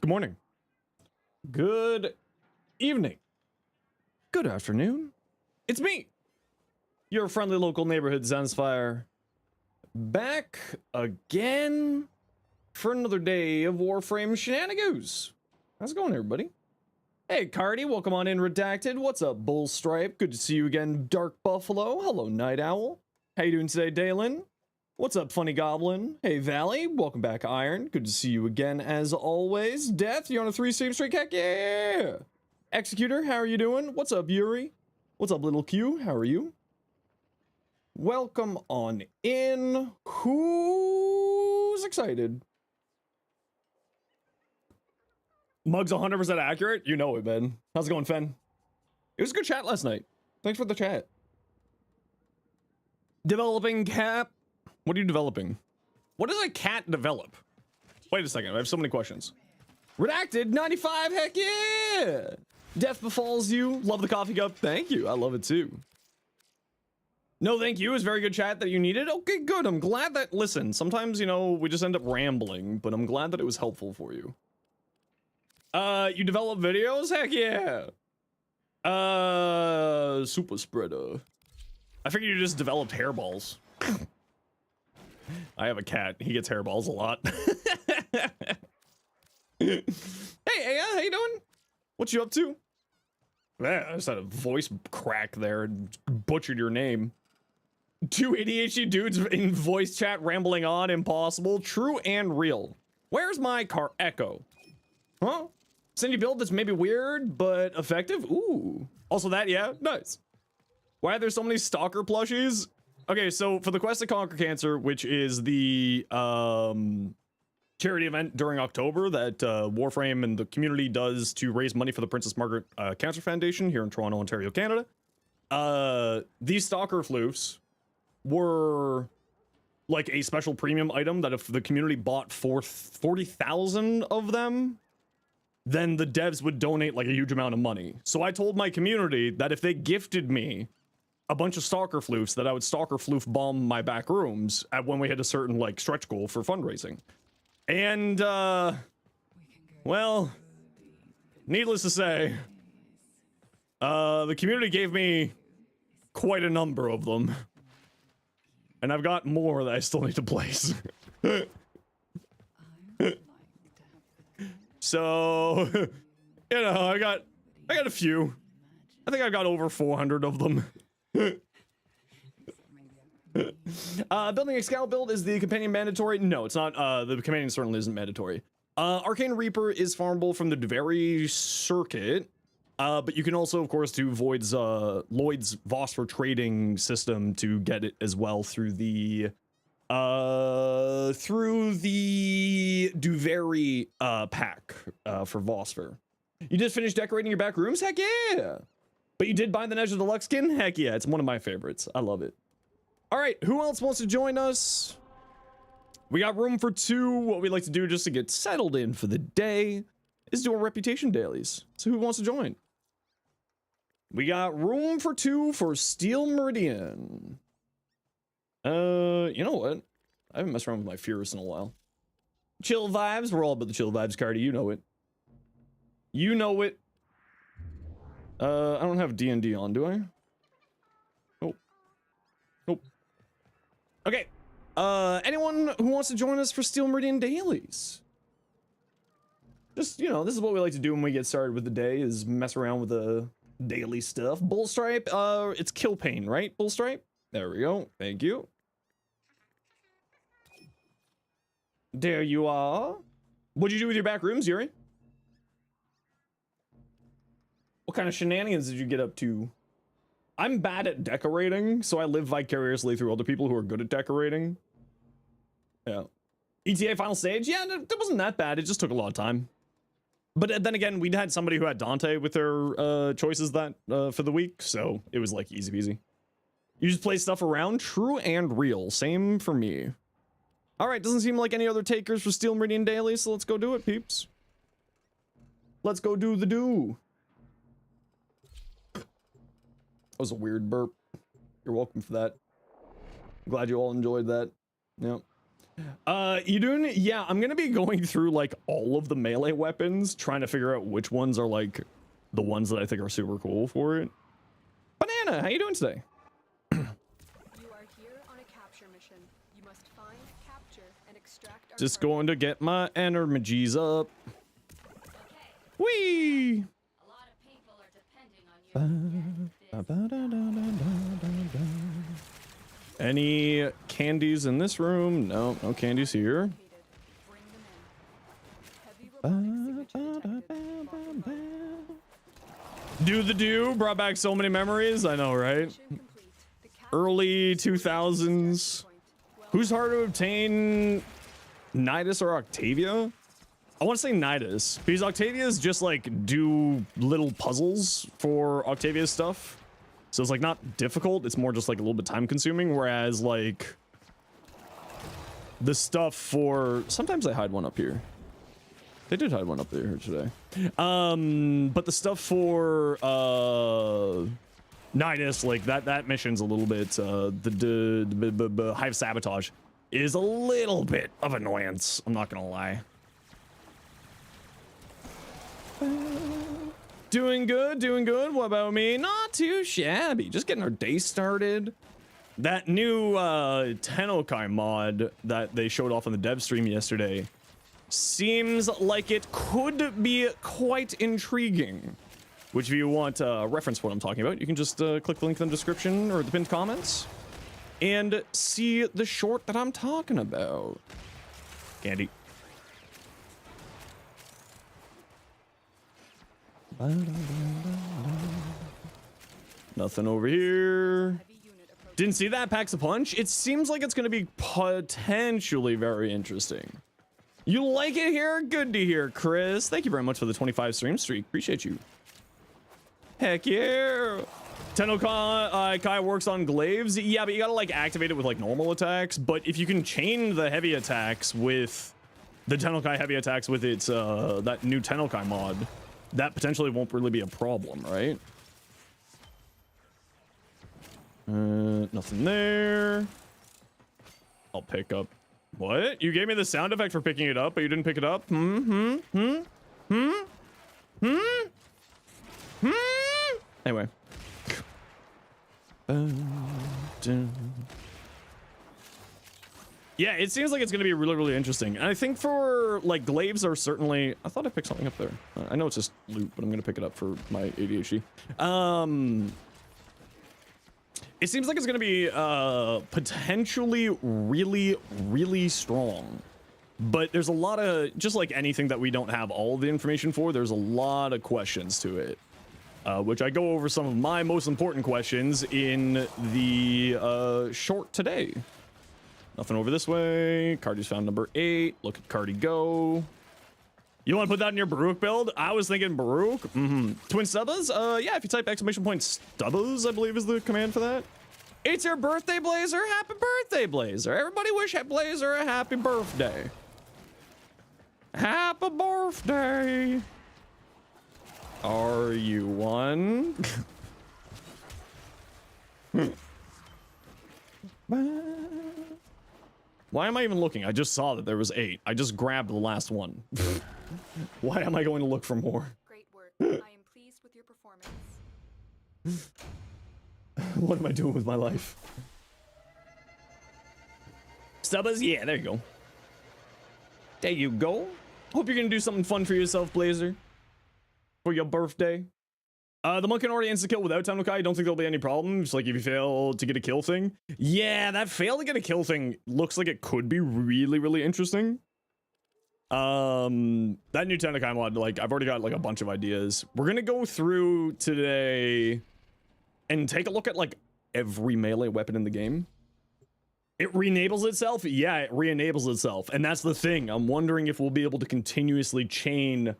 Good morning. Good evening. Good afternoon. It's me, your friendly local neighborhood Zenosfire, back again for another day of Warframe shenanigans. How's it going, everybody? Hey, Cardi, welcome on in, Redacted. What's up, Bullstripe? Good to see you again, Dark Buffalo. Hello, Night Owl. How you doing today, Dalen? What's up, Funny Goblin? Hey, Valley. Welcome back, Iron. Good to see you again, as always. Death, you're on a 3-stream streak. Heck yeah! Executor, how are you doing? What's up, Yuri? What's up, Little Q? How are you? Welcome on in. Who's excited? Mug's 100% accurate? You know it, man. How's it going, Fen? It was a good chat last night. Thanks for the chat. Developing Cap. What are you developing? What does a cat develop? Wait a second, I have so many questions. Redacted 95, heck yeah! Death befalls you. Love the coffee cup. Thank you. I love it too. No, thank you. It's very good chat that you needed. Okay, good. I'm glad that, listen, sometimes, you know, we just end up rambling, but I'm glad that it was helpful for you. You develop videos? Heck yeah. Super spreader. I figured you just developed hairballs. I have a cat. He gets hairballs a lot. Hey, Aya, how you doing? What you up to? Man, I just had a voice crack there and butchered your name. 2 ADHD dudes in voice chat rambling on. Impossible. True and real. Where's my car echo? Huh? Send you build that's maybe weird, but effective? Ooh. Also that, yeah? Nice. Why are there so many stalker plushies? Okay, so for the Quest to Conquer Cancer, which is the charity event during October that Warframe and the community does to raise money for the Princess Margaret Cancer Foundation here in Toronto, Ontario, Canada, these stalker floofs were like a special premium item that if the community bought 40,000 of them, then the devs would donate like a huge amount of money. So I told my community that if they gifted me a bunch of stalker floofs, that I would stalker floof bomb my back rooms at when we hit a certain like stretch goal for fundraising. And well, needless to say, the community gave me quite a number of them, and I've got more that I still need to place. So, you know, I got a few. I think I got over 400 of them. Building a scout build, is the companion mandatory? No, it's not. The companion certainly isn't mandatory. Arcane Reaper is farmable from the Duvary circuit, but you can also, of course, do Lloyd's Vosper trading system to get it as well through the Duvary pack for Vosper. You just finished decorating your back rooms? Heck yeah! But you did buy the Nezha Deluxe skin? Heck yeah, it's one of my favorites. I love it. All right, who else wants to join us? We got room for 2. What we like to do just to get settled in for the day is do our reputation dailies. So who wants to join? We got room for 2 for Steel Meridian. You know what? I haven't messed around with my Furious in a while. Chill vibes. We're all about the chill vibes, Cardi. You know it. You know it. I don't have D&D on, do I? Nope. Nope. Okay. Anyone who wants to join us for Steel Meridian Dailies? Just, you know, this is what we like to do when we get started with the day, is mess around with the daily stuff. Bullstripe, it's Kill Pain, right? Bullstripe? There we go. Thank you. There you are. What'd you do with your back rooms, Yuri? What kind of shenanigans did you get up to? I'm bad at decorating, so I live vicariously through other people who are good at decorating. Yeah. ETA final stage? Yeah, it wasn't that bad. It just took a lot of time. But then again, we had somebody who had Dante with their choices that for the week, so it was like easy peasy. You just play stuff around? True and real. Same for me. Alright, doesn't seem like any other takers for Steel Meridian Daily, so let's go do it, peeps. Let's go do the do. That was a weird burp. You're welcome for that. I'm glad you all enjoyed that. Yep. Yudun, yeah, I'm gonna be going through like all of the melee weapons, trying to figure out which ones are like the ones that I think are super cool for it. Banana, how you doing today? You are here on a capture mission. You must find, capture, and extract our Just target. going to get my energies up. Okay, Whee! a lot of people are depending on you. Any candies in this room? No, no candies here. Bring them in. Heavy robotic signature detected. Do the do, brought back so many memories. I know, right? Mission complete. The capture Early is reached 2000s. point. Well, Who's hard to obtain? Nidus or Octavia? I want to say Nidus, because Octavia's just like do little puzzles for Octavia's stuff. So it's like not difficult, it's more just like a little bit time consuming, whereas like the stuff for, sometimes they hide one up here. They did hide one up there today. But the stuff for Nidus, like that mission's a little bit the Hive Sabotage is a little bit of annoyance, I'm not gonna lie. Doing good, doing good. What about me? Not too shabby. Just getting our day started. That new TENNOKAI mod that they showed off on the dev stream yesterday seems like it could be quite intriguing. Which, if you want reference what I'm talking about, you can just click the link in the description or the pinned comments and see the short that I'm talking about. Candy. Nothing over here. heavy unit approaching. Didn't see that. Packs a punch. It seems like it's going to be potentially very interesting. You like it here? Good to hear, Chris. Thank you very much for the 25 stream streak. Appreciate you. Heck yeah. TENNOKAI works on glaives. Yeah, but you gotta like activate it with like normal attacks. But if you can chain the heavy attacks with the TENNOKAI heavy attacks with its that new TENNOKAI mod, that potentially won't really be a problem, right? Nothing there. I'll pick up. What? You gave me the sound effect for picking it up, but you didn't pick it up? Anyway. Yeah, it seems like it's going to be really, really interesting. And I think for, like, glaives are certainly... I thought I picked something up there. I know it's just loot, but I'm going to pick it up for my ADHD. It seems like it's going to be potentially really, really strong. But there's a lot of... Just like anything that we don't have all the information for, there's a lot of questions to it. Which I go over some of my most important questions in the short today. Nothing over this way. Cardi's found number 8. Look at Cardi go. You want to put that in your Baruch build? I was thinking Baruch. Twin Stubbas? Yeah, if you type exclamation point Stubbas, I believe is the command for that. It's your birthday, Blazer. Happy birthday, Blazer. Everybody wish Blazer a happy birthday. Happy birthday. Are you one? Why am I even looking? I just saw that there was 8. I just grabbed the last one. Why am I going to look for more? Great work. I am pleased with your performance. What am I doing with my life? Stubbas? Yeah, there you go. There you go. Hope you're gonna do something fun for yourself, Blazer. For your birthday. The monk can already insta-kill without TENNOKAI. I don't think there'll be any problems. Like, if you fail to get a kill thing. Yeah, that fail to get a kill thing looks like it could be really, really interesting. That new TENNOKAI mod, like, I've already got, like, a bunch of ideas. We're gonna go through today and take a look at, like, every melee weapon in the game. It re-enables itself? Yeah, it re-enables itself. And that's the thing. I'm wondering if we'll be able to continuously chain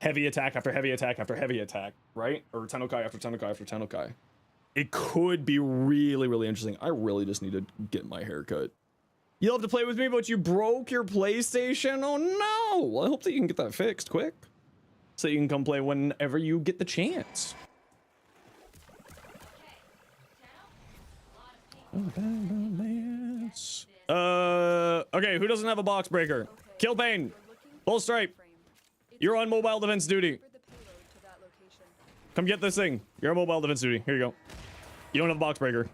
heavy attack after heavy attack after heavy attack, right? Or TENNOKAI after TENNOKAI after TENNOKAI. It could be really, really interesting. I really just need to get my hair cut. You'll have to play with me, but you broke your PlayStation? Oh no! Well, I hope that you can get that fixed quick. So you can come play whenever you get the chance. Okay, who doesn't have a box breaker? Okay. Kill Pain. You're looking Full for stripe. Warframe. It's You're on mobile defense duty. deliver the payload to that location. Come get this thing. You're on mobile defense duty. Here you go. You don't have a box breaker.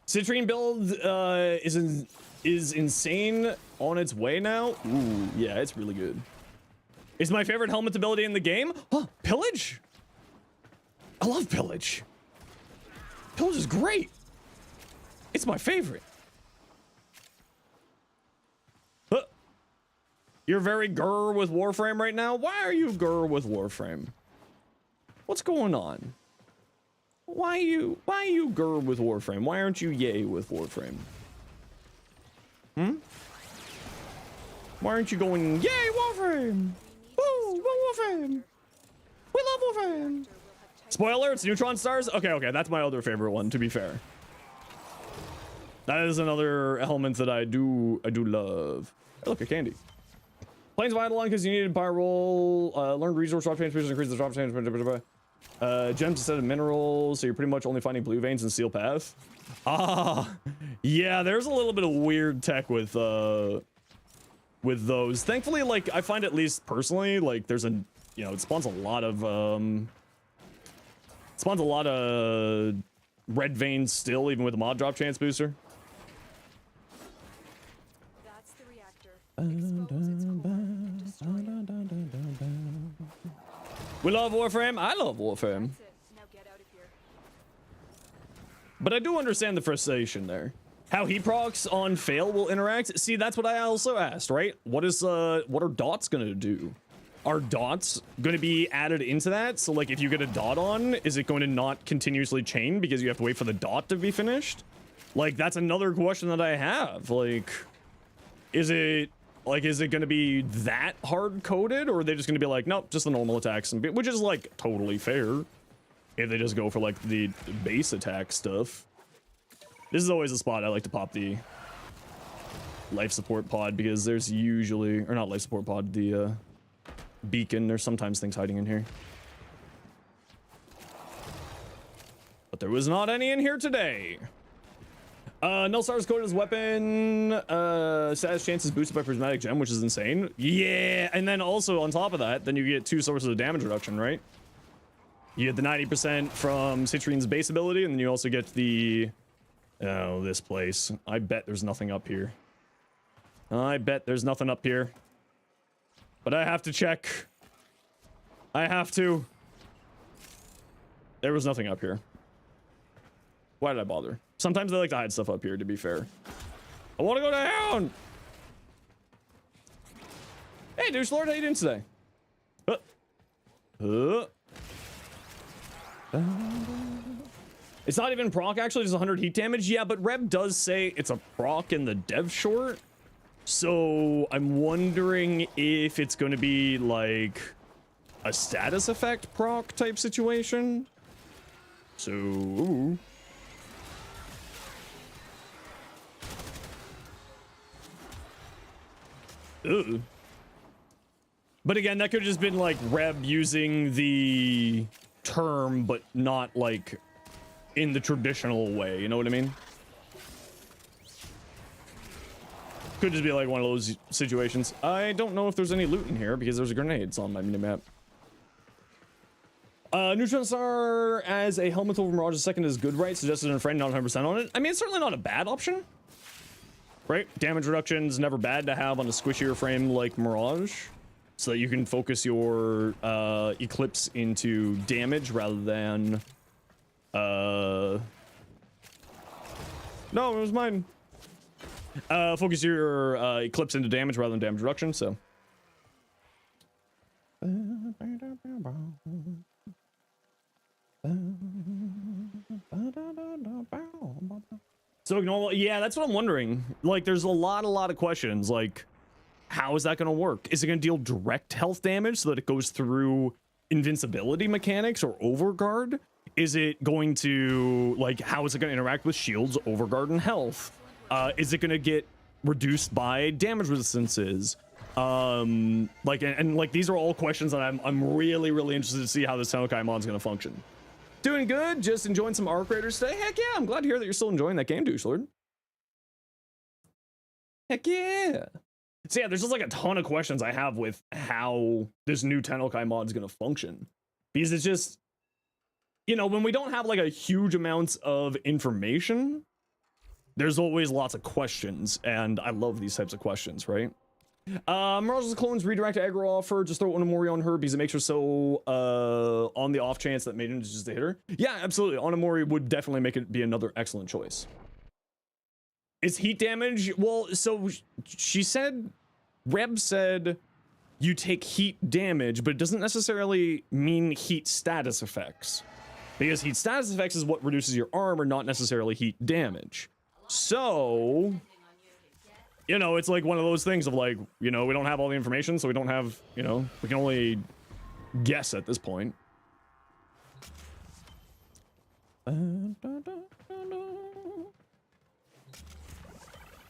Citrine build is insane on its way now. Ooh, yeah, it's really good. Is my favorite helmet ability in the game? Huh, Pillage? I love Pillage. Pillage is great. It's my favorite. Huh. You're very grr with Warframe right now? Why are you grr with Warframe? What's going on? Why you grr with Warframe? Why aren't you yay with Warframe? Hmm? Why aren't you going yay Warframe? Woo, Warframe! We love Warframe! Spoiler, it's Neutron Stars? Okay, that's my other favorite one, to be fair. That is another element that I do love. Hey, look, a candy. Planes vital on because you needed buy roll, learned resource drop change, increase the drop change, gems instead of minerals, so you're pretty much only finding blue veins and steel path. Ah, yeah, there's a little bit of weird tech with those. Thankfully, like, I find at least personally, like, there's a, you know, it spawns a lot of red veins still, even with a mod drop chance booster. That's the reactor. Expose its core and destroy it. We love Warframe. I love Warframe. That's it. Now get out of here. But I do understand the frustration there. How heat procs on fail will interact. See, that's what I also asked, right? What are dots gonna do? Are dots gonna be added into that? So like if you get a dot on, is it going to not continuously chain because you have to wait for the dot to be finished? Like that's another question that I have. Like, is it gonna be that hard coded, or are they just gonna be like, nope, just the normal attacks, and which is like totally fair if they just go for like the base attack stuff. This is always a spot I like to pop the life support pod because there's usually, or not life support pod, the beacon. There's sometimes things hiding in here. But there was not any in here today. Nullstar's coded as weapon. Status chance is boosted by prismatic gem, which is insane. Yeah, and then also on top of that, then you get 2 sources of damage reduction, right? You get the 90% from Citrine's base ability, and then you also get the... Oh, this place. I bet there's nothing up here. I bet there's nothing up here. But I have to check. I have to. There was nothing up here. Why did I bother? Sometimes they like to hide stuff up here, to be fair. I want to go down! Hey, Douche Lord, how you doing today? It's not even proc, actually, just 100 heat damage. Yeah, but Reb does say it's a proc in the dev short. So I'm wondering if it's going to be like a status effect proc type situation. So, ooh. Ugh. But again, that could have just been like Reb using the term, but not like in the traditional way, you know what I mean? Could just be like one of those situations. I don't know if there's any loot in here because there's grenades on my minimap. Neutron Star as a helmet over Mirage second is good, right? Suggested in a friend, not 100% on it. I mean, it's certainly not a bad option, right? Damage reduction is never bad to have on a squishier frame like Mirage, so that you can focus your Eclipse into damage rather than no, it was mine. Focus your Eclipse into damage rather than damage reduction, so. So normal, yeah, that's what I'm wondering. Like, there's a lot of questions. Like, how is that going to work? Is it going to deal direct health damage so that it goes through invincibility mechanics or overguard? Is it going to, like, how is it going to interact with shields, overguard, and health? Is it going to get reduced by damage resistances? Like, and like, these are all questions that I'm really, really interested to see how this Tennokai mod's gonna function. Doing good, just enjoying some Arc Raiders today. Heck yeah, I'm glad to hear that you're still enjoying that game, Douche Lord. Heck yeah. So yeah, there's just like a ton of questions I have with how this new Tennokai mod is gonna function. Because it's just, you know, when we don't have like a huge amounts of information, there's always lots of questions, and I love these types of questions, right? Mirage clones redirect to aggro offer, just throw Onamori on her because it makes her so on the off chance that Maiden is just a hitter. Yeah, absolutely. Onamori would definitely make it be another excellent choice. Is heat damage? Well, so she said, Reb said you take heat damage, but it doesn't necessarily mean heat status effects. Because heat status effects is what reduces your armor, not necessarily heat damage. So, you know, it's like one of those things of like, you know, we don't have all the information, so we don't have, you know, we can only guess at this point.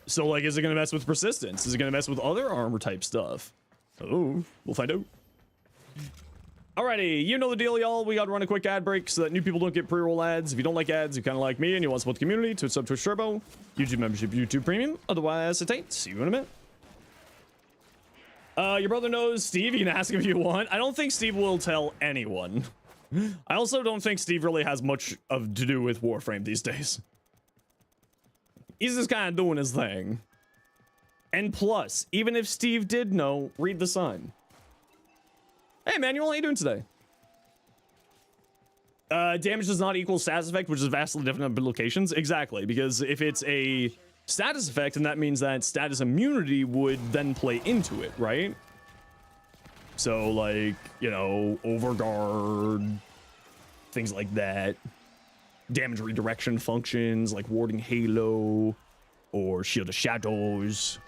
So, like, is it going to mess with persistence? Is it going to mess with other armor type stuff? Oh, we'll find out. Alrighty, you know the deal, y'all. We got to run a quick ad break so that new people don't get pre-roll ads. If you don't like ads, you kind of like me, and you want to support the community, Twitch sub, Twitch Turbo, YouTube membership, YouTube Premium. Otherwise, sit tight. See you in a minute. Your brother knows Steve. You can ask him if you want. I don't think Steve will tell anyone. I also don't think Steve really has much to do with Warframe these days. He's just kind of doing his thing. And plus, even if Steve did know, read the sign. Hey, Manuel, how you doing today? Damage does not equal status effect, which is vastly different in locations. Exactly, because if it's a status effect, then that means that status immunity would then play into it, right? So, like, you know, overguard, things like that. Damage redirection functions, like warding halo, or shield of shadows.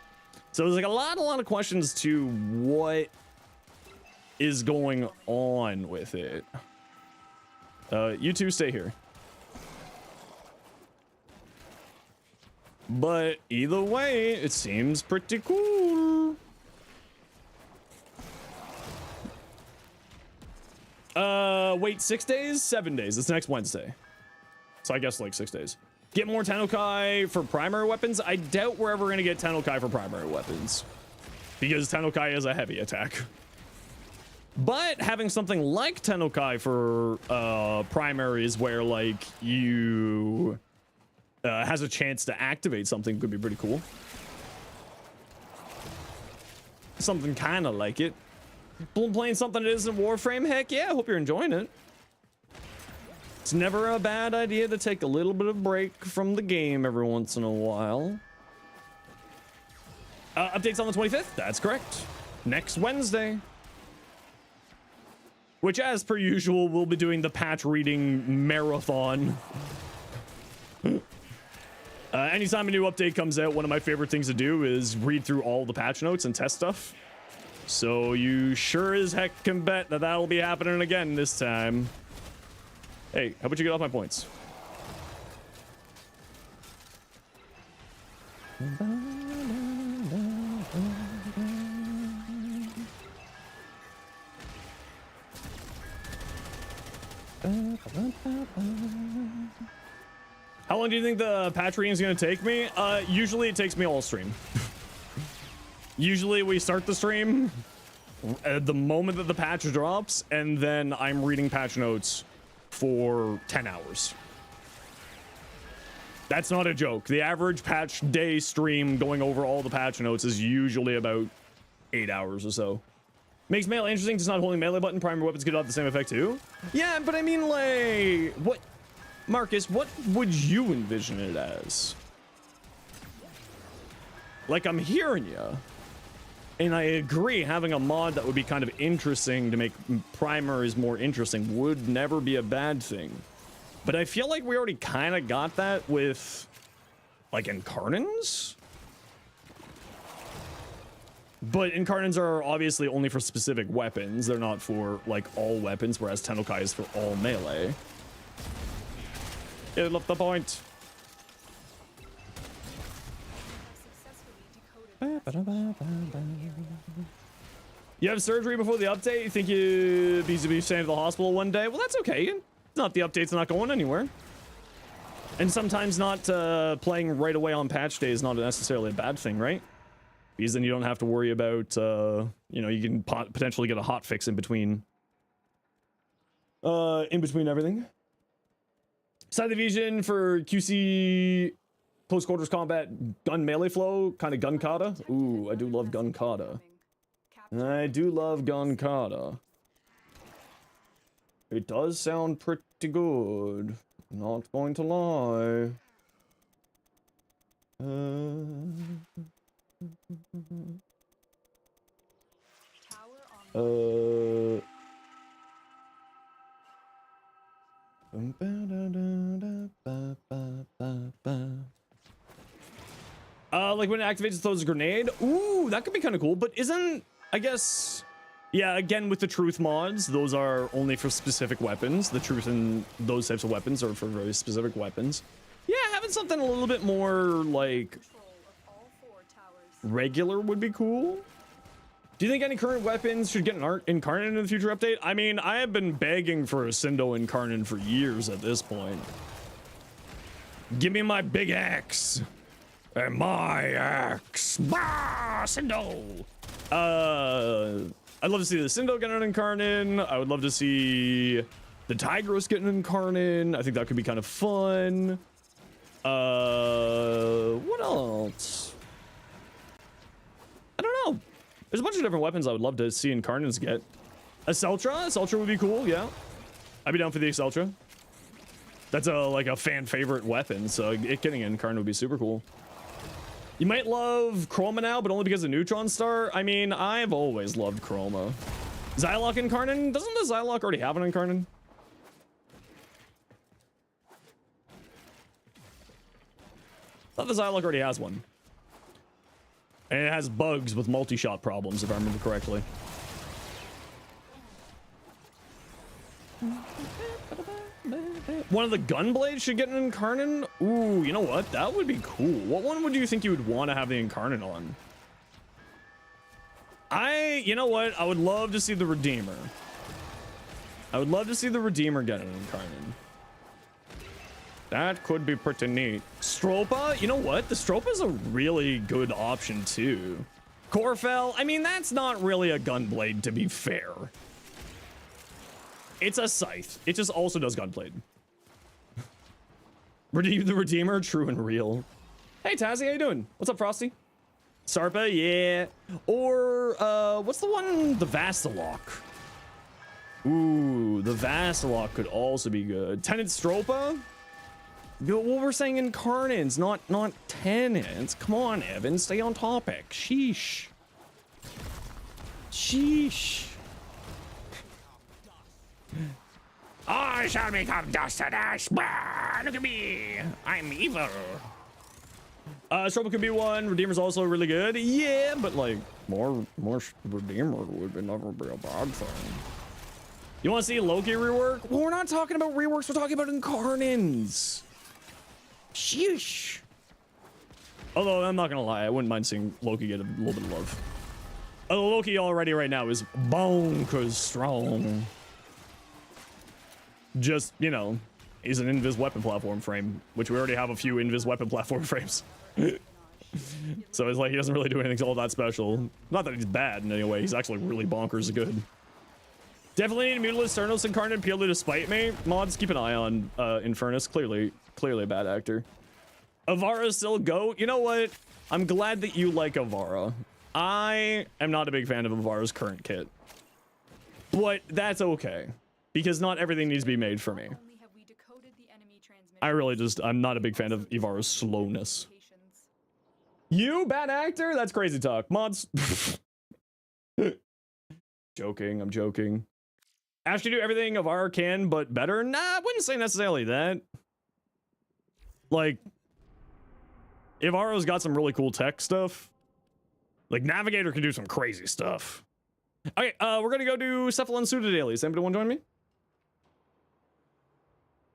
So there's like a lot of questions to what is going on with it. You two stay here. But either way, it seems pretty cool. Wait, 6 days? 7 days. It's next Wednesday. So I guess like 6 days. Get more Tennokai for primary weapons? I doubt we're ever going to get Tennokai for primary weapons. Because Tennokai is a heavy attack. But having something like Tennokai for primaries where like you has a chance to activate something could be pretty cool. Something kind of like it. Playing something that isn't Warframe? Heck yeah, I hope you're enjoying it. It's never a bad idea to take a little bit of break from the game every once in a while. Updates on the 25th? That's correct. Next Wednesday. Which, as per usual, we'll be doing the patch reading marathon. Anytime a new update comes out, one of my favorite things to do is read through all the patch notes and test stuff. So you sure as heck can bet that that'll be happening again this time. Hey, how about you get off my points? How long do you think the patch reading is going to take me? Usually it takes me all stream. Usually we start the stream at the moment that the patch drops, and then I'm reading patch notes for 10 hours. That's not a joke. The average patch day stream going over all the patch notes is usually about 8 hours or so. Makes melee interesting, just not holding melee button. Primary weapons could have the same effect too. Yeah, but I mean, like, what, Marcus, what would you envision it as? Like, I'm hearing you. And I agree, having a mod that would be kind of interesting to make primaries more interesting would never be a bad thing. But I feel like we already kind of got that with, like, Incarnans? But Incarnans are obviously only for specific weapons. They're not for, like, all weapons, whereas Tennokai is for all melee. It left the point. Successfully decoded You have surgery before the update? You think you'd be sent to the hospital one day? Well, that's okay. It's not the update's not going anywhere. And sometimes not playing right away on patch day is not necessarily a bad thing, right? Because then you don't have to worry about, you know, you can potentially get a hot fix in between everything. Side division for QC close quarters combat gun melee flow, kind of gun kata. Ooh, I do love gun kata. I do love gun kata. It does sound pretty good. Not going to lie. Like when it activates and throws a grenade. Ooh, that could be kind of cool, but isn't, I guess, yeah, again, with the truth mods, those are only for specific weapons. The truth in those types of weapons are for very specific weapons. Yeah, having something a little bit more, like, regular would be cool. Do you think any current weapons should get an Incarnate in the future update? I mean, I have been begging for a Sindo Incarnate for years at this point. Give me my big axe. And my axe. Bah, Sindo. I'd love to see the Sindo get an Incarnate. I would love to see the Tigros get an Incarnate. I think that could be kind of fun. What else? I don't know. There's a bunch of different weapons I would love to see Incarnates get. A Seltra would be cool, yeah. I'd be down for the Seltra. That's like a fan favorite weapon, so it getting an Incarnate would be super cool. You might love Chroma now, but only because of Neutron Star. I mean, I've always loved Chroma. Zylok Incarnate? Doesn't the Zylok already have an Incarnate? I thought the Zylok already has one. And it has bugs with multi-shot problems, if I remember correctly. One of the Gunblades should get an Incarnate? Ooh, you know what? That would be cool. What one would you think you would want to have the Incarnate on? You know what? I would love to see the Redeemer. I would love to see the Redeemer get an Incarnate. That could be pretty neat. Stropa? You know what? The Stropa's a really good option too. Corfell? I mean, that's not really a Gunblade, to be fair. It's a scythe. It just also does Gunblade. Redeem the Redeemer, true and real. Hey Tazzy, how you doing? What's up, Frosty? Sarpa, yeah. Or what's the one? The Vassalok. Ooh, the Vassalok could also be good. Tenant Stropa? What we're saying Incarnates, not Tenants. Come on, Evan, stay on topic. Sheesh. Sheesh. I shall become dust and ash. Bah, look at me. I'm evil. Stropa could be one. Redeemer's also really good. Yeah, but like more Redeemer would never be a bad thing. You want to see Loki rework? Well, we're not talking about reworks. We're talking about Incarnates. Sheesh. Although I'm not gonna lie, I wouldn't mind seeing Loki get a little bit of love. Loki already right now is bonkers strong. Just, you know, he's an invis weapon platform frame, which we already have a few invis weapon platform frames. So it's like he doesn't really do anything all that special. Not that he's bad in any way. He's actually really bonkers good. Definitely need a Mutilus Cernos Incarnate purely to spite me. Mods, keep an eye on Infernus. Clearly a bad actor. Avara's still GOAT. You know what? I'm glad that you like Avara. I am not a big fan of Avara's current kit. But that's okay. Because not everything needs to be made for me. I'm not a big fan of Ivara's slowness. You, bad actor? That's crazy talk. Mods. Joking, I'm joking. Ash to do everything Avara can, but better? Nah, I wouldn't say necessarily that. Like, Ivara's got some really cool tech stuff. Like, Navigator can do some crazy stuff. Okay, we're gonna go do Cephalon Suda dailies. Anybody want to join me?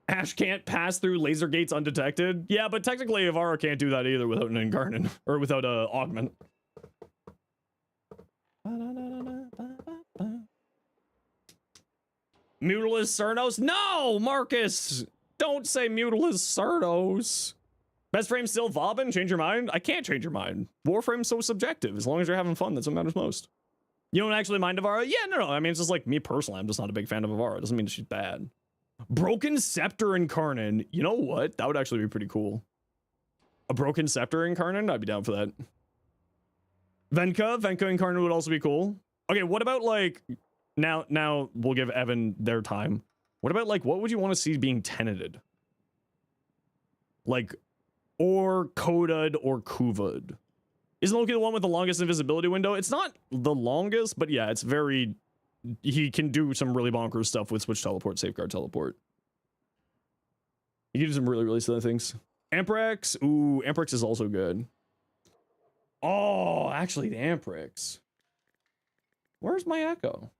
Ash can't pass through laser gates undetected. Yeah, but technically Ivara can't do that either without an Incarnate or without a Augment. Mutilus Cernos? No, Marcus! Don't say Mutilus Cernos. Best frame still Vauban? Change your mind? I can't change your mind. Warframe's so subjective. As long as you're having fun, that's what matters most. You don't actually mind Avara? Yeah, no. I mean, it's just like me personally. I'm just not a big fan of Avara. It doesn't mean she's bad. Broken Scepter Incarnate. You know what? That would actually be pretty cool. A Broken Scepter Incarnate? I'd be down for that. Venka Incarnate would also be cool. Okay, what about like... Now we'll give Evan their time. What about like, what would you want to see being tenanted? Like, or Koda'd or Kuva'd. Isn't Loki the one with the longest invisibility window? It's not the longest, but yeah, it's very... He can do some really bonkers stuff with Switch Teleport, Safeguard Teleport. He can do some really, really silly things. Amprex? Ooh, Amprex is also good. Oh, actually, the Amprex. Where's my Echo?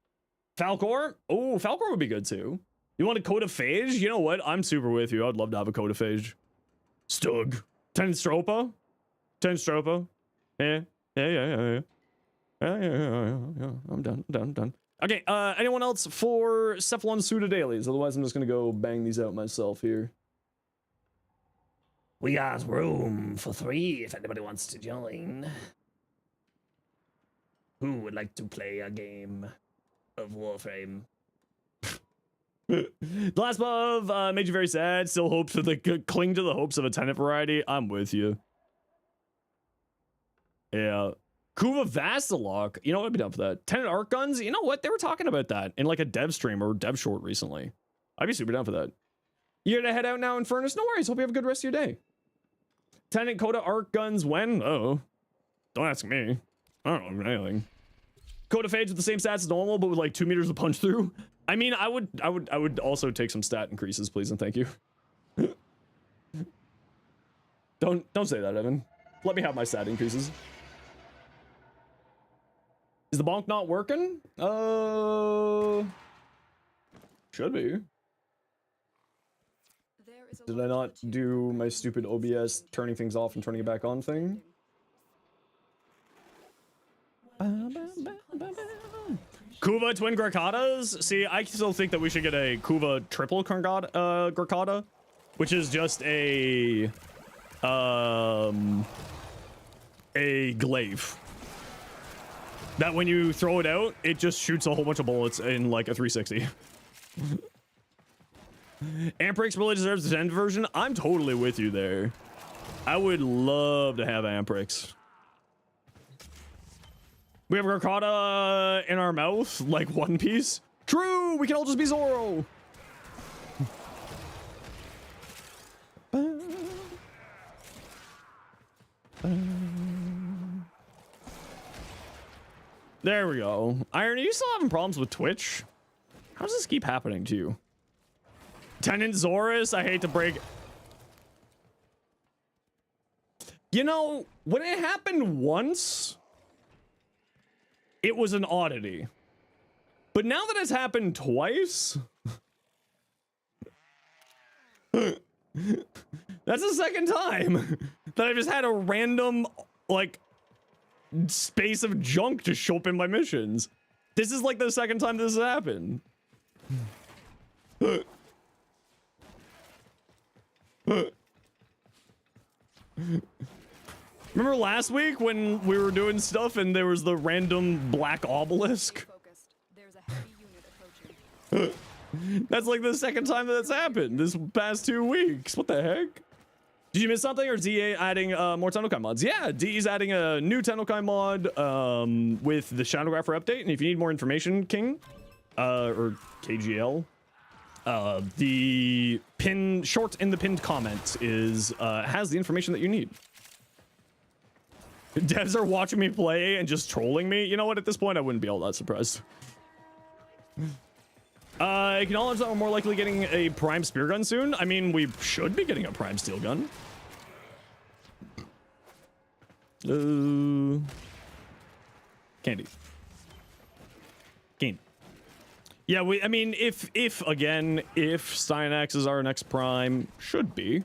Falcor? Oh, Falcor would be good too. You want a Coda Phage? You know what? I'm super with you. I'd love to have a Coda Phage. Stug. Tenstropa? Yeah. I'm done. Okay, anyone else for Cephalon Suda dailies? Otherwise, I'm just gonna go bang these out myself here. We got room for 3 if anybody wants to join. Who would like to play a game of Warframe? The last above made you very sad. Still hopes for the cling to the hopes of a tenant variety. I'm with you. Yeah. Kuva Vassalok. You know what? I'd be down for that. Tenant arc guns. You know what? They were talking about that in like a dev stream or dev short recently. I'd be super down for that. You're gonna head out now in Furnace? No worries. Hope you have a good rest of your day. Tenant Coda arc guns when? Oh, don't ask me. I don't know anything. Coda Phage with the same stats as normal, but with like 2 meters of punch through. I mean, I would also take some stat increases, please and thank you. Don't say that, Evan. Let me have my stat increases. Is the bonk not working? Should be. Did I not do my stupid OBS turning things off and turning it back on thing? Kuva twin Gorkadas? See, I still think that we should get a Kuva triple Gorkada, which is just a glaive. That when you throw it out, it just shoots a whole bunch of bullets in like a 360. Amprex really deserves the 10 version. I'm totally with you there. I would love to have Amprex. We have Gorkada in our mouth, like One Piece. True, we can all just be Zoro. There we go. Iron, are you still having problems with Twitch? How does this keep happening to you? Tenant Zorus, I hate to break. You know, when it happened once, it was an oddity. But now that it's happened twice, that's the second time that I've just had a random, like, space of junk to show up in my missions. This is like the second time this has happened. Remember last week when we were doing stuff and there was the random black obelisk? There's a heavy unit approaching. That's like the second time that that's happened this past 2 weeks. What the heck? Did you miss something, or is DA adding more TENNOKAI mods? Yeah, DE's adding a new TENNOKAI mod with the Shadowgrapher update. And if you need more information, King, or KGL, the short in the pinned comment is has the information that you need. Devs are watching me play and just trolling me. You know what? At this point, I wouldn't be all that surprised. Acknowledge that we're more likely getting a Prime Spear Gun soon. I mean, we should be getting a Prime Steel Gun. Candy. Yeah, I mean, if Styanax is our next Prime, should be.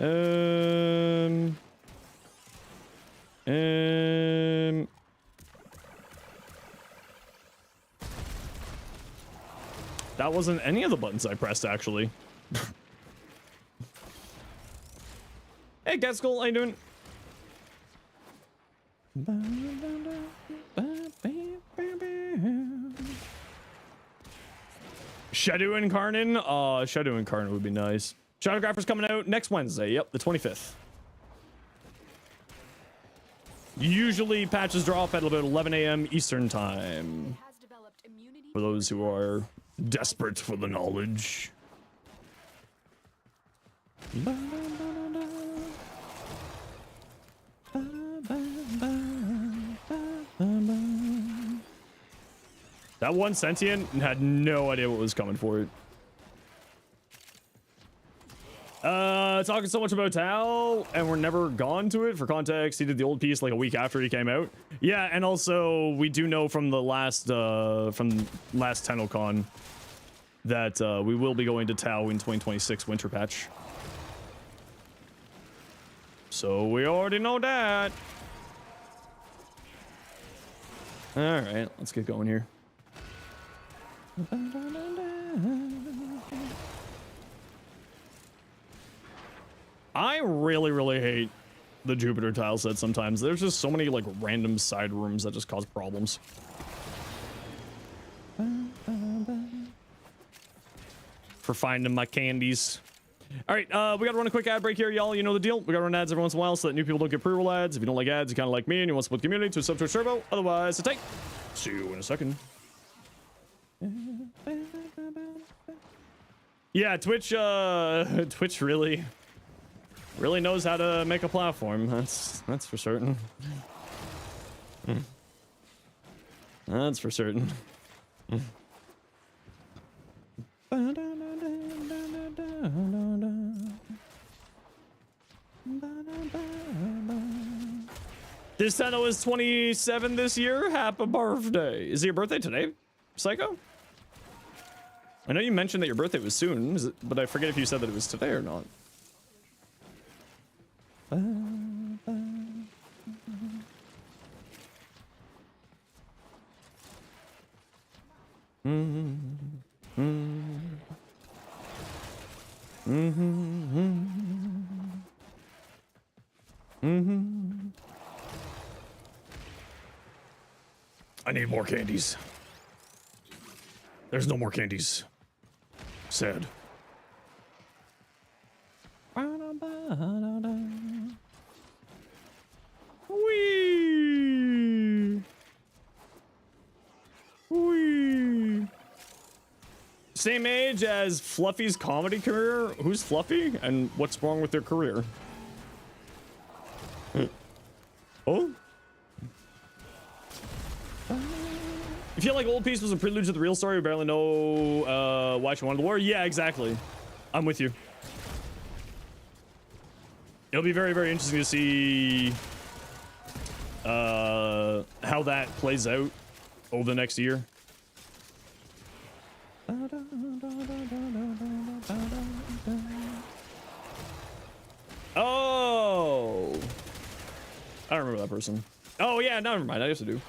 That wasn't any of the buttons I pressed, actually. Hey, Gaskell, how you doing? Shadow Incarnate? Shadow Incarnate would be nice. Shadowgrapher's coming out next Wednesday. Yep, the 25th. Usually patches drop at about 11 a.m. Eastern time. Has developed immunity For those who are desperate for the knowledge. That one sentient had no idea what was coming for it. Talking so much about Tal, and we're never gone to it. For context, he did the old piece like a week after he came out. Yeah, and also we do know from the last TennoKai that we will be going to Tau in 2026 winter patch. So we already know that. All right, let's get going here. I really hate the Jupiter tile set sometimes. There's just so many like random side rooms that just cause problems. For finding my candies. All right, we gotta run a quick ad break here, y'all. You know the deal. We gotta run ads every once in a while so that new people don't get pre-roll ads. If you don't like ads, you kind of like me and you want to split the community to a sub to a turbo. Otherwise, it's a take. See you in a second. Yeah, Twitch really knows how to make a platform. That's for certain. That's for certain. This Tenno is 27 this year. Happy birthday. Is it your birthday today, Psycho? I know you mentioned that your birthday was soon, but I forget if you said that it was today or not. I need more candies. There's no more candies. Sad. Wee. Wee. Same age as Fluffy's comedy career. Who's Fluffy and what's wrong with their career? Oh? You feel like Old Piece was a prelude to the real story? We barely know why she wanted the war. Yeah, exactly. I'm with you. It'll be very interesting to see how that plays out over the next year. Oh, I don't remember that person. Oh yeah, no, never mind. I used to do.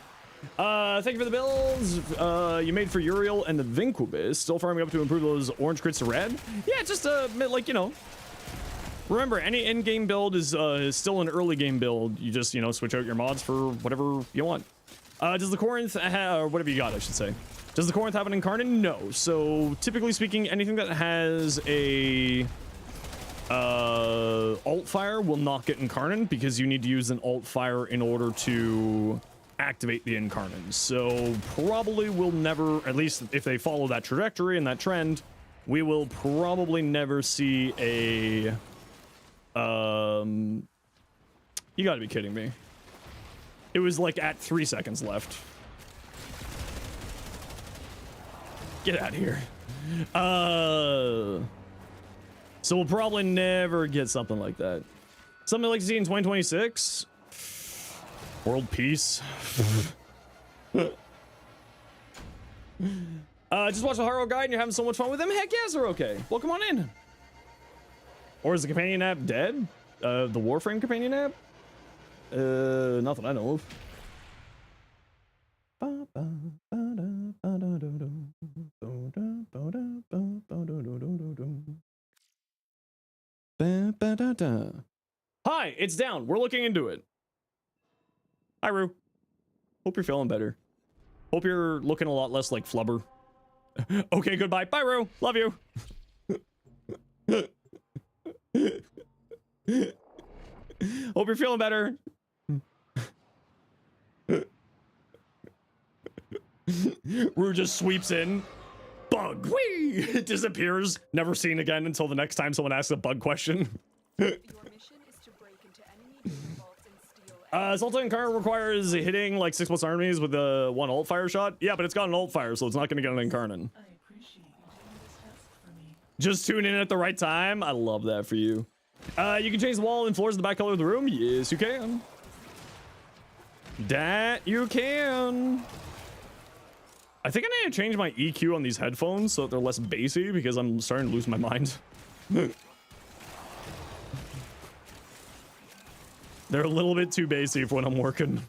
Thank you for the builds you made for Uriel and the Vincubus. Still farming up to improve those orange crits to red. Yeah, just like, you know, remember any end game build is still an early game build. You just, you know, switch out your mods for whatever you want. Does the Corinth or whatever you got, I should say, does the Corinth have an incarnate? No. So typically speaking, anything that has a alt fire will not get incarnate because you need to use an alt fire in order to activate the incarnate. So probably will never, at least if they follow that trajectory and that trend, we will probably never see a you gotta be kidding me. It was like at 3 seconds left. Get out of here. So we'll probably never get something like that. Something like to see in 2026. World peace. Just watch the Haro guide and you're having so much fun with them. Heck yes, they're okay. Welcome on in. Or is the companion app dead? The Warframe companion app? Not that I know of. Hi, it's down. We're looking into it. Hi, Rue. Hope you're feeling better. Hope you're looking a lot less like Flubber. Okay, goodbye. Bye, Rue. Love you. Hope you're feeling better. Rue just sweeps in. Bug. Whee! It disappears. Never seen again until the next time someone asks a bug question. Your mission is to break into enemy data vaults and steal. Sultan Car requires hitting like 6+ armies with a 1 alt fire shot. Yeah, but it's got an alt fire, so it's not gonna get an Incarnon. I appreciate you doing this task for me. Just tune in at the right time. I love that for you. You can change the wall and floors in the back color of the room. Yes, you can. That you can. I think I need to change my EQ on these headphones so that they're less bassy because I'm starting to lose my mind. They're a little bit too bassy for when I'm working.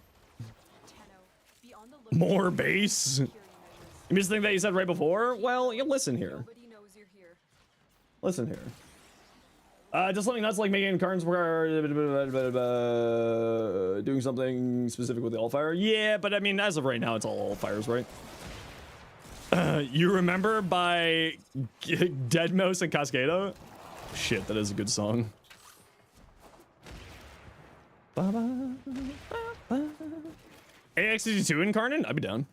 Tenno, be on the lookout More for bass. security measures. You missed the thing that you said right before? Well, you listen here. Nobody knows you're here. Listen here. Just something nuts like making cards where doing something specific with the alt fire. Yeah, but I mean, as of right now, it's all alt fires, right? You remember by Deadmau5 and Cascada? Shit, that is a good song. AX62 Incarnate? I'd be down.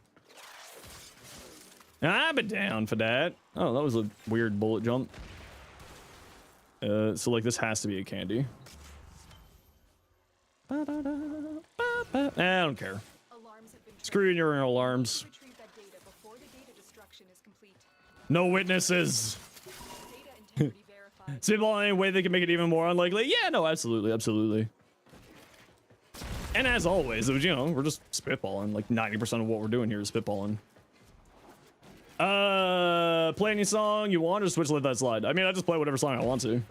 I'd be down for that. Oh, that was a weird bullet jump. So like this has to be a candy. I don't care. Alarms have been Screw you and your alarms. retrieve that data before the data destruction is complete. No witnesses. Data integrity verified. Simple any way they can make it even more unlikely. Yeah, no, absolutely, absolutely. And as always, it was, you know, we're just spitballing. Like 90% of what we're doing here is spitballing. Play any song you want or switch let that slide. I mean, I just play whatever song I want to. Focused.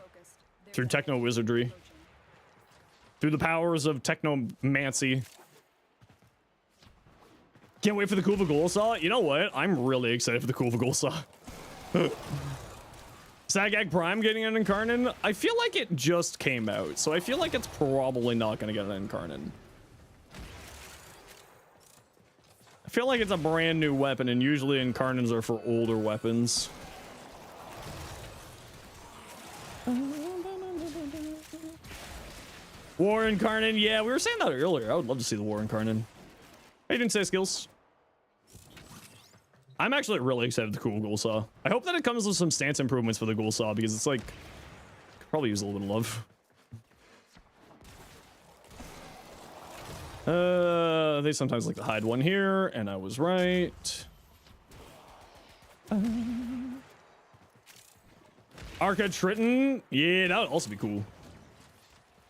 There's Through techno wizardry. approaching. Through the powers of technomancy. Can't wait for the Kuva Ghoul Saw. You know what? I'm really excited for the Kuva Ghoul Saw. Sagag Prime getting an Incarnon. I feel like it just came out, so I feel like it's probably not going to get an Incarnon. I feel like it's a brand new weapon, and usually Incarnons are for older weapons. War Incarnon, yeah, we were saying that earlier. I would love to see the War Incarnon. Hey, you didn't say skills. I'm actually really excited for the cool Ghoul Saw. I hope that it comes with some stance improvements for the Ghoul Saw because it's like, could probably use a little bit of love. They sometimes like to hide one here, and I was right. Arca Triton, yeah, that would also be cool.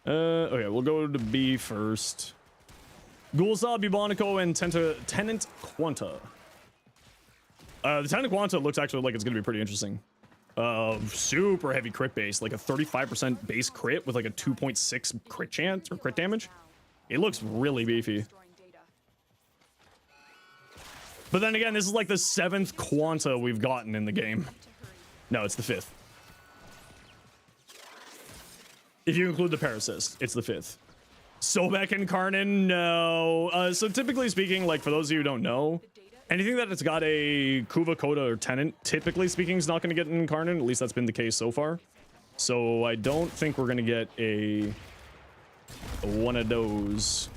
Okay, we'll go to B first. Ghoul Saw, Bubonico, and Tenant Quanta. The Tenant Quanta looks actually like it's gonna be pretty interesting. Super heavy crit base, like a 35% base crit with like a 2.6 crit chance or crit damage. It looks really beefy. Destroying data. But then again, this is like the 7th Quanta we've gotten in the game. To hurry. No, it's the 5th. If you include the Parasist, it's the 5th. Sobek and Karnan, no. So typically speaking, like for those of you who don't know, anything that it's got a Kuva, Coda, or Tenant, typically speaking, is not going to get an Incarnate. At least that's been the case so far. So I don't think we're going to get a one of those.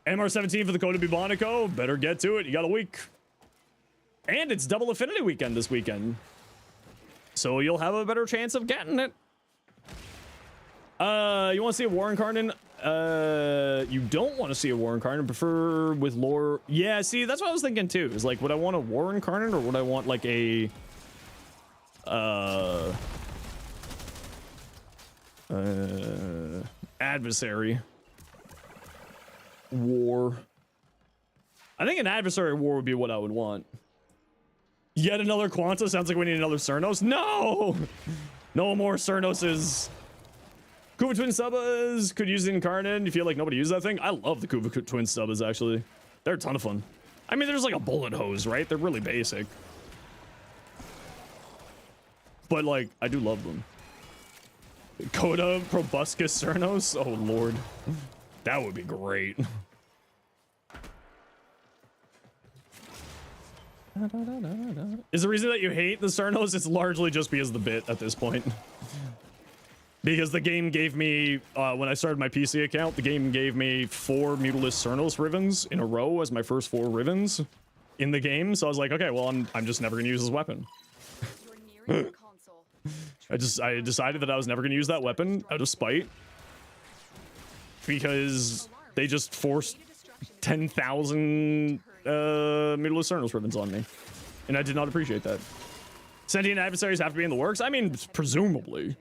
MR17 for the Coda Bubonico. Better get to it. You got a week. And it's double affinity weekend this weekend. So you'll have a better chance of getting it. You want to see a War Incarnate? You don't want to see a War Incarnate. Prefer with lore. Yeah, see, that's what I was thinking too. Is like, would I want a War Incarnate or would I want like a adversary war? I think an adversary war would be what I would want. Yet another Quanta? Sounds like we need another Cernos. No! No more Cernoses. Kuva Twin Stubbas could use Incarnate. You feel like nobody used that thing? I love the Kuva Twin Stubbas, actually. They're a ton of fun. I mean, there's like a bullet hose, right? They're really basic. But, like, I do love them. Coda Proboscis Cernos? Oh, Lord. That would be great. Is the reason that you hate the Cernos? It's largely just because of the bit at this point. Because the game gave me, when I started my PC account, the game gave me 4 Mutalisk Cernos Rivens in a row as my first 4 Rivens in the game. So I was like, okay, well, I'm just never gonna use this weapon. You're nearing the console. I decided that I was never gonna use that weapon out of spite. Because they just forced 10,000 Mutalisk Cernos Rivens on me. And I did not appreciate that. Sentient adversaries have to be in the works? I mean, presumably.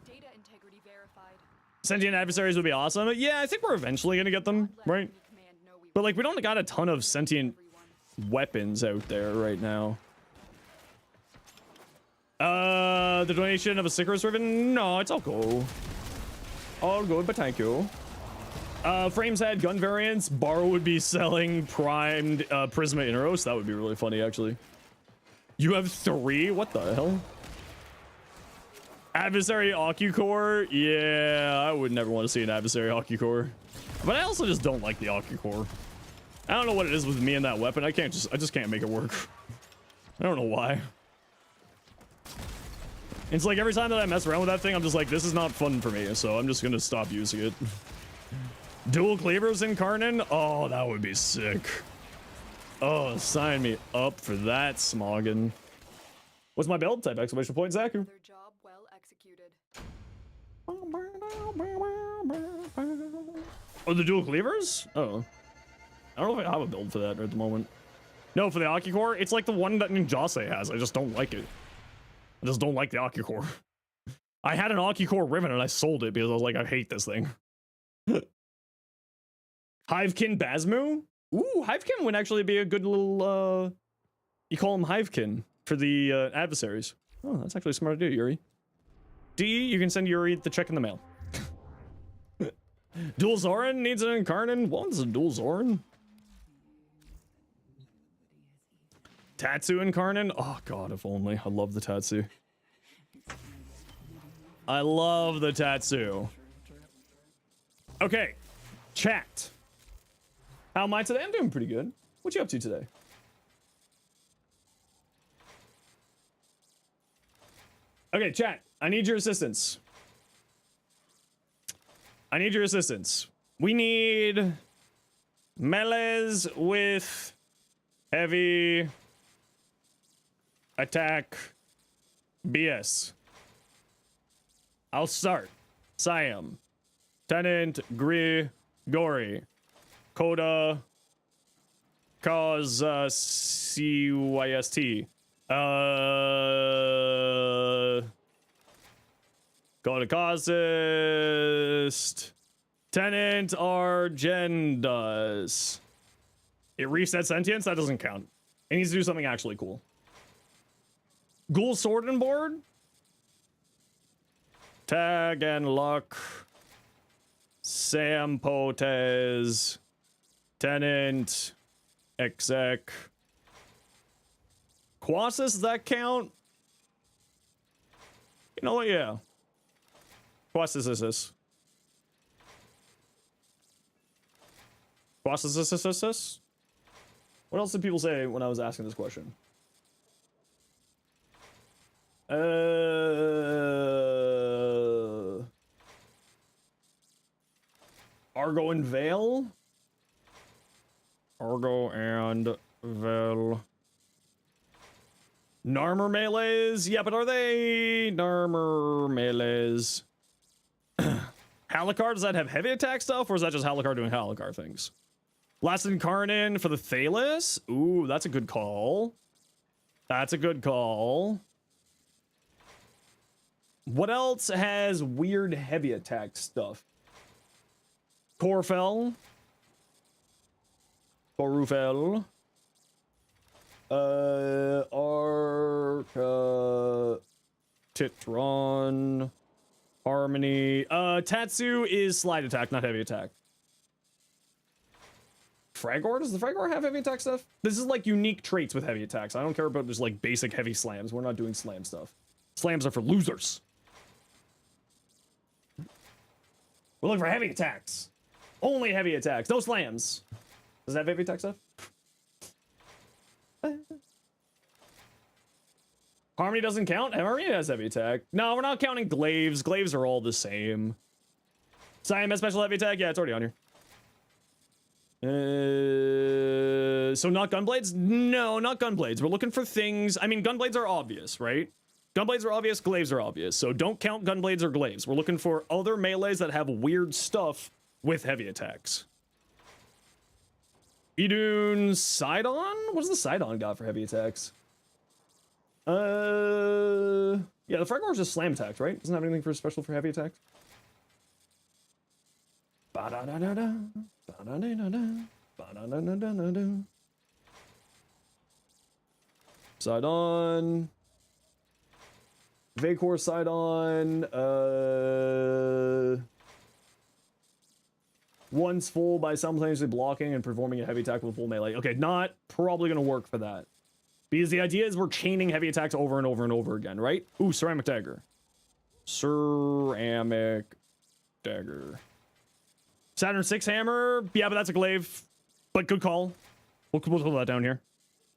Data integrity verified. Sentient adversaries would be awesome. Yeah, I think we're eventually gonna get them, right? But like, we don't got a ton of sentient weapons out there right now. The donation of a Sicarus Riven? No, it's all cool. All good, but thank you. Frames had gun variants. Bar would be selling primed Prisma Inneros. That would be really funny, actually. You have 3? What the hell? Adversary Occucore? Yeah, I would never want to see an adversary Occucore. But I also just don't like the Occucore. I don't know what it is with me and that weapon. I just can't make it work. I don't know why. It's like every time that I mess around with that thing, I'm just like, this is not fun for me, so I'm just gonna stop using it. Dual cleavers in Karnan? Oh, that would be sick. Oh, sign me up for that, Smoggin. What's my build type? Exclamation point, Zaku. Their job well executed. Oh, the dual cleavers? Oh. I don't know if I have a build for that at the moment. No, for the Occucore, it's like the one that Ninjase has. I just don't like it. I just don't like the Occucore. I had an Occucore Riven and I sold it because I was like, I hate this thing. Hivekin Basmu? Ooh, Hivekin would actually be a good little, you call him Hivekin for the adversaries. Oh, that's actually smart to do, Yuri. D, you can send Yuri the check in the mail. Dual Zoran needs an Incarnate. One's a Dual Zoran. Tatsu Incarnate? Oh god, if only. I love the Tatsu. I love the Tatsu. Okay, chat. How am I today? I'm doing pretty good. What you up to today? Okay, chat. I need your assistance. I need your assistance. We need melees with heavy attack BS. I'll start. Siam. Tenant Grigori. Coda. Cause CYST. Coda Causist. Tenant Argendas. It resets sentience? That doesn't count. It needs to do something actually cool. Ghoul Sword and Board. Tag and Luck. Sam Potez. Tenant. Exec. Quasis, does that count? You know what? Yeah. Quasis is this. Quasis is this? What else did people say when I was asking this question? Argo and Vale? Argo and Vale. Narmer melees? Yeah, but are they Narmer melees? Halakar, does that have heavy attack stuff, or is that just Halakar doing Halakar things? Last Incarnate for the Thalis? Ooh, that's a good call. That's a good call. What else has weird heavy attack stuff? Corfell. Corufel. Arca Chitron. Harmony. Tatsu is slide attack, not heavy attack. Fragor? Does the Fragor have heavy attack stuff? This is like unique traits with heavy attacks. I don't care about just like basic heavy slams. We're not doing slam stuff. Slams are for losers. We're looking for heavy attacks. Only heavy attacks. No slams. Does that have heavy attack stuff? Harmony doesn't count? Harmony has heavy attack. No, we're not counting glaives. Glaives are all the same. Siam has special heavy attack? Yeah, it's already on here. So not gunblades? No, not gunblades. We're looking for things. I mean, gunblades are obvious, right? Gunblades are obvious, glaives are obvious. So don't count gunblades or glaives. We're looking for other melees that have weird stuff with heavy attacks. Idun Sidon? What does the Sidon got for heavy attacks? Yeah, the Fragor is just slam attacks, right? Doesn't have anything for special for heavy attacks. Ba-da-da-da-da. Ba-da-da-da-da. Ba-da-da-da-da-da. Sidon. Vacor Sidon. Once full by simultaneously blocking and performing a heavy attack with full melee. Okay, not probably gonna work for that. Because the idea is we're chaining heavy attacks over and over and over again, right? Ooh, ceramic dagger. Ceramic dagger. Saturn 6 hammer. Yeah, but that's a glaive. But good call. We'll hold that down here.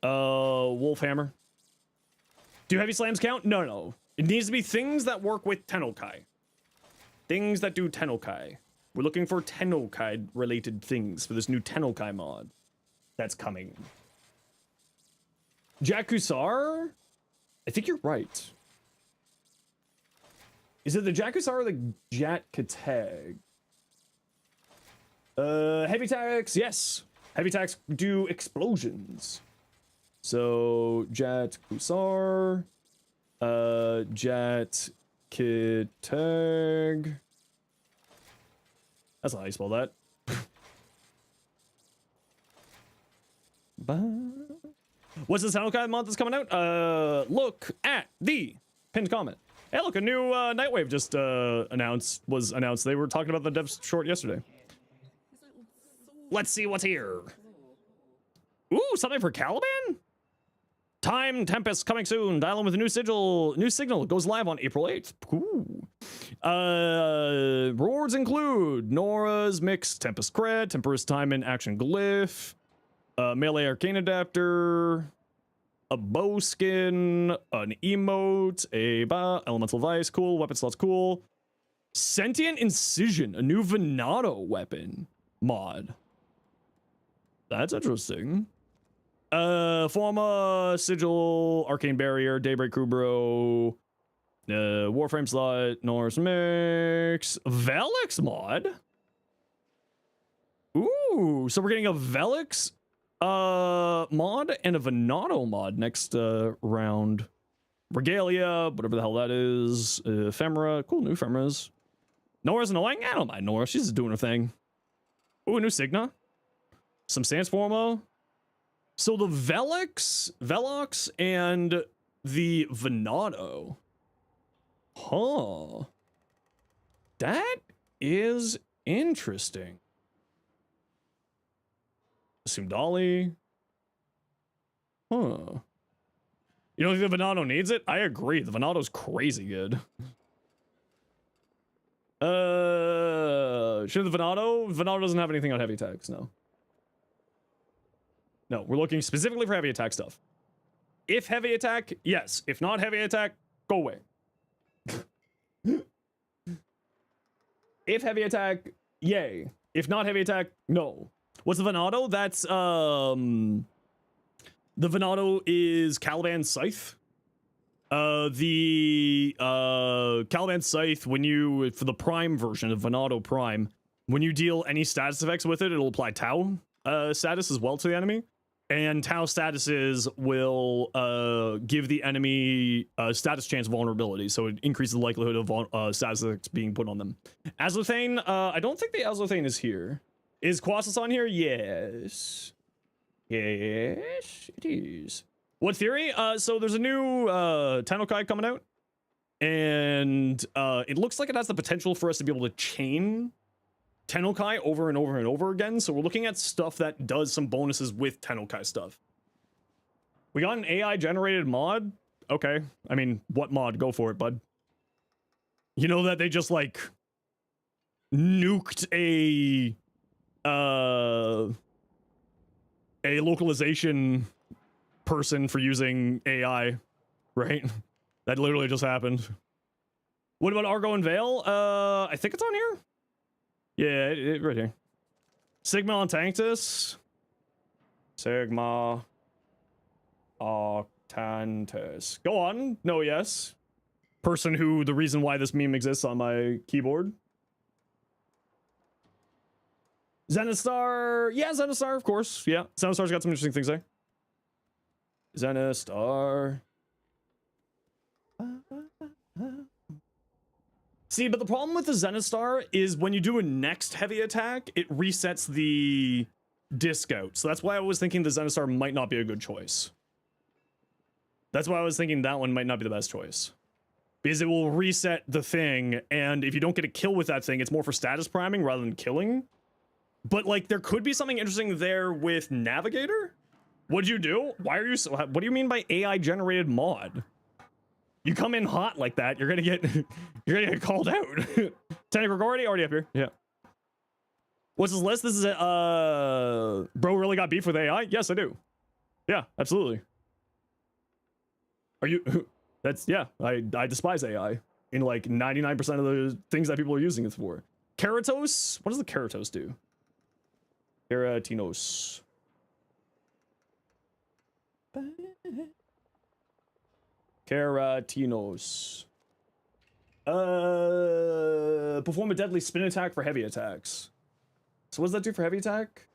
Wolf hammer. Do heavy slams count? No, no. It needs to be things that work with TENNOKAI. Things that do TENNOKAI. We're looking for TENNOKAI related things for this new TENNOKAI mod that's coming. Jakusar? I think you're right. Is it the Jakusar or the Jat Katag? Heavy attacks, yes. Heavy attacks do explosions. So, Jat Kusar. Jat Kitag. That's not how you spell that. What's this TENNOKAI mod that's coming out? Look at the pinned comment. Hey, look, a new Nightwave just was announced. They were talking about the dev short yesterday. Let's see what's here. Ooh, something for Caliban? Time Tempest coming soon. Dial in with a new sigil. New signal goes live on April 8th. Ooh. Rewards include Nora's Mix, Tempest Cred, Temperous Time in Action Glyph, Melee Arcane Adapter, a bow skin, an emote, Elemental Vice, cool, weapon slots, cool. Sentient Incision, a new Venado weapon mod. That's interesting. Forma, Sigil, Arcane Barrier, Daybreak Kubro, Warframe slot, Norse Mix, Velix mod. Ooh, so we're getting a Velix mod and a Venado mod next round. Regalia, whatever the hell that is. Ephemera, cool, new ephemeras. Nora's annoying? I don't mind Nora, she's doing her thing. Ooh, a new Signa. Some Sans Forma. So the Velox, and the Venado. Huh. That is interesting. Sundali. Huh. You don't think the Venado needs it? I agree. The Venado's crazy good. Should the Venado? Venado doesn't have anything on heavy attacks, no. No, we're looking specifically for heavy attack stuff. If heavy attack, yes. If not heavy attack, go away. If heavy attack, yay. If not heavy attack, no. What's the Venado? That's, the Venado is Caliban Scythe. Caliban Scythe, when you, for the Prime version of Venado Prime, when you deal any status effects with it, it'll apply Tau status as well to the enemy. And Tau statuses will give the enemy status chance vulnerability, so it increases the likelihood of status effects being put on them. Azlothane, I don't think the Azlothane is here. Is Quasis on here? Yes. Yes, it is. What theory? So there's a new TENNOKAI coming out, And it looks like it has the potential for us to be able to chain Tennokai over and over and over again. So we're looking at stuff that does some bonuses with Tennokai stuff. We got an AI generated mod. Okay. I mean, what mod? Go for it, bud. You know that they just like nuked a localization person for using AI, right? That literally just happened. What about Argo and Vale? I think it's on here. Yeah, right here. Sigma on Tanctus. Sigma Octantus. Go on. No, yes. Person who, the reason why this meme exists on my keyboard. Zenostar. Yeah, Zenostar, of course. Yeah, Zenostar's got some interesting things there. Zenostar. See, but the problem with the Zenostar is when you do a next heavy attack, it resets the disc out. So that's why I was thinking the Zenostar might not be a good choice. That's why I was thinking that one might not be the best choice. Because it will reset the thing, and if you don't get a kill with that thing, it's more for status priming rather than killing. But, like, there could be something interesting there with Navigator? What'd you do? Why are you so... What do you mean by AI-generated mod? You come in hot like that, you're gonna get called out. Technical already up here. Yeah. What's this list? This is bro really got beef with AI? Yes, I do. Yeah, absolutely. Are you? That's yeah. I despise AI in like 99% of the things that people are using it for. Keratos. What does the Keratos do? Keratinos. Keratinos. Perform a deadly spin attack for heavy attacks. So what does that do for heavy attack?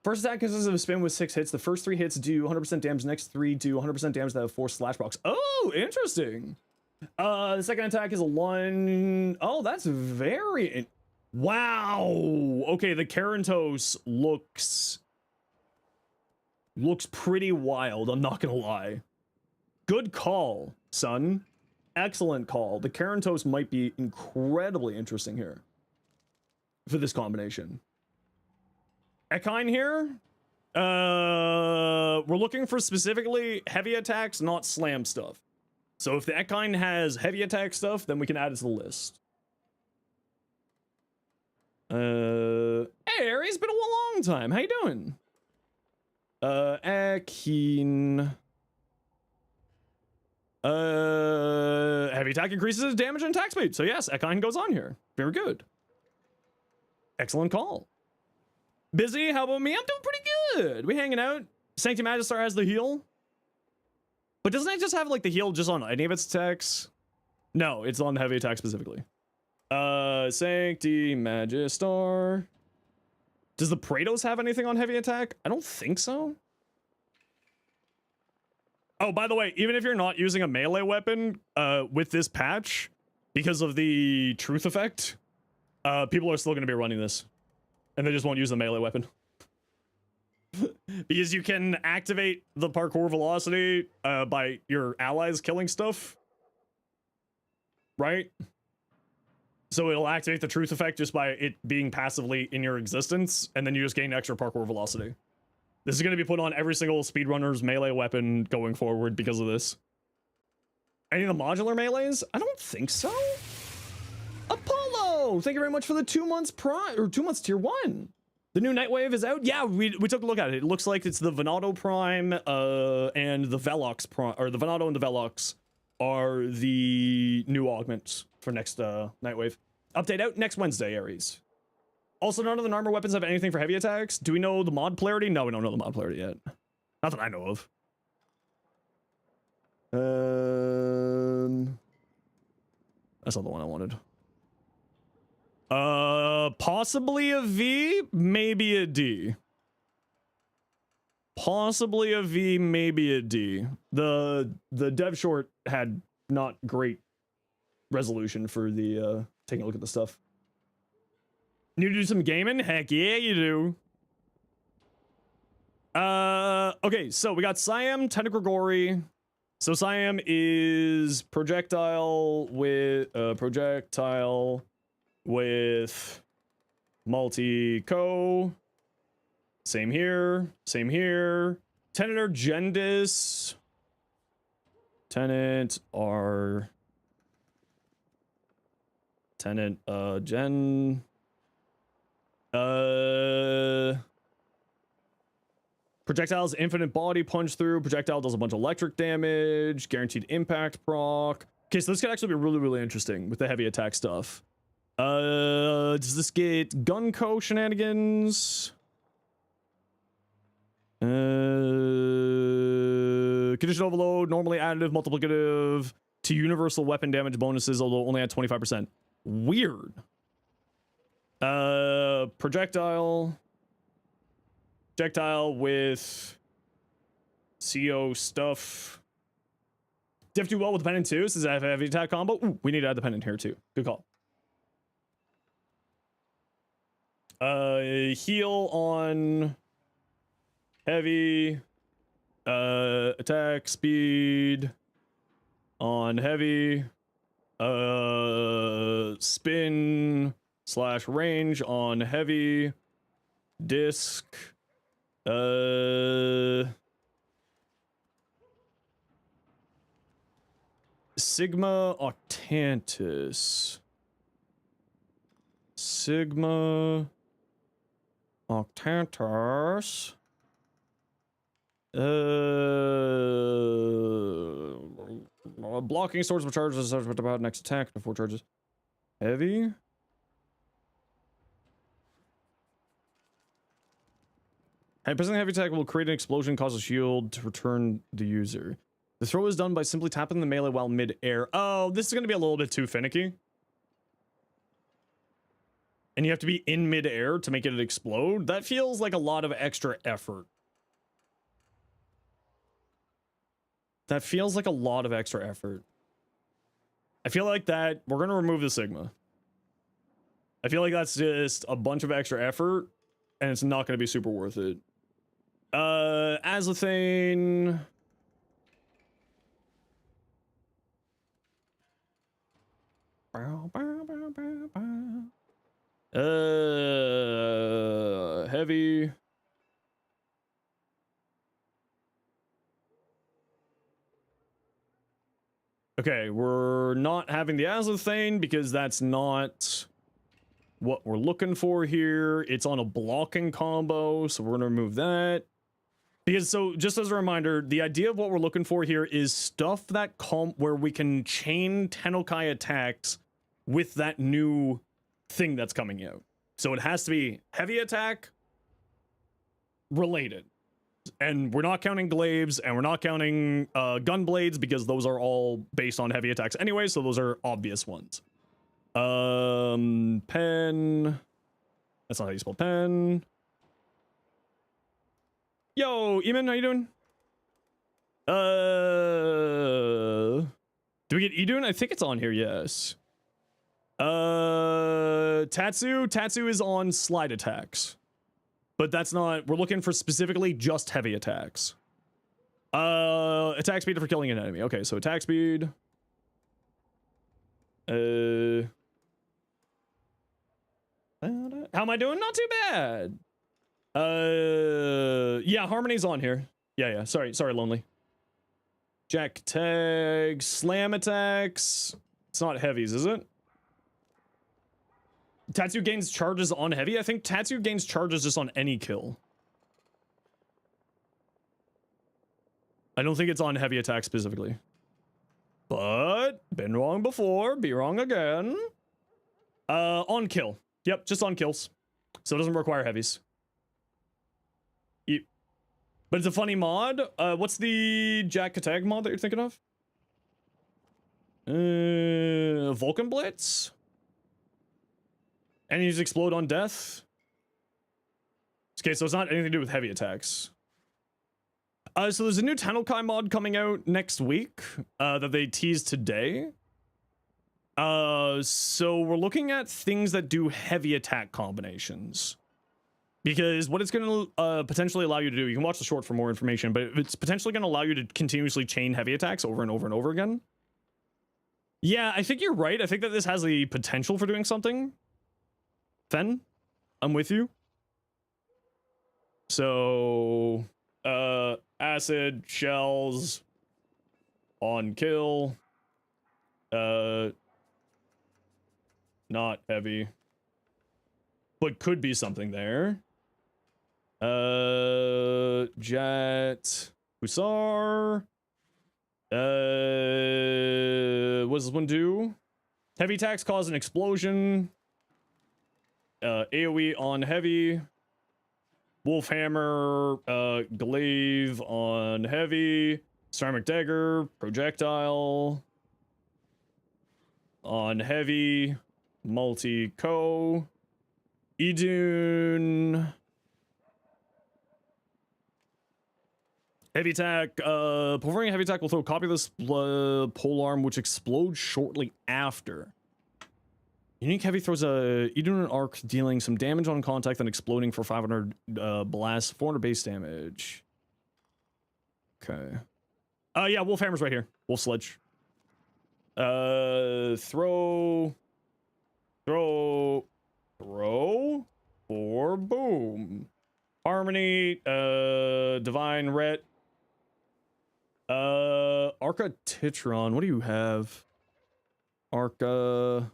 First attack consists of a spin with 6 hits. The first 3 hits do 100% damage. Next 3 do 100% damage that have 4 slash blocks. Oh, interesting. The second attack is a lunge. Oh, that's very... Wow. Okay, the Keratos looks pretty wild. I'm not gonna lie. Good call, son. Excellent call. The Keratos might be incredibly interesting here for this combination. Ekine here. We're looking for specifically heavy attacks, not slam stuff. So if the Ekine has heavy attack stuff, then we can add it to the list. Hey, Aries, been a long time. How you doing? Ekine. Heavy attack increases damage and attack speed. So yes, Ekine goes on here. Very good. Excellent call. Busy, how about me? I'm doing pretty good. We hanging out. Sancti Magistar has the heal. But doesn't it just have like the heal just on any of its attacks? No, it's on the heavy attack specifically. Sancti Magistar. Does the Praetos have anything on heavy attack? I don't think so. Oh, by the way, even if you're not using a melee weapon with this patch, because of the truth effect, people are still going to be running this. And they just won't use the melee weapon. Because you can activate the parkour velocity by your allies killing stuff. Right? So it'll activate the truth effect just by it being passively in your existence, and then you just gain extra parkour velocity. This is going to be put on every single speedrunner's melee weapon going forward because of this. Any of the modular melees? I don't think so. Apollo! Thank you very much for the 2 months prime, or 2 months tier 1. The new Nightwave is out? Yeah, we took a look at it. It looks like it's the Venado Prime and the Velox Prime, or the Venado and the Velox are the new augments for next Nightwave. Update out next Wednesday, Aries. Also, none of the armor weapons have anything for heavy attacks. Do we know the mod polarity? No, we don't know the mod polarity yet. Not that I know of. That's not the one I wanted. Possibly a V, maybe a D. Possibly a V, maybe a D. The dev short had not great resolution for the taking a look at the stuff. Need to do some gaming? Heck yeah, you do. Okay, so we got Siam, Tentacrogori, So Siam is projectile with multi-co. Same here. Same here. Tenant or Gendis. Tenant are Tenant Gen. Projectile's infinite body punch through. Projectile does a bunch of electric damage. Guaranteed impact proc. Okay, so this could actually be really, really interesting with the heavy attack stuff. Does this get Gunko shenanigans? Condition overload, normally additive, multiplicative to universal weapon damage bonuses, although only at 25%. Weird. Projectile with CO stuff. Diff do well with dependent too. Does that have a heavy attack combo? Ooh, we need to add dependent here too. Good call. Heal on heavy. Attack speed on heavy. Spin / range on heavy. Disc. Sigma Octantis. Sigma Octantis. Blocking swords with charges about next attack before charges. Heavy. Hey, pressing the heavy attack will create an explosion, cause a shield to return the user. The throw is done by simply tapping the melee while mid-air. Oh, this is going to be a little bit too finicky. And you have to be in mid-air to make it explode. That feels like a lot of extra effort. That feels like a lot of extra effort. I feel like that we're going to remove the Sigma. I feel like that's just a bunch of extra effort and it's not going to be super worth it. Azlethane. Heavy. Okay, we're not having the Azlethane because that's not what we're looking for here. It's on a blocking combo, so we're gonna remove that. Because, so, just as a reminder, the idea of what we're looking for here is stuff that where we can chain Tennokai attacks with that new thing that's coming out. So it has to be heavy attack related. And we're not counting glaives, and we're not counting gun blades, because those are all based on heavy attacks anyway, so those are obvious ones. Pen. That's not how you spell pen. Yo, Eamon, how you doing? Do we get Idun? I think it's on here, yes. Tatsu is on slide attacks. But that's not, we're looking for specifically just heavy attacks. Attack speed for killing an enemy. Okay, so attack speed. How am I doing? Not too bad. Yeah, Harmony's on here. Yeah. Sorry, Lonely. Jack tag, slam attacks. It's not heavies, is it? Tatsu gains charges on heavy. I think Tatsu gains charges just on any kill. I don't think it's on heavy attack specifically. But been wrong before, be wrong again. On kill. Yep, just on kills. So it doesn't require heavies. But it's a funny mod. What's the Jack Katag mod that you're thinking of? Vulcan Blitz? Enemies explode on death? Okay, so it's not anything to do with heavy attacks. So there's a new Tennokai mod coming out next week that they teased today. So we're looking at things that do heavy attack combinations. Because what it's going to potentially allow you to do, you can watch the short for more information, but it's potentially going to allow you to continuously chain heavy attacks over and over and over again. Yeah, I think you're right. I think that this has the potential for doing something. Fen, I'm with you. So, acid, shells, on kill, not heavy, but could be something there. Jet, Hussar. What does this one do? Heavy attacks cause an explosion. AoE on heavy. Wolfhammer, glaive on heavy. Ceramic dagger, projectile on heavy. Multi-co. Idun. Heavy attack, performing a heavy attack will throw a copy of this polearm, which explodes shortly after. Unique heavy throws a Idun arc, dealing some damage on contact and exploding for 500 blast, 400 base damage. Okay. Yeah, Wolfhammer's right here. Wolf Sledge. Throw, or boom. Harmony, Divine Ret. Arca Titron, what do you have? Arca.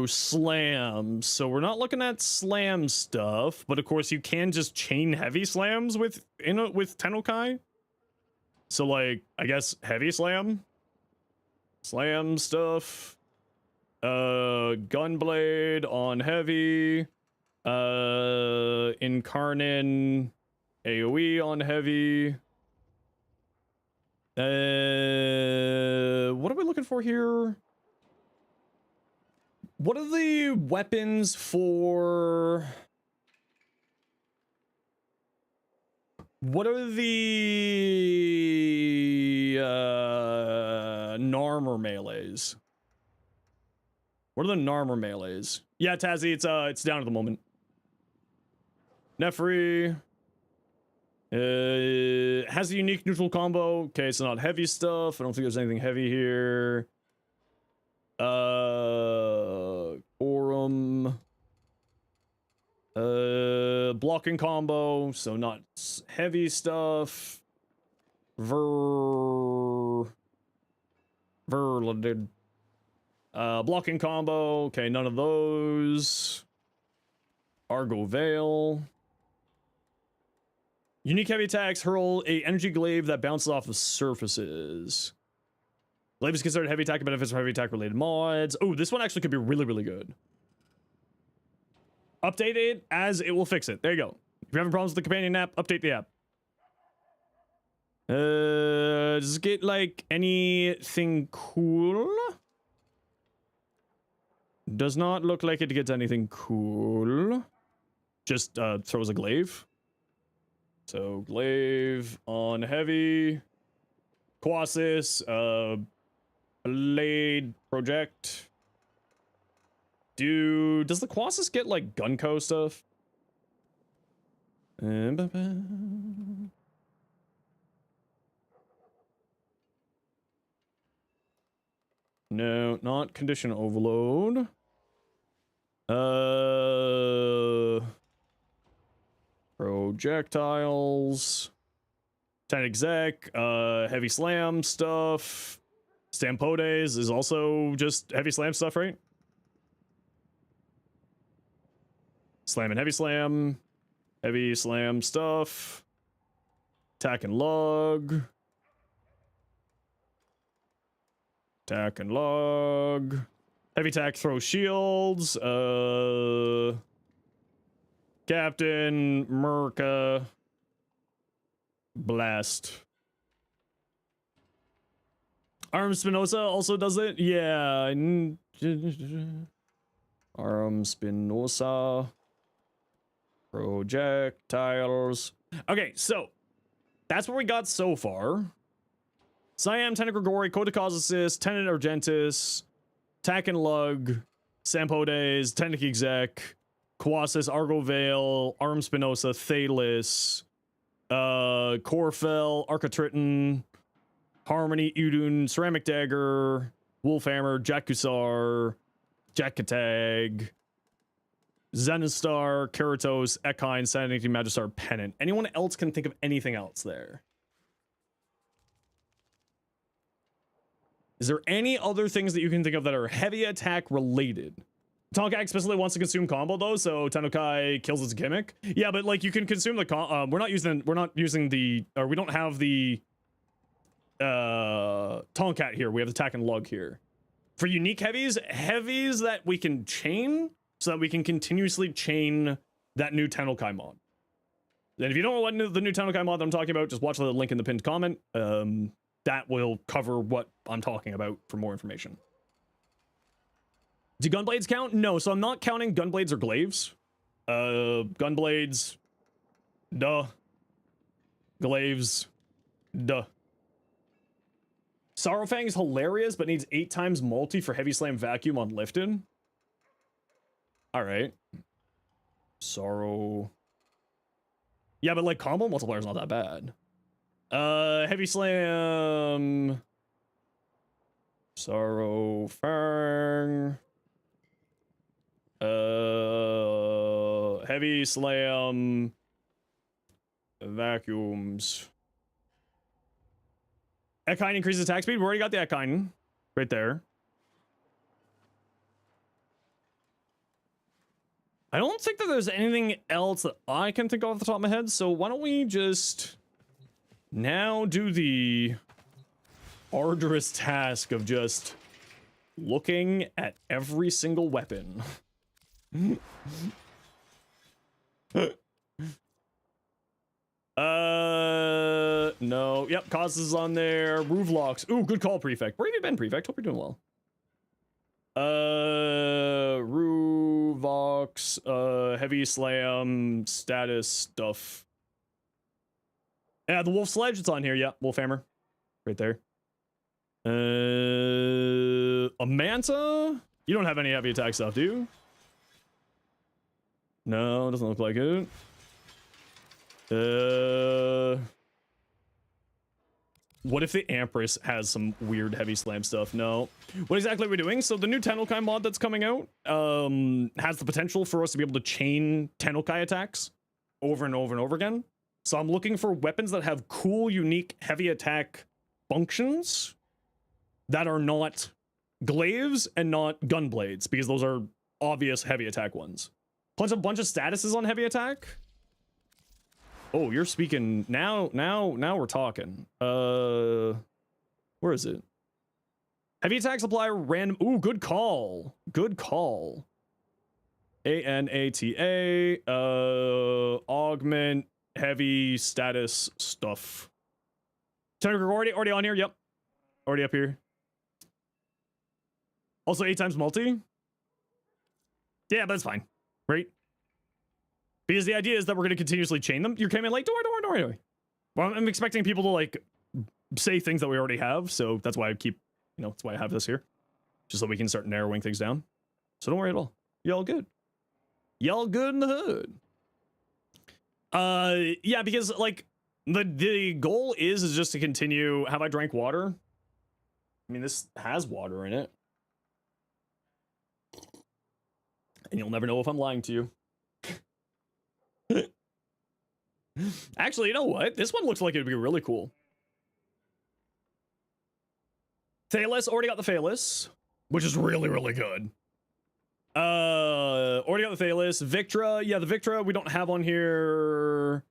Slam. So we're not looking at slam stuff, but of course you can just chain heavy slams with TENNOKAI. So like, I guess heavy slam stuff. Gunblade on heavy. Incarnin AoE on heavy. What are we looking for here? What are the weapons for... What are the Narmer melees? What are the Narmer melees? Yeah, Tazzy, it's down at the moment. Nefri has a unique neutral combo. Okay, it's not heavy stuff. I don't think there's anything heavy here. Aurum. Blocking combo, so not heavy stuff. Blocking combo. Okay, none of those. Argo Veil. Unique heavy attacks hurl a energy glaive that bounces off of surfaces. Glaive is considered heavy attack and benefits from heavy attack related mods. Oh, this one actually could be really, really good. Update it as it will fix it. There you go. If you're having problems with the companion app, update the app. Does it get like anything cool? Does not look like it gets anything cool. Just throws a glaive. So glaive on heavy. Quasis, blade project. Does the Quasis get like Gunko stuff? No, not condition overload. Projectiles. 10 exec, heavy slam stuff. Stampodes is also just heavy slam stuff, right? Slam and heavy slam stuff. Attack and lug. Attack and lug. Heavy attack, throw shields. Captain, Merca. Blast. Arm Spinoza also does it? Yeah. Arm Spinoza. Projectiles. Okay, so that's what we got so far. Siam, Tenet Grigori, Code to Cause Assist, Tenet Argentis, Tack and Lug, Sampodes, Technic Exec, Quasis, Argo Veil, Arm Spinoza, Thalis, Corfell, Architriton, Harmony, Udun, Ceramic Dagger, Wolfhammer, Jakusar, Jakatag, Zenostar, Keratos, Ekine, Sanity, Magistar, Pennant. Anyone else can think of anything else there? Is there any other things that you can think of that are heavy attack related? TENNOKAI explicitly wants to consume combo though, so TENNOKAI kills its gimmick. Yeah, but like you can consume the we don't have the Tonkat here. We have the attack and lug here. For unique heavies that we can chain so that we can continuously chain that new TENNOKAI mod. And if you don't know what the new TENNOKAI mod that I'm talking about, just watch the link in the pinned comment. That will cover what I'm talking about for more information. Do gunblades count? No, so I'm not counting gunblades or glaives. Gunblades, duh. Glaives, duh. Sorrowfang is hilarious, but needs 8 times multi for heavy slam vacuum unlifted. Alright. Sorrow. Yeah, but like combo multiplier is not that bad. Heavy slam. Sorrowfang. Heavy slam. Vacuums. Ekine increases attack speed. We already got the Ekine right there. I don't think that there's anything else that I can think of off the top of my head, so why don't we just now do the arduous task of just looking at every single weapon. No. Yep, causes is on there. Rooflocks. Ooh, good call, Prefect. Where have you been, Prefect? Hope you're doing well. Ruvox, heavy slam, status stuff. Yeah, the wolf sledge, it's on here. Yeah, Wolfhammer. Right there. A Manta? You don't have any heavy attack stuff, do you? No, doesn't look like it. What if the Empress has some weird heavy slam stuff? No. What exactly are we doing? So the new TENNOKAI mod that's coming out has the potential for us to be able to chain TENNOKAI attacks over and over and over again. So I'm looking for weapons that have cool, unique, heavy attack functions that are not glaives and not gunblades, because those are obvious heavy attack ones. Plus a bunch of statuses on heavy attack. Oh, you're speaking now we're talking. Where is it? Heavy attack supply random. Ooh, good call. Good call. ANATA, augment heavy status stuff. Already on here. Yep. Already up here. Also 8 times multi. Yeah, but that's fine. Right? Because the idea is that we're going to continuously chain them. You came in like, don't worry. Well, I'm expecting people to like say things that we already have. So that's why I keep, that's why I have this here. Just so we can start narrowing things down. So don't worry at all. Y'all good. Y'all good in the hood. Yeah, because like the goal is just to continue. Have I drank water? I mean, this has water in it. And you'll never know if I'm lying to you. Actually, you know what? This one looks like it'd be really cool. Thalis, already got the Thalis, which is really, really good. Already got the Thalis. Victra, yeah, the Victra we don't have on here.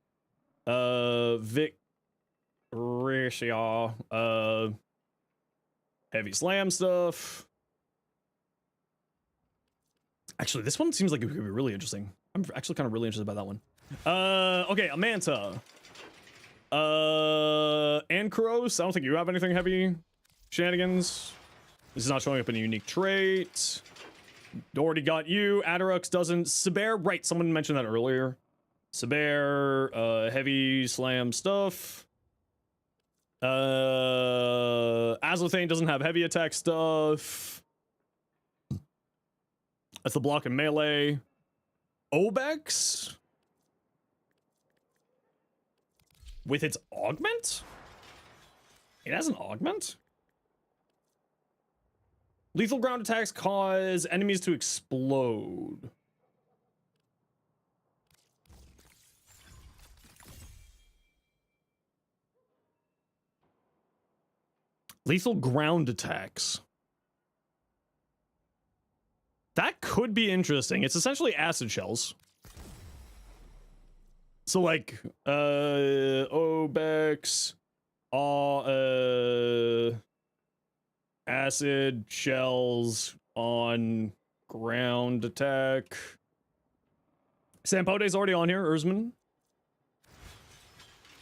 Victricia, heavy slam stuff. Actually, this one seems like it could be really interesting. I'm actually kind of really interested by that one. Okay, a Manta. Ankros, I don't think you have anything heavy shenanigans. This is not showing up in a unique trait. Already got you. Adarux doesn't. Saber, right, someone mentioned that earlier. Saber, heavy slam stuff. Azlothane doesn't have heavy attack stuff. That's the block and melee. Obex with its augment? It has an augment? Lethal ground attacks cause enemies to explode. Lethal ground attacks. That could be interesting. It's essentially acid shells. So like, Obex, acid shells on ground attack. Sampote's already on here, Erzman.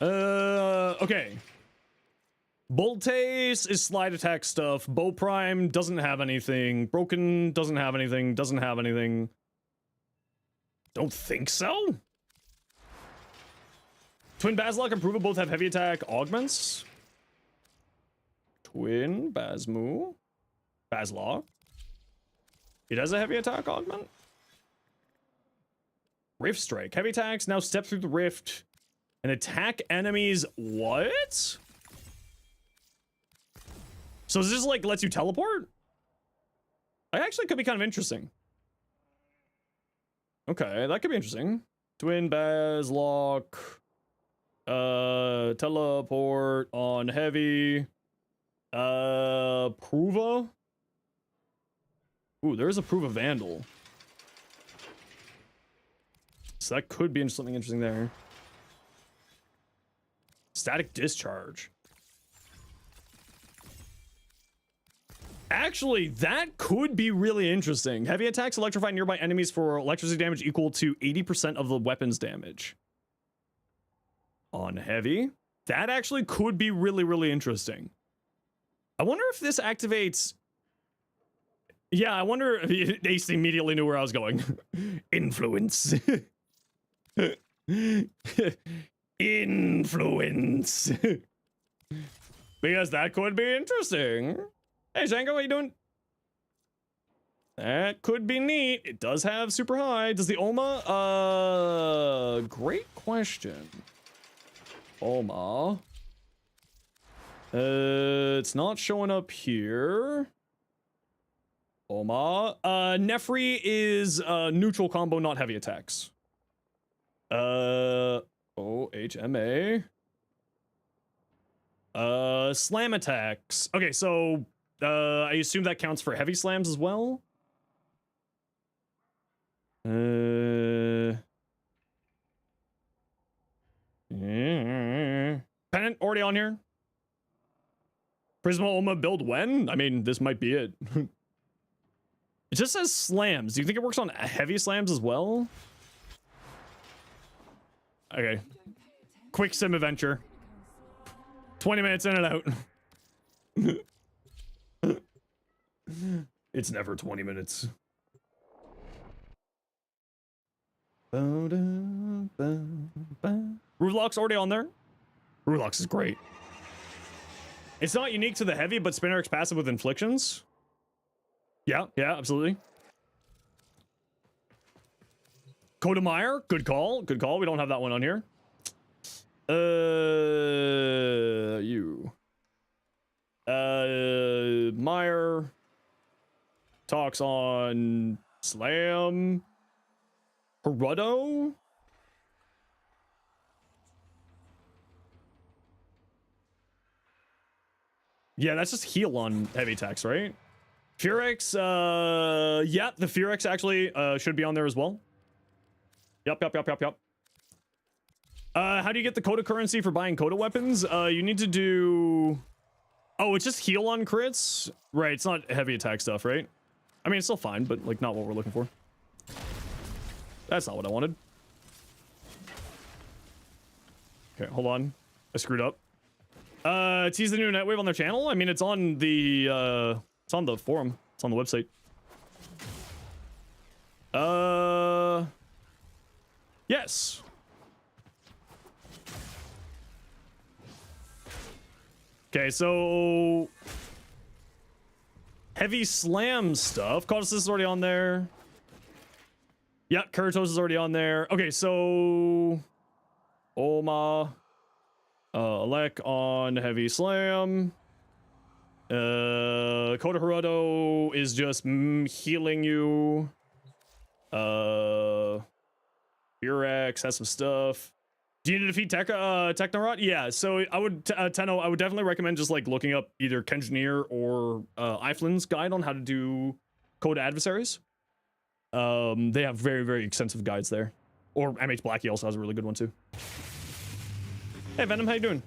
Okay. Boltace is slide attack stuff. Bow Prime doesn't have anything. Broken doesn't have anything. Doesn't have anything. Don't think so. Twin Baslock and Prova both have heavy attack augments. Twin Basmu. Baslock. It has a heavy attack augment. Rift Strike. Heavy attacks now step through the rift and attack enemies. What? So is this like lets you teleport? I actually could be kind of interesting. Okay, that could be interesting. Twin Baslock. Teleport on heavy. Prova. Ooh, there's a Prova Vandal. So that could be something interesting there. Static Discharge. Actually, that could be really interesting. Heavy attacks electrify nearby enemies for electricity damage equal to 80% of the weapon's damage. On heavy. That actually could be really, really interesting. I wonder if this activates... Yeah, I wonder if Ace immediately knew where I was going. Influence. Influence. Because that could be interesting. Hey, Shango, how you doing? That could be neat. It does have super high. Does the Oma? Great question. Oma. It's not showing up here. Oma. Nefri is neutral combo, not heavy attacks. OHMA. Slam attacks. Okay, so I assume that counts for heavy slams as well. Pennant already on here. Prisma Oma build when? I mean, this might be it. It just says slams. Do you think it works on heavy slams as well? Okay. Quick sim adventure. 20 minutes in and out. It's never 20 minutes. Rooflock's already on there. Rooflock's is great. It's not unique to the heavy, but Spinner's passive with inflictions. Yeah, absolutely. Kodemeyer, good call. Good call. We don't have that one on here. You. Meyer talks on Slam. Haruto. Yeah, that's just heal on heavy attacks, right? Furex, yeah, the Furex actually should be on there as well. Yup. How do you get the Coda currency for buying Coda weapons? You need to do... Oh, it's just heal on crits? Right, it's not heavy attack stuff, right? I mean, it's still fine, but, like, not what we're looking for. That's not what I wanted. Okay, hold on. I screwed up. Tease the new Nightwave on their channel? I mean, it's on the forum. It's on the website. Yes. Okay, so heavy slam stuff. Cautious is already on there. Yeah, Kuratos is already on there. Okay, so Oma, Alek on Heavy Slam. Kota Hiroto is just healing you. Urex has some stuff. Do you need to defeat Technorot? Yeah, so I would, Tenno, I would definitely recommend just like looking up either Kengineer or Iflin's guide on how to do Code adversaries. They have very, very extensive guides there. Or MH Blackie also has a really good one too. Hey Venom, how you doing?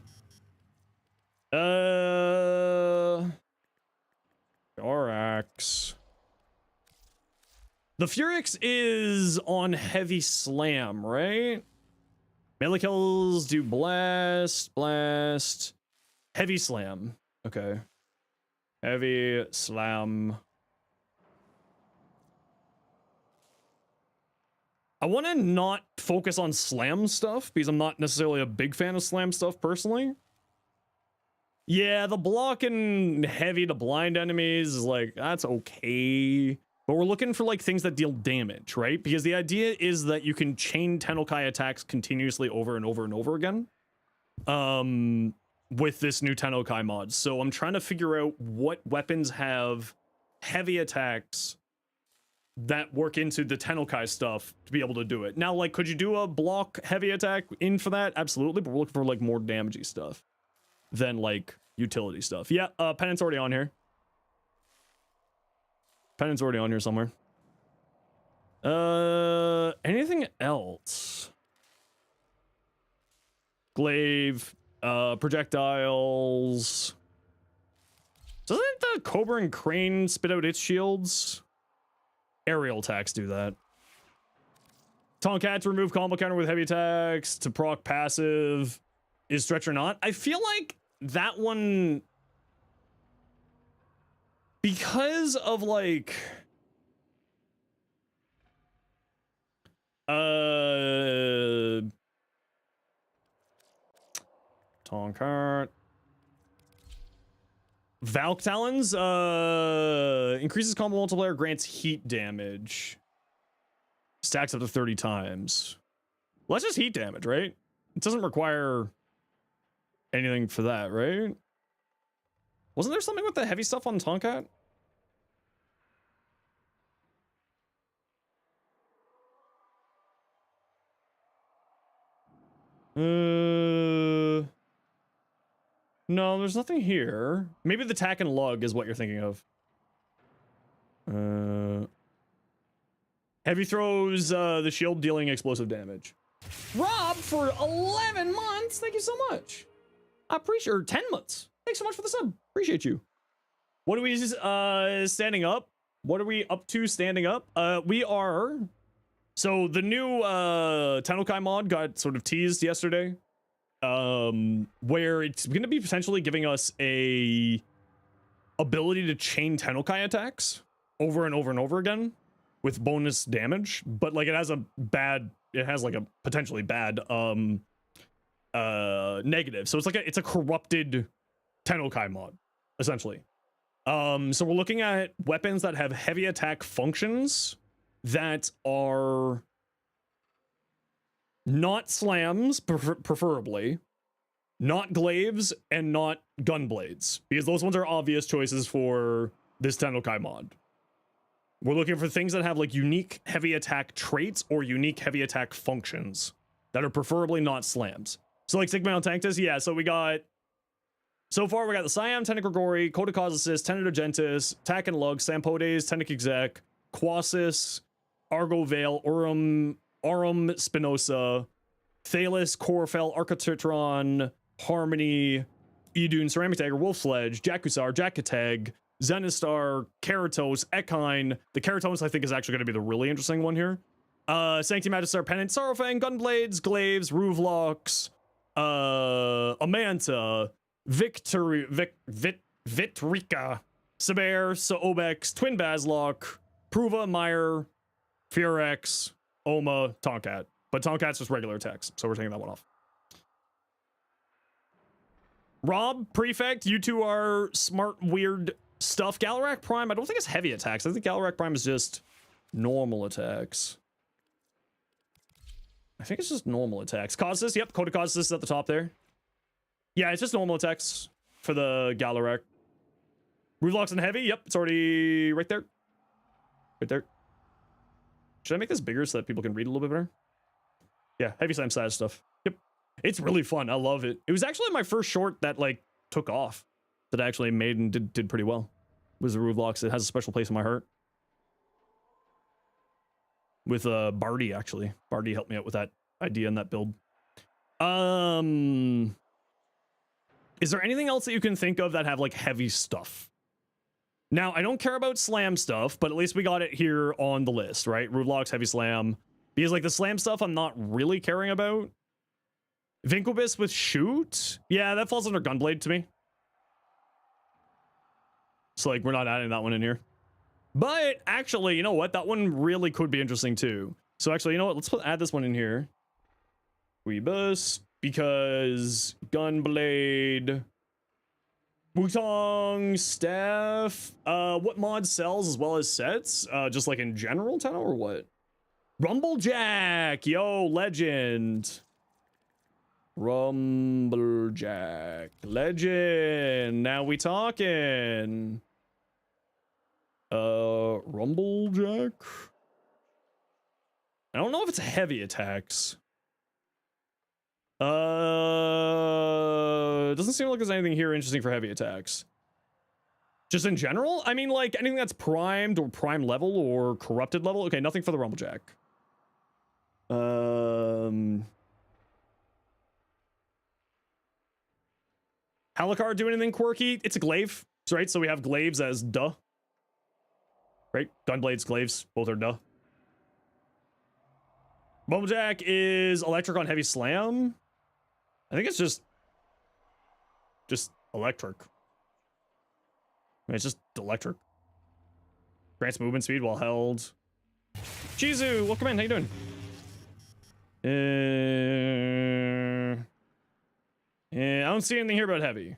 Thorax. The Furix is on Heavy Slam, right? Melee kills do blast, blast, Heavy Slam. Okay. Heavy Slam. I want to not focus on slam stuff because I'm not necessarily a big fan of slam stuff personally. Yeah, the block and heavy to blind enemies is like, that's okay. But we're looking for like things that deal damage, right? Because the idea is that you can chain Tennokai attacks continuously over and over and over again. With this new Tennokai mod. So I'm trying to figure out what weapons have heavy attacks that work into the Tennokai stuff to be able to do it. Now, like, could you do a block heavy attack in for that? Absolutely, but we're looking for like more damagey stuff than like utility stuff. Yeah, Pennant's already on here. Pennant's already on here somewhere. Anything else? Glaive, projectiles. Doesn't the Cobra and Crane spit out its shields? Aerial attacks do that. Tomcat to remove combo counter with heavy attacks to proc passive. Is stretch or not? I feel like that one, because of like Tomcat. Valk Talons increases combo multiplier, grants heat damage. Stacks up to 30 times. Well, that's just heat damage, right? It doesn't require anything for that, right? Wasn't there something with the heavy stuff on Tomcat? No, there's nothing here. Maybe the tack and lug is what you're thinking of. Heavy throws the shield dealing explosive damage. Rob, for 11 months, thank you so much. I appreciate, or 10 months. Thanks so much for the sub. Appreciate you. What are we standing up? What are we up to standing up? We are. So the new Tennokai mod got sort of teased yesterday. Where it's going to be potentially giving us a ability to chain Tennokai attacks over and over and over again with bonus damage, but like it has like a potentially bad negative. So it's a corrupted Tennokai mod essentially. So we're looking at weapons that have heavy attack functions that are not slams, preferably, not glaives, and not gunblades, because those ones are obvious choices for this Tennokai mod. We're looking for things that have like unique heavy attack traits or unique heavy attack functions that are preferably not slams. So like Sigma Tanctus, yeah, so so far we got the Siam, Tenic Grigori, Coda Causasis, Tenedogentis, Tack and Lug, Sampodes, Tenic Exec, Quasis, Argo Veil, Aurum Spinosa, Thalis, Corfel, Architectron, Harmony, Idun, Ceramic Dagger, Wolfsledge, Jakusar, Jakateg, Zenistar, Keratos, Ekine. The Keratos I think is actually going to be the really interesting one here. Sancti Magistar, Pennant, Sorrowfang, Gunblades, Glaives, Rooflocks, Amanta, Vitrica, Saber, Soobex, Twin Bazlock, Pruva, Meyer, Furex, Oma, Tomcat. But Tomcat's just regular attacks, so we're taking that one off. Rob, Prefect, you two are smart, weird stuff. Galarak Prime, I don't think it's heavy attacks. I think Galarak Prime is just normal attacks. I think it's just normal attacks. Caucasus, yep, Coda Caucasus is at the top there. Yeah, it's just normal attacks for the Galarek. Rooflocks and heavy, yep, it's already right there. Right there. Should I make this bigger so that people can read a little bit better? Yeah, heavy slam size stuff. Yep. It's really fun. I love it. It was actually my first short that like took off. That I actually made and did pretty well. Was the Rooflocks. It has a special place in my heart. With Barty, actually. Barty helped me out with that idea and that build. Is there anything else that you can think of that have like heavy stuff? Now, I don't care about slam stuff, but at least we got it here on the list, right? Rooflocks, heavy slam. Because, like, the slam stuff I'm not really caring about. Vinkobus with shoot? Yeah, that falls under Gunblade to me. So, like, we're not adding that one in here. But, actually, you know what? That one really could be interesting, too. So, actually, you know what? Let's add this one in here. Weebus. Because Gunblade... Wutong, Staff, what mod sells as well as sets? Just like in general, Tenno, or what? Rumblejack, yo, legend. Rumblejack, legend. Now we talking. Rumblejack. I don't know if it's heavy attacks. It doesn't seem like there's anything here interesting for heavy attacks. Just in general? I mean, like, anything that's primed or prime level or corrupted level? Okay, nothing for the Rumblejack. Halakar do anything quirky? It's a glaive, right? So we have glaives as duh. Right? Gunblades, glaives, both are duh. Rumblejack is electric on heavy slam. I think it's just electric. I mean, it's just electric. Grants movement speed while held. Chizu, welcome in. How you doing? Yeah, I don't see anything here about heavy.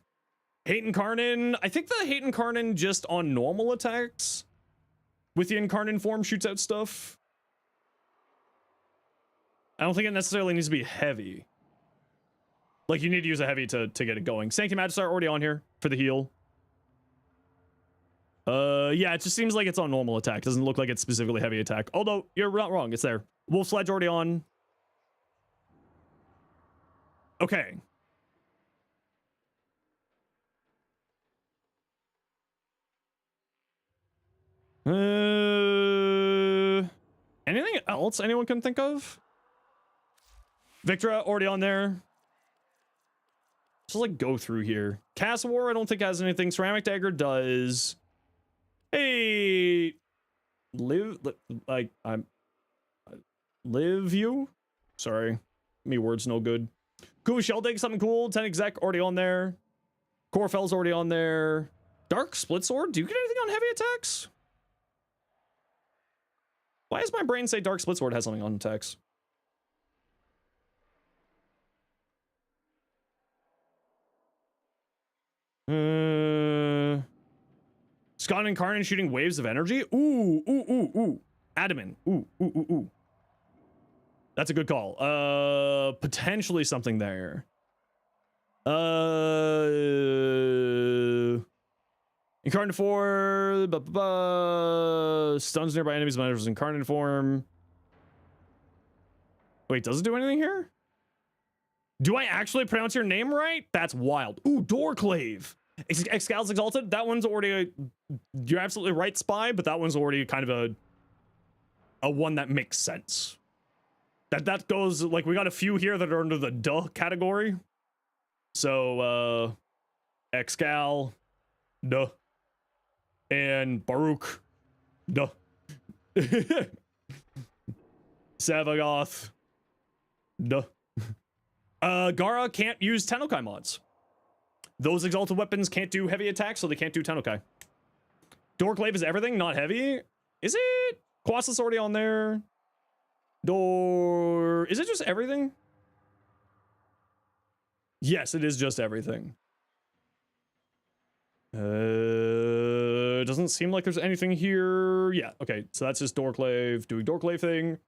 Hate Incarnin. I think the Hate Incarnin just on normal attacks with the Incarnin form shoots out stuff. I don't think it necessarily needs to be heavy. Like, you need to use a heavy to get it going. Sanctum Magistar already on here for the heal. Yeah, it just seems like it's on normal attack. Doesn't look like it's specifically heavy attack. Although, you're not wrong. It's there. Wolf Sledge already on. Okay. Anything else anyone can think of? Victra already on there. Just like go through here. Castle War, I don't think has anything. Ceramic Dagger does. Hey, live you. Sorry, me words no good. Cool Shell Dig, something cool. 10 Exec already on there. Corfell's already on there. Dark Split Sword. Do you get anything on heavy attacks? Why does my brain say Dark Split Sword has something on attacks? Scott and Karnan shooting waves of energy. Ooh. Adamant. Ooh. That's a good call. Potentially something there. Incarnate form. Stuns nearby enemies when enters incarnate form. Wait, does it do anything here? Do I actually pronounce your name right? That's wild. Ooh, Doorclave. Excal's Exalted. That one's already you're absolutely right, Spy, but that one's already kind of a one that makes sense. That goes, like, we got a few here that are under the duh category. So, Excal, duh. And Baruch, duh. Savagoth, duh. Gara can't use Tennokai mods. Those exalted weapons can't do heavy attacks, so they can't do Tennokai. Doorclave is everything, not heavy. Is it? Quasis already on there. Door... Is it just everything? Yes, it is just everything. It doesn't seem like there's anything here. Yeah, okay, so that's just Doorclave doing Doorclave thing.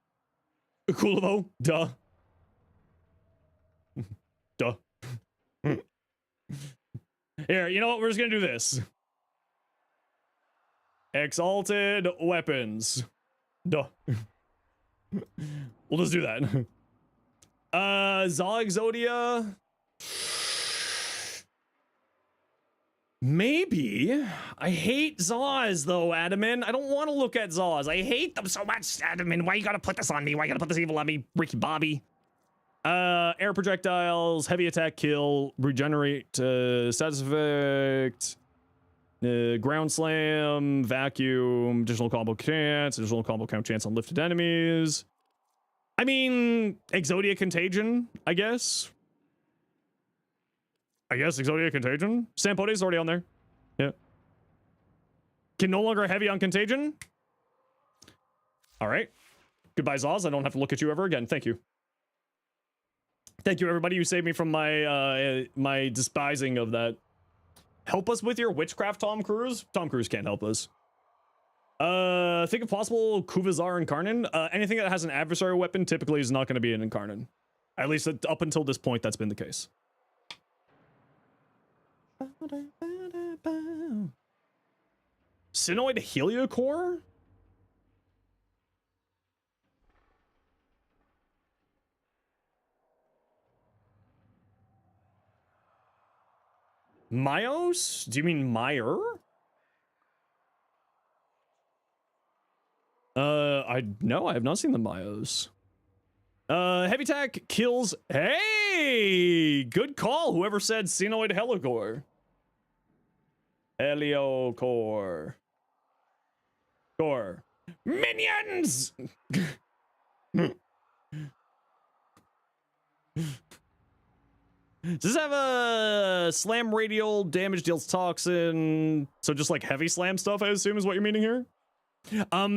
Cool though, duh. Duh. Here, you know what? We're just gonna do this. Exalted weapons. Duh. We'll just do that. Za Exodia. Maybe. I hate Zaws though, Adamant. I don't want to look at Zaws. I hate them so much, Adamant. Why you gotta put this on me? Why you gotta put this evil on me, Ricky Bobby? Air projectiles, heavy attack, kill, regenerate, status effect, ground slam, vacuum, additional combo chance, additional combo count chance on lifted enemies. I mean, Exodia Contagion, I guess. Exodia Contagion. Sampote's already on there. Yeah. Can no longer heavy on Contagion. All right. Goodbye, Zaws. I don't have to look at you ever again. Thank you. Thank you, everybody. You saved me from my my despising of that. Help us with your witchcraft, Tom Cruise. Tom Cruise can't help us. Think if possible, Kuvazar Incarnon. Anything that has an adversary weapon typically is not going to be an Incarnon. At least up until this point, that's been the case. Sinoid Heliocore? Myos? Do you mean Meyer? No, I have not seen the Myos. Heavy attack kills. Hey, good call. Whoever said Sinoid Heliocore. Heliocore. Core. Minions! Does this have a slam radial, damage deals toxin? So just like heavy slam stuff, I assume is what you're meaning here?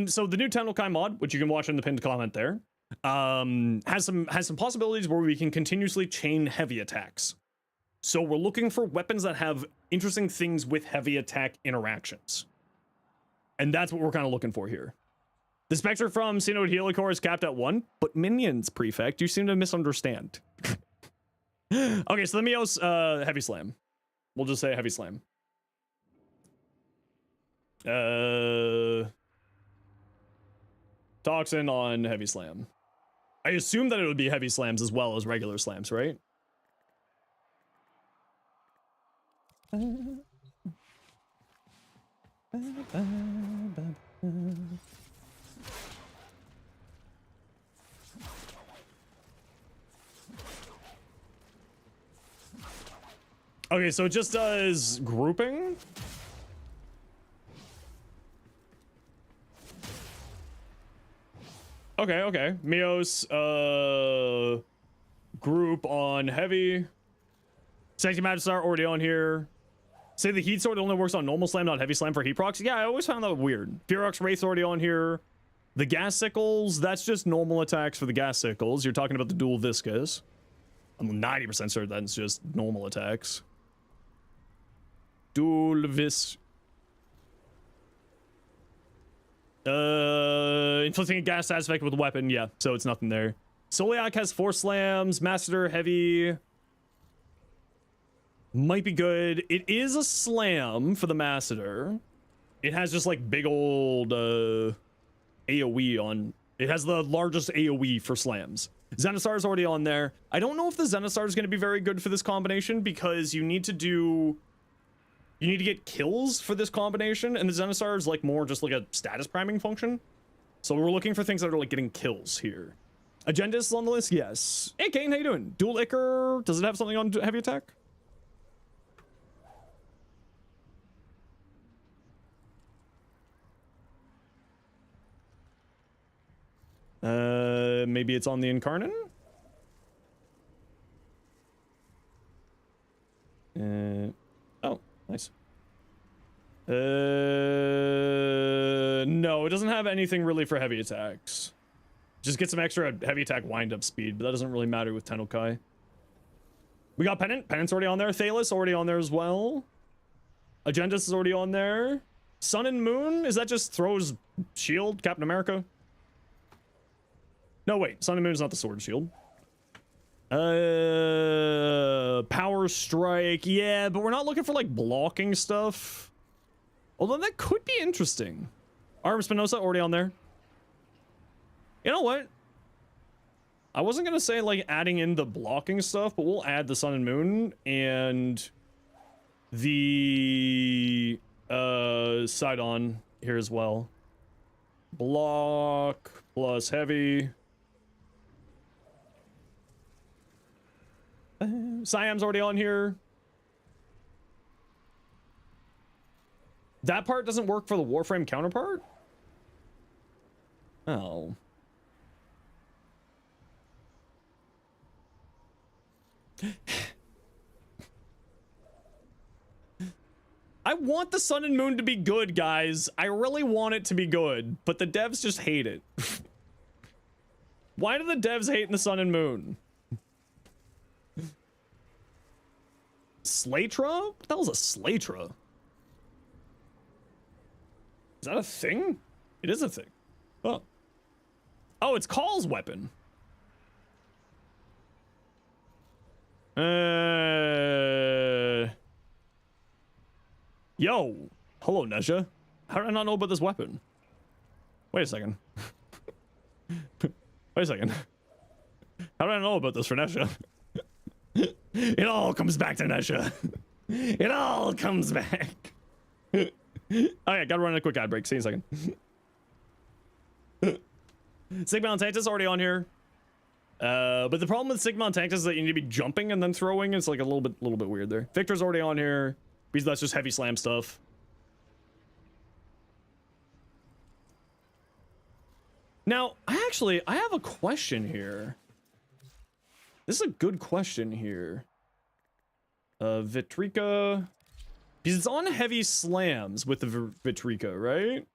So the new TENNOKAI mod, which you can watch in the pinned comment there, has some possibilities where we can continuously chain heavy attacks. So we're looking for weapons that have interesting things with heavy attack interactions. And that's what we're kind of looking for here. The Spectre from Sinoid Heliocore is capped at 1, but minions, Prefect, you seem to misunderstand. Okay, so the Mios, heavy slam. We'll just say heavy slam. Toxin on heavy slam. I assume that it would be heavy slams as well as regular slams, right? Okay, so it just does grouping. Okay. Mios, group on heavy. Sanctum Magistar already on here. Say the Heat Sword only works on normal slam, not heavy slam for heat procs. Yeah, I always found that weird. Ferox Wraith already on here. The Gas Sickles, that's just normal attacks for the Gas Sickles. You're talking about the dual Viscous. I'm 90% certain that's just normal attacks. Dual Vis. Inflicting a gas status effect with a weapon, yeah, so it's nothing there. Soliak has 4 slams, Master heavy. Might be good. It is a slam for the Masseter. It has just like big old AoE on. It has the largest AoE for slams. Zenosfire is already on there. I don't know if the Zenosfire is going to be very good for this combination because you need to get kills for this combination, and the Zenosfire is like more just like a status priming function. So we're looking for things that are like getting kills here. Agendas is on the list, yes. Hey Kane, how you doing? Dual Ichor, does it have something on heavy attack? Maybe it's on the Incarnon? Oh, nice. No, it doesn't have anything really for heavy attacks. Just get some extra heavy attack wind-up speed, but that doesn't really matter with TENNOKAI. We got Pennant. Pennant's already on there. Thalos already on there as well. Agendas is already on there. Sun and Moon? Is that just throws shield? Captain America? No, wait. Sun and Moon is not the sword shield. Power strike. Yeah, but we're not looking for like blocking stuff. Although that could be interesting. Arm Spinoza already on there. You know what? I wasn't gonna say like adding in the blocking stuff, but we'll add the sun and moon and the side on here as well. Block plus heavy. Siam's already on here. That part doesn't work for the Warframe counterpart? Oh. I want the sun and moon to be good, guys. I really want it to be good, but the devs just hate it. Why do the devs hate the sun and moon? Slaytra? What the hell is a Slaytra? Is that a thing? It is a thing. Oh. Oh, it's Call's weapon. Yo. Hello, Nesha. How did I not know about this weapon? Wait a second. Wait a second. How did I know about this for Nesha? It all comes back to Nesha. It all comes back. Oh yeah, gotta run a quick ad break. See you in a second. Sigma and Tanctus already on here. But the problem with Sigma and Tanctus is that you need to be jumping and then throwing. It's like a little bit weird there. Victor's already on here because that's just heavy slam stuff. Now, I have a question here. This is a good question here. Vitrika. Because it's on heavy slams with the Vitrika, right?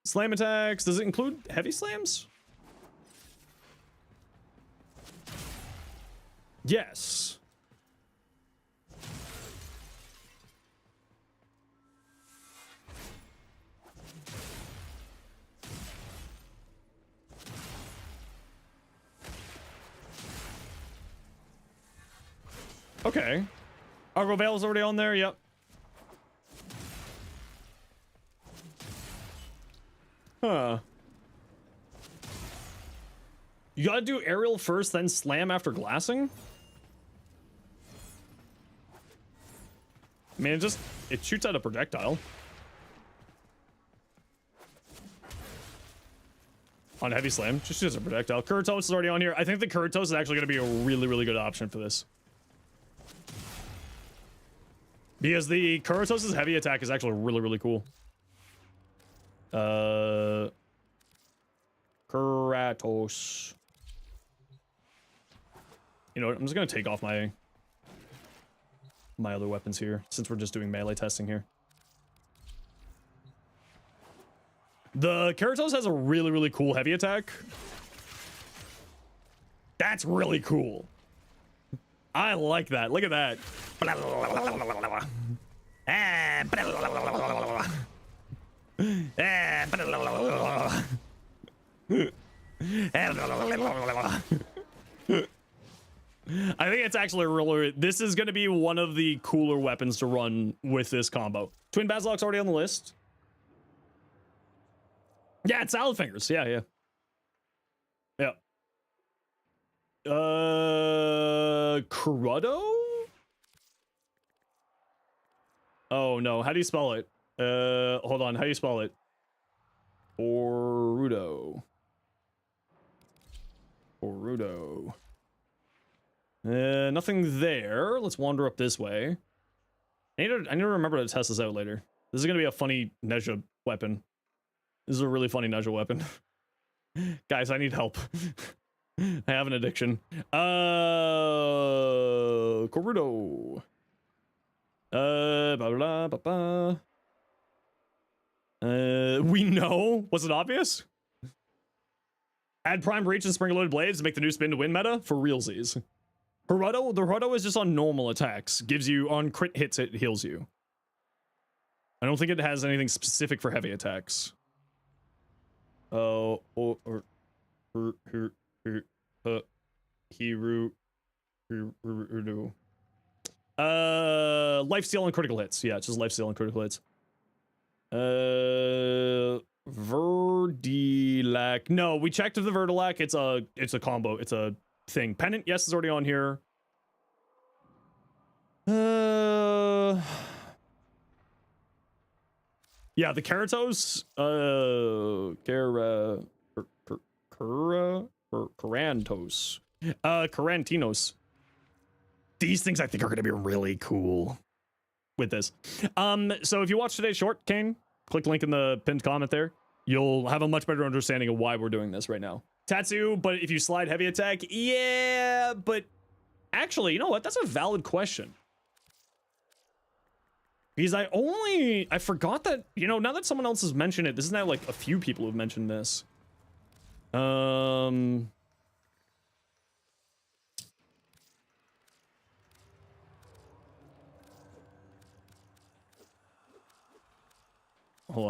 Slam attacks. Does it include heavy slams? Yes. Okay. Argo Veil's already on there, yep. Huh. You gotta do aerial first, then slam after glassing? I mean, it shoots out a projectile. On heavy slam, just shoots a projectile. Kuritos is already on here. I think the Kuritos is actually gonna be a really, really good option for this. Because the Kuritos' heavy attack is actually really, really cool. Kratos. You know what? I'm just gonna take off my other weapons here, since we're just doing melee testing here. The Kratos has a really, really cool heavy attack. That's really cool. I like that. Look at that. I think it's actually really, this is going to be one of the cooler weapons to run with this combo. Twin Basiloc's already on the list. Yeah, it's Salad Fingers. Yeah, yeah. Yeah. Kurudo? Oh no, how do you spell it? Hold on, how do you spell it? Kurudo. Kurudo. Nothing there. Let's wander up this way. I need to remember to test this out later. This is gonna be a funny Nezha weapon. This is a really funny Nezha weapon. Guys, I need help. I have an addiction. Kurudo. Blah, blah, blah, blah. We know. Was it obvious? Add prime reach and spring loaded blades to make the new spin to win meta for realsies. Haruto, the Haruto is just on normal attacks. Gives you on crit hits, it heals you. I don't think it has anything specific for heavy attacks. Oh, Hiru. Lifesteal and critical hits. Yeah, it's just lifesteal and critical hits. Verdilac. No, we checked if the Verdilac. It's a combo. It's a thing. Pennant, yes, is already on here. Yeah, the Keratos. Carantos. Carantinos. These things I think are going to be really cool with this. So if you watch today's short, Kane, click link in the pinned comment there. You'll have a much better understanding of why we're doing this right now. Tatsu, but if you slide heavy attack, yeah, but actually, you know what? That's a valid question. Because I forgot that, you know, now that someone else has mentioned it, this is now like a few people have mentioned this. Hold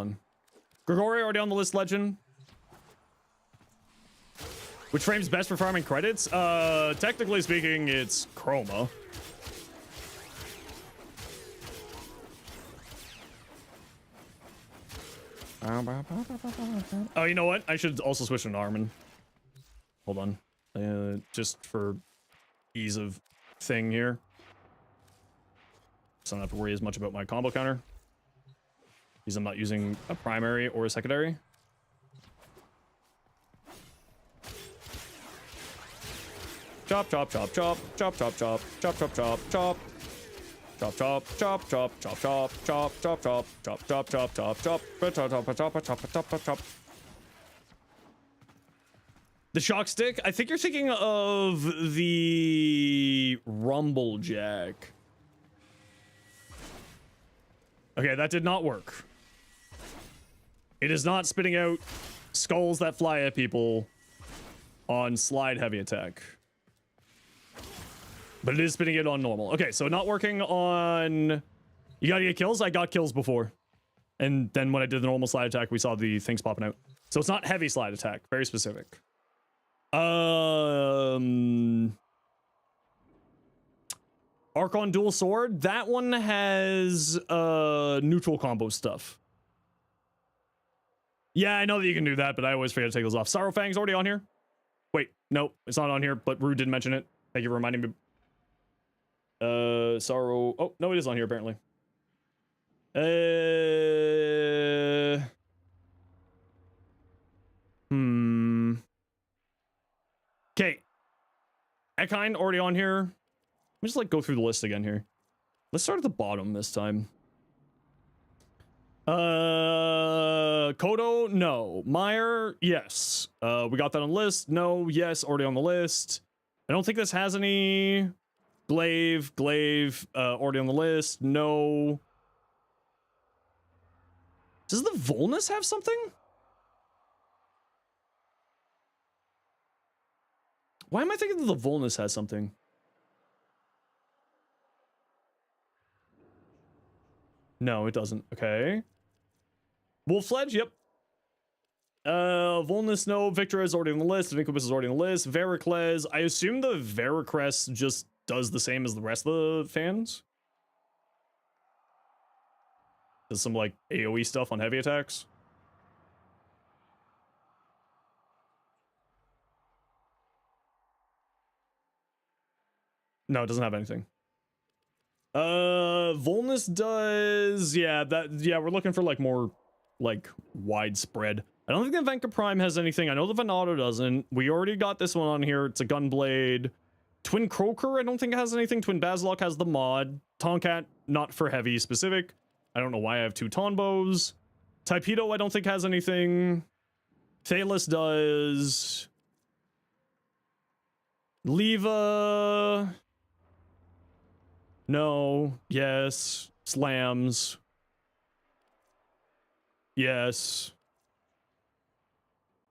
on. Grigori already on the list, legend. Which frame's best for farming credits? Technically speaking, it's Chroma. Oh, you know what? I should also switch to an Armin. Hold on. Just for ease of thing here. So I don't have to worry as much about my combo counter. Because I'm not using a primary or a secondary. Chop, chop, chop, chop, chop, chop, chop, chop, chop, chop, chop. Chop, chop, chop, chop, chop, chop, chop, chop, chop, chop, chop, chop, chop, chop, chop, chop, chop, chop. The shock stick? I think you're thinking of the rumble jack. Okay, that did not work. It is not spitting out skulls that fly at people on slide heavy attack. But it is spinning it on normal. Okay, so not working on... You gotta get kills? I got kills before. And then when I did the normal slide attack, we saw the things popping out. So it's not heavy slide attack. Very specific. Archon dual sword. That one has neutral combo stuff. Yeah, I know that you can do that, but I always forget to take those off. Sorrow Fang's already on here. Wait, no, it's not on here, but Rude did mention it. Thank you for reminding me. Sorrow. Oh, no, it is on here apparently. Okay. Ekine already on here. Let me just like go through the list again here. Let's start at the bottom this time. Kodo, no. Meyer, yes. We got that on the list. No, yes, already on the list. I don't think this has any. Glaive, already on the list. No. Does the Volnus have something? Why am I thinking that the Volnus has something? No, it doesn't. Okay. Wolf-Fledge, yep. Volnus, no. Victor is already on the list. Incubus is already on the list. Veracles. I assume the Veracrest just does the same as the rest of the fans. Does some like AoE stuff on heavy attacks. No, it doesn't have anything. Volnus does, yeah, we're looking for like more like widespread. I don't think the Venka Prime has anything. I know the Venado doesn't. We already got this one on here. It's a Gunblade. Twin Croaker, I don't think it has anything. Twin Basilisk has the mod. Tonkat, not for heavy specific. I don't know why I have two Tonbos. Taipedo, I don't think has anything. Thalus does. Leva. No. Yes. Slams. Yes.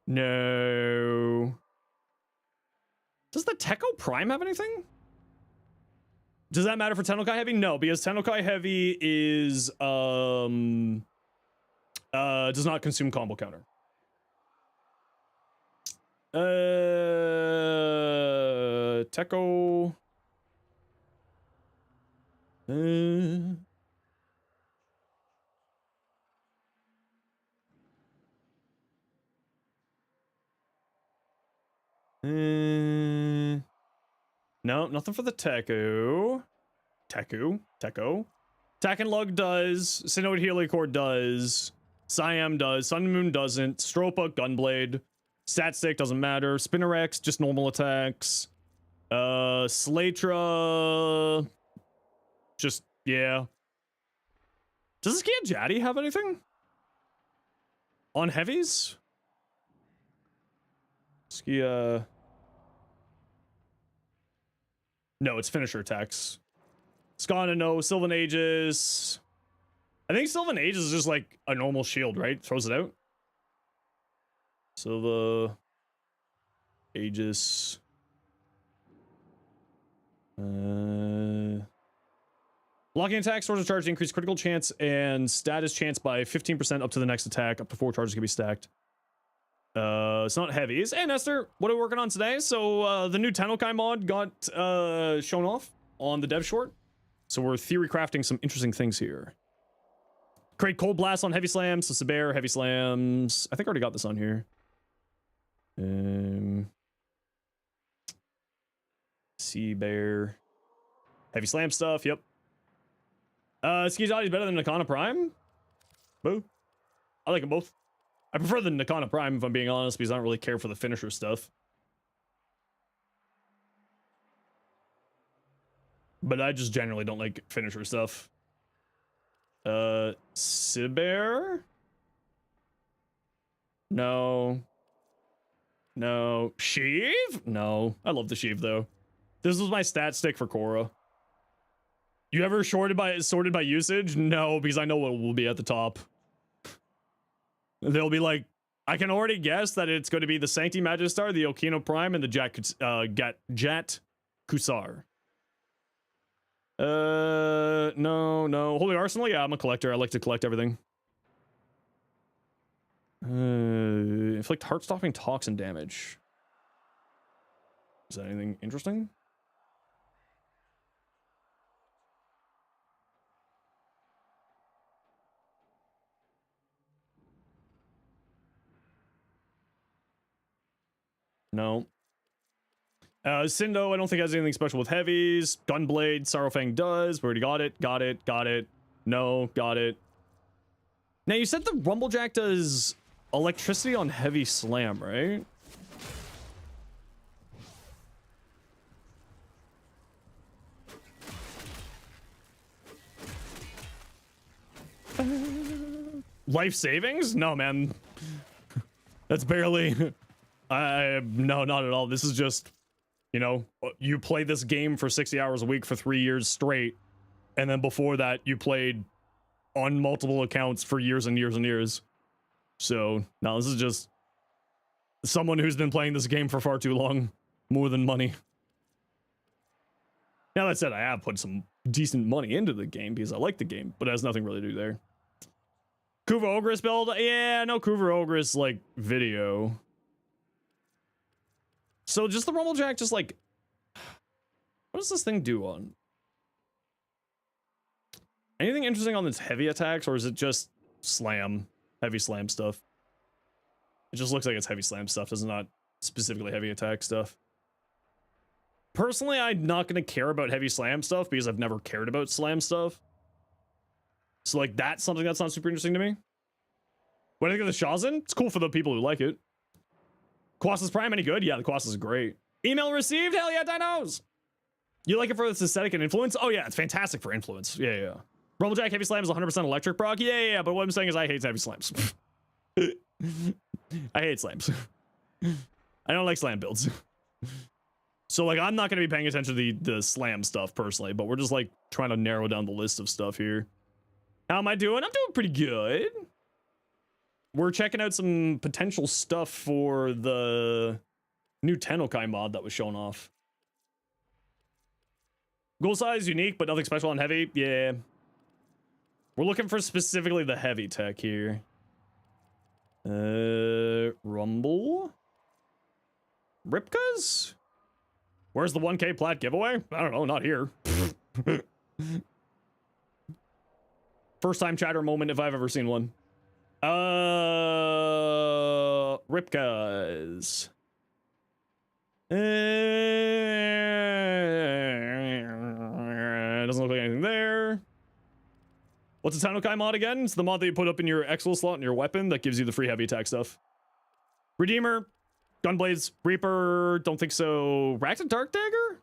No. Does the Tekko Prime have anything? Does that matter for Tennokai Heavy? No, because Tennokai Heavy is does not consume combo counter. Tekko. No, nothing for the Teku. Techo. Tack and Lug does. Synoid Helicore does. Siam does. Sun and Moon doesn't. Stropa, Gunblade. Stat Stick doesn't matter. Spinnerex, just normal attacks. Slatra. Just, yeah. Does Skia Jaddy have anything? On heavies? Skia. No, it's finisher attacks. Skana, no. Sylvan Aegis. I think Sylvan Aegis is just like a normal shield, right? Throws it out. Silva. Aegis. Blocking attack, source of charge, increase critical chance and status chance by 15% up to the next attack. Up to 4 charges can be stacked. It's not heavies. Hey, Nestor, what are we working on today? So, the new TENNOKAI mod got shown off on the dev short. So we're theory crafting some interesting things here. Create Cold Blast on heavy slams. So Saber, heavy slams. I think I already got this on here. Sea Bear. Heavy slam stuff, yep. Skizati is better than Nakana Prime? Boo. I like them both. I prefer the Nakana Prime, if I'm being honest, because I don't really care for the finisher stuff. But I just generally don't like finisher stuff. Siber? No. No. Sheev? No. I love the Sheev, though. This was my stat stick for Korra. You ever sorted by usage? No, because I know what will be at the top. They'll be like, I can already guess that it's going to be the Sancti Magistar, the Okino Prime, and the Jat Kusar. No. Holy Arsenal? Yeah, I'm a collector. I like to collect everything. Inflict heart-stopping toxin damage. Is that anything interesting? No. Sindo, I don't think has anything special with heavies. Gunblade, Sorrowfang does. We already got it. No, got it. Now, you said the Rumblejack does electricity on heavy slam, right? Life savings? No, man. That's barely... no, not at all. This is just, you know, you play this game for 60 hours a week for 3 years straight. And then before that, you played on multiple accounts for years and years and years. So, no, this is just someone who's been playing this game for far too long. More than money. Now, that said, I have put some decent money into the game because I like the game, but it has nothing really to do there. Kuva Ogress build? Yeah, no Kuva Ogress, like, video. So just the Rumblejack, just like, what does this thing do on? Anything interesting on its heavy attacks, or is it just slam, heavy slam stuff? It just looks like it's heavy slam stuff, does not specifically heavy attack stuff. Personally, I'm not going to care about heavy slam stuff because I've never cared about slam stuff. So like, that's something that's not super interesting to me. What do you think of the Shazin? It's cool for the people who like it. Quassa's Prime, any good? Yeah, the Quassa's great. Email received? Hell yeah, dinos! You like it for its aesthetic and influence? Oh yeah, it's fantastic for influence. Yeah. Rumblejack Heavy Slam is 100% electric proc? Yeah, but what I'm saying is I hate heavy slams. I hate slams. I don't like slam builds. So like, I'm not going to be paying attention to the slam stuff personally, but we're just like trying to narrow down the list of stuff here. How am I doing? I'm doing pretty good. We're checking out some potential stuff for the new TENNOKAI mod that was shown off. Goal size, unique, but nothing special on heavy. Yeah. We're looking for specifically the heavy tech here. Rumble? Ripkas? Where's the 1K plat giveaway? I don't know, not here. First time chatter moment if I've ever seen one. Ripkas. Doesn't look like anything there. What's a Tennokai mod again? It's the mod that you put up in your Exil slot in your weapon that gives you the free heavy attack stuff. Redeemer, Gunblades, Reaper, don't think so. Racked Dark Dagger?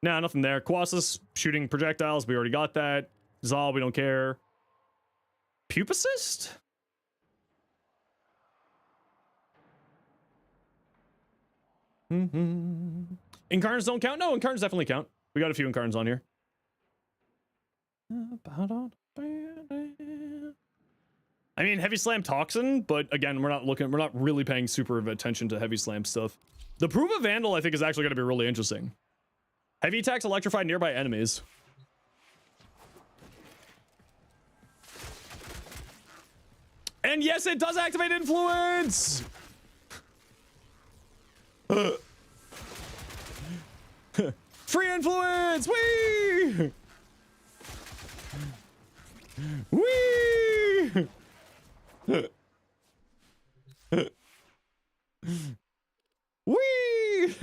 Nah, nothing there. Colossus, shooting projectiles, we already got that. Zal, we don't care. Pupicist? Incarnates don't count? No, Incarnates definitely count. We got a few Incarnates on here. I mean, Heavy Slam Toxin, but again, we're not really paying super attention to Heavy Slam stuff. The Proof of Vandal, I think, is actually going to be really interesting. Heavy attacks electrify nearby enemies. And yes, it does activate influence! Free influence! Whee! Whee! Whee!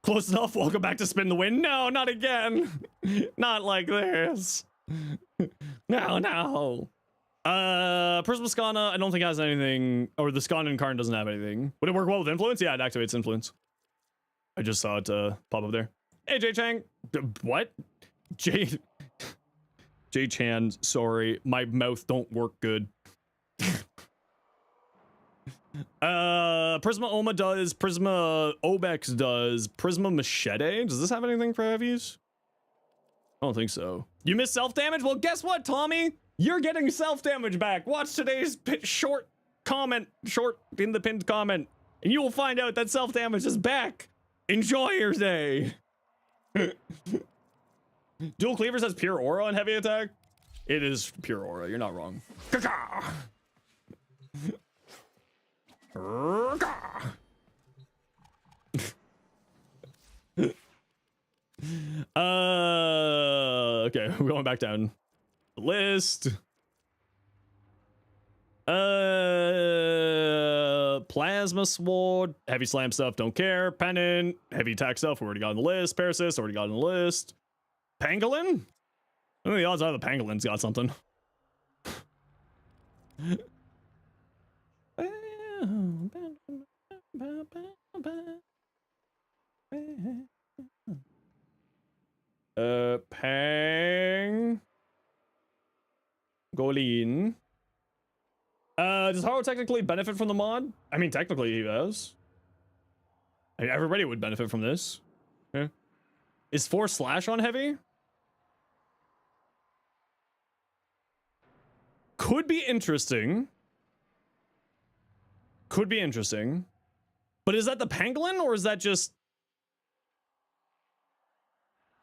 Close enough. Welcome back to Spin the Wind. No, not again. Not like this. No. Prisma Skana, I don't think has anything, or the Skana Incarn doesn't have anything. Would it work well with influence? Yeah, it activates influence. I just saw it pop up there. Hey, Jay Chang. What? Jay Chan, sorry. My mouth don't work good. Prisma Oma does, Prisma Obex does, Prisma Machete. Does this have anything for heavies? I don't think so. You missed self-damage? Well, guess what, Tommy? You're getting self-damage back. Watch today's short in the pinned comment, and you will find out that self-damage is back. Enjoy your day. Dual Cleavers has pure aura on heavy attack. It is pure aura. You're not wrong. Okay, we're going back down the list. Plasma Sword, Heavy Slam stuff, don't care. Pennant, Heavy Attack stuff, we already got on the list. Parasis, already got on the list. Pangolin? I think the odds are the Pangolin's got something. Pang Golin. Does Haro technically benefit from the mod? I mean, technically he does. I mean, everybody would benefit from this. Okay. Is 4 slash on heavy? Could be interesting. Could be interesting. But is that the Pangolin, or is that just...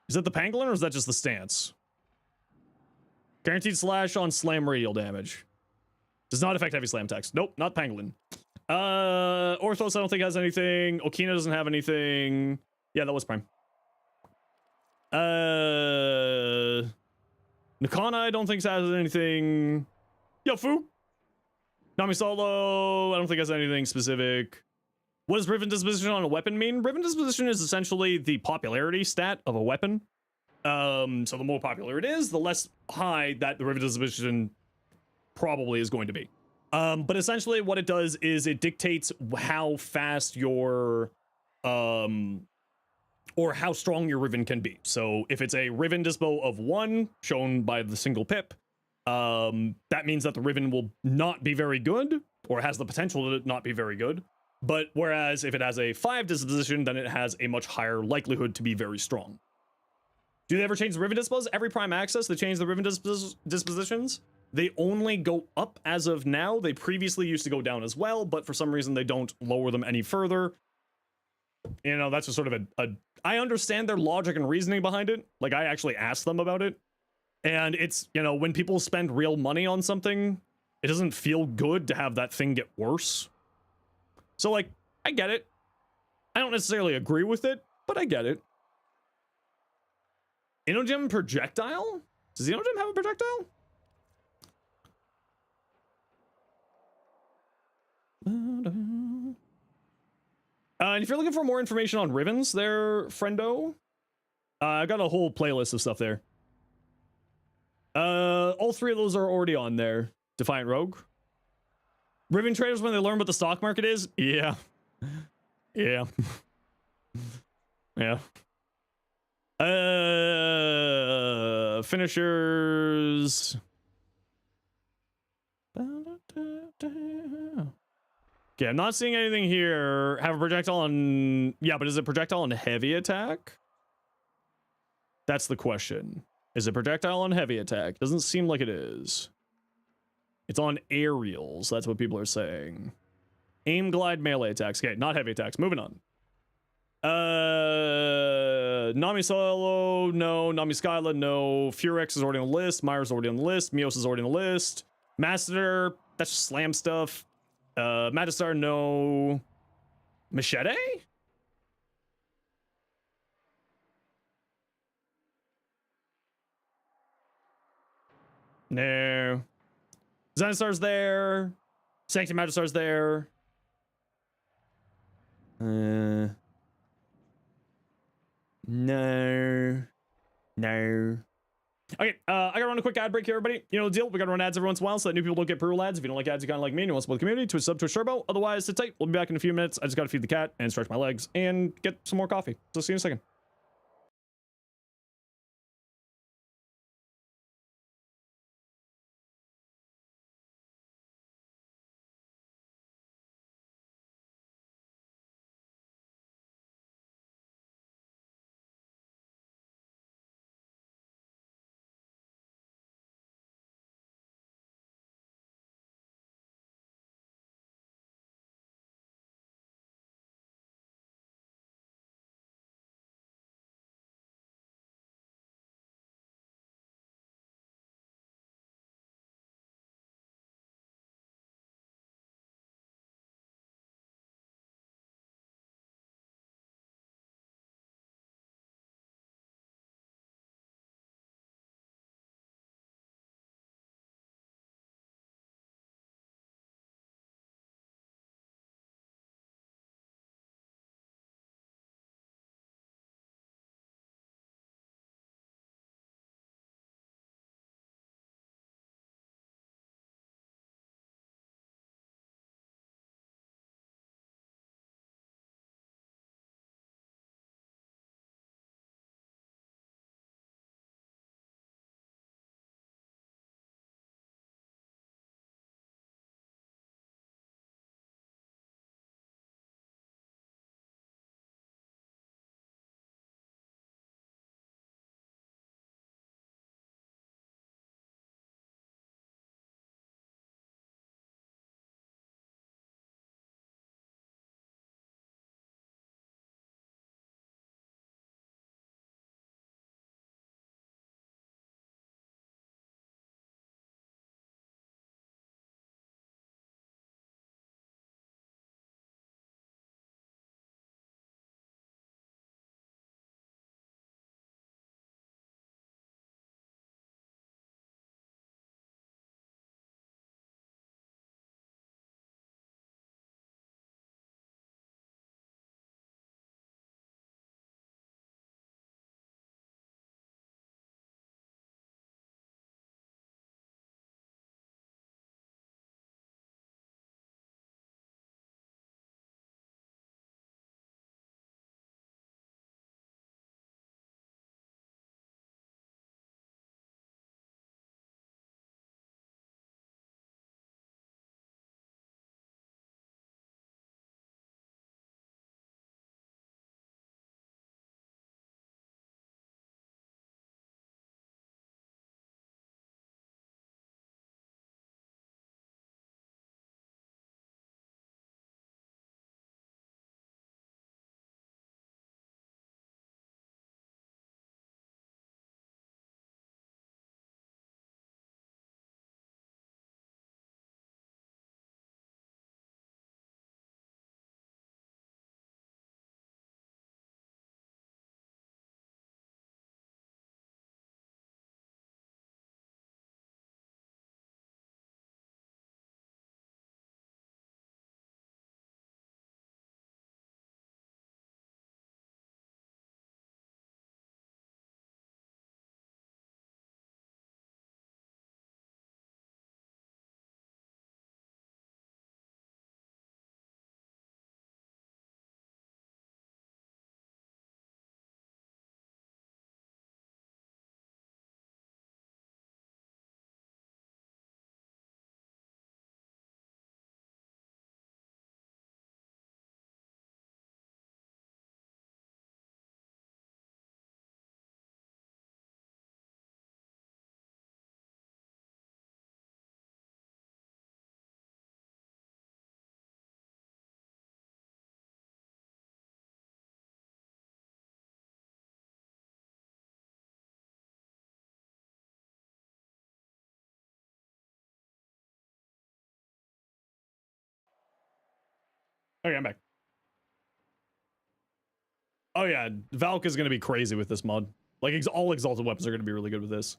Is that the Pangolin, or is that just the stance? Guaranteed slash on slam radial damage. Does not affect heavy slam attacks. Nope, not Pangolin. Orthos I don't think has anything. Okina doesn't have anything. Yeah, that was Prime. Nakana I don't think has anything. Yofu. Nami Solo I don't think has anything specific. What does Riven Disposition on a weapon mean? Riven Disposition is essentially the popularity stat of a weapon. So the more popular it is, the less high that the Riven Disposition probably is going to be. But essentially what it does is it dictates how fast your, or how strong your Riven can be. So if it's a Riven Dispo of 1, shown by the single pip, that means that the Riven will not be very good, or has the potential to not be very good. But whereas if it has a 5 disposition, then it has a much higher likelihood to be very strong. Do they ever change the Riven Dispos? Every Prime Access, they change the Riven dispositions. They only go up as of now. They previously used to go down as well, but for some reason they don't lower them any further. You know, that's just sort of I understand their logic and reasoning behind it. Like, I actually asked them about it. And it's, you know, when people spend real money on something, it doesn't feel good to have that thing get worse. So, like, I get it. I don't necessarily agree with it, but I get it. Inogem projectile? Does Inogem have a projectile? And if you're looking for more information on Rivens there, friendo, I got a whole playlist of stuff there. All three of those are already on there. Defiant Rogue. Riven traders when they learn what the stock market is? Yeah. Yeah. Yeah. Finishers. Okay, I'm not seeing anything here. Have a projectile on... Yeah, but is it projectile on heavy attack? That's the question. Is it projectile on heavy attack? Doesn't seem like it is. It's on aerials. That's what people are saying. Aim, glide, melee attacks. Okay, not heavy attacks. Moving on. Nami Solo, no. Nami Skyla, no. Furex is already on the list. Myra's already on the list. Mios is already on the list. Master, that's just slam stuff. Magistar, no. Machete? No. Zenosfire's there. Sanctum Magistar's there. No. No. Okay, I gotta run a quick ad break here, everybody. You know the deal. We gotta run ads every once in a while so that new people don't get pro ads. If you don't like ads, you kind of like me and you want to support the community, Twitch sub, Twitch turbo. Otherwise, sit tight. We'll be back in a few minutes. I just gotta feed the cat and stretch my legs and get some more coffee. So see you in a second. Okay, I'm back. Oh yeah, Valk is gonna be crazy with this mod. Like all exalted weapons are gonna be really good with this.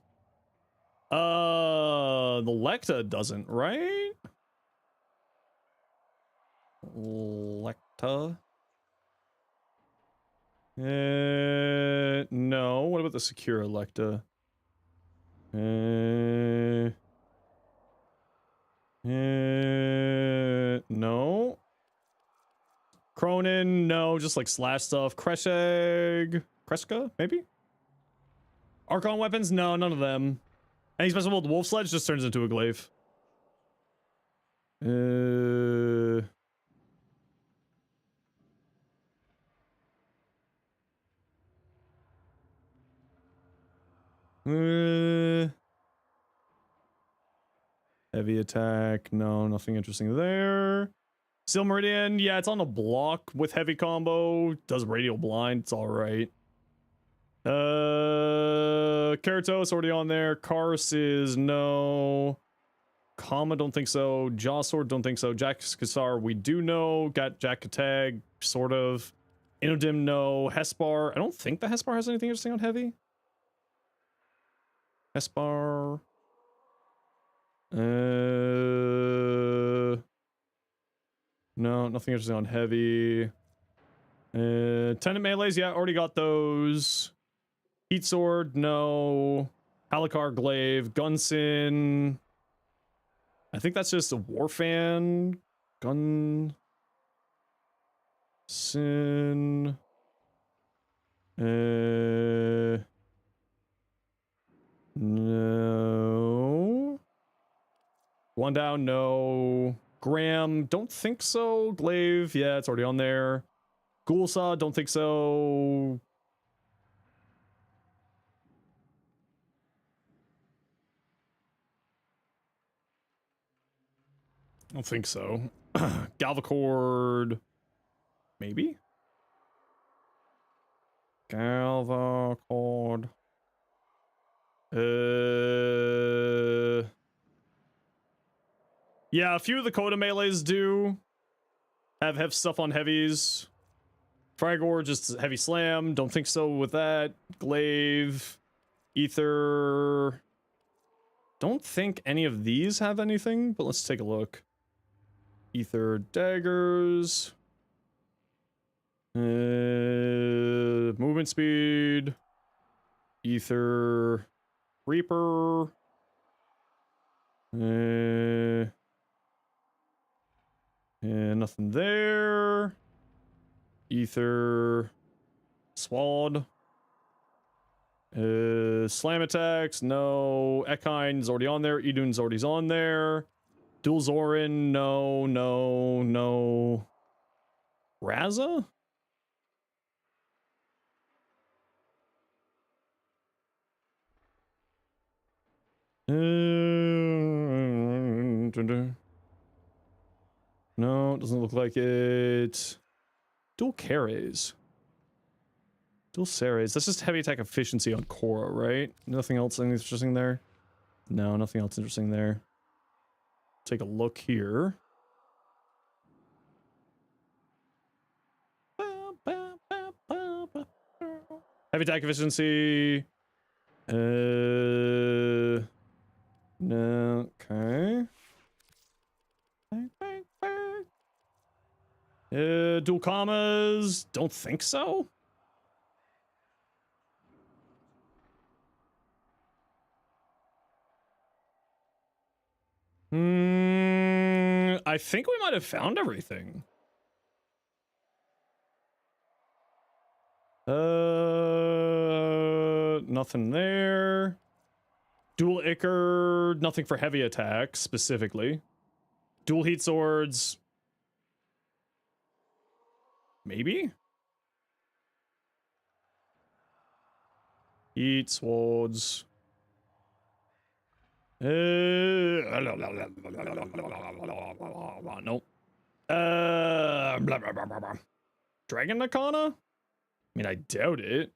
The Lecta doesn't, right? Lecta. No. What about the secure Lecta? No. Cronin, no, just like slash stuff. Kresheg, Kreska, maybe? Archon weapons, no, none of them. Any special with Wolf Sledge just turns into a glaive. Heavy attack, no, nothing interesting there. Steel Meridian, yeah, it's on a block with heavy combo. Does radial blind, it's alright. Keratos already on there. Kars is no. Kama, don't think so. Jawsword, don't think so. Jack Kassar, we do know. Got Jack Katag, sort of. Inodim, no. Hespar, I don't think the Hespar has anything interesting on heavy. Hespar. No, nothing interesting on heavy. Tenant melees, yeah, already got those. Heat sword, no. Halakar glaive, Gunsin. I think that's just a Warfan. Gunsin. No. One down, no. Graham, don't think so. Glaive, yeah, it's already on there. Ghoulsaw, don't think so. I don't think so. Galvacord, maybe? Galvacord. Yeah, a few of the Coda melees do have stuff on heavies. Fragor, just heavy slam. Don't think so with that. Glaive. Ether. Don't think any of these have anything, but let's take a look. Ether daggers. Movement speed. Ether Reaper. Nothing there. Ether Swad. Slam attacks, no. Echine's already on there. Idun's already on there. Dual Zorin, no, no, no. Raza? No, doesn't look like it. Dual Carries. Dual Ceres. That's just heavy attack efficiency on Korra, right? Nothing else interesting there? No, nothing else interesting there. Take a look here. Heavy attack efficiency. No, okay. Dual commas. Don't think so. I think we might have found everything. Nothing there. Dual Ichor, nothing for heavy attacks specifically. Dual heat swords. Maybe? Heat swords. Nope. Dragon Nakana? I mean, I doubt it.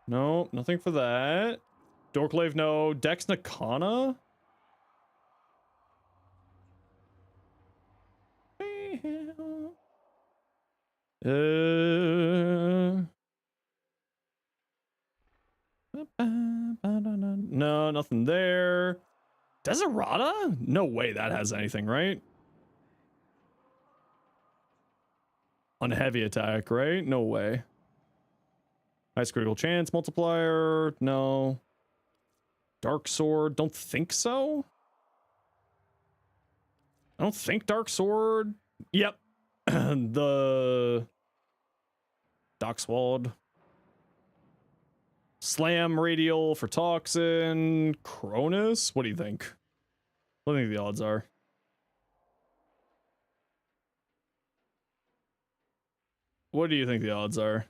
No, nothing for that. Dorklave, no. Dex Nakana? No, nothing there. Desirata? No way that has anything, right? On heavy attack, right? No way. Nice critical chance multiplier. No. Dark sword. Don't think so. I don't think dark sword. Yep. The Dockswald. Slam radial for toxin. Cronus. What do you think? What do you think the odds are? What do you think the odds are?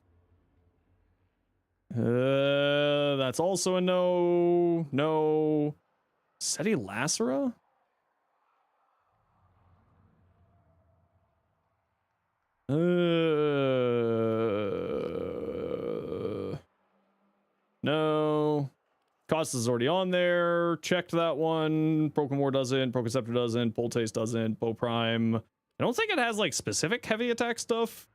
That's also a no. No. Seti Lacera? No. Cost is already on there. Checked that one. Broken War doesn't. Broken Scepter doesn't. Poltace doesn't. Bow Prime. I don't think it has like specific heavy attack stuff.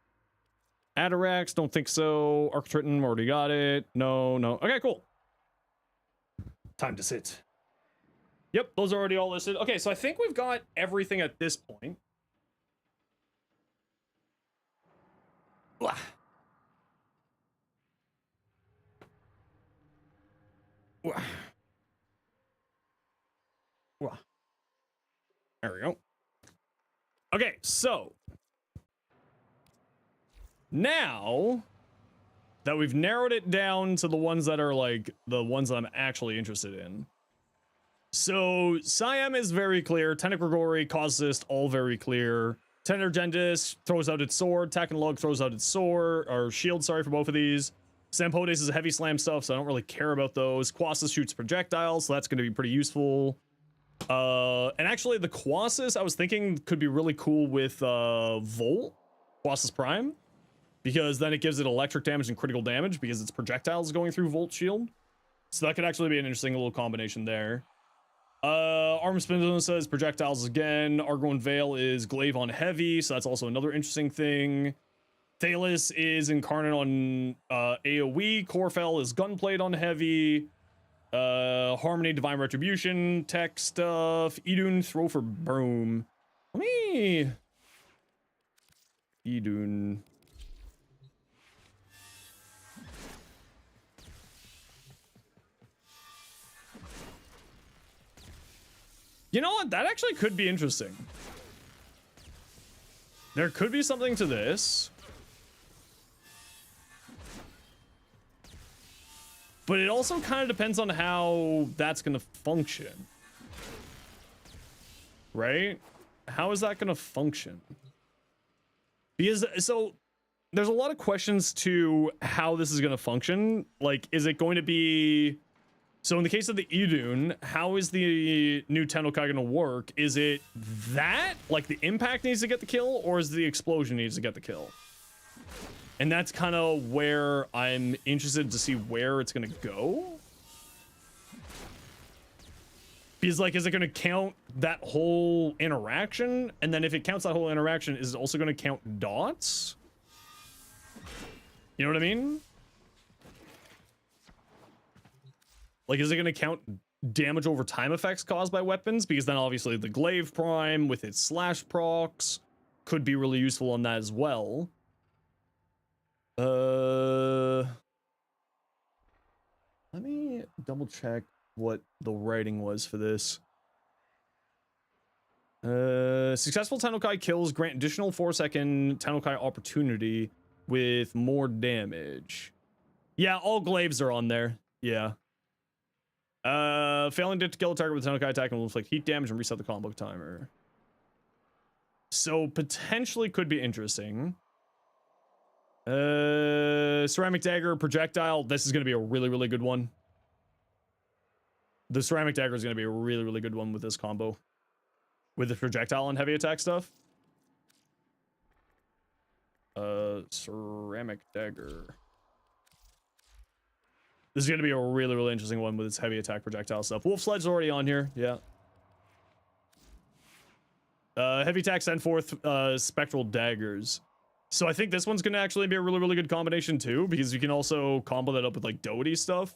Atarax, don't think so. Arctriton, already got it. No, no. Okay, cool. Time to sit. Yep, those are already all listed. Okay, so I think we've got everything at this point. Blah. Wah. Wah. There we go. Okay, so now that we've narrowed it down to the ones that are like the ones that I'm actually interested in. So Siam is very clear. Tentacregori, Causist, all very clear. Tenergendis throws out its sword. Takenlug throws out its sword or shield, sorry, for both of these. Sampodes is heavy slam stuff, so I don't really care about those. Quasis shoots projectiles, so that's going to be pretty useful. And actually the Quasis I was thinking could be really cool with Volt, Quasis Prime. Because then it gives it electric damage and critical damage because its projectiles going through Volt Shield. So that could actually be an interesting little combination there. Arm Spindle says projectiles again. Argon Veil is Glaive on heavy, so that's also another interesting thing. Thalis is Incarnate on AoE. Corfell is Gunplate on heavy. Harmony, Divine Retribution, tech stuff. Idun, Throw for Broom. Let me... Idun... You know what? That actually could be interesting. There could be something to this. But it also kind of depends on how that's going to function. Right? How is that going to function? Because, so, there's a lot of questions to how this is going to function. Like, is it going to be... So in the case of the Idun, how is the new Tennokai going to work? Is it that, like the impact needs to get the kill, or is the explosion needs to get the kill? And that's kind of where I'm interested to see where it's going to go. Because like, is it going to count that whole interaction? And then if it counts that whole interaction, is it also going to count dots? You know what I mean? Like, is it going to count damage over time effects caused by weapons? Because then obviously the Glaive Prime with its slash procs could be really useful on that as well. Let me double check what the writing was for this. Successful Tennokai kills grant additional 4-second Tennokai opportunity with more damage. Yeah, all glaives are on there. Yeah. Failing to kill a target with a Tennokai attack will inflict heat damage and reset the combo timer. So potentially could be interesting. Ceramic Dagger, projectile. This is going to be a really, really good one. The Ceramic Dagger is going to be a really, really good one with this combo. With the projectile and heavy attack stuff. Ceramic Dagger. This is going to be a really, really interesting one with its heavy attack projectile stuff. Wolf Sledge's already on here. Yeah. Heavy attack send forth spectral daggers. So I think this one's going to actually be a really, really good combination too, because you can also combo that up with like Doty stuff.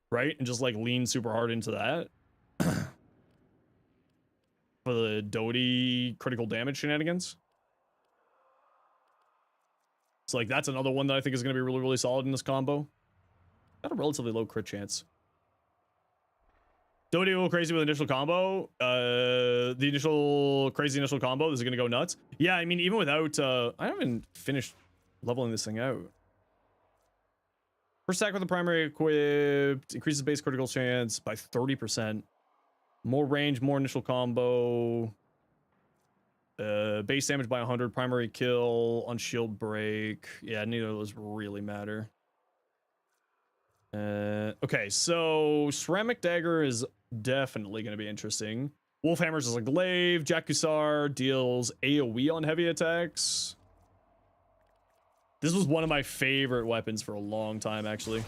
Right? And just like lean super hard into that. For the Doty critical damage shenanigans. So like that's another one that I think is going to be really, really solid in this combo. Got a relatively low crit chance. Doty go crazy with initial combo. The initial crazy initial combo. This is going to go nuts. Yeah, I mean, even without... I haven't finished leveling this thing out. First attack with the primary equipped. Increases base critical chance by 30%. More range, more initial combo. Base damage by 100. Primary kill on shield break. Yeah, neither of those really matter. Okay, so Ceramic Dagger is definitely going to be interesting. Wolf Hammers is a glaive. Jakusar deals AoE on heavy attacks. This was one of my favorite weapons for a long time, actually.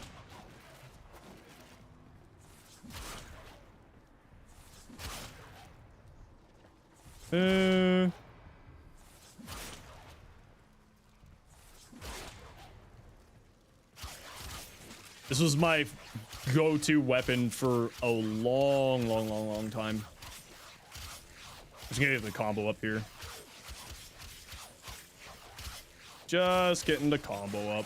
This was my go-to weapon for a long time. Just gonna get the combo up here. Just getting the combo up.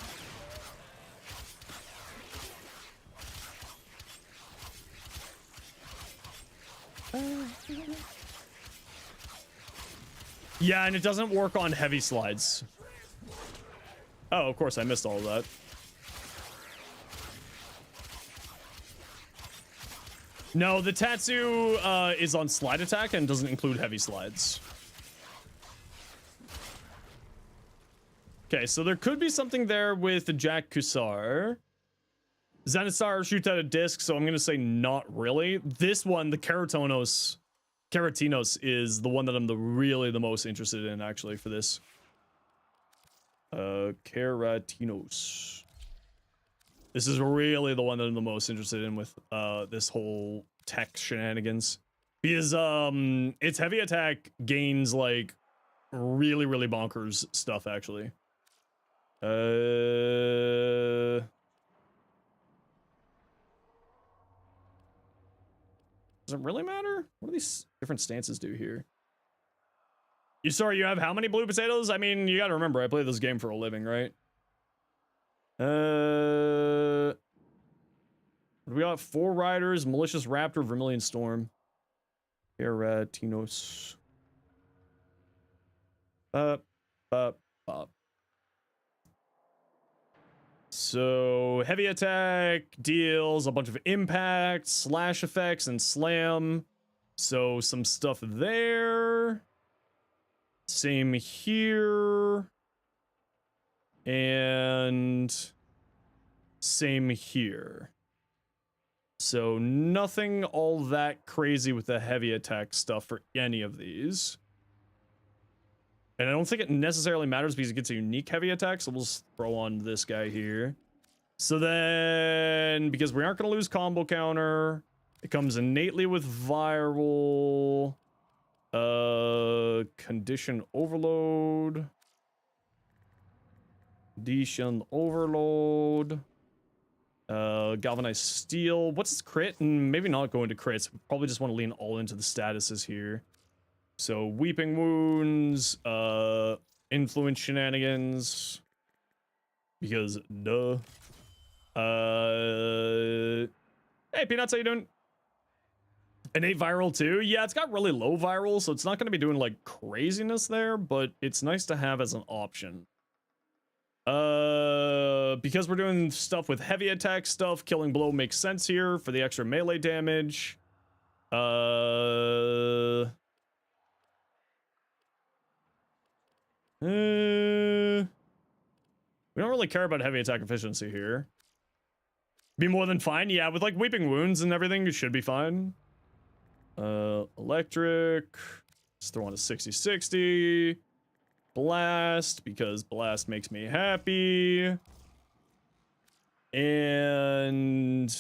Yeah, and it doesn't work on heavy slides. Oh, of course, I missed all of that. No, the Tatsu is on slide attack and doesn't include heavy slides. Okay, so there could be something there with the Jakusar. Zenosfire shoots out a disc, so I'm going to say not really. This one, the Keratinos is the one that I'm really the most interested in, actually, for this. Keratinos. This is really the one that I'm the most interested in with this whole tech shenanigans. Because its heavy attack gains like really bonkers stuff, actually. Does it really matter? What do these different stances do here? You have how many blue potatoes? I mean, you gotta remember, I play this game for a living, right? We got 4 riders, Malicious Raptor, Vermilion Storm. Keratinos. So, heavy attack deals a bunch of impact, slash effects, and slam. So, some stuff there. Same here. And same here. So nothing all that crazy with the heavy attack stuff for any of these. And I don't think it necessarily matters because it gets a unique heavy attack, so we'll just throw on this guy here. So then, because we aren't going to lose combo counter, it comes innately with viral. Condition overload. Condition overload. Galvanized steel. What's its crit? Maybe not going to crits. We probably just want to lean all into the statuses here. So weeping wounds, influence shenanigans. Because duh. Hey Peanuts, how you doing? Innate viral too? Yeah, it's got really low viral, so it's not going to be doing like craziness there, but it's nice to have as an option. Because we're doing stuff with heavy attack stuff, killing blow makes sense here for the extra melee damage. We don't really care about heavy attack efficiency here. Be more than fine. Yeah, with like weeping wounds and everything, you should be fine. Electric. Let's throw on a 60-60. Blast, because blast makes me happy. And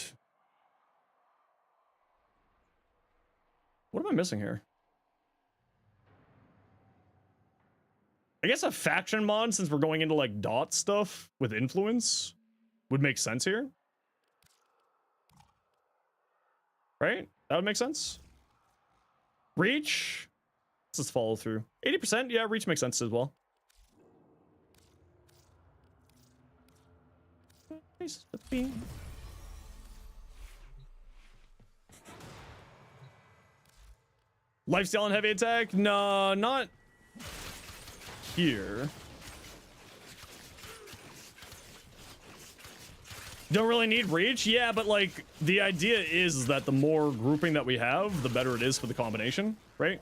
what am I missing here? I guess a faction mod, since we're going into like dot stuff with influence, would make sense here. Right? That would make sense. Reach. Let's just follow through. 80%, yeah, reach makes sense as well. Lifesteal and heavy attack? No, not here. Don't really need reach? Yeah, but like the idea is that the more grouping that we have, the better it is for the combination, right?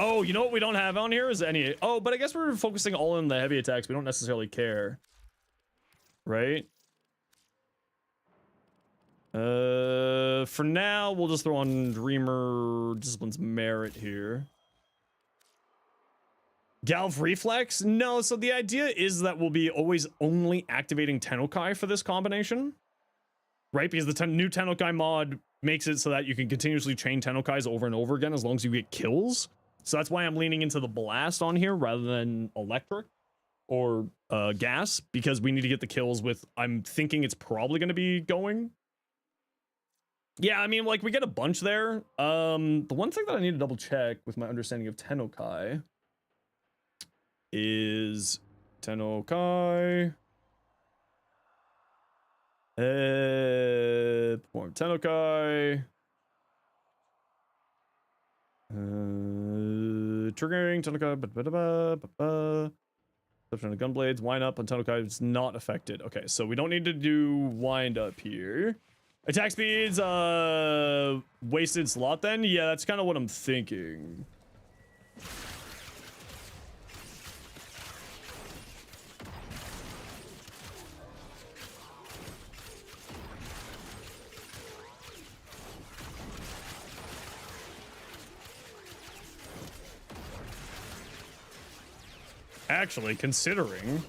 Oh, you know what we don't have on here is any... Oh, but I guess we're focusing all in the heavy attacks. We don't necessarily care. Right? For now, we'll just throw on Dreamer Discipline's Merit here. Galv Reflex? No, so the idea is that we'll be always only activating TENNOKAI for this combination. Right? Because the new TENNOKAI mod makes it so that you can continuously chain TENNOKAIs over and over again as long as you get kills. So that's why I'm leaning into the blast on here rather than electric or gas, because we need to get the kills with, I'm thinking it's probably going to be going. Yeah, I mean, like, we get a bunch there. The one thing that I need to double check with my understanding of TENNOKAI is TENNOKAI. Perform TENNOKAI. Triggering TENNOKAI. Exception of gunblades. Wind up on TENNOKAI is not affected. Okay, so we don't need to do wind up here. Attack speeds, wasted slot then? Yeah, that's kind of what I'm thinking. Actually, considering...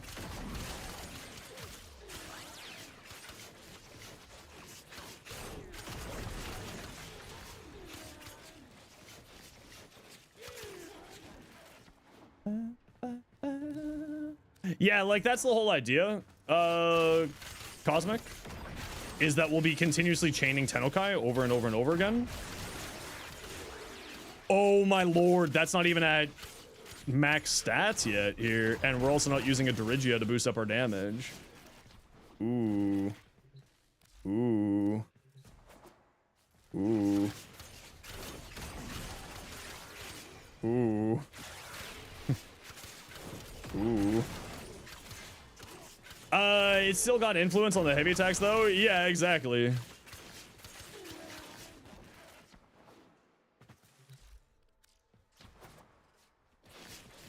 Yeah, like, that's the whole idea. Cosmic, is that we'll be continuously chaining TENNOKAI over and over and over again. Oh my lord, that's not even at max stats yet here, and we're also not using a Dirigia to boost up our damage. Ooh. Ooh. Ooh. Ooh. Ooh. It's still got influence on the heavy attacks though. Yeah, exactly.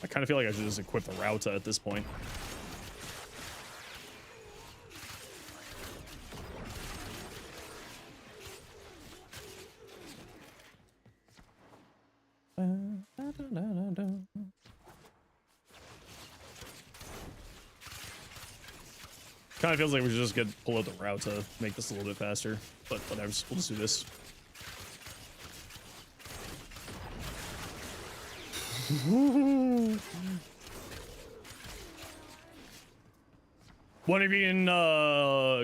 I kind of feel like I should just equip the Rauta at this point. Kind of feels like we should just pull out the route to make this a little bit faster, but whatever, we'll just do this. One of you can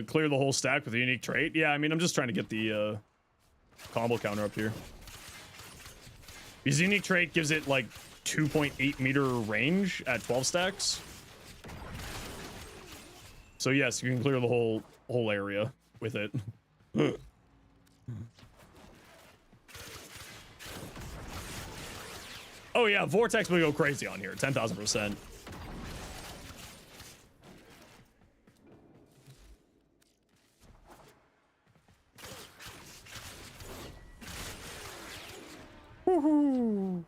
clear the whole stack with a unique trait. Yeah, I mean, I'm just trying to get the combo counter up here. His unique trait gives it like 2.8 meter range at 12 stacks. So yes, you can clear the whole area with it. Oh yeah, Vortex will go crazy on here, 10,000%. Woohoo!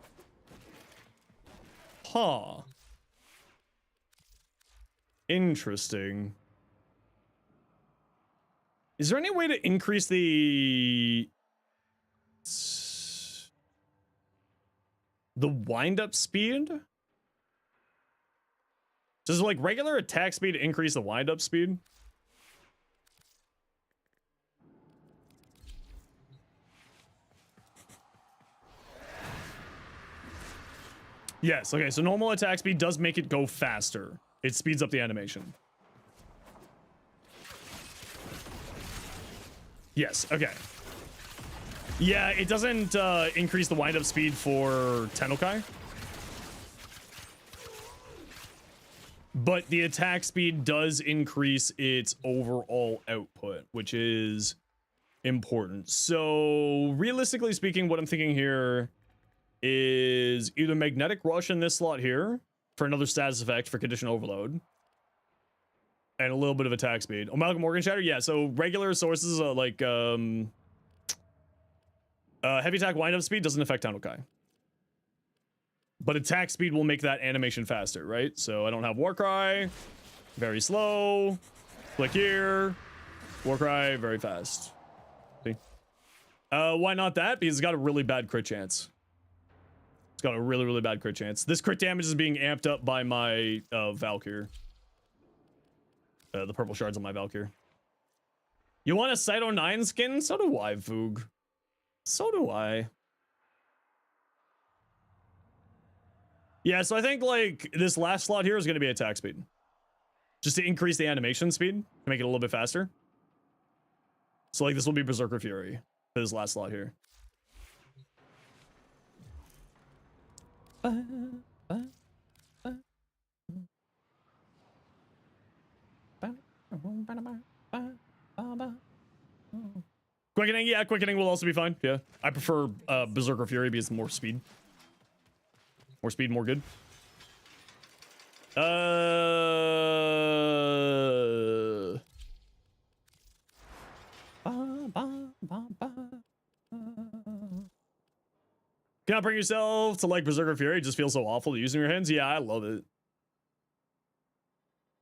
Huh. Interesting. Is there any way to increase the wind-up speed? Does like regular attack speed increase the wind-up speed? Yes, okay, so normal attack speed does make it go faster. It speeds up the animation. Yes, okay. Yeah, it doesn't increase the wind-up speed for TENNOKAI. But the attack speed does increase its overall output, which is important. So, realistically speaking, what I'm thinking here is either Magnetic Rush in this slot here for another status effect for Condition Overload. And a little bit of attack speed. Amalgam Organ Shatter? Yeah, so regular sources like heavy attack wind-up speed doesn't affect TENNOKAI. But attack speed will make that animation faster, right? So I don't have Warcry. Very slow. Click here. Warcry, very fast. See? Why not that? Because it's got a really bad crit chance. It's got a really, really bad crit chance. This crit damage is being amped up by my Valkyr. The purple shards on my Valkyr. You want a Cyto 9 skin? So do I, Voog. So do I. Yeah, so I think, like, this last slot here is going to be attack speed. Just to increase the animation speed, to make it a little bit faster. So, like, this will be Berserker Fury for this last slot here. Quickening, yeah, quickening will also be fine. Yeah, I prefer Berserker Fury because more speed. More speed, more good. Cannot bring yourself to like Berserker Fury. It just feels so awful to use in your hands. Yeah, I love it.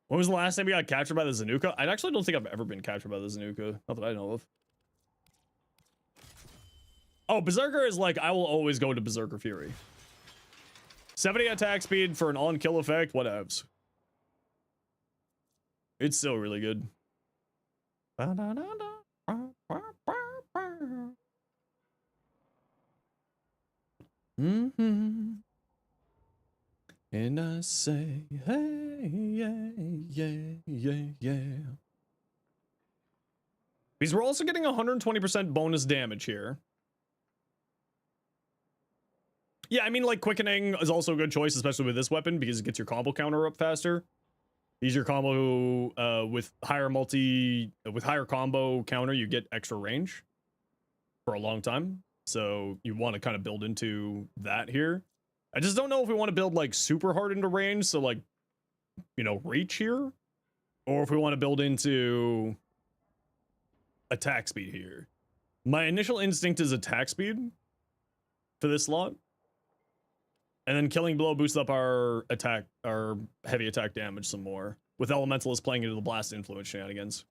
When was the last time you got captured by the Zenuka? I actually don't think I've ever been captured by the Zenuka. Not that I know of. Oh, Berserker is like, I will always go to Berserker Fury. 70 attack speed for an on-kill effect, whatevs. It's still really good. Mm-hmm. And I say, hey, yeah, yeah, yeah, yeah. Because we're also getting 120% bonus damage here. Yeah, I mean, like, quickening is also a good choice, especially with this weapon, because it gets your combo counter up faster. Use your combo with higher combo counter, you get extra range for a long time. So you want to kind of build into that here. I just don't know if we want to build like super hard into range, so like, you know, reach here, or if we want to build into attack speed here. My initial instinct is attack speed for this slot. And then Killing Blow boosts up our attack, our heavy attack damage some more, with Elementalist playing into the Blast Influence shenanigans.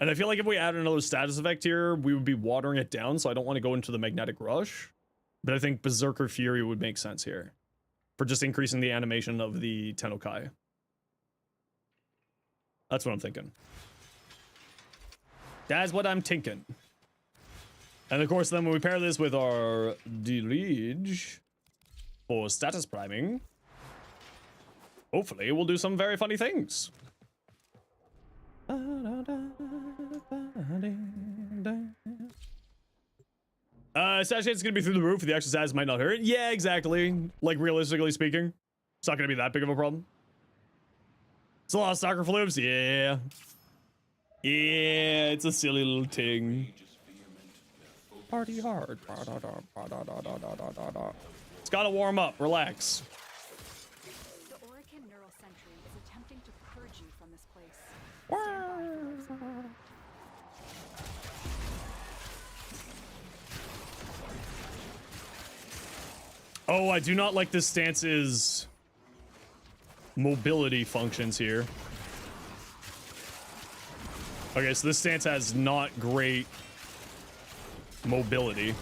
And I feel like if we add another status effect here, we would be watering it down, so I don't want to go into the Magnetic Rush. But I think Berserker Fury would make sense here, for just increasing the animation of the TENNOKAI. That's what I'm thinking. That's what I'm thinking. And of course, then when we pair this with our Dirige for status priming, hopefully we'll do some very funny things. Stat chain's gonna be through the roof. The extra stats might not hurt. Yeah, exactly. Like, realistically speaking, it's not gonna be that big of a problem. It's a lot of soccer flips. Yeah. Yeah, it's a silly little thing. Party hard. It's gotta warm up. Relax. The Orican Neural Sentry is attempting to purge you from this place. Stand by for those. Oh, I do not like this stance's mobility functions here. Okay, so this stance has not great mobility.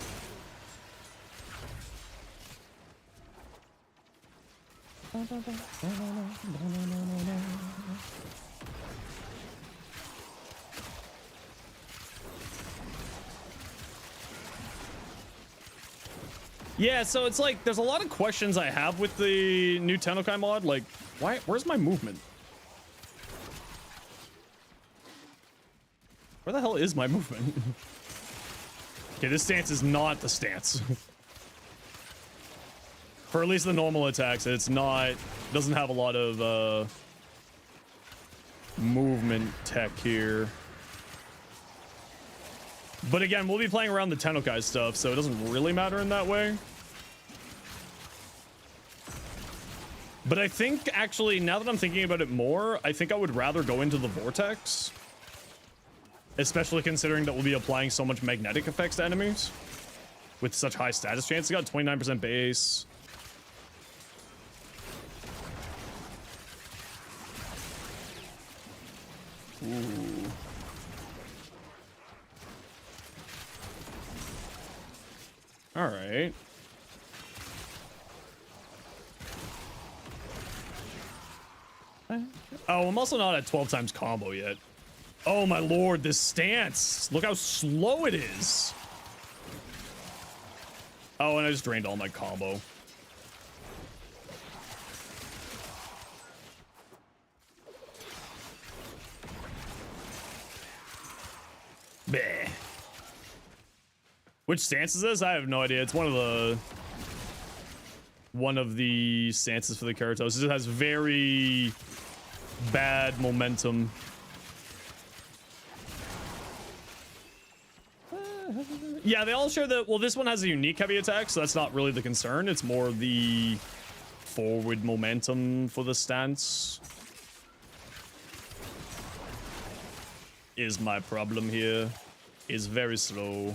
Yeah, so it's like there's a lot of questions I have with the new TENNOKAI mod. Like, where's my movement? Where the hell is my movement? Okay, this stance is not the stance. For at least the normal attacks, it's not, doesn't have a lot of movement tech here. But again, we'll be playing around the TENNOKAI stuff, so it doesn't really matter in that way. But I think, actually, now that I'm thinking about it more, I think I would rather go into the Vortex. Especially considering that we'll be applying so much magnetic effects to enemies. With such high status chance. It got 29% base. Ooh. All right. Oh, I'm also not at 12 times combo yet. Oh my lord, this stance. Look how slow it is. Oh, and I just drained all my combo. Bleh. Which stance is this? I have no idea. It's one of the stances for the Karatos. It has very bad momentum. Yeah, they all share the... Well, this one has a unique heavy attack, so that's not really the concern. It's more the forward momentum for the stance. Is my problem here. Is very slow.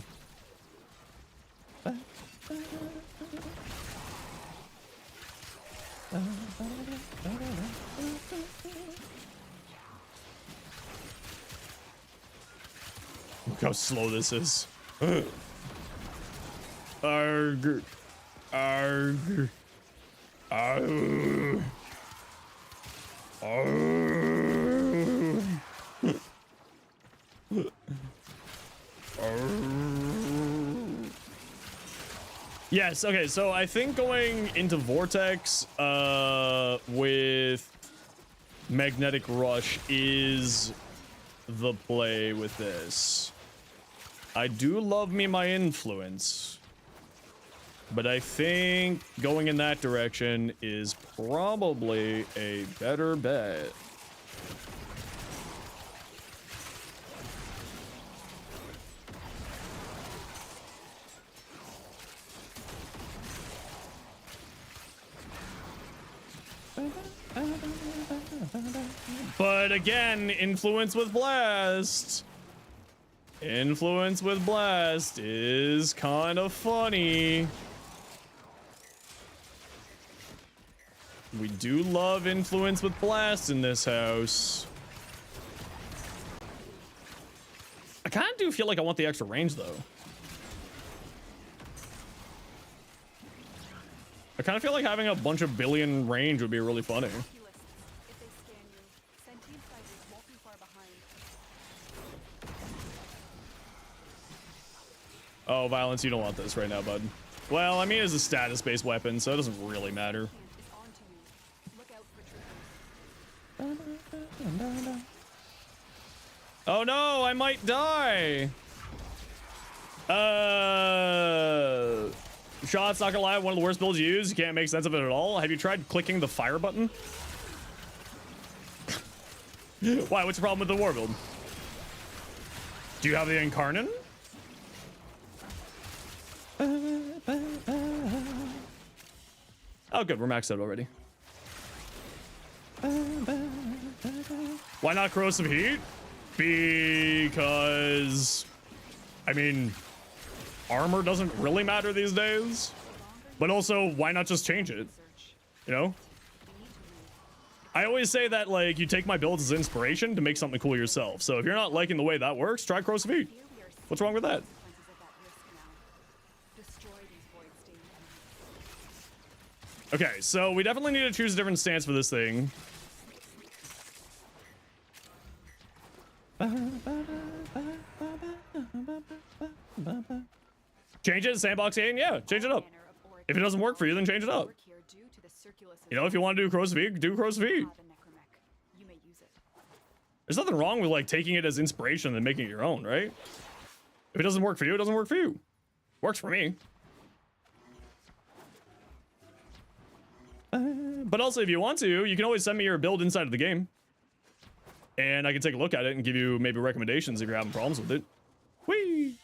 Look how slow this is. Arg. Arg. Arg. Arg. Yes, okay, so I think going into Vortex with Magnetic Rush is the play with this. I do love me my influence, but I think going in that direction is probably a better bet. But again, influence with blast. Influence with blast is kind of funny. We do love influence with blast in this house. I kind of do feel like I want the extra range though. I kind of feel like having a bunch of billion range would be really funny. Oh, Violence, you don't want this right now, bud. Well, I mean, it's a status-based weapon, so it doesn't really matter. Oh no, I might die! Shot's not gonna lie, one of the worst builds you use. You can't make sense of it at all. Have you tried clicking the fire button? Why, what's the problem with the war build? Do you have the Incarnate? Oh, good. We're maxed out already. Why not corrosive heat? Because, I mean, armor doesn't really matter these days. But also, why not just change it? You know? I always say that, like, you take my builds as inspiration to make something cool yourself. So if you're not liking the way that works, try corrosive heat. What's wrong with that? Okay, so we definitely need to choose a different stance for this thing. Change it, sandboxing, yeah, change it up. If it doesn't work for you, then change it up. You know, if you want to do Corrosive Heat, do Corrosive Heat. There's nothing wrong with like taking it as inspiration and making it your own, right? If it doesn't work for you, it doesn't work for you. Works for me. But also, if you want to, you can always send me your build inside of the game. And I can take a look at it and give you maybe recommendations if you're having problems with it. Whee!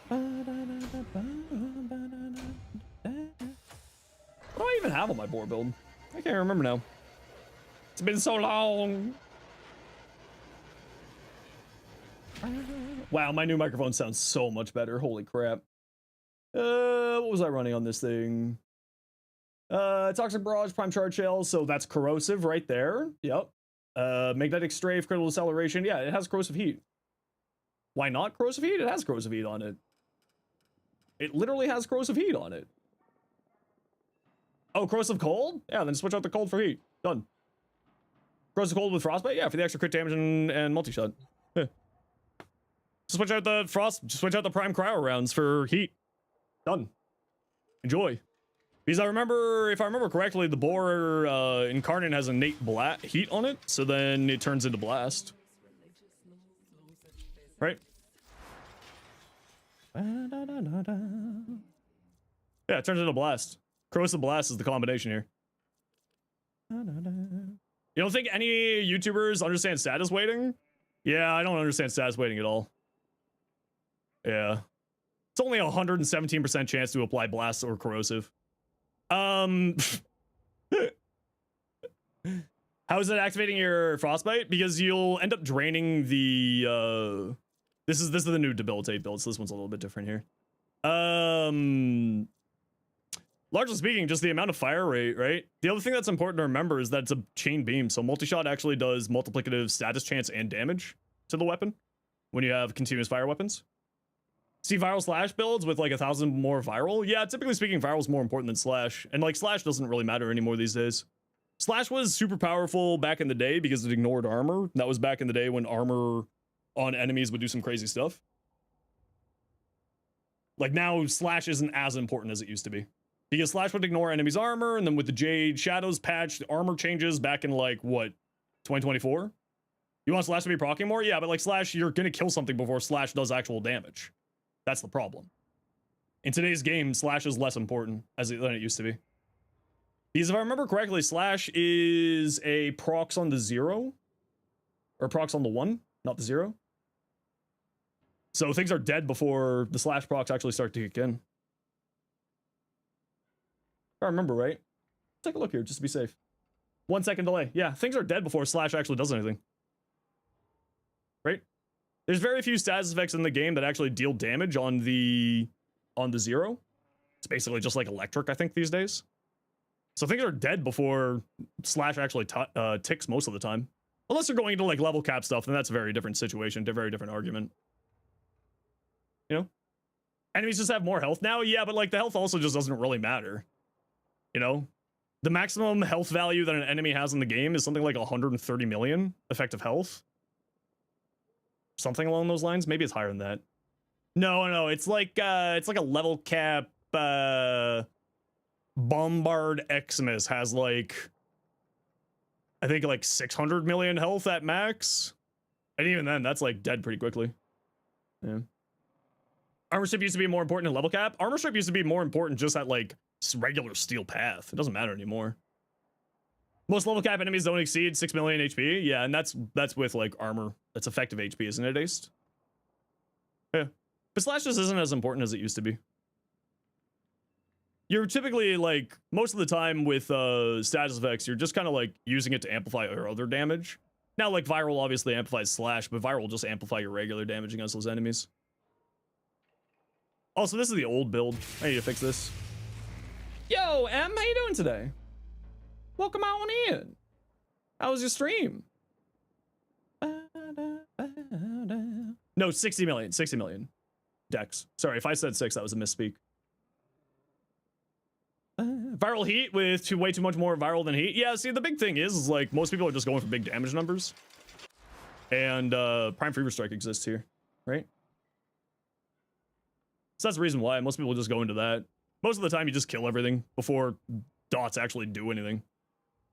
What do I even have on my board build? I can't remember now. It's been so long. Wow, my new microphone sounds so much better. Holy crap. What was I running on this thing? Toxic Barrage, Prime Charge Shell, so that's corrosive right there. Yep. Magnetic Strafe, Critical Acceleration. Yeah, it has corrosive heat. Why not corrosive heat? It has corrosive heat on it. It literally has corrosive heat on it. Oh, corrosive cold? Yeah, then switch out the cold for heat. Done. Corrosive cold with frostbite? Yeah, for the extra crit damage and multi-shot. Yeah. Switch out the frost, switch out the prime cryo rounds for heat. Done. Enjoy. Because I remember, if I remember correctly, the boar incarnate has innate heat on it, so then it turns into blast. Right? Yeah, it turns into blast. Corrosive blast is the combination here. You don't think any YouTubers understand status weighting? Yeah, I don't understand status weighting at all. Yeah. It's only a 117% chance to apply blast or corrosive. How is it activating your frostbite? Because you'll end up draining the this is the new debilitate build, so this one's a little bit different here. Largely speaking, just the amount of fire rate, right? The other thing that's important to remember is that it's a chain beam, so multi-shot actually does multiplicative status chance and damage to the weapon when you have continuous fire weapons. See viral slash builds with like 1,000 more viral? Yeah, typically speaking, viral is more important than slash. And like slash doesn't really matter anymore these days. Slash was super powerful back in the day because it ignored armor. That was back in the day when armor on enemies would do some crazy stuff. Like now, slash isn't as important as it used to be. Because slash would ignore enemies' armor, and then with the Jade Shadows patch, the armor changes back in like, what, 2024? You want slash to be proccing more? Yeah, but like slash, you're gonna kill something before slash does actual damage. That's the problem. In today's game, slash is less important than it used to be. Because if I remember correctly, slash is a procs on the 0. Or procs on the 1, not the 0. So things are dead before the slash procs actually start to kick in. If I remember right. Take a look here, just to be safe. 1 second delay. Yeah, things are dead before slash actually does anything. Right? There's very few status effects in the game that actually deal damage on the 0. It's basically just like electric, I think, these days. So things are dead before slash actually ticks most of the time. Unless you're going into like level cap stuff, then that's a very different situation, a very different argument. You know? Enemies just have more health now? Yeah, but like the health also just doesn't really matter. You know? The maximum health value that an enemy has in the game is something like 130 million effective health. Something along those lines. Maybe it's higher than that. No, it's like a level cap. Bombard Xmas has like, I think like 600 million health at max, and even then, that's like dead pretty quickly. Yeah. Armor strip used to be more important than level cap. Armor strip used to be more important just at like regular steel path. It doesn't matter anymore. Most level cap enemies don't exceed 6 million HP. Yeah, and that's with like armor. That's effective HP, isn't it, Aced? Yeah. But slash just isn't as important as it used to be. You're typically like, most of the time with status effects, you're just kind of like using it to amplify your other damage. Now, like viral obviously amplifies slash, but viral will just amplify your regular damage against those enemies. Also, this is the old build. I need to fix this. Yo, Em, how you doing today? Welcome on in. How was your stream? No, 60 million. 60 million. Dex. Sorry, if I said 6, that was a misspeak. Viral heat with way too much more viral than heat. Yeah, see, the big thing is like most people are just going for big damage numbers. And Prime Fever Strike exists here, right? So that's the reason why most people just go into that. Most of the time you just kill everything before dots actually do anything.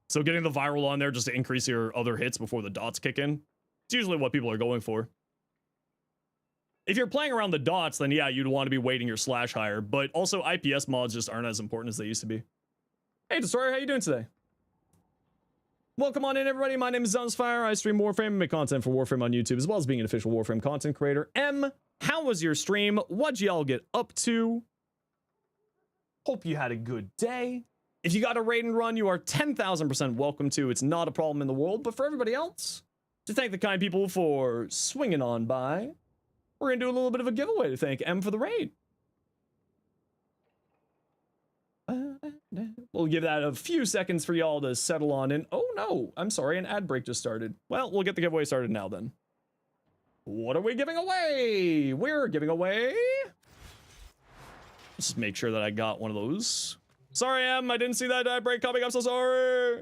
So getting the viral on there just to increase your other hits before the dots kick in. It's usually what people are going for. If you're playing around the dots, then yeah, you'd want to be weighting your slash higher, but also IPS mods just aren't as important as they used to be. Hey, Destroyer, how you doing today? Welcome on in, everybody. My name is Zenosfire. I stream Warframe and make content for Warframe on YouTube, as well as being an official Warframe content creator. M, how was your stream? What'd y'all get up to? Hope you had a good day. If you got a raid and run, you are 10,000% welcome to. It's not a problem in the world, but for everybody else, to thank the kind people for swinging on by, we're gonna do a little bit of a giveaway to thank M for the raid. We'll give that a few seconds for y'all to settle on in. Oh no, I'm sorry, an ad break just started. Well, we'll get the giveaway started now then. What are we giving away? We're giving away... Let's just make sure that I got one of those. Sorry, M, I didn't see that ad break coming. I'm so sorry.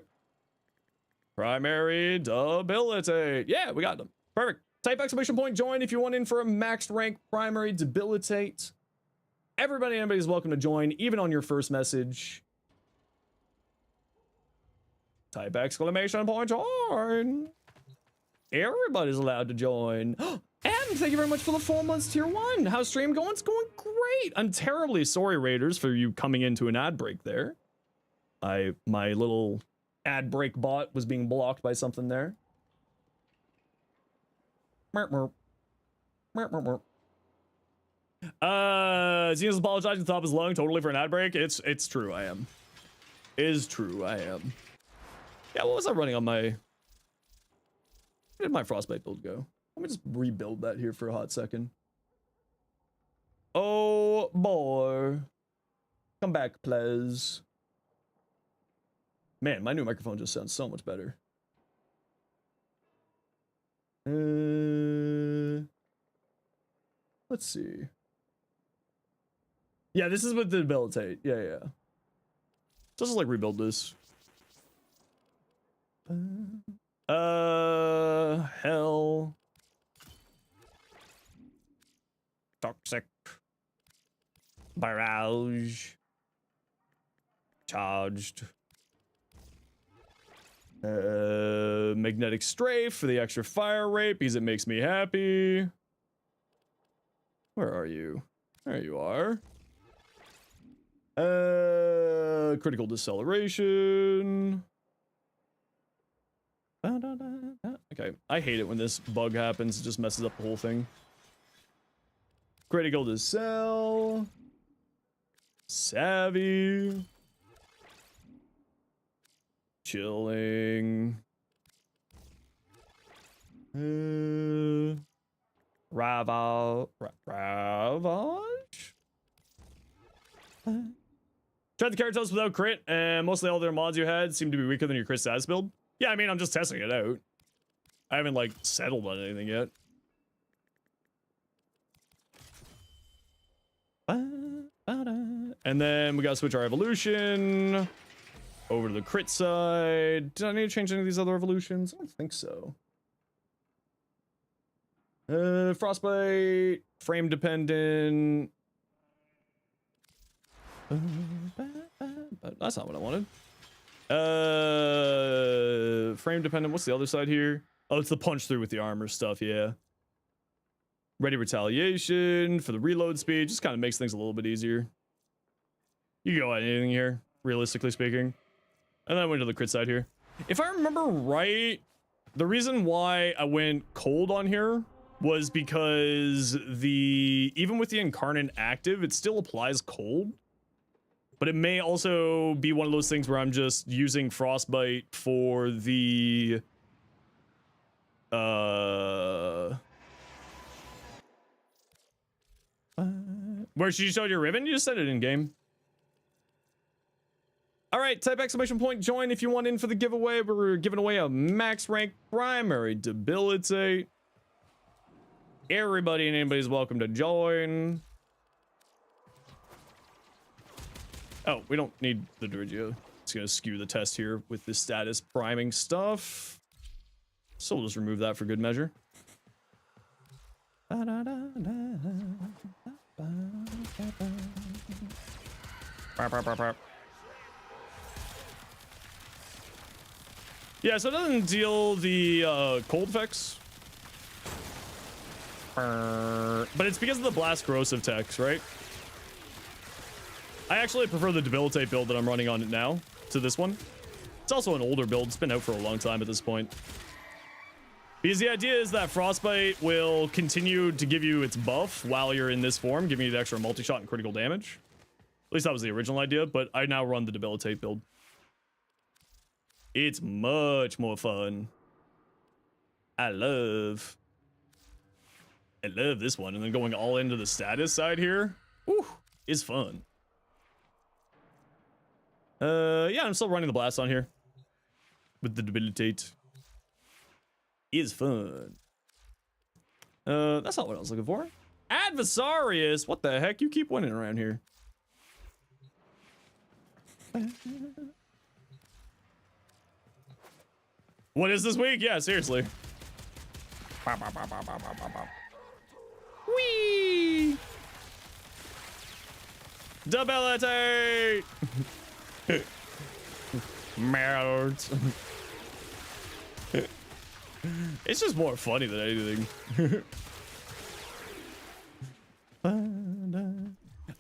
Primary debilitate. Yeah, we got them. Perfect. Type exclamation point join if you want in for a maxed rank primary debilitate. Everybody, anybody's welcome to join, even on your first message. Type exclamation point join. Everybody's allowed to join. And thank you very much for the 4 months tier 1. How's stream going? It's going great. I'm terribly sorry, Raiders, for you coming into an ad break there. My little ad break bot was being blocked by something there. Zenos apologizing, top is lung totally for an ad break. It's true, I am. Is true, I am. Yeah, what was I running on my... Where did my Frostbite build go? Let me just rebuild that here for a hot second. Oh boy. Come back, please. Man, my new microphone just sounds so much better. Let's see. Yeah, this is with the debilitate. Yeah. Just like rebuild this. Hell. Toxic. Barrage. Charged. Magnetic strafe for the extra fire rate because it makes me happy. Where are you? There you are. Critical deceleration. Okay, I hate it when this bug happens. It just messes up the whole thing. Critical decel. Savvy. Chilling. Ravage? Tried the Keratos without crit, and mostly all their mods you had seem to be weaker than your crit status build. Yeah, I mean, I'm just testing it out. I haven't, like, settled on anything yet. And then we gotta switch our evolution over to the crit side. Did I need to change any of these other evolutions? I don't think so. Frostbite, frame dependent. But that's not what I wanted. Frame dependent. What's the other side here? Oh, it's the punch through with the armor stuff. Yeah. Ready retaliation for the reload speed. Just kind of makes things a little bit easier. You can go at anything here, realistically speaking. And then I went to the crit side here. If I remember right, the reason why I went cold on here was because even with the incarnate active, it still applies cold. But it may also be one of those things where I'm just using Frostbite for the... Where she showed your ribbon? You just said it in game. All right, type exclamation point join if you want in for the giveaway. We're giving away a max rank primary debilitate. Everybody and anybody's welcome to join. Oh, we don't need the Dirigio. It's gonna skew the test here with the status priming stuff. So we'll just remove that for good measure. Yeah, so it doesn't deal the cold effects. But it's because of the blast corrosive techs, right? I actually prefer the debilitate build that I'm running on it now to this one. It's also an older build. It's been out for a long time at this point. Because the idea is that Frostbite will continue to give you its buff while you're in this form, giving you the extra multi-shot and critical damage. At least that was the original idea, but I now run the debilitate build. It's much more fun. I love this one. And then going all into the status side here, whew, is fun. Yeah, I'm still running the blast on here with the debilitate. Is fun. That's not what I was looking for. Adversarius, what the heck? You keep winning around here. What is this week? Yeah, seriously. Whee! Debilitate! Melt. It's just more funny than anything.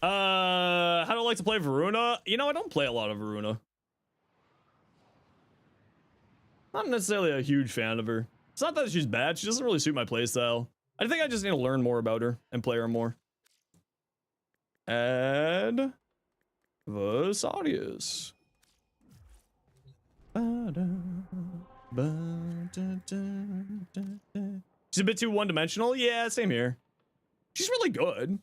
How do I like to play Varuna? You know, I don't play a lot of Varuna. Not necessarily a huge fan of her. It's not that she's bad, she doesn't really suit my playstyle. I think I just need to learn more about her and play her more. Add Vasarius. She's a bit too one-dimensional. Yeah, same here. She's really good,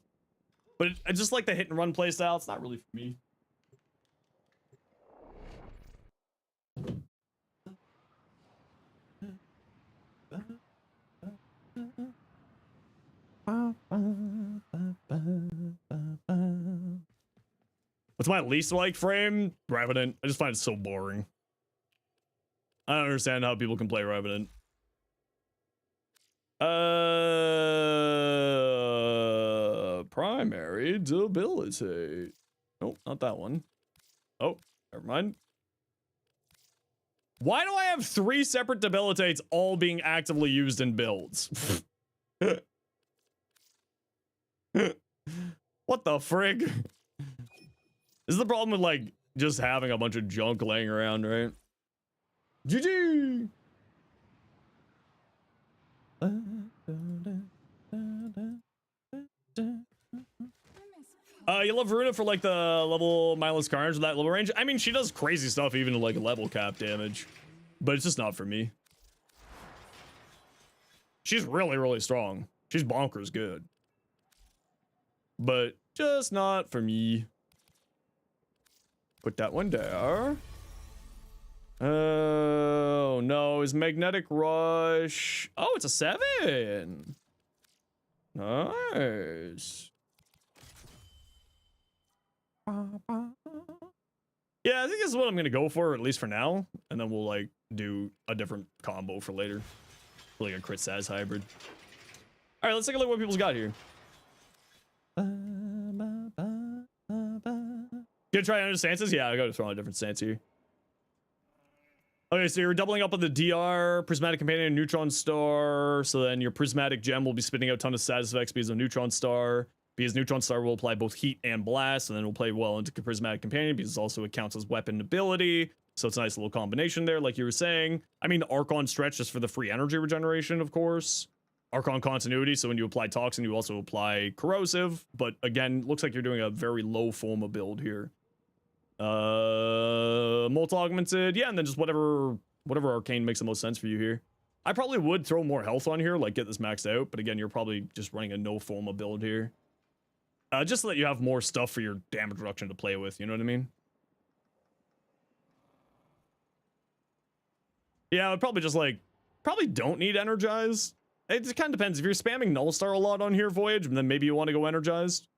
but I just like the hit and run playstyle. It's not really for me. What's my least liked frame? Revenant. I just find it so boring. I don't understand how people can play Revenant. Primary debilitate. Nope, not that one. Oh, never mind. Why do I have 3 separate debilitates all being actively used in builds? What the frig? This is the problem with, like, just having a bunch of junk laying around, right? GG! You love Varuna for, like, the level mindless carnage with that level range? I mean, she does crazy stuff even to, like, level cap damage. But it's just not for me. She's really, really strong. She's bonkers good. But just not for me. Put that one there. Oh, no. Is Magnetic Rush... Oh, it's a 7. Nice. Yeah, I think this is what I'm gonna go for, at least for now. And then we'll, like, do a different combo for later. Like a crit Saz hybrid. Alright, let's take a look at what people's got here. Gonna try other stances? Yeah, I gotta throw on a different stance here. Okay, so you're doubling up on the DR, Prismatic Companion, and Neutron Star. So then your Prismatic Gem will be spitting out a ton of status effects because of Neutron Star. Because Neutron Star will apply both heat and blast, and then will play well into Prismatic Companion because also it counts as weapon ability. So it's a nice little combination there, like you were saying. I mean, Archon Stretch just for the free energy regeneration, of course. Archon Continuity, so when you apply Toxin, you also apply Corrosive. But again, looks like you're doing a very low Foma build here. Multi-augmented, yeah, and then just whatever arcane makes the most sense for you here. I probably would throw more health on here, like get this maxed out, but again, you're probably just running a no Foma build here. Just so that you have more stuff for your damage reduction to play with, you know what I mean? Yeah, I would probably just like, probably don't need Energized. It just kind of depends. If you're spamming Null Star a lot on here, Voyage, then maybe you want to go Energized.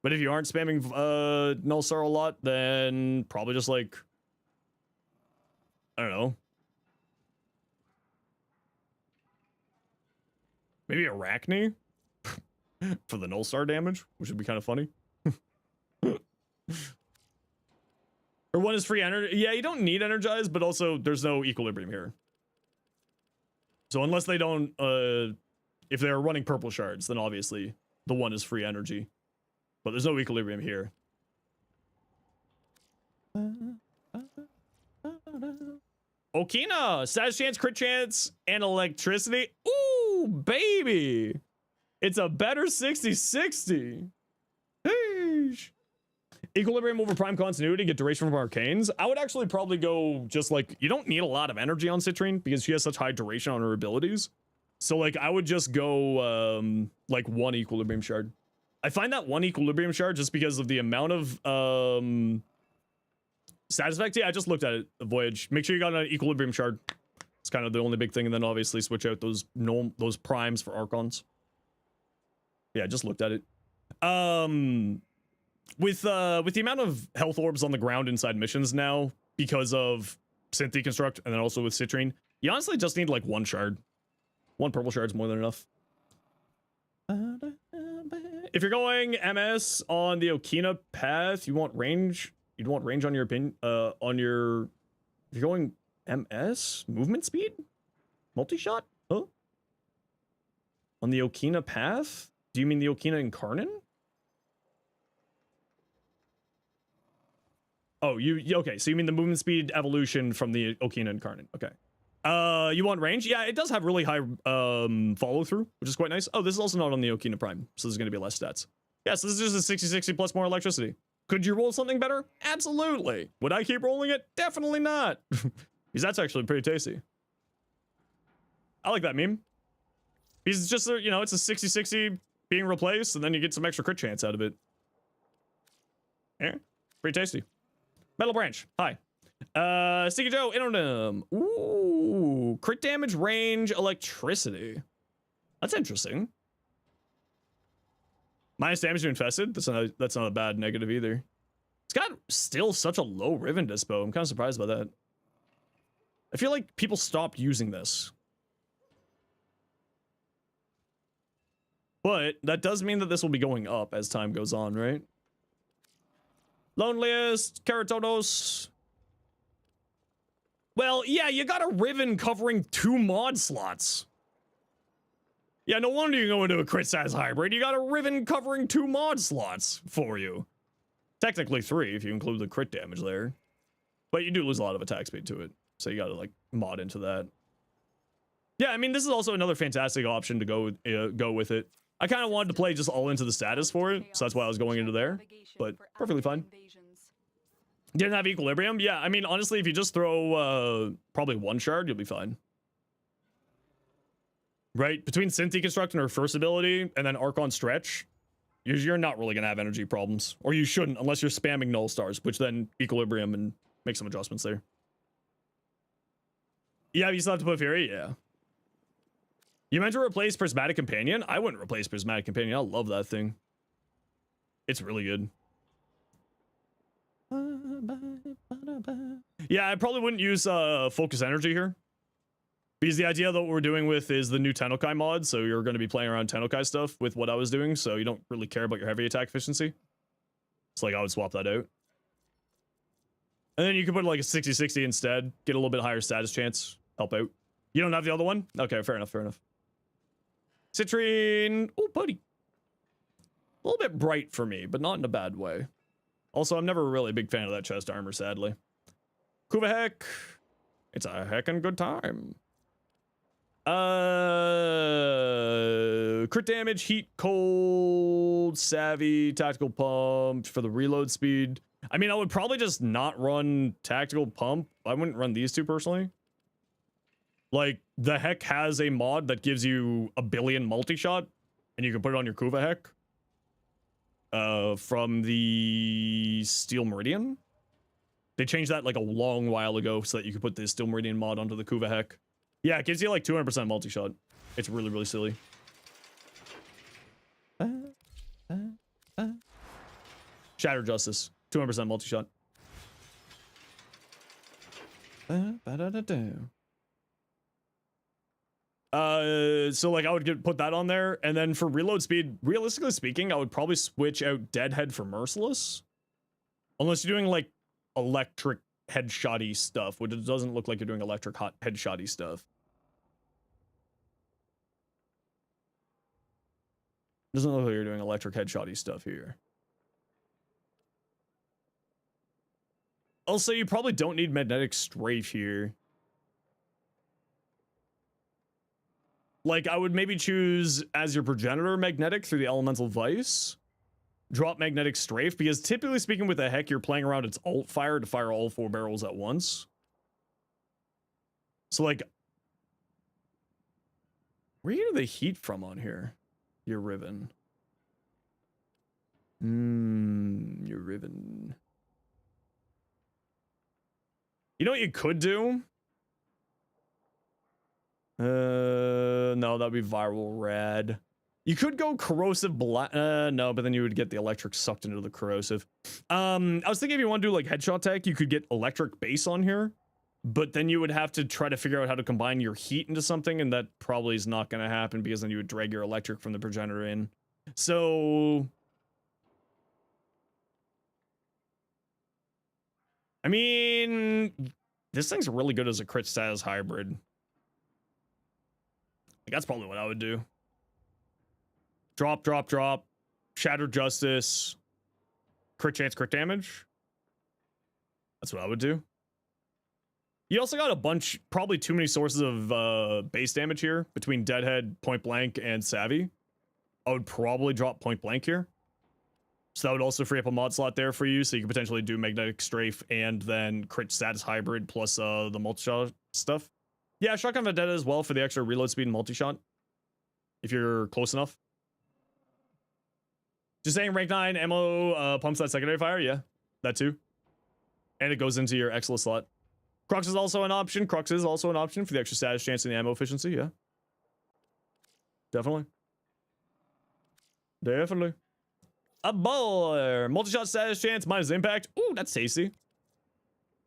But if you aren't spamming Null Star a lot, then probably just like, I don't know. Maybe Arachne for the Null Star damage, which would be kind of funny. Or one is free energy. Yeah, you don't need energize, but also there's no equilibrium here. So unless they don't, if they're running purple shards, then obviously the one is free energy. But there's no equilibrium here. Okina, status chance, crit chance, and electricity. Ooh, baby. It's a better 60-60. Heesh. Equilibrium over prime continuity, get duration from arcanes. I would actually probably go just like, you don't need a lot of energy on Citrine because she has such high duration on her abilities. So like, I would just go like one equilibrium shard. I find that one equilibrium shard just because of the amount of status effect. Yeah, I just looked at it, the voyage. Make sure you got an equilibrium shard. It's kind of the only big thing, and then obviously switch out those primes for archons. Yeah, I just looked at it. With the amount of health orbs on the ground inside missions now, because of synth deconstruct, and then also with Citrine, you honestly just need like one shard. One purple shard's more than enough. If you're going MS on the Okina path, you want range. You'd want range on your pin. On your. If you're going MS movement speed, multi-shot. Huh? On the Okina path? Do you mean the Okina Incarnate? Oh, okay. So you mean the movement speed evolution from the Okina Incarnate? Okay. You want range? Yeah, it does have really high follow through, which is quite nice. Oh, this is also not on the Okina Prime, so there's going to be less stats. Yeah, so this is just a 60-60 plus more electricity. Could you roll something better? Absolutely. Would I keep rolling it? Definitely not. Because that's actually pretty tasty. I like that meme. Because it's just, you know, it's a 60-60 being replaced, and then you get some extra crit chance out of it. Yeah, pretty tasty. Metal Branch, hi. Sticky Joe, Inonym. Ooh, crit damage, range, electricity. That's interesting. Minus damage to infested. That's not a bad negative either. It's got still such a low Riven dispo. I'm kind of surprised by that. I feel like people stopped using this. But that does mean that this will be going up as time goes on, right? Loneliest, Keratonos. Well, yeah, you got a Riven covering 2 mod slots. Yeah, no wonder you go into a crit size hybrid. You got a Riven covering 2 mod slots for you. Technically 3 if you include the crit damage there. But you do lose a lot of attack speed to it. So you gotta, like, mod into that. Yeah, I mean, this is also another fantastic option to go with it. I kind of wanted to play just all into the status for it, so that's why I was going into there. But perfectly fine. Didn't have equilibrium? Yeah, I mean, honestly, if you just throw probably 1 shard, you'll be fine. Right? Between Synth Deconstruct and her first ability, and then Archon Stretch, you're not really going to have energy problems. Or you shouldn't, unless you're spamming Null Stars, which then equilibrium and make some adjustments there. Yeah, you still have to put Fury? Yeah. You meant to replace Prismatic Companion? I wouldn't replace Prismatic Companion. I love that thing. It's really good. Yeah, I probably wouldn't use Focus Energy here. Because the idea that what we're doing with is the new TENNOKAI mod, so you're going to be playing around TENNOKAI stuff with what I was doing, so you don't really care about your heavy attack efficiency. So, like, I would swap that out. And then you can put, like, a 60-60 instead. Get a little bit higher status chance. Help out. You don't have the other one? Okay, fair enough, fair enough. Citrine. Oh, buddy. A little bit bright for me, but not in a bad way. Also, I'm never really a big fan of that chest armor, sadly. Kuva Heck. It's a heckin' good time. Crit damage, heat, cold, savvy, tactical pump for the reload speed. I mean, I would probably just not run tactical pump. I wouldn't run these two personally. Like, the Heck has a mod that gives you a billion multi-shot, and you can put it on your Kuva Heck. From the Steel Meridian. They changed that like a long while ago so that you could put the Steel Meridian mod onto the Kuva Heck. Yeah, it gives you like 200% multi-shot. It's really, really silly. Shatter Justice, 200% multi-shot. So like I would put that on there, and then for reload speed, realistically speaking, I would probably switch out Deadhead for Merciless. Unless you're doing like electric headshotty stuff, which it doesn't look like you're doing electric hot headshotty stuff. Doesn't look like you're doing electric headshotty stuff here. Also, you probably don't need magnetic strafe here. Like, I would maybe choose as your progenitor magnetic through the elemental vice. Drop magnetic strafe, because typically speaking with the heck, you're playing around its alt fire to fire all 4 barrels at once. So like, where are you getting the heat from on here? You're Riven. You're Riven. You know what you could do? No, that'd be viral rad. You could go corrosive black. No, but then you would get the electric sucked into the corrosive. I was thinking if you want to do like headshot tech, you could get electric base on here, but then you would have to try to figure out how to combine your heat into something, and that probably is not going to happen because then you would drag your electric from the progenitor in. So, I mean, this thing's really good as a crit status hybrid. Like, that's probably what I would do. Drop, drop, drop. Shattered Justice. Crit chance, crit damage. That's what I would do. You also got a bunch, probably too many sources of base damage here between Deadhead, Point Blank, and Savvy. I would probably drop Point Blank here. So that would also free up a mod slot there for you, so you could potentially do Magnetic Strafe and then crit status hybrid plus the multi-shot stuff. Yeah, Shotgun Vendetta as well for the extra reload speed and multi-shot. If you're close enough. Just saying rank 9 ammo pumps that secondary fire, yeah. That too. And it goes into your Excellent slot. Crux is also an option. Crux is also an option for the extra status chance and the ammo efficiency, yeah. Definitely. Definitely. A baller. Multi-shot status chance minus impact. Ooh, that's tasty.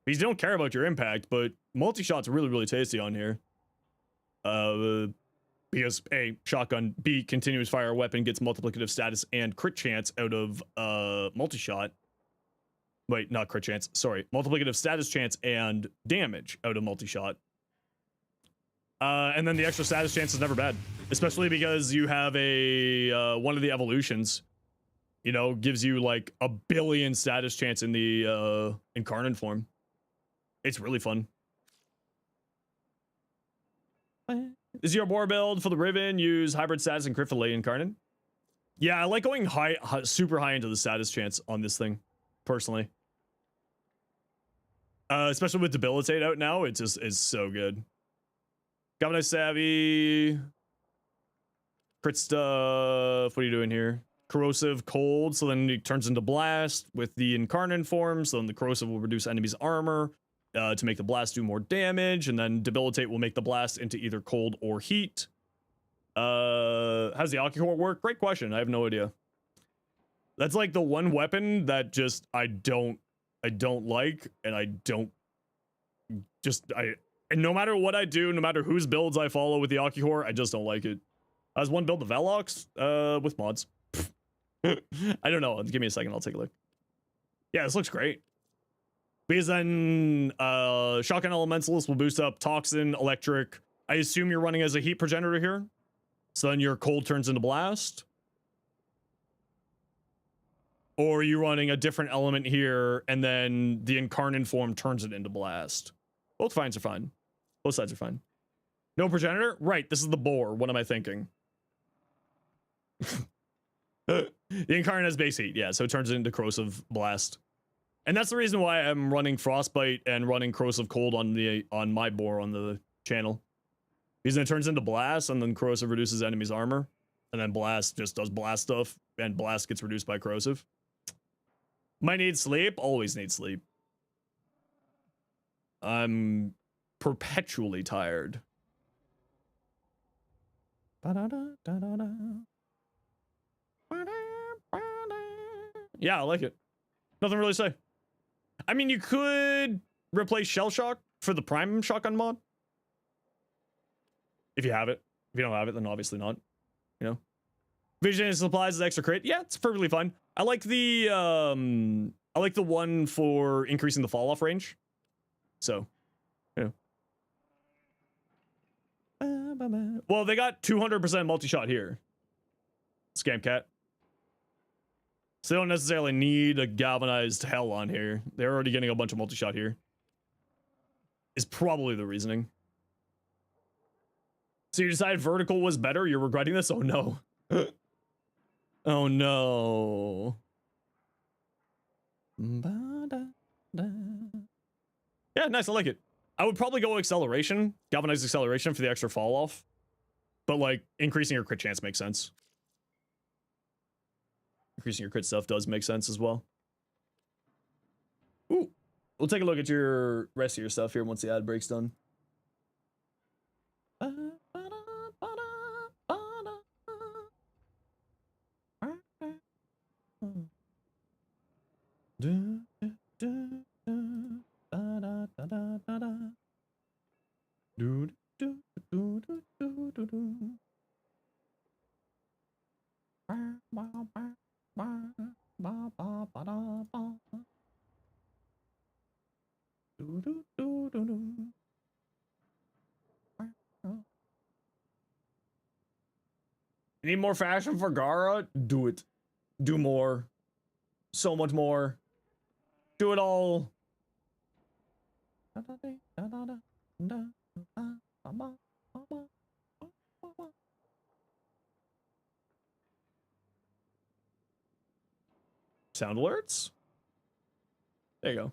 Because you don't care about your impact, but multi-shot's really, really tasty on here. Because A, shotgun, B, continuous fire weapon gets multiplicative status and crit chance out of multi-shot. Wait, not crit chance, sorry. Multiplicative status chance and damage out of multi-shot. And then the extra status chance is never bad. Especially because you have a, one of the evolutions, you know, gives you like 1 billion status chance in the incarnate form. It's really fun. Is your boar build for the Riven? Use hybrid status and crit for late incarnate? Yeah, I like going high, super high into the status chance on this thing, personally. Especially with Debilitate out now, it just is so good. Governor Savvy. Crit stuff. What are you doing here? Corrosive, cold, so then it turns into blast with the incarnate form, so then the corrosive will reduce enemies' armor to make the blast do more damage, and then debilitate will make the blast into either cold or heat. How does the Akihor work? Great question. I have no idea. That's like the one weapon that just I don't like, and and no matter what I do, no matter whose builds I follow with the Akihor, I just don't like it. I was one build the Velox with mods. I don't know. Give me a second. I'll take a look. Yeah, this looks great. Because then Shotgun Elementalist will boost up Toxin, Electric. I assume you're running as a Heat Progenitor here. So then your Cold turns into Blast. Or you're running a different element here, and then the Incarnate form turns it into Blast. Both finds are fine. Both sides are fine. No Progenitor? Right, this is the boar. What am I thinking? The Incarnate has base heat, yeah, so it turns it into Corrosive Blast. And that's the reason why I'm running Frostbite and running Corrosive Cold on my boar on the channel. Because then it turns into Blast, and then Corrosive reduces enemies' armor. And then Blast just does Blast stuff, and Blast gets reduced by Corrosive. Might need sleep, always need sleep. I'm perpetually tired. Yeah, I like it. Nothing really to say. I mean, you could replace shell shock for the prime shotgun mod. If you have it. If you don't have it, then obviously not. You know? Vision and supplies is extra crit. Yeah, it's perfectly fine. I like the one for increasing the fall off range. So, you know. Well, they got 200% multi-shot here. Scam cat. So they don't necessarily need a galvanized hell on here. They're already getting a bunch of multi-shot here. Is probably the reasoning. So you decided vertical was better? You're regretting this? Oh no. Oh no. Yeah, nice, I like it. I would probably go acceleration, galvanized acceleration for the extra fall off. But like increasing your crit chance makes sense. Increasing your crit stuff does make sense as well. Ooh. We'll take a look at your rest of your stuff here once the ad break's done. Need more fashion for Gara? Do it. Do more. So much more. Do it all. Sound alerts? There you go.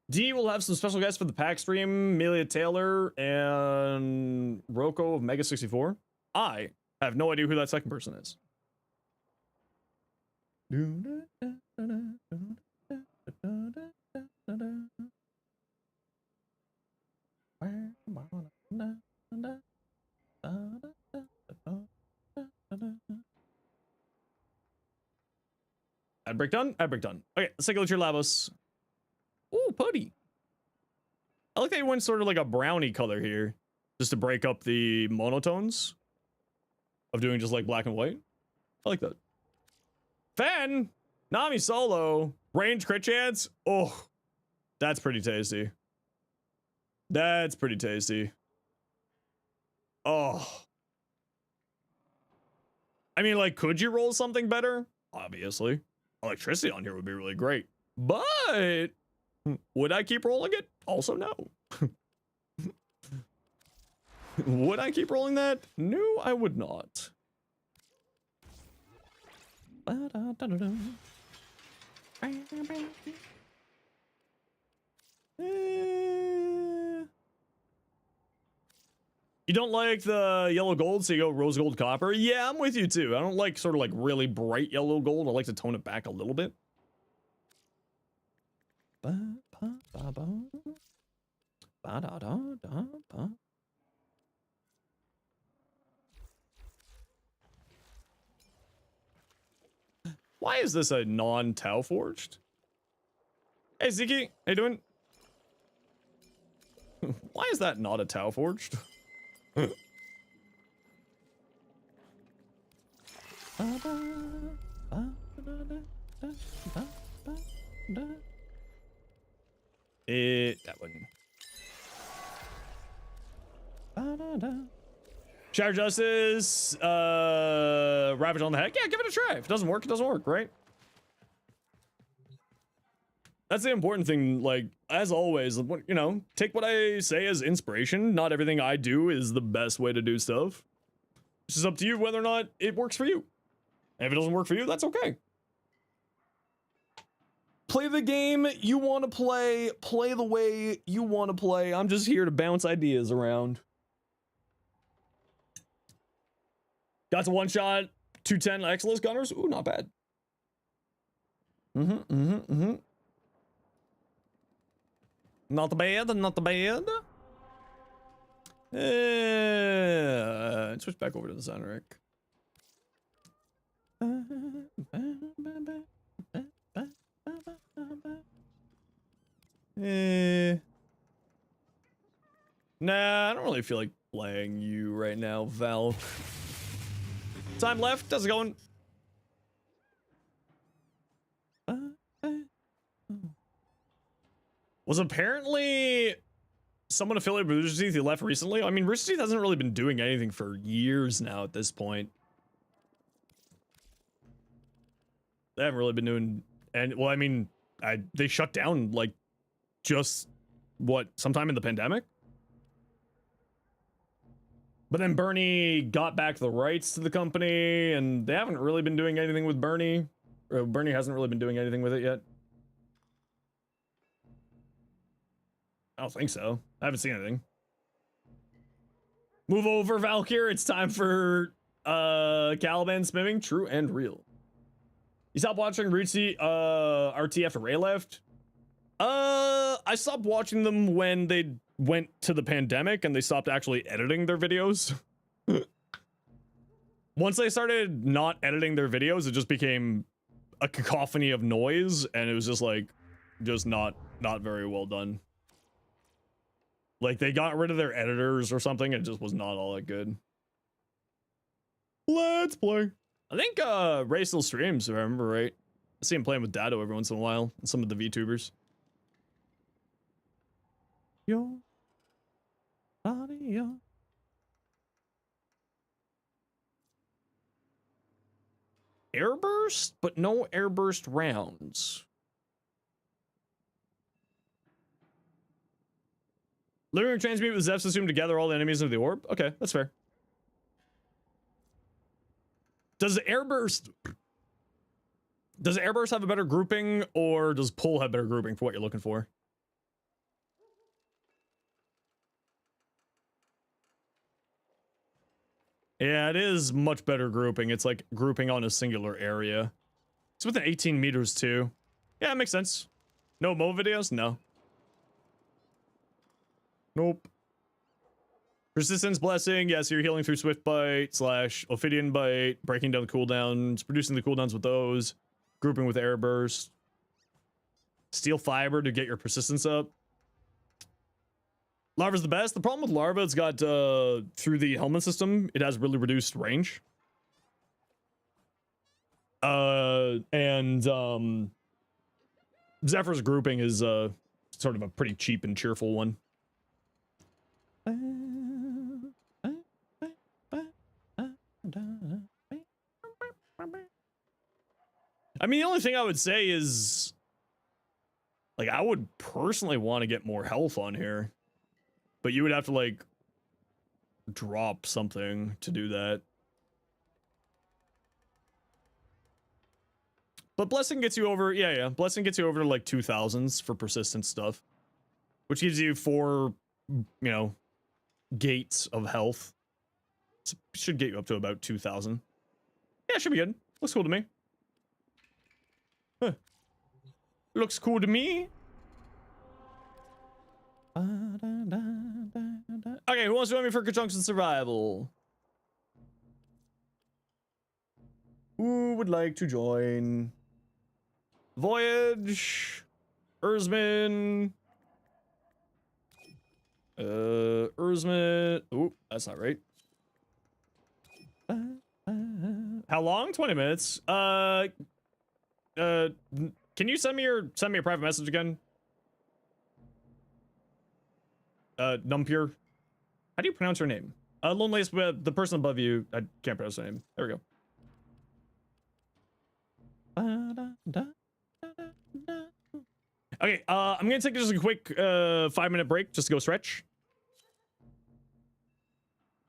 D will have some special guests for the pack stream. Amelia Taylor and Rocco of Mega 64. I have no idea who that second person is. Ad break done? Ad break done. Okay, let's take a look at your Lavos. Ooh, putty. I like that you went sort of like a brownie color here. Just to break up the monotones of doing just like black and white. I like that. Fen! Nami solo. Range crit chance. Oh, that's pretty tasty. That's pretty tasty. Oh. I mean, like, could you roll something better? Obviously. Electricity on here would be really great. But would I keep rolling it? Also, no. Would I keep rolling that? No, I would not. You don't like the yellow gold, so you go rose gold copper? Yeah, I'm with you too. I don't like sort of like really bright yellow gold. I like to tone it back a little bit. Why is this a non-Tau forged? Hey, Ziki, how you doing? Why is that not a Tau forged? That one. Shatter Justice, Ravage on the head. Yeah, give it a try. If it doesn't work, it doesn't work, right? That's the important thing, like, as always, you know, take what I say as inspiration. Not everything I do is the best way to do stuff. It's just up to you whether or not it works for you. And if it doesn't work for you, that's okay. Play the game you want to play the way you want to play. I'm just here to bounce ideas around. Got to one-shot 210 Exilus Gunners. Ooh, not bad. Not bad, not bad. Switch back over to the Zenric. Nah, I don't really feel like playing you right now, Val. Time left. How's it going? Was apparently someone affiliated with Rooster Teeth who left recently. I mean, Rooster Teeth hasn't really been doing anything for years now at this point. They haven't really been doing, and well, I mean, they shut down like just what, sometime in the pandemic. But then Bernie got back the rights to the company, and they haven't really been doing anything with Bernie. Or Bernie hasn't really been doing anything with it yet. I don't think so. I haven't seen anything. Move over, Valkyr. It's time for Caliban spamming. True and real. You stopped watching Rootsy RT after Ray left? I stopped watching them when they went to the pandemic and they stopped actually editing their videos. Once they started not editing their videos, it just became a cacophony of noise, and it was just like, just not very well done. Like, they got rid of their editors or something, and it just was not all that good. Let's play. I think Ray still streams, if I remember right. I see him playing with Dado every once in a while, and some of the VTubers. Yo. Audio. Airburst, but no airburst rounds. Living room transmute with Zephs assume together all the enemies of the orb? Okay, that's fair. Does airburst have a better grouping, or does pull have better grouping for what you're looking for? Yeah, it is much better grouping. It's like grouping on a singular area. It's within 18 meters too. Yeah, it makes sense. No Mo videos? No. Nope. Persistence Blessing. Yes, you're healing through Swift Bite / Ophidian Bite, breaking down the cooldowns, producing the cooldowns with those, grouping with Air Burst. Steel Fiber to get your persistence up. Larva's the best. The problem with Larva, it's got, through the helmet system, it has really reduced range. Zephyr's grouping is, sort of a pretty cheap and cheerful one. I mean, the only thing I would say is, like, I would personally want to get more health on here. But you would have to, like, drop something to do that. But Blessing gets you over, yeah, Blessing gets you over to, like, 2000s for persistent stuff. Which gives you 4, you know, gates of health. So should get you up to about 2000. Yeah, should be good. Looks cool to me. Huh. Looks cool to me. Okay, who wants to join me for Conjunction Survival? Who would like to join? Voyage. Erzman. Erzman. Ooh, that's not right. How long? 20 minutes. Can you send me a private message again? Numpure. How do you pronounce your name? Loneliest, the person above you, I can't pronounce her name. There we go. Okay, I'm gonna take just a quick 5-minute break just to go stretch.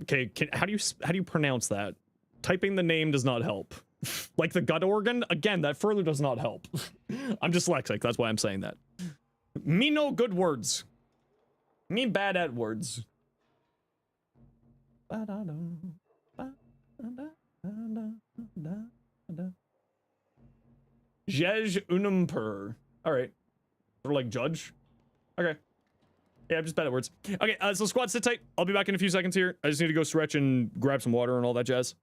Okay, how do you pronounce that? Typing the name does not help. Like the gut organ, again, that further does not help. I'm dyslexic, that's why I'm saying that. Me no good words. Me bad at words. Jej unumper. Alright. Sort of like judge. Okay. Yeah, I'm just bad at words. Okay, so squad, sit tight. I'll be back in a few seconds here. I just need to go stretch and grab some water and all that jazz.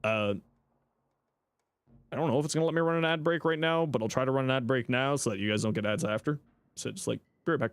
I don't know if it's gonna let me run an ad break right now, but I'll try to run an ad break now so that you guys don't get ads after. So just like Be right back.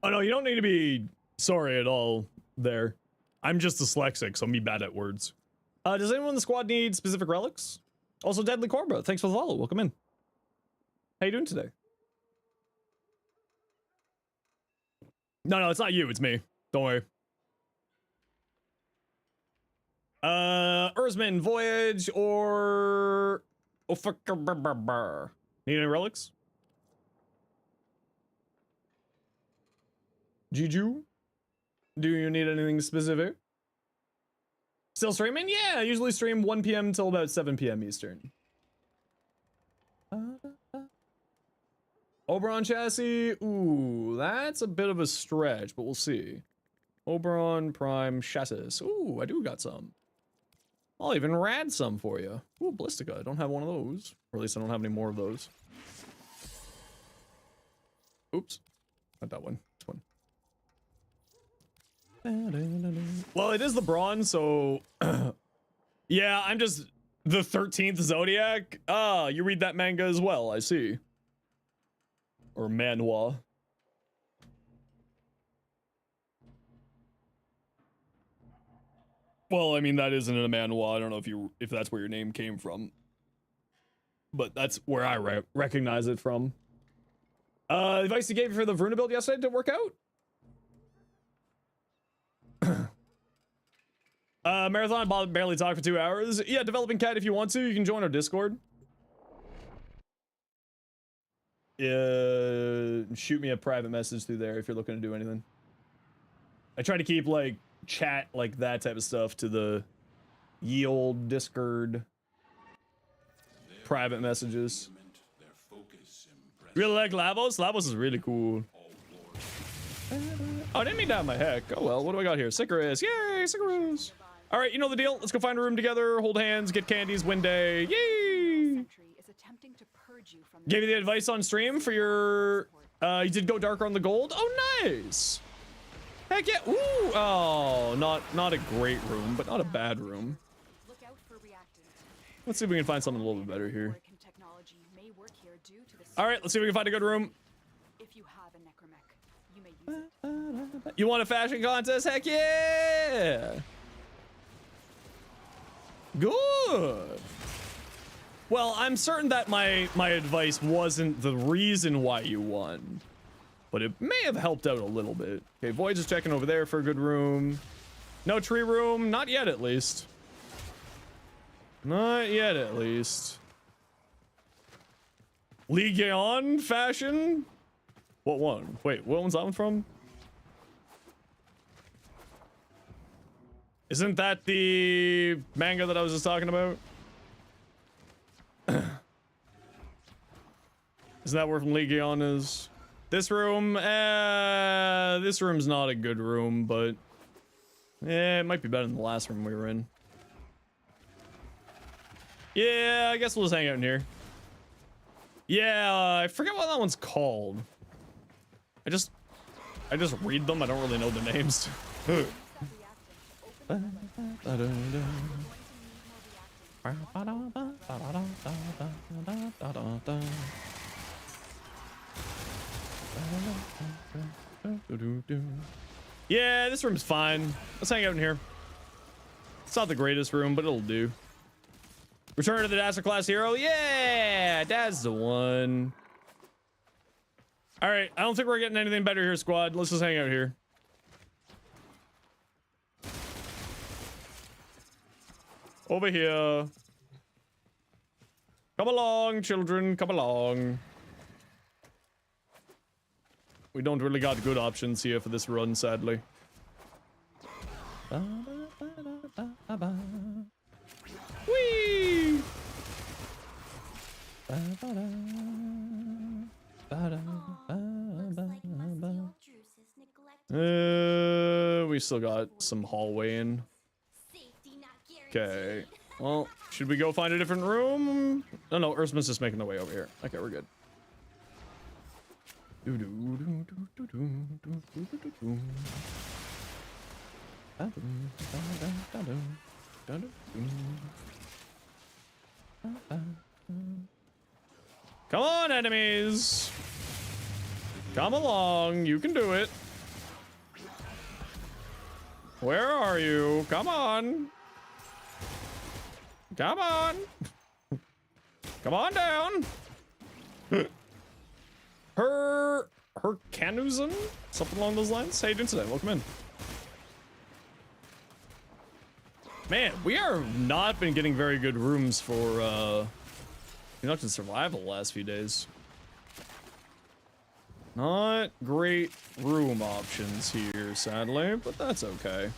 Oh no, you don't need to be sorry at all there. I'm just dyslexic, so I'm bad at words. Does anyone in the squad need specific relics? Also, Deadly Cobra, thanks for the follow. Welcome in. How you doing today? No, it's not you, it's me. Don't worry. Ursman, Voyage, or... Need any relics? Juju? Do you need anything specific? Still streaming? Yeah, I usually stream 1 p.m. till about 7 p.m. Eastern. Oberon chassis? Ooh, that's a bit of a stretch, but we'll see. Oberon Prime chassis. Ooh, I do got some. I'll even rad some for you. Ooh, Ballistica. I don't have one of those. Or at least I don't have any more of those. Oops. Not that one. This one. Well, it is the bronze, so... yeah, I'm just... the 13th Zodiac? Ah, you read that manga as well, I see. Or manhwa. Well, I mean, that isn't a manhwa. I don't know if that's where your name came from. but that's where I recognize it from. The advice you gave me for the Vruna build yesterday didn't work out. Marathon barely talked for 2 hours. Yeah, developing cat, if you want to, you can join our Discord. Shoot me a private message through there if you're looking to do anything. I try to keep like chat, like that type of stuff, to the ye old Discord private messages. Really like Lavos? Lavos is really cool. Oh, I didn't mean to have my heck. Oh well, what do I got here? Sicarus. Yay, Sicarus. All right, you know the deal. Let's go find a room together, hold hands, get candies, win day. Yay! Gave you the advice on stream for your, you did go darker on the gold. Oh, nice. Heck yeah. Ooh. Oh, not a great room, but not a bad room. Let's see if we can find something a little bit better here. All right, let's see if we can find a good room. You want a fashion contest? Heck yeah. Good. Well, I'm certain that my advice wasn't the reason why you won, but it may have helped out a little bit. Okay, Void's just checking over there for a good room. No tree room, not yet at least. Not yet at least. Legion fashion? What one? Wait, what one's that one from? Isn't that the manga that I was just talking about? Isn't that where from Legion is? This room? This room's not a good room, but it might be better than the last room we were in. Yeah, I guess we'll just hang out in here. Yeah, I forget what that one's called. I just read them. I don't really know the names. Yeah, this room's fine. Let's hang out in here. It's not the greatest room, but it'll do. Return to the Daster class hero. Yeah, that's the one. All right, I don't think we're getting anything better here, squad. Let's just hang out here. Over here. Come along, children. Come along. We don't really got good options here for this run, sadly. Whee! We still got some hallway in. Okay. Well, should we go find a different room? Oh no, Ursman's just making the way over here. Okay, we're good. Come on, enemies! Come along, you can do it. Where are you? Come on. Come on. Come on down. Her Canuzen? Something along those lines? How you doing today? Welcome in. Man, we are not been getting very good rooms for conducting survival the last few days. Not great room options here, sadly, but that's okay.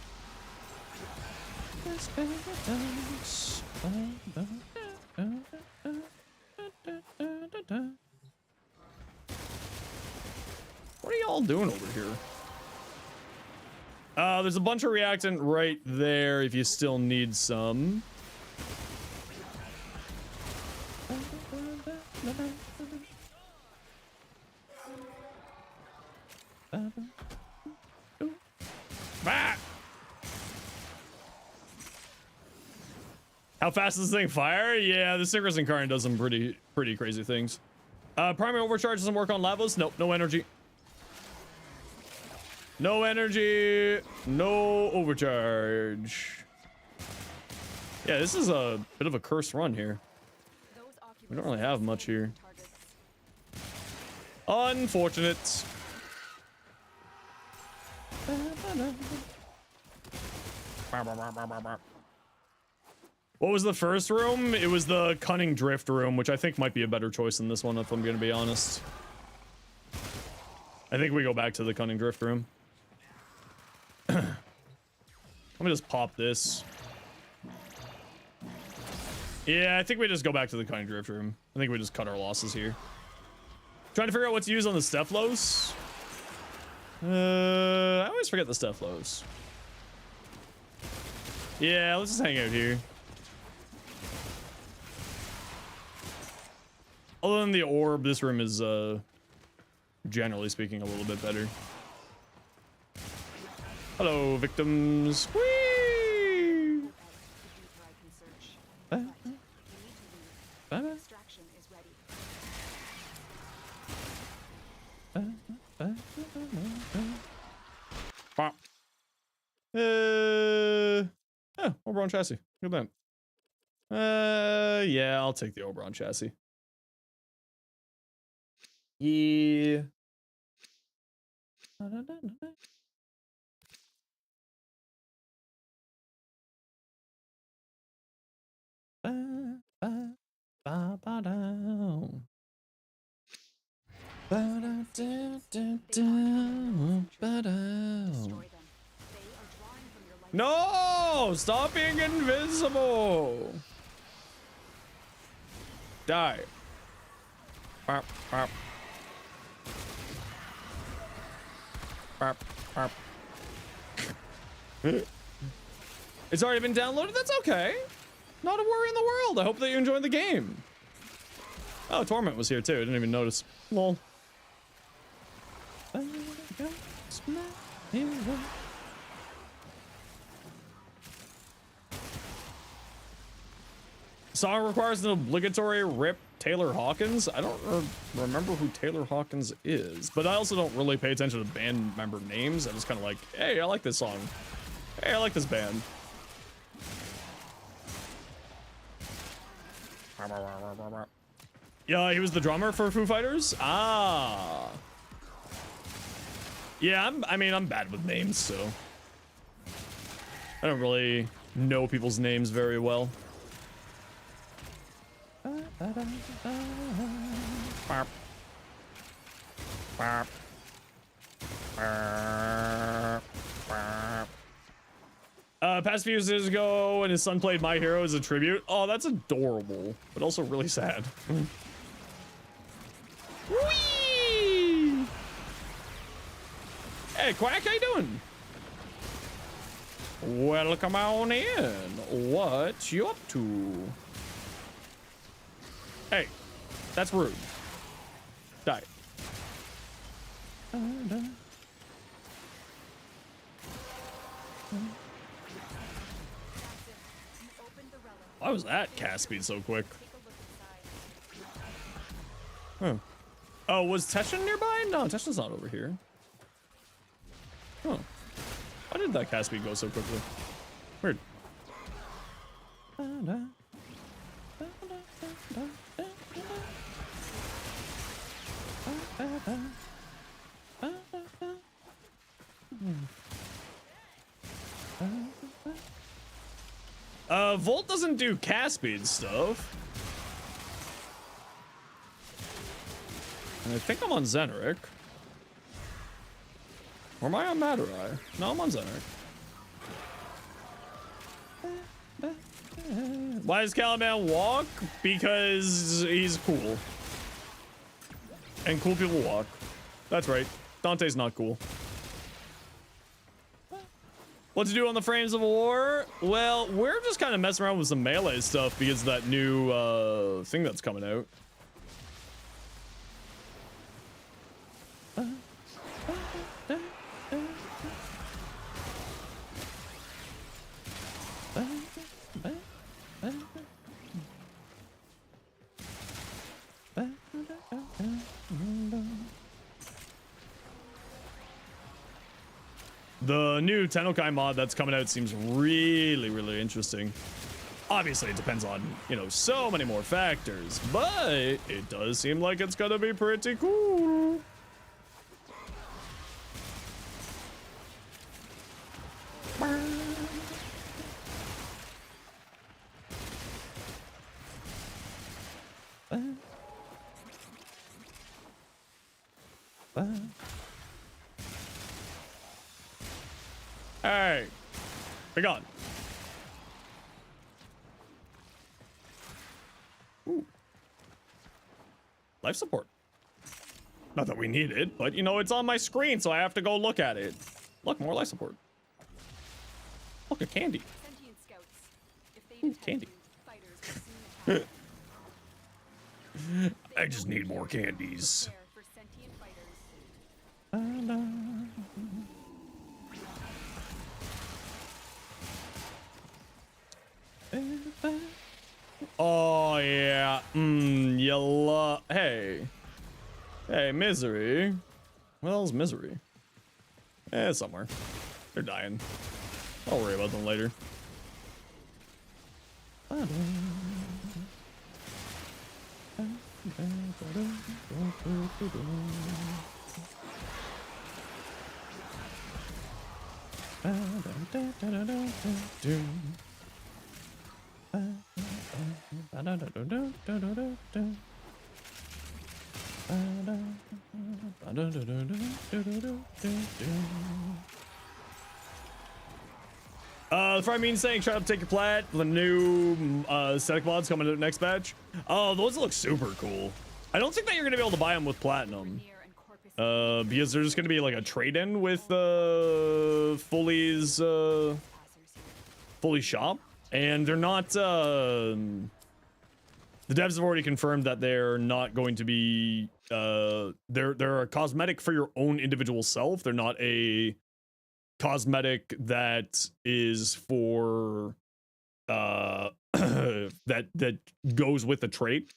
What are y'all doing over here? There's a bunch of reactant right there if you still need some. Ah! How fast does this thing fire? Yeah, the Synchronous Incarnate does some pretty crazy things. Primary overcharge doesn't work on Lavos. Nope, no energy. No energy, no overcharge. Yeah, this is a bit of a cursed run here. We don't really have much here. Targets. Unfortunate. What was the first room? It was the Cunning Drift room, which I think might be a better choice than this one, if I'm gonna be honest. I think we go back to the Cunning Drift room. Let me just pop this. Yeah, I think we just go back to the Cunning Drift room. I think we just cut our losses here. Trying to figure out what to use on the Stephalos. I always forget the Stephalos. Yeah, let's just hang out here. Other than the orb, this room is, generally speaking, a little bit better. Hello, victims. Whee! Extraction is ready. Pop. Yeah, Oberon chassis. Look at that. Yeah, I'll take the Oberon chassis. Yeah. No! Stop being invisible! Die. Pop, pop. Pop, pop. It's already been downloaded? That's okay. Not a worry in the world. I hope that you enjoyed the game. Oh, Torment was here too. I didn't even notice. Lol. Song requires an obligatory rip Taylor Hawkins. I don't remember who Taylor Hawkins is, but I also don't really pay attention to band member names. I'm just kind of like, hey, I like this song. Hey, I like this band. Yeah, he was the drummer for Foo Fighters. Ah. Yeah, I'm bad with names, so I don't really know people's names very well. Past few years ago, when his son played My Hero as a tribute. Oh, that's adorable, but also really sad. Whee! Hey, Quack, how you doing? Welcome on in. What you up to? Hey, that's rude. Die. Why was that cast speed so quick? Huh. Oh, was Teshin nearby? No, Teshin's not over here. Huh. Why did that cast speed go so quickly? Weird. Volt doesn't do cast speed stuff. And I think I'm on Zeneric. Or am I on Madurai? No, I'm on Zeneric. Why does Caliban walk? Because he's cool. And cool people walk. That's right. Dante's not cool. What to do on the Frames of War? Well, we're just kind of messing around with some melee stuff because of that new thing that's coming out. The new TENNOKAI mod that's coming out seems really, really interesting. Obviously, it depends on, you know, so many more factors, but it does seem like it's gonna be pretty cool. Hey, be gone. Ooh. Life support. Not that we need it, but you know, it's on my screen, so I have to go look at it. Look, more life support. Look, a candy. Sentient scouts. If they Ooh, detect candy. you, fighters will soon attack. I just need more candies. Prepare for sentient fighters. Oh yeah. Yellow. Hey. Hey, Misery. Where the hell's Misery? Somewhere. They're dying. I'll worry about them later. The Fry Mean saying, try to take your plat. The new aesthetic mods coming to the next batch. Oh, those look super cool. I don't think that you're gonna be able to buy them with platinum. Near and Corpus Because there's gonna be like a trade-in with Fully's passers here. Fully shop, and they're not. The devs have already confirmed that they're not going to be. They're a cosmetic for your own individual self. They're not a cosmetic that is for that goes with the trait.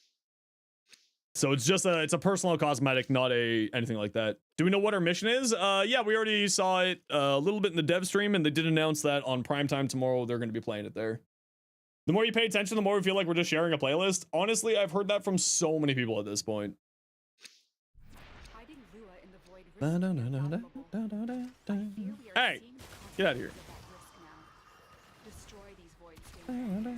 So it's just it's a personal cosmetic, not anything like that. Do we know what our mission is? Yeah, we already saw it a little bit in the dev stream, and they did announce that on primetime tomorrow they're going to be playing it there. The more you pay attention, the more we feel like we're just sharing a playlist. Honestly, I've heard that from so many people at this point. Hiding Lua in the void risks being unfathomable. I feel we are Hey, seeing the get out of here. consequences of that risk now. Destroy these void stingers.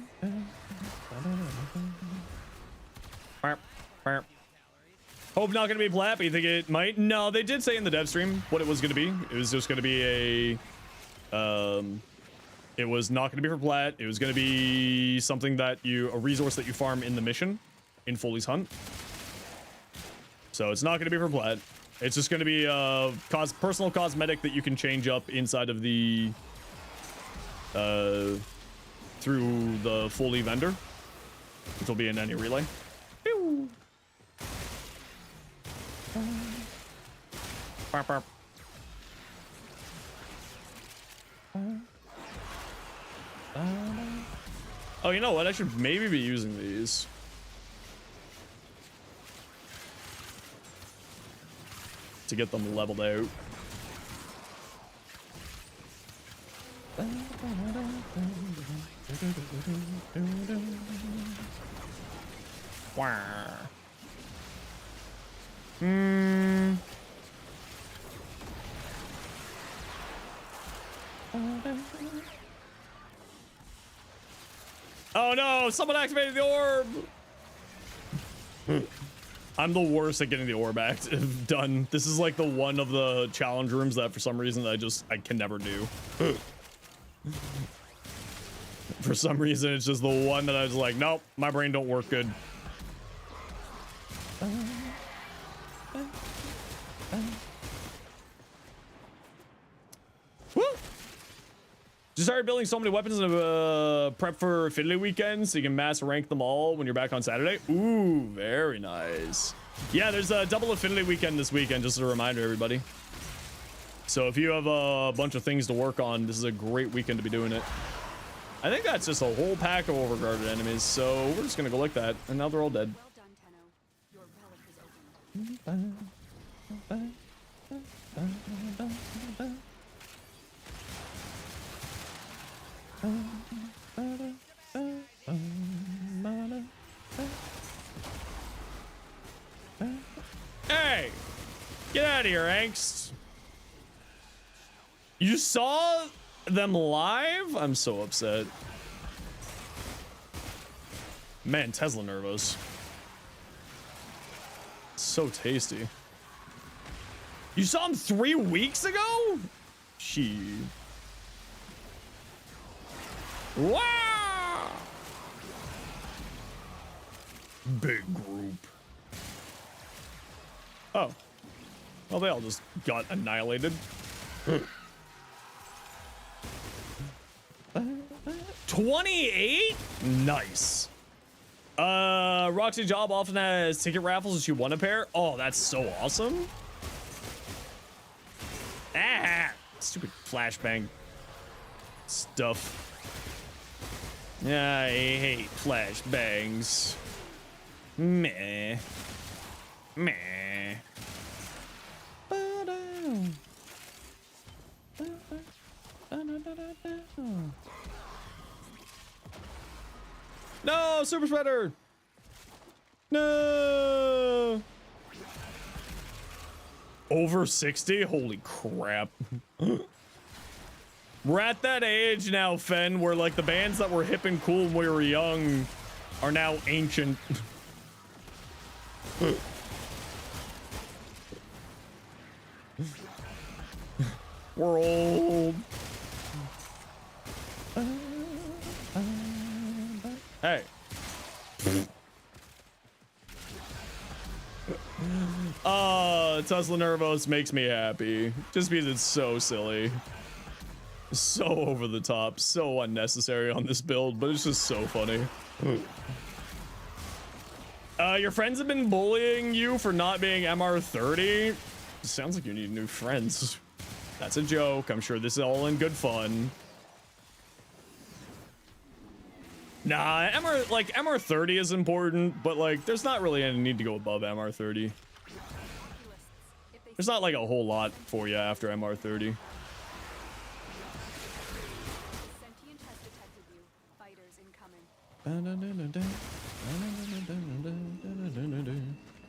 Hope not gonna be plat, but you think it might? No, they did say in the dev stream what it was gonna be. It was just gonna be a it was not gonna be for plat. It was gonna be something that a resource that you farm in the mission in Foley's Hunt. So it's not gonna be for plat. It's just gonna be a personal cosmetic that you can change up inside of the through the Foley vendor, which will be in any relay. Pew. Barp, barp. Oh, you know what? I should maybe be using these. To get them leveled out. Wow. Oh no, someone activated the orb! I'm the worst at getting the orb done. This is like the one of the challenge rooms that for some reason I can never do. For some reason, it's just the one that I was like, nope, my brain don't work good. Woo! Just started building so many weapons in prep for Fiddly weekend so you can mass rank them all when you're back on Saturday. Ooh, very nice. Yeah, there's a double Affinity weekend this weekend, just a reminder, everybody. So if you have a bunch of things to work on, this is a great weekend to be doing it. I think that's just a whole pack of overguarded enemies, so we're just gonna go like that, and now they're all dead. Well done, Tenno. Your relic is opened. out of here, angst. You saw them live? I'm so upset. Man, Tesla Nervos. So tasty. You saw him 3 weeks ago? She. Wow! Big group. Oh. Well, they all just got annihilated. 28? Nice. Roxy Job often has ticket raffles if you won a pair. Oh, that's so awesome. Ah, stupid flashbang stuff. Yeah, I hate flashbangs. Meh. Meh. No, super spreader. No. Over 60? Holy crap. We're at that age now, Fen, where like the bands that were hip and cool when we were young are now ancient. We're old. Hey. Tesla Nervos makes me happy. Just because it's so silly. So over the top. So unnecessary on this build, but it's just so funny. Your friends have been bullying you for not being MR30? Sounds like you need new friends. That's a joke. I'm sure this is all in good fun. Nah, MR30 is important, but like there's not really any need to go above MR30. There's not like a whole lot for you after MR30. Sentient has detected you. Fighters incoming.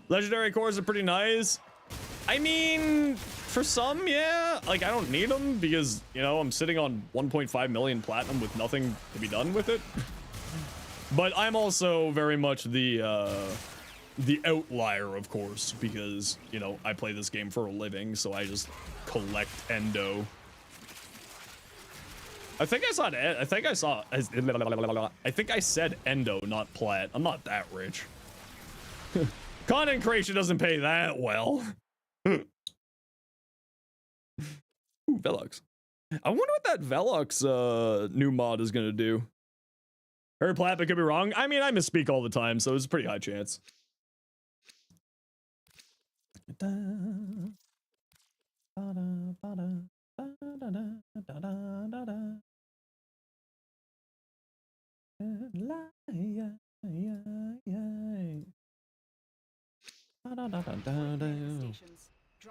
Legendary cores are pretty nice. I mean, for some, yeah. Like I don't need them because, you know, I'm sitting on 1.5 million platinum with nothing to be done with it. But I'm also very much the outlier, of course, because, you know, I play this game for a living, so I just collect endo. I think I said endo, not plat. I'm not that rich. Content creation doesn't pay that well. Ooh, Velox. I wonder what that Velox new mod is gonna do. Heard plat, but could be wrong. I mean, I misspeak all the time, so it's a pretty high chance. You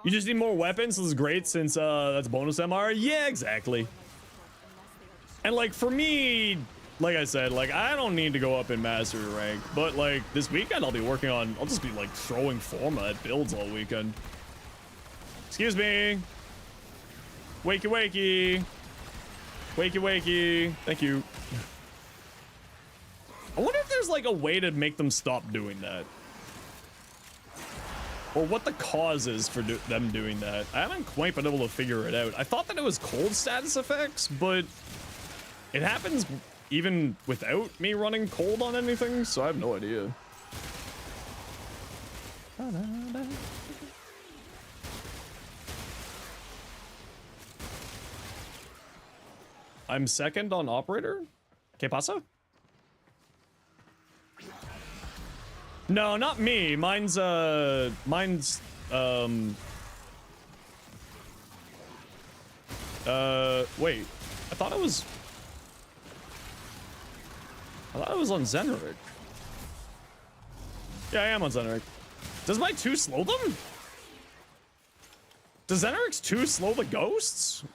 just need more weapons. This is great since that's bonus MR. Yeah, exactly. And like for me, like I said, like I don't need to go up in mastery rank, but like this weekend I'll be working on, I'll just be like throwing forma at builds all weekend. Excuse me. Wakey wakey. Wakey wakey. Thank you. I wonder if there's like a way to make them stop doing that. Or what the cause is for them doing that. I haven't quite been able to figure it out. I thought that it was cold status effects, but it happens even without me running cold on anything, so I have no idea. I'm second on operator? ¿Qué pasa? No, not me. Mine's wait. I thought it was on Zenrik. Yeah, I am on Zenrik. Does my 2 slow them? Does Zenrik's 2 slow the ghosts?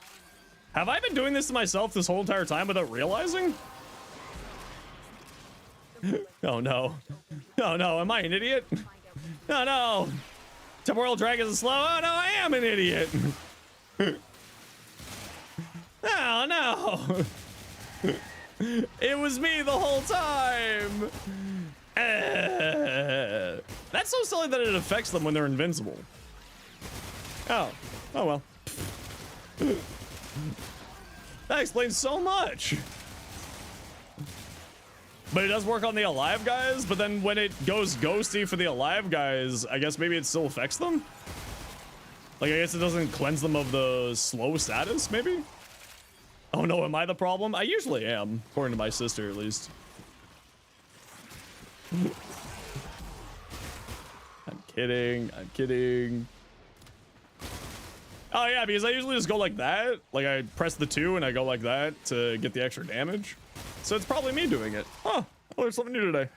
Have I been doing this to myself this whole entire time without realizing? Oh no. Oh no, am I an idiot? No, no. Temporal drag is slow. Oh no, I am an idiot. Oh no. It was me the whole time. That's so silly that it affects them when they're invincible. Oh well. That explains so much. But it does work on the alive guys, but then when it goes ghosty for the alive guys, I guess maybe it still affects them? Like, I guess it doesn't cleanse them of the slow status, maybe? Oh no, am I the problem? I usually am, according to my sister, at least. I'm kidding, I'm kidding. Oh yeah, because I usually just go like that. Like, I press the 2 and I go like that to get the extra damage. So it's probably me doing it. Huh, I learned something new today.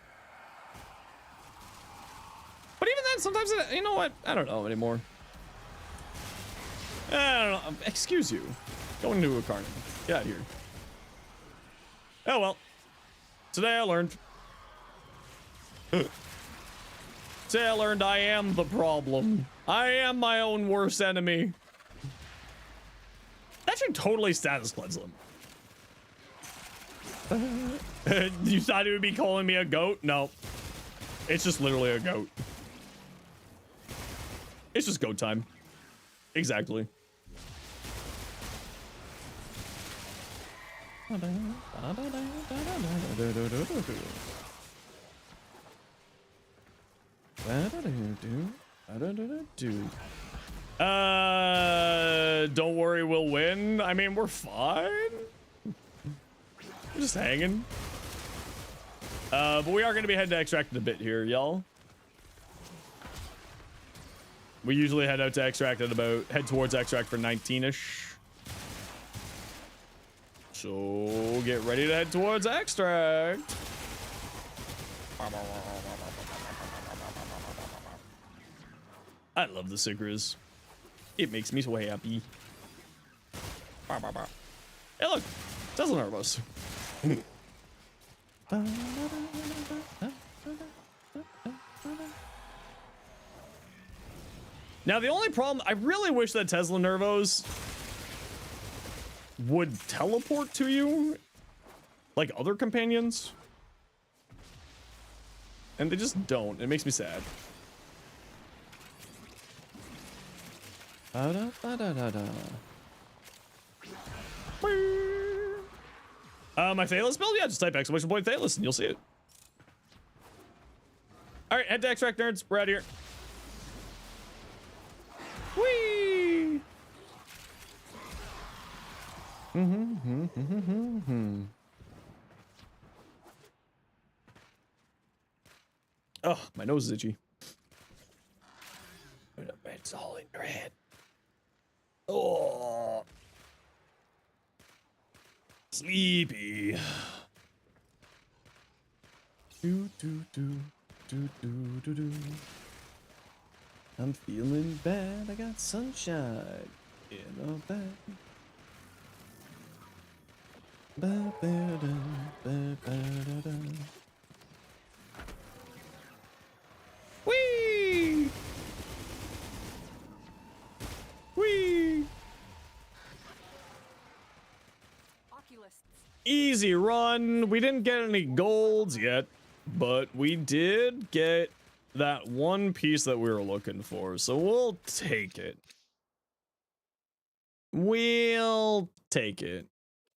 But even then, sometimes, you know what? I don't know anymore. I don't know. Excuse you. Going into a carnival. Get out of here. Oh well. Today I learned. Today I learned I am the problem. I am my own worst enemy. That should totally status cleanse them. You thought it would be calling me a goat? No. It's just literally a goat. It's just goat time. Exactly. Don't worry, we'll win. I mean, we're fine. We're just hanging. But we are going to be heading to extract in a bit here, y'all. We usually head out to extract at about, head towards extract for 19-ish. So get ready to head towards extract. I love the Sigras. It makes me so happy. Hey look, Tesla Nervous. Now the only problem, I really wish that Tesla Nervos would teleport to you like other companions, and they just don't. It makes me sad. My Thalos build? Yeah, just type exclamation point Thalos and you'll see it. All right, head to extract, nerds. We're out of here. Whee! Oh, my nose is itchy. It's all in your head. Oh, sleepy. Do do do do do do do. I'm feeling bad. I got sunshine in a bed. Ba ba da ba ba da da. Whee! Whee! Easy run. We didn't get any golds yet, but we did get that one piece that we were looking for, so we'll take it. We'll take it.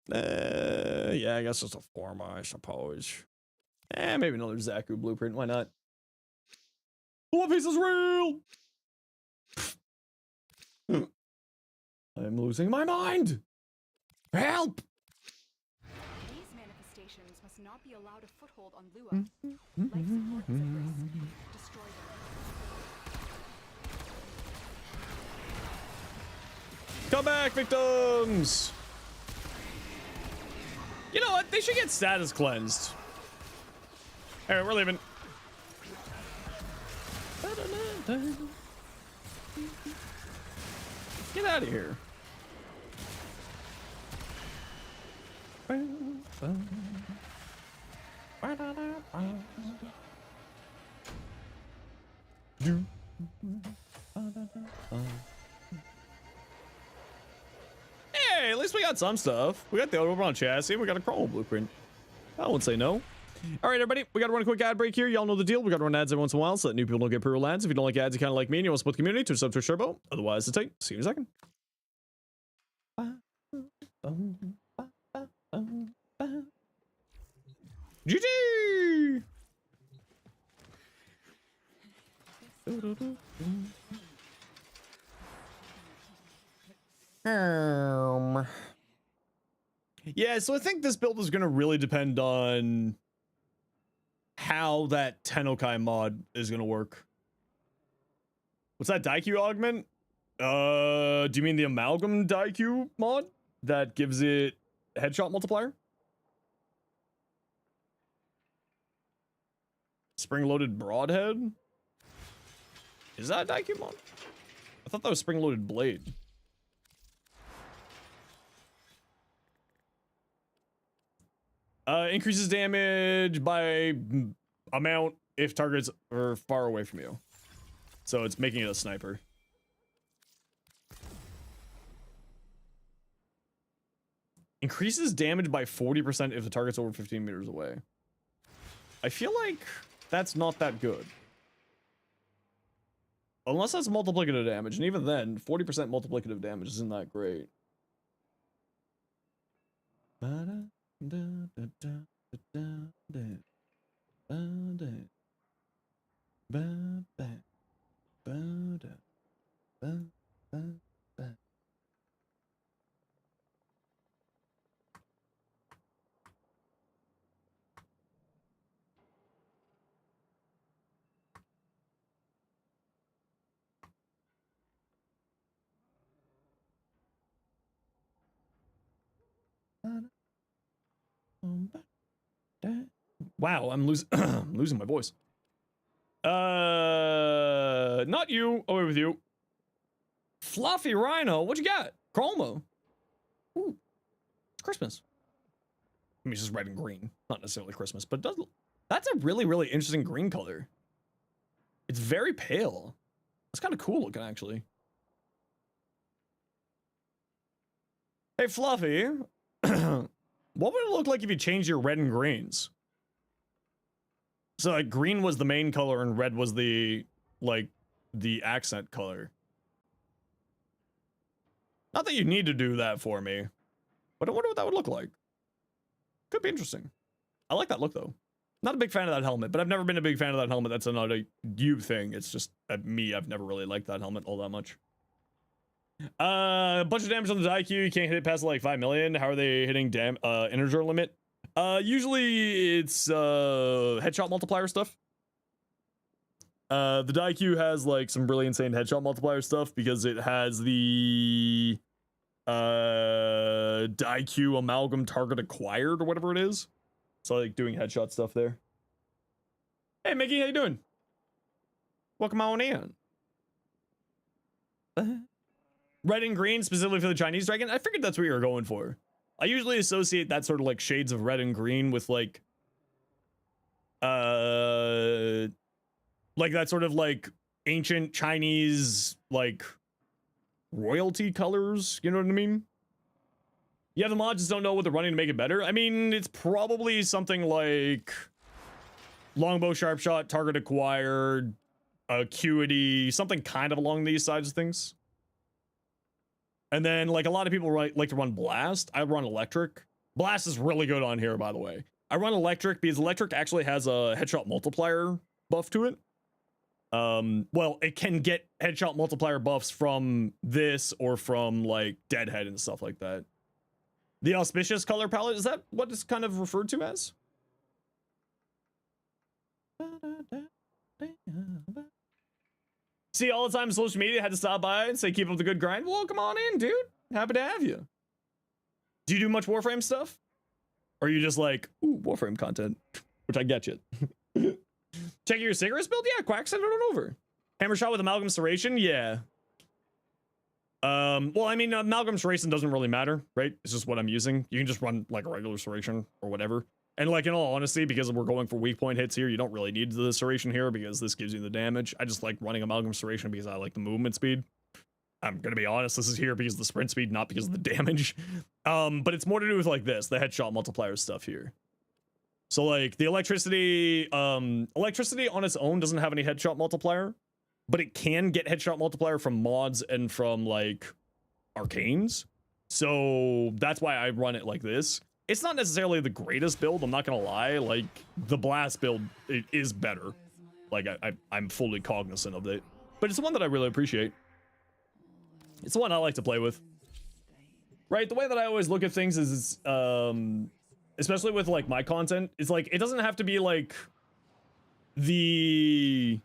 Yeah, I guess it's a forma, I suppose. Maybe another Zaku blueprint. Why not? One Piece is real. I'm losing my mind. Help! These manifestations must not be allowed a foothold on Lua. Life support is at risk. Destroy them. Come back, victims! You know what? They should get status cleansed. Alright, we're leaving. Get out of here. least we got some stuff. We got the Oberon chassis. We got a chrome blueprint. I won't say no. All right, everybody, we got to run a quick ad break here. Y'all know the deal. We got to run ads every once in a while so that new people don't get pre-roll ads. If you don't like ads, you kind of like me and you want to support the community, to sub to Turbo. Otherwise, it's tight. See you in a second. GG! Yeah, so I think this build is going to really depend on how that TENNOKAI mod is going to work. What's that Daikyu augment? Do you mean the amalgam Daikyu mod that gives it headshot multiplier? Spring-loaded broadhead? Is that a Daikyu mod? I thought that was spring-loaded blade. Increases damage by amount if targets are far away from you. So it's making it a sniper. Increases damage by 40% if the target's over 15 meters away. I feel like that's not that good. Unless that's multiplicative damage, and even then, 40% multiplicative damage isn't that great. Wow, I'm losing losing my voice. Not you. Away with you. Fluffy Rhino, what you got? Chroma. Ooh, it's Christmas. I mean, it's just red and green, not necessarily Christmas, but it does. That's a really, really interesting green color. It's very pale. It's kind of cool looking, actually. Hey, Fluffy. What would it look like if you changed your red and greens? So like green was the main color and red was the like the accent color. Not that you need to do that for me, but I wonder what that would look like. Could be interesting. I like that look though. Not a big fan of that helmet, but I've never been a big fan of that helmet. That's not a you thing. It's just me. I've never really liked that helmet all that much. A bunch of damage on the Daikyu. You can't hit it past like 5 million. How are they hitting integer limit? Usually it's headshot multiplier stuff. The Daikyu has like some really insane headshot multiplier stuff because it has the Daikyu amalgam target acquired or whatever it is. So like doing headshot stuff there. Hey Mickey, how you doing? Welcome on in. Red and green specifically for the Chinese dragon. I figured that's what you were going for. I usually associate that sort of like shades of red and green with like that sort of like ancient Chinese like royalty colors, you know what I mean? Yeah, the mods just don't know what they're running to make it better. I mean, it's probably something like longbow, sharp shot, target acquired, acuity, something kind of along these sides of things. And then, like, a lot of people like to run Blast. I run Electric. Blast is really good on here, by the way. I run Electric because Electric actually has a headshot multiplier buff to it. Well, it can get headshot multiplier buffs from this or from, like, Deadhead and stuff like that. The Auspicious color palette, is that what it's kind of referred to as? See all the time on social media, had to stop by and say keep up the good grind. Well, come on in, dude. Happy to have you. Do you do much Warframe stuff? Or are you just like, ooh, Warframe content? Which I get you. Check your cigarettes build? Yeah, Quack, send it on over. Hammer shot with Amalgam Serration? Yeah. Well, I mean, Amalgam Serration doesn't really matter, right? It's just what I'm using. You can just run like a regular Serration or whatever. And like, in all honesty, because we're going for weak point hits here, you don't really need the Serration here because this gives you the damage. I just like running Amalgam Serration because I like the movement speed. I'm gonna be honest, this is here because of the sprint speed, not because of the damage. But it's more to do with like this, the headshot multiplier stuff here. So like the electricity on its own doesn't have any headshot multiplier, but it can get headshot multiplier from mods and from like arcanes. So that's why I run it like this. It's not necessarily the greatest build, I'm not gonna lie. Like the blast build is better. Like I'm fully cognizant of it, but it's the one that I really appreciate. It's the one I like to play with. Right, the way that I always look at things is especially with like my content, it's like it doesn't have to be like the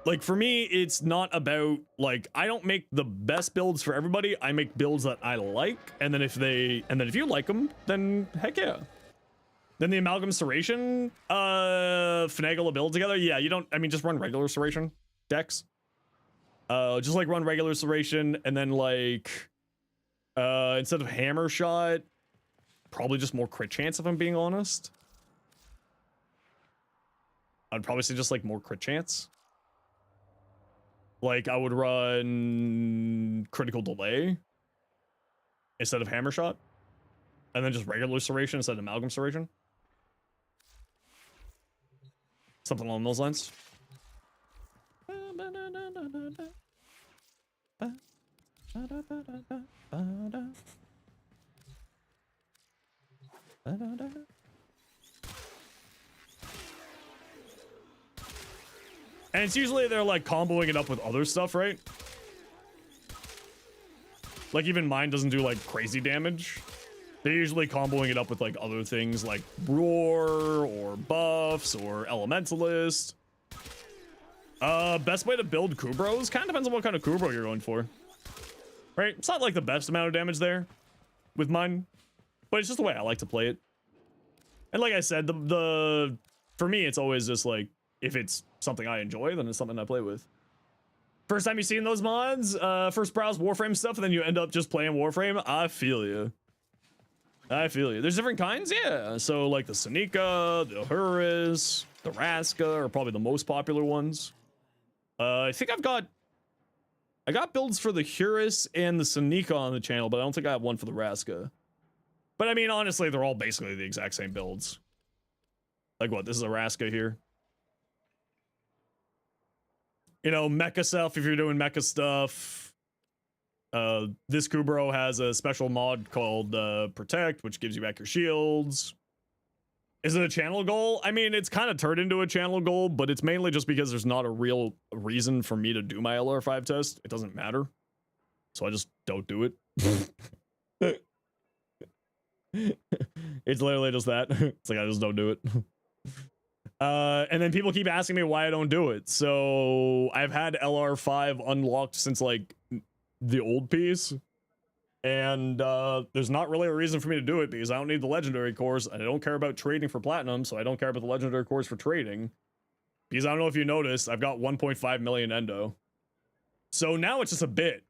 like for me, it's not about like I don't make the best builds for everybody. I make builds that I like, and then if you like them, then heck yeah. Then the amalgam serration, finagle a build together. Yeah, you don't. I mean, just run regular serration decks. Just like run regular serration, and then like instead of hammer shot, probably just more crit chance. If I'm being honest, I'd probably say just like more crit chance. Like I would run critical delay instead of hammer shot, and then just regular serration instead of amalgam serration. Something along those lines. And it's usually they're like comboing it up with other stuff, right? Like even mine doesn't do like crazy damage. They're usually comboing it up with like other things like roar or buffs or elementalist. Best way to build Kubros kind of depends on what kind of Kubro you're going for. Right? It's not like the best amount of damage there with mine, but it's just the way I like to play it. And like I said, the for me, it's always just like, if it's something I enjoy, then it's something I play with. First time you've seen those mods, first browse Warframe stuff, and then you end up just playing Warframe. I feel you. I feel you. There's different kinds, yeah. So like the Senika, the Horus, the Raska are probably the most popular ones. I think I got builds for the Horus and the Senika on the channel, but I don't think I have one for the Raska. But I mean, honestly, they're all basically the exact same builds. Like what? This is a Raska here. You know, mecha stuff, if you're doing mecha stuff. This Kubro has a special mod called Protect, which gives you back your shields. Is it a channel goal? I mean, it's kind of turned into a channel goal, but it's mainly just because there's not a real reason for me to do my LR5 test. It doesn't matter. So I just don't do it. It's literally just that. It's like I just don't do it. And then people keep asking me why I don't do it. So I've had LR5 unlocked since like the old piece, and there's not really a reason for me to do it because I don't need the legendary cores. I don't care about trading for platinum, so I don't care about the legendary cores for trading, because I don't know if you noticed, I've got 1.5 million endo. So now it's just a bit.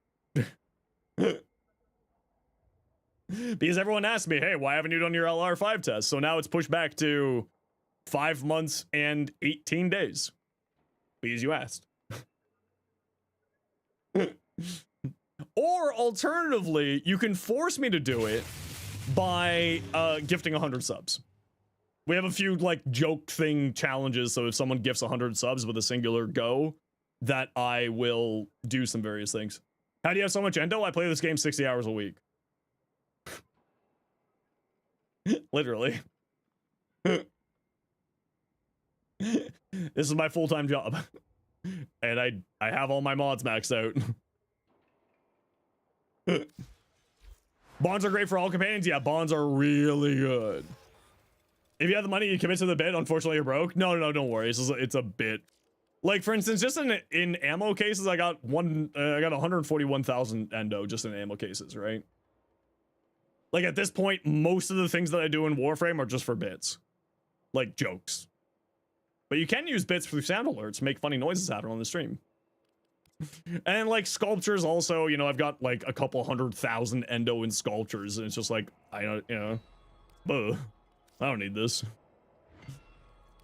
Because everyone asked me, hey, why haven't you done your LR5 test? So now it's pushed back to 5 months and 18 days. Because you asked. Or alternatively, you can force me to do it by gifting 100 subs. We have a few like joke thing challenges, so if someone gifts 100 subs with a singular go, that I will do some various things. How do you have so much endo? I play this game 60 hours a week. Literally. This is my full-time job. And I have all my mods maxed out. Bonds are great for all companions. Yeah, bonds are really good. If you have the money, you commit to the bid. Unfortunately, you're broke. No, don't worry. It's a bit. Like for instance, just in ammo cases, I got 141,000 endo just in ammo cases, right? Like at this point, most of the things that I do in Warframe are just for bits, like jokes. But you can use bits through sound alerts, make funny noises happen on the stream. And like sculptures also, you know, I've got like a couple 100,000 endo in sculptures, and it's just like, I don't, you know, I don't need this.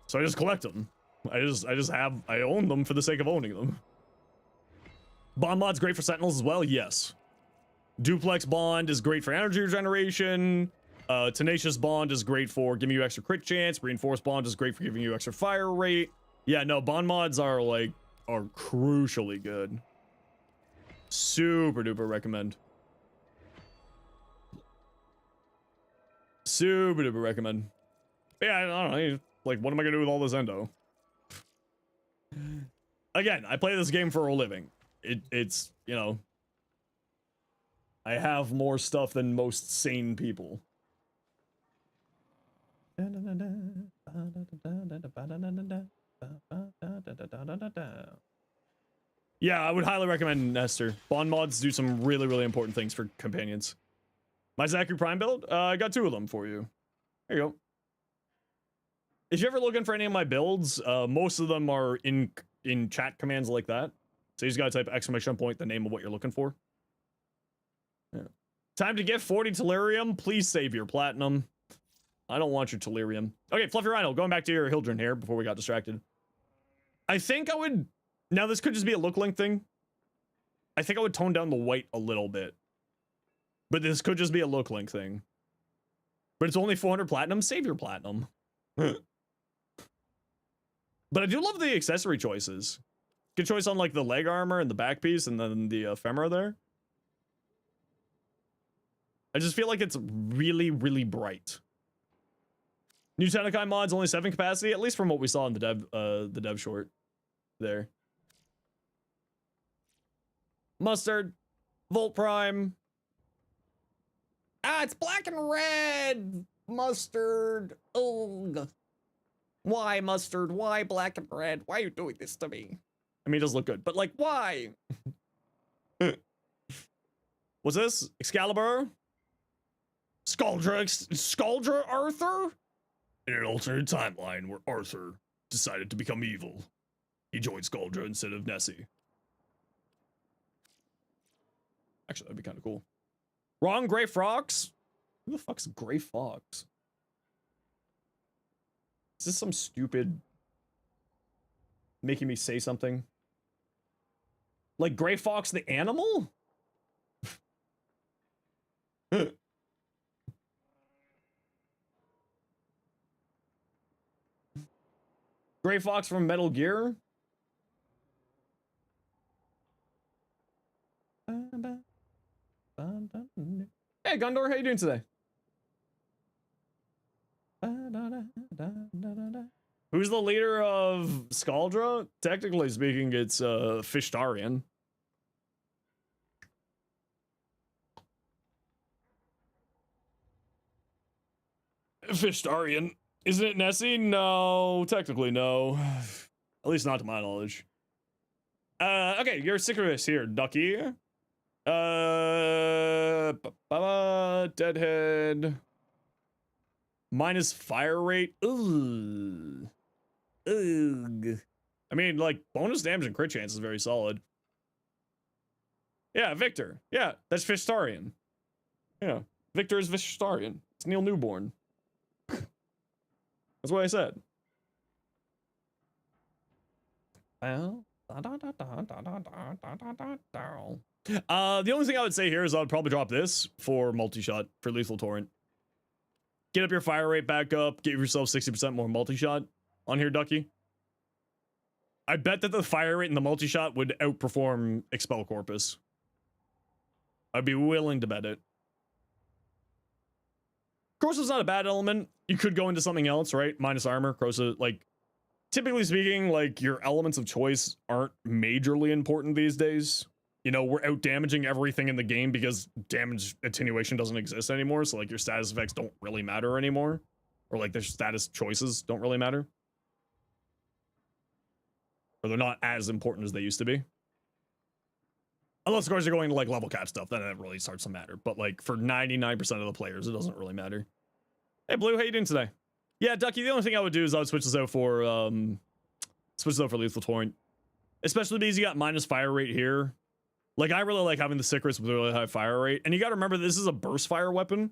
So I just collect them. I own them for the sake of owning them. Bond mod's great for Sentinels as well, yes. Duplex Bond is great for energy regeneration. Tenacious Bond is great for giving you extra crit chance. Reinforced Bond is great for giving you extra fire rate. Yeah, no, Bond mods are crucially good. Super duper recommend. Super duper recommend. Yeah, I don't know. Like, what am I gonna do with all this endo? Again, I play this game for a living. It's, you know, I have more stuff than most sane people. Yeah, I would highly recommend Nestor. Bond mods do some really, really important things for companions. My Zachary Prime build, I got 2 of them for you. There you go. If you're ever looking for any of my builds, most of them are in chat commands like that. So you just gotta type exclamation point, the name of what you're looking for. Yeah. Time to get 40 Tellurium. Please save your platinum. I don't want your Tellurium. Okay, Fluffy Rhino, going back to your Hildren here before we got distracted. I think I would... Now, this could just be a look link thing. I think I would tone down the white a little bit. But this could just be a look link thing. But it's only 400 platinum. Save your platinum. But I do love the accessory choices. Good choice on like the leg armor and the back piece and then the ephemera there. I just feel like it's really, really bright. New TENNOKAI mods only 7 capacity, at least from what we saw in the dev short there. Mustard, Volt Prime. Ah, it's black and red. Mustard. Ugh. Why, Mustard? Why black and red? Why are you doing this to me? I mean, it does look good, but like, why? What's this? Excalibur? Skuldra Arthur? In an alternate timeline where Arthur decided to become evil, he joined Skuldra instead of Nessie. Actually, that'd be kind of cool. Wrong, Gray Fox? Who the fuck's Gray Fox? Is this some stupid making me say something? Like Gray Fox the animal? Gray Fox from Metal Gear? Hey Gondor, how you doing today? Who's the leader of Skuldra? Technically speaking, it's Fishtarian. Fishtarian. Isn't it Nessie? No, technically no. At least not to my knowledge. Okay, you're sick of this here, Ducky. Deadhead. Minus fire rate. Ugh. Ugh. I mean, like, bonus damage and crit chance is very solid. Yeah, Victor. Yeah, that's Fishtarian. Yeah, Victor is Fishtarian. It's Neil Newborn. That's what I said. The only thing I would say here is I would probably drop this for multi-shot for lethal torrent. Get up your fire rate back up. Give yourself 60% more multi-shot on here, Ducky. I bet that the fire rate in the multi-shot would outperform Expel Corpus. I'd be willing to bet it. Corrosive's not a bad element. You could go into something else, right? Minus armor. Corrosive, like, typically speaking, like, your elements of choice aren't majorly important these days. You know, we're out damaging everything in the game because damage attenuation doesn't exist anymore. So, like, your status effects don't really matter anymore. Or, like, their status choices don't really matter. Or they're not as important as they used to be. Unless, of course, you're going to, like, level cap stuff. Then it really starts to matter. But, like, for 99% of the players, it doesn't really matter. Hey, Blue, how you doing today? Yeah, Ducky, the only thing I would do is I would switch this out for lethal torrent. Especially because you got minus fire rate here. Like, I really like having the Sickris with a really high fire rate. And you gotta remember, this is a burst fire weapon.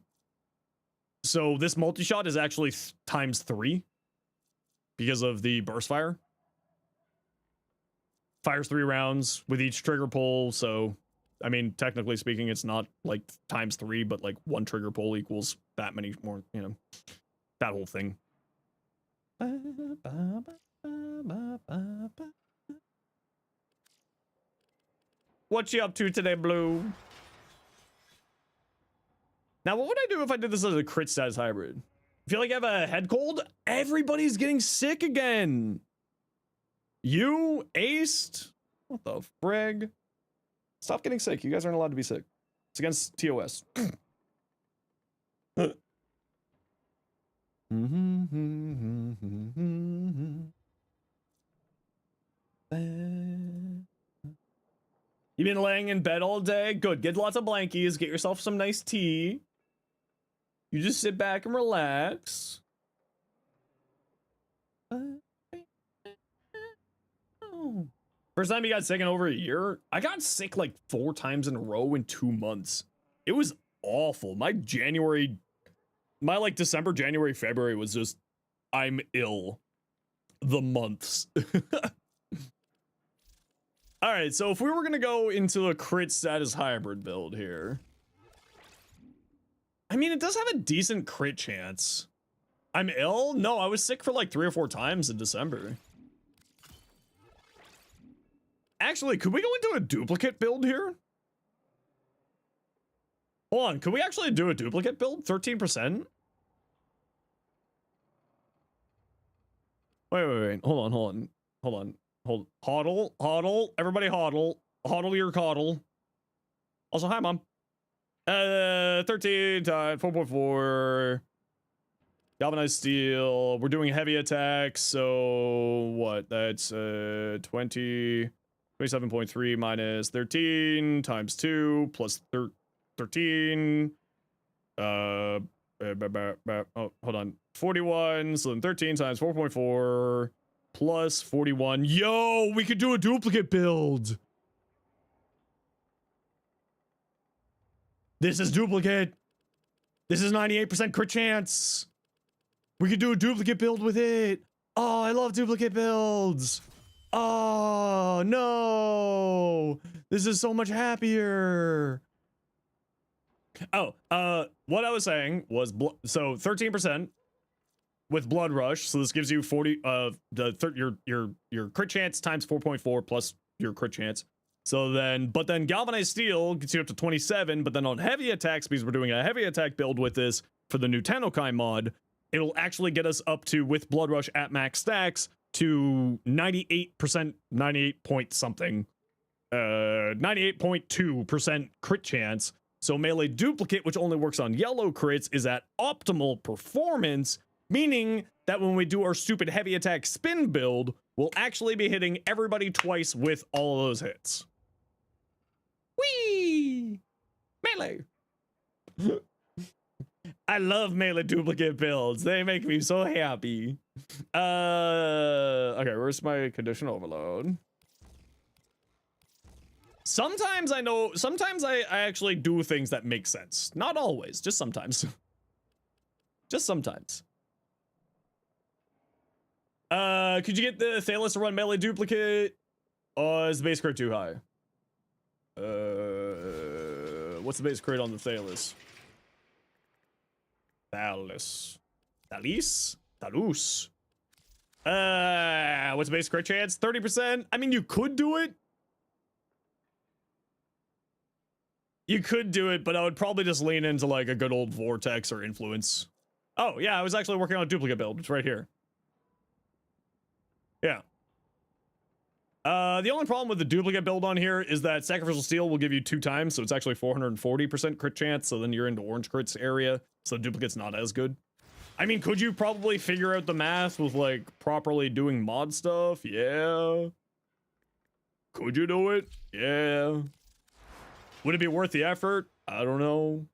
So this multi-shot is actually times 3. Because of the burst fire. fires 3 rounds with each trigger pull. So, I mean, technically speaking, it's not like times 3, but like 1 trigger pull equals that many more, you know, that whole thing. What you up to today, Blue? Now, what would I do if I did this as a crit status hybrid? Feel like I have a head cold? Everybody's getting sick again. You aced? What the frig? Stop getting sick. You guys aren't allowed to be sick. It's against TOS. You've been laying in bed all day? Good. Get lots of blankies. Get yourself some nice tea. You just sit back and relax. First time you got sick in over a year? I got sick like 4 times in a row in 2 months. It was awful. My like December, January, February was just, I'm ill. The months. All right, so if we were gonna go into a crit status hybrid build here, I mean, it does have a decent crit chance. I'm ill? No, I was sick for like 3 or 4 times in December. Actually, could we go into a duplicate build here? Hold on, could we actually do a duplicate build? 13%? Wait. Hold on. Hodl. Everybody hodl. Hodl your coddle. Also, hi, Mom. 13 times 4.4. Galvanized steel. We're doing heavy attacks, so what? That's 27.3 minus 13 times 2 plus 13. Oh, hold on. 41. So then 13 times 4.4 plus 41. Yo, we could do a duplicate build. This is duplicate. This is 98% crit chance. We could do a duplicate build with it. Oh, I love duplicate builds. Oh, no. This is so much happier. Oh, what I was saying was, so 13% with Blood Rush. So this gives you 40, your crit chance times 4.4 plus your crit chance. So then, but then Galvanized Steel gets you up to 27, but then on heavy attacks, because we're doing a heavy attack build with this for the new TENNOKAI mod, it'll actually get us up to, with Blood Rush at max stacks, to 98%, 98 point something, 98.2% crit chance. So melee duplicate, which only works on yellow crits, is at optimal performance, meaning that when we do our stupid heavy attack spin build, we'll actually be hitting everybody twice with all of those hits. Whee! Melee! I love melee duplicate builds. They make me so happy. Okay, where's my condition overload? Sometimes I actually do things that make sense. Not always, just sometimes. Just sometimes. Could you get the Thalos to run melee duplicate? Is the base crit too high? What's the base crit on the Thalos? Thalus. What's the base crit chance? 30%? I mean, you could do it. You could do it, but I would probably just lean into like a good old Vortex or Influence. Oh, yeah, I was actually working on a duplicate build. It's right here. Yeah. The only problem with the duplicate build on here is that Sacrificial Steel will give you 2 times, so it's actually 440% crit chance, so then you're into orange crits area, so duplicate's not as good. I mean, could you probably figure out the math with, like, properly doing mod stuff? Yeah. Could you do it? Yeah. Would it be worth the effort? I don't know.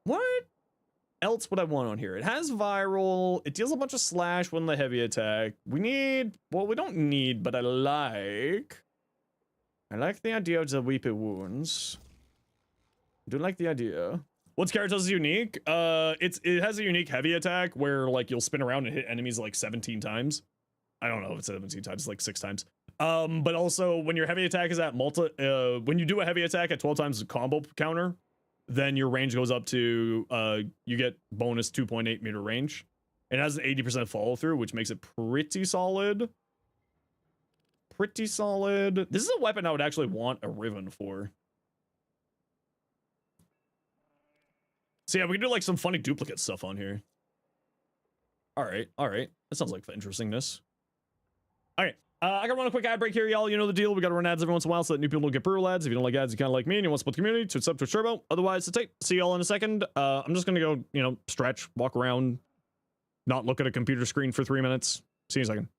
What else would I want on here? It has viral. It deals a bunch of slash when the heavy attack. We need, well, we don't need, but I like the idea of the weepy wounds. I do like the idea. What's Caritas is unique? It has a unique heavy attack where like you'll spin around and hit enemies like 17 times. I don't know if it's 17 times, it's like 6 times. But also when your heavy attack is at when you do a heavy attack at 12 times the combo counter, then your range goes up to you get bonus 2.8 meter range. It has an 80% follow through, which makes it pretty solid. Pretty solid. This is a weapon I would actually want a Riven for. So yeah, we can do like some funny duplicate stuff on here. All right. That sounds like interestingness. Okay. I gotta run a quick ad break here, y'all. You know the deal. We gotta run ads every once in a while so that new people don't get brutal ads. If you don't like ads, you kind of like me and you want to support the community, to sub to Turbo. Otherwise, it's see y'all in a second. I'm just gonna go, you know, stretch, walk around, not look at a computer screen for 3 minutes. See you in a second.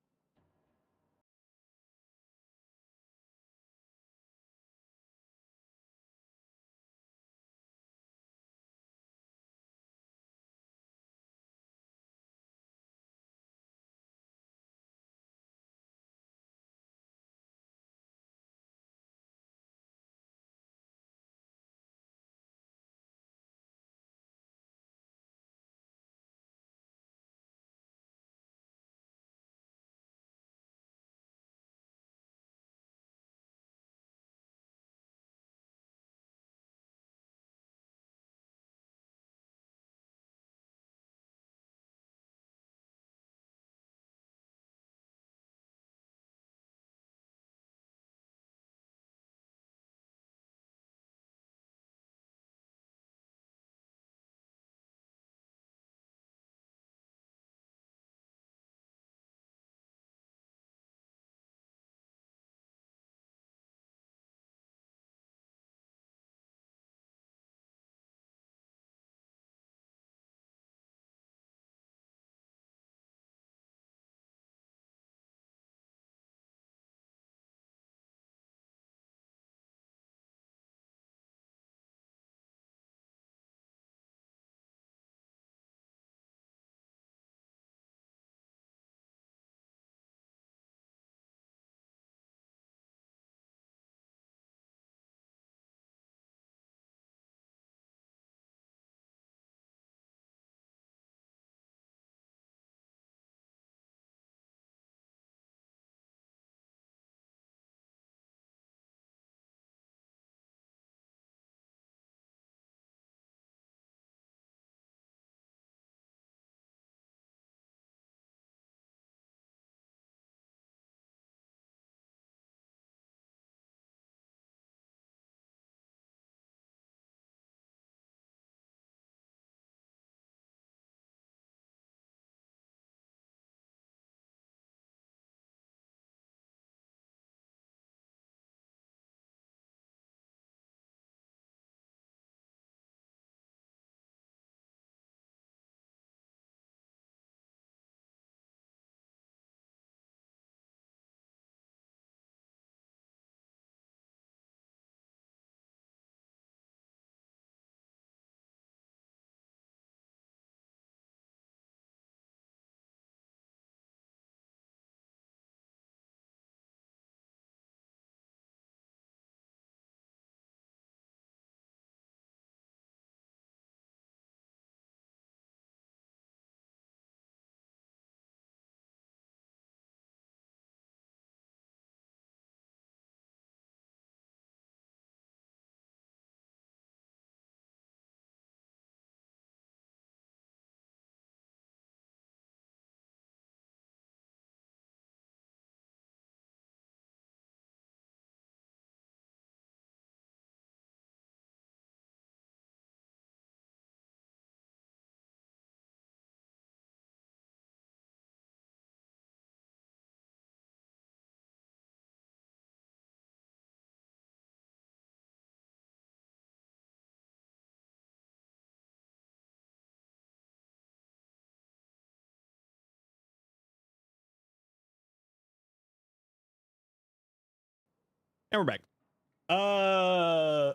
And we're back.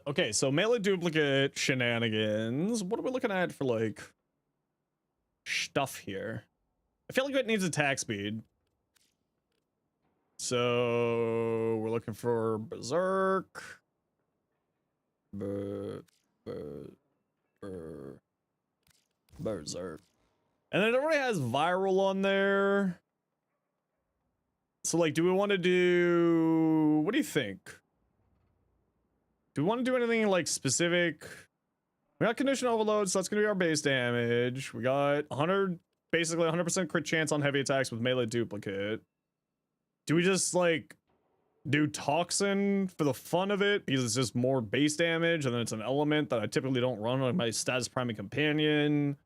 Okay, so melee duplicate shenanigans. What are we looking at for like stuff here? I feel like it needs attack speed. So we're looking for Berserk. Berserk. And then it already has viral on there. So like, do we want to do, what do you think? Do we want to do anything like specific? We got condition overload, so that's going to be our base damage. We got 100, basically 100% crit chance on heavy attacks with melee duplicate. Do we just like do toxin for the fun of it because it's just more base damage and then it's an element that I typically don't run on my status priming companion?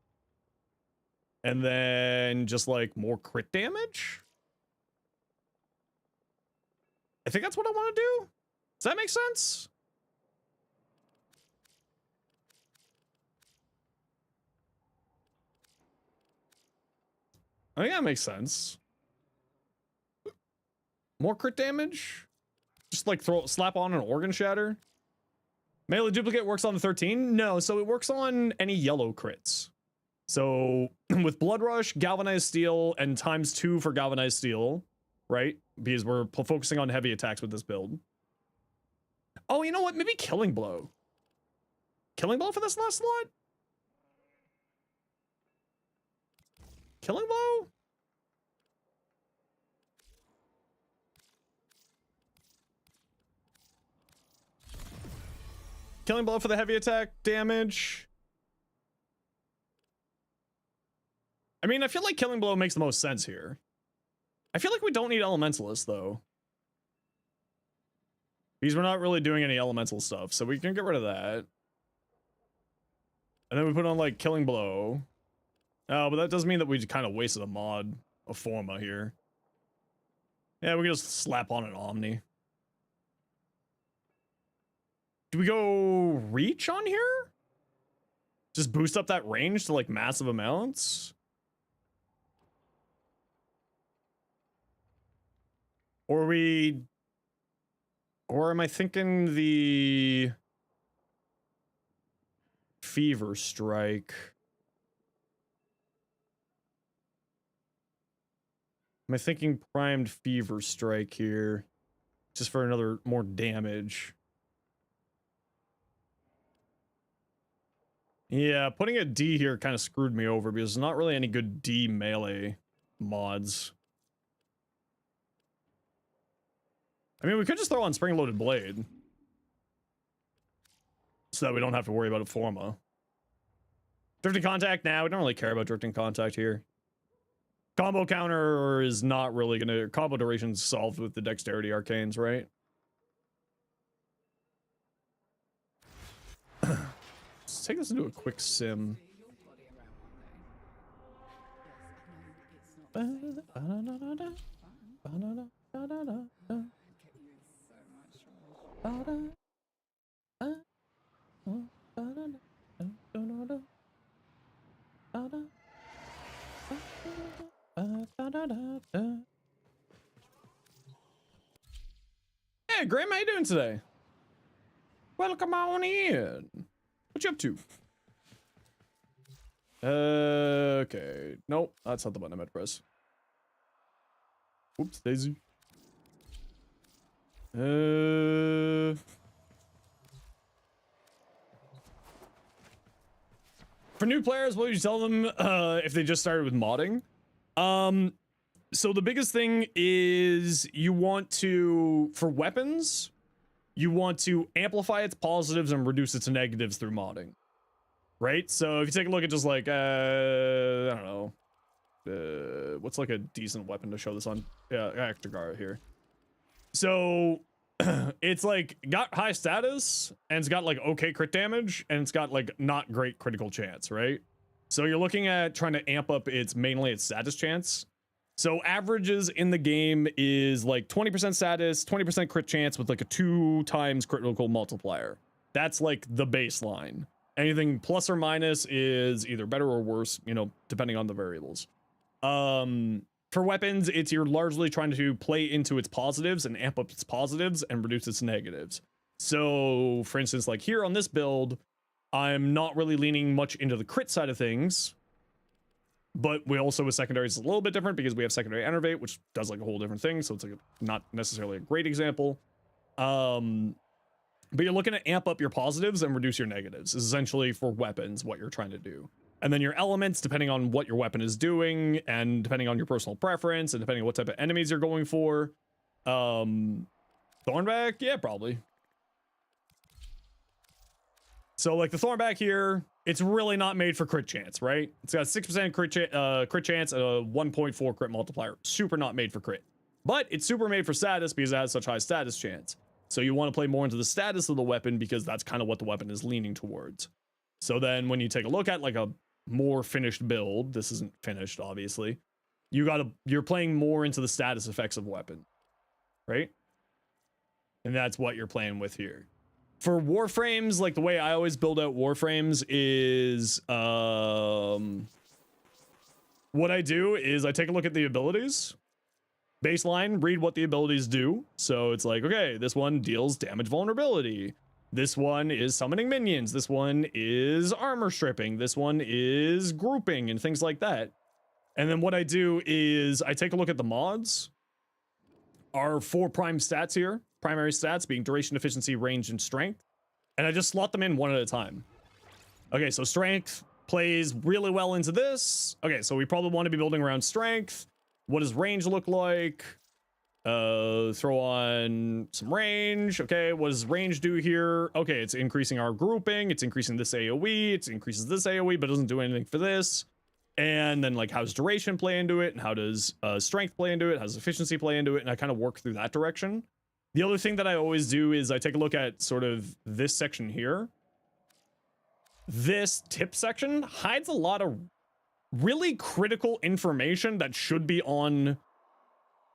And then just like more crit damage? I think that's what I want to do. Does that make sense? I think that makes sense. More crit damage? Just like slap on an organ shatter? Melee duplicate works on the 13? No, so it works on any yellow crits. So with Blood Rush, Galvanized Steel, and ×2 for Galvanized Steel, right? Because we're focusing on heavy attacks with this build. Oh, you know what? Maybe Killing Blow. Killing Blow for this last slot? Killing Blow? Killing Blow for the heavy attack damage. I mean, I feel like Killing Blow makes the most sense here. I feel like we don't need Elementalist, though. Because we're not really doing any elemental stuff, so we can get rid of that. And then we put on, like, Killing Blow. Oh, but that does mean that we kind of wasted a mod of Forma here. Yeah, we can just slap on an Omni. Do we go Reach on here? Just boost up that range to, like, massive amounts? Or am I thinking the Fever Strike? Am I thinking primed Fever Strike here? Just for another more damage. Yeah, putting a D here kind of screwed me over because there's not really any good D melee mods. I mean, we could just throw on Spring-Loaded Blade. So that we don't have to worry about a Forma. Drifting Contact? Nah, we don't really care about Drifting Contact here. Combo counter is not really gonna... Combo duration's solved with the Dexterity Arcanes, right? Let's take this into a quick sim. Hey, Graham, how you doing today? Welcome on in. What you up to? Okay. Nope, that's not the button I meant to press. Oops, Daisy. For new players, what would you tell them if they just started with modding? So the biggest thing is you want to, for weapons, you want to amplify its positives and reduce its negatives through modding. Right? So if you take a look at just like, I don't know, what's like a decent weapon to show this on? Yeah, Actigara here. So it's like got high status and it's got like okay crit damage and it's got like not great critical chance, right? So you're looking at trying to amp up mainly its status chance. So averages in the game is like 20% status, 20% crit chance with like a 2x critical multiplier. That's like the baseline. Anything plus or minus is either better or worse, you know, depending on the variables. For weapons, you're largely trying to play into its positives and amp up its positives and reduce its negatives. So, for instance, like here on this build, I'm not really leaning much into the crit side of things, but we also with secondaries is a little bit different because we have secondary enervate, which does like a whole different thing. So it's like not necessarily a great example. But you're looking to amp up your positives and reduce your negatives is essentially for weapons what you're trying to do. And then your elements, depending on what your weapon is doing, and depending on your personal preference, and depending on what type of enemies you're going for. Thornback? Yeah, probably. So, like, the Thornback here, it's really not made for crit chance, right? It's got 6% crit chance and a 1.4 crit multiplier. Super not made for crit. But it's super made for status because it has such high status chance. So you want to play more into the status of the weapon because that's kind of what the weapon is leaning towards. So then when you take a look at, like, a more finished build, this isn't finished, obviously, you're playing more into the status effects of weapon, right? And that's what you're playing with here. For Warframes, like, the way I always build out Warframes is, what I do is I take a look at the abilities, baseline, read what the abilities do. So it's like, okay, this one deals damage vulnerability. This one is summoning minions. This one is armor stripping. This one is grouping and things like that. And then what I do is I take a look at the mods. Our 4 prime stats here, primary stats being duration, efficiency, range, and strength. And I just slot them in one at a time. Okay, so strength plays really well into this. Okay, so we probably want to be building around strength. What does range look like? Throw on some range. Okay, what does range do here? Okay, it's increasing our grouping. It's increasing this AoE. It increases this AoE, but doesn't do anything for this. And then, like, how does duration play into it? And how does strength play into it? How does efficiency play into it? And I kind of work through that direction. The other thing that I always do is I take a look at sort of this section here. This tip section hides a lot of really critical information that should be on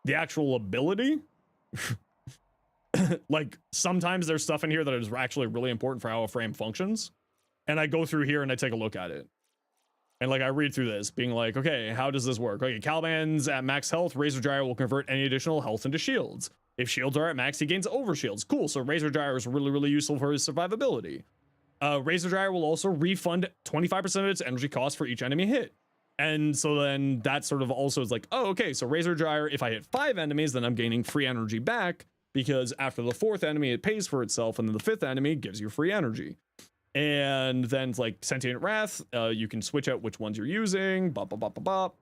the actual ability. Like, sometimes there's stuff in here that is actually really important for how a frame functions. And I go through here and I take a look at it. And, like, I read through this, being like, okay, how does this work? Okay, Caliban's at max health. Razor Gyre will convert any additional health into shields. If shields are at max, he gains over shields. Cool, so Razor Gyre is really, really useful for his survivability. Razor Gyre will also refund 25% of its energy cost for each enemy hit. And so then that sort of also is like, oh, okay, so Razor Gyre, if I hit 5 enemies, then I'm gaining free energy back, because after the 4th enemy, it pays for itself, and then the 5th enemy gives you free energy. And then it's like Sentient Wrath, you can switch out which ones you're using, bop, bop, bop, bop, bop,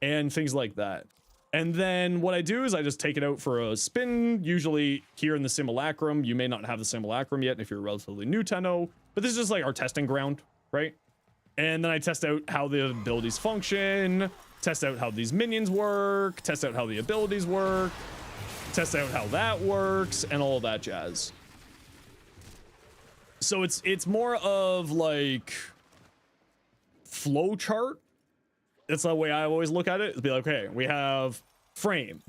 and things like that. And then what I do is I just take it out for a spin, usually here in the Simulacrum. You may not have the Simulacrum yet if you're a relatively new Tenno, but this is just like our testing ground, right? And then I test out how the abilities function, test out how these minions work, test out how the abilities work, test out how that works, and all that jazz. So it's more of like flow chart. That's the way I always look at it. It'd be like, okay, we have frame.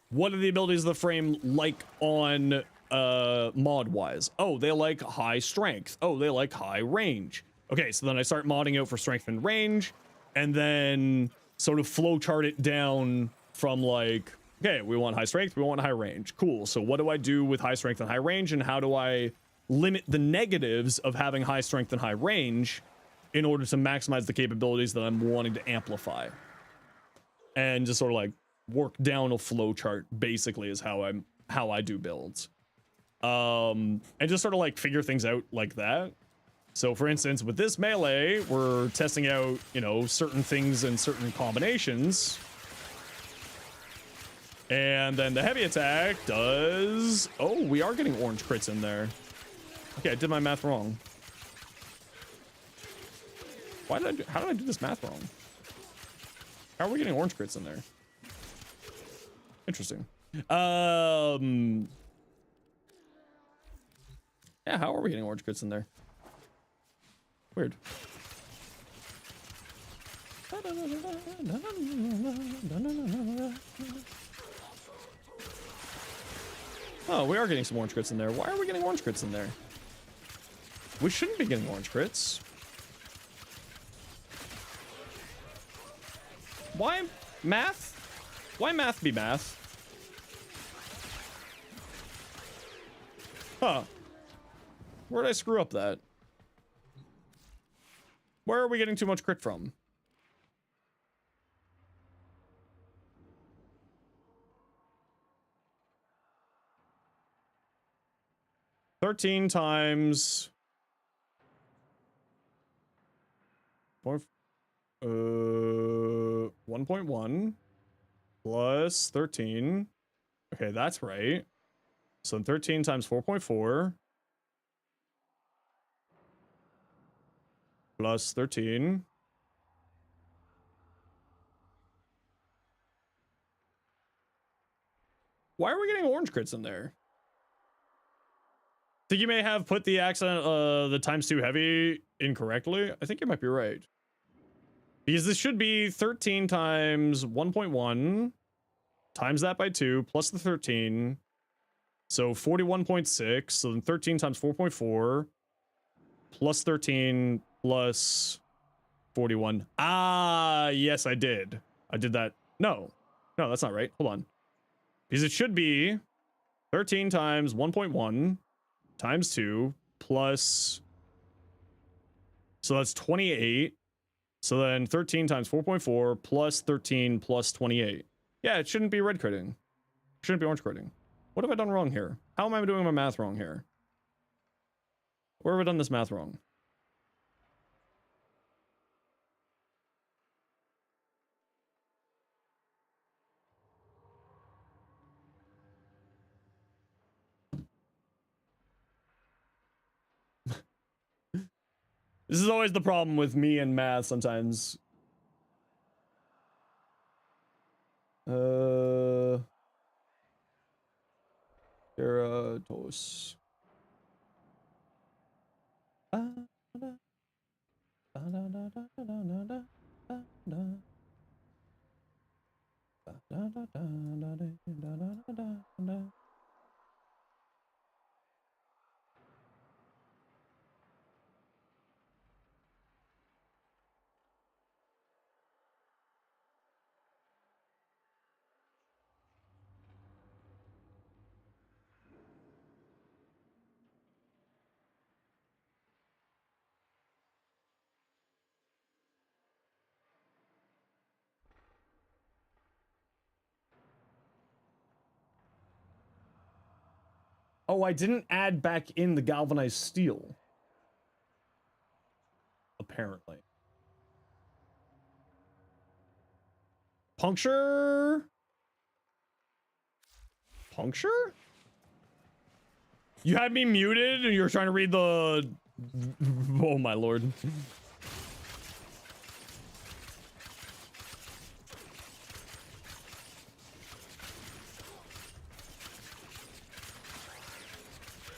What are the abilities of the frame like on mod wise? Oh, they like high strength. Oh, they like high range. Okay, so then I start modding out for strength and range, and then sort of flow chart it down from like, okay, we want high strength, we want high range. Cool. So what do I do with high strength and high range, and how do I limit the negatives of having high strength and high range in order to maximize the capabilities that I'm wanting to amplify? And just sort of like work down a flow chart basically is how I do builds. And just sort of like figure things out like that. So for instance, with this melee, we're testing out, you know, certain things and certain combinations. And then the heavy attack does, oh, we are getting orange crits in there. Okay, I did my math wrong. How did I do this math wrong? How are we getting orange crits in there? Interesting. Yeah, how are we getting orange crits in there? Weird. Oh, we are getting some orange crits in there. Why are we getting orange crits in there? We shouldn't be getting orange crits. Why math? Why math be math? Huh. Where did I screw up that? Where are we getting too much crit from? $13 times 1.1 plus 13. Okay, that's right. So 13 times 4.4 plus 13. Why are we getting orange crits in there? Think you may have put the accent, the times 2 heavy incorrectly? I think you might be right. Because this should be 13 times 1.1 times that by 2 plus the 13. So 41.6. So then 13 times 4.4 plus 13 plus 41. Ah, yes, I did. I did that. No, that's not right. Hold on. Because it should be 13 times 1.1 times 2 plus. So that's 28. So then 13 times 4.4 plus 13 plus 28. Yeah, it shouldn't be red critting. It shouldn't be orange critting. What have I done wrong here? How am I doing my math wrong here? Where have I done this math wrong? This is always the problem with me and math sometimes. Keratos. Oh, I didn't add back in the galvanized steel. Apparently. Puncture? Puncture? You had me muted and you were trying to read the... Oh my lord.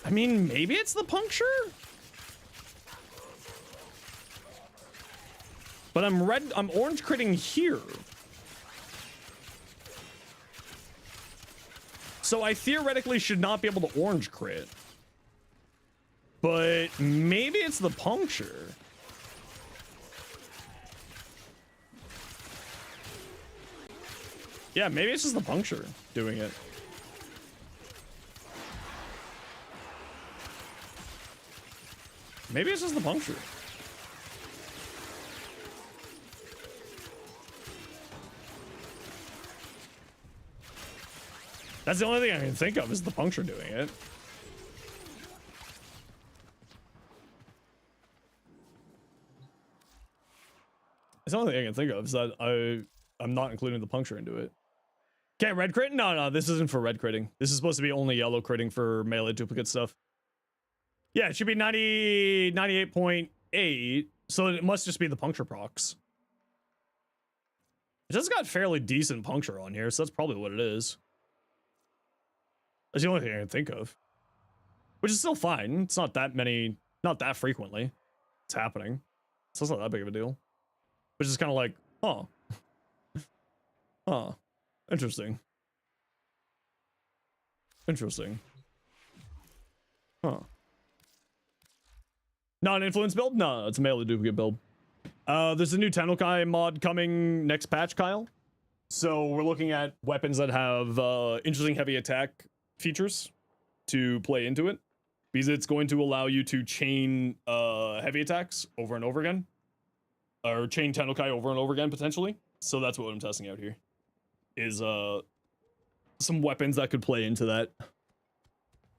I mean, maybe it's the puncture? But I'm orange critting here. So I theoretically should not be able to orange crit. But maybe it's the puncture. Yeah, maybe it's just the puncture doing it. Maybe it's just the puncture. That's the only thing I can think of is the puncture doing it. It's the only thing I can think of is that I'm not including the puncture into it. Okay, red crit? No, this isn't for red critting. This is supposed to be only yellow critting for melee duplicate stuff. Yeah, it should be 98.8, so it must just be the puncture procs. It just got fairly decent puncture on here, so that's probably what it is. That's the only thing I can think of. Which is still fine. It's not that many, not that frequently. It's happening. So it's not that big of a deal. Which is kind of like, huh. Huh. Interesting. Interesting. Huh. Not an influence build? No, it's a melee duplicate build. There's a new TENNOKAI mod coming next patch, Kyle. So we're looking at weapons that have interesting heavy attack features to play into it. Because it's going to allow you to chain heavy attacks over and over again. Or chain TENNOKAI over and over again, potentially. So that's what I'm testing out here. Is some weapons that could play into that.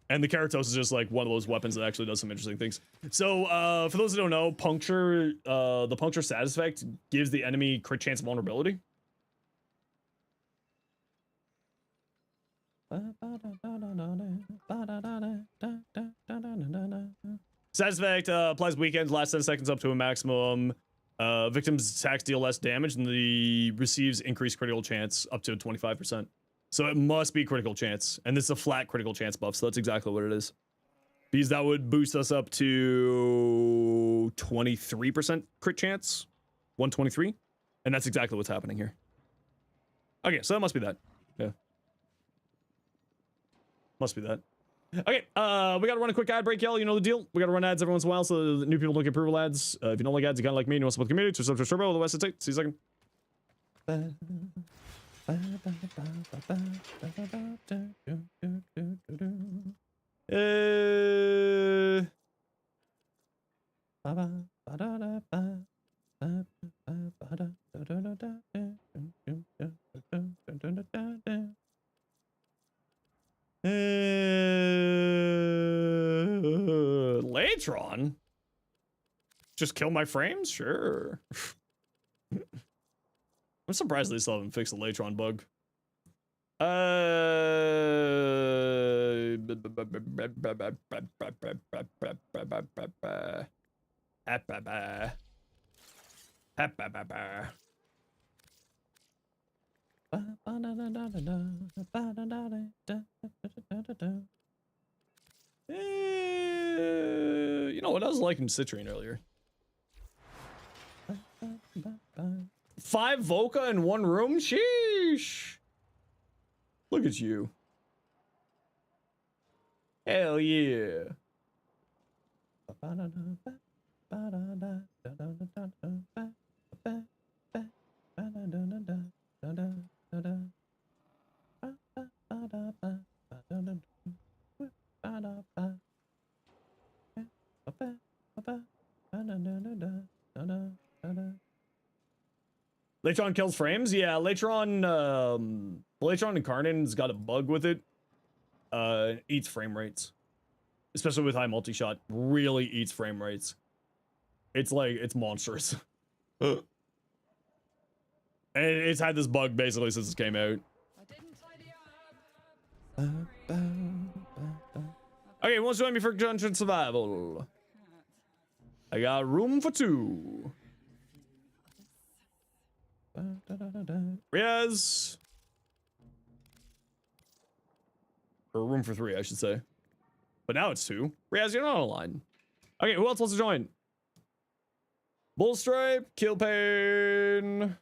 And the Keratos is just like one of those weapons that actually does some interesting things. So for those who don't know, puncture, the puncture status effect gives the enemy crit chance vulnerability. Status effect applies weekends, lasts 10 seconds up to a maximum. Victims attacks deal less damage, and the receives increased critical chance up to 25%. So it must be critical chance, and this is a flat critical chance buff, so that's exactly what it is. Because that would boost us up to 23% crit chance, 123, and that's exactly what's happening here. Okay, so that must be that. Yeah. Must be that. Okay, we gotta run a quick ad break, y'all. You know the deal. We gotta run ads every once in a while so that new people don't get approval ads. If you don't like ads, you kind of like me and you want to support the community, so subscribe to the West Side. See you in a second. Latron? Just kill my frames? Sure. I'm surprised they still haven't fixed the Latron bug. You know what? I was liking Citrine earlier. 5 Voca in one room? Sheesh. Look at you. Hell yeah. Latron kills frames? Yeah, Latron, Latron Incarnate's got a bug with it. Eats frame rates. Especially with high multi-shot. Really eats frame rates. It's like, it's monstrous. And it's had this bug basically since it came out. Okay, who wants to join me for Dungeon Survival? I got room for 2. Riaz. Or room for 3, I should say. But now it's 2. Riaz, you're not online. Okay, who else wants to join? Bullstripe, Kill Pain,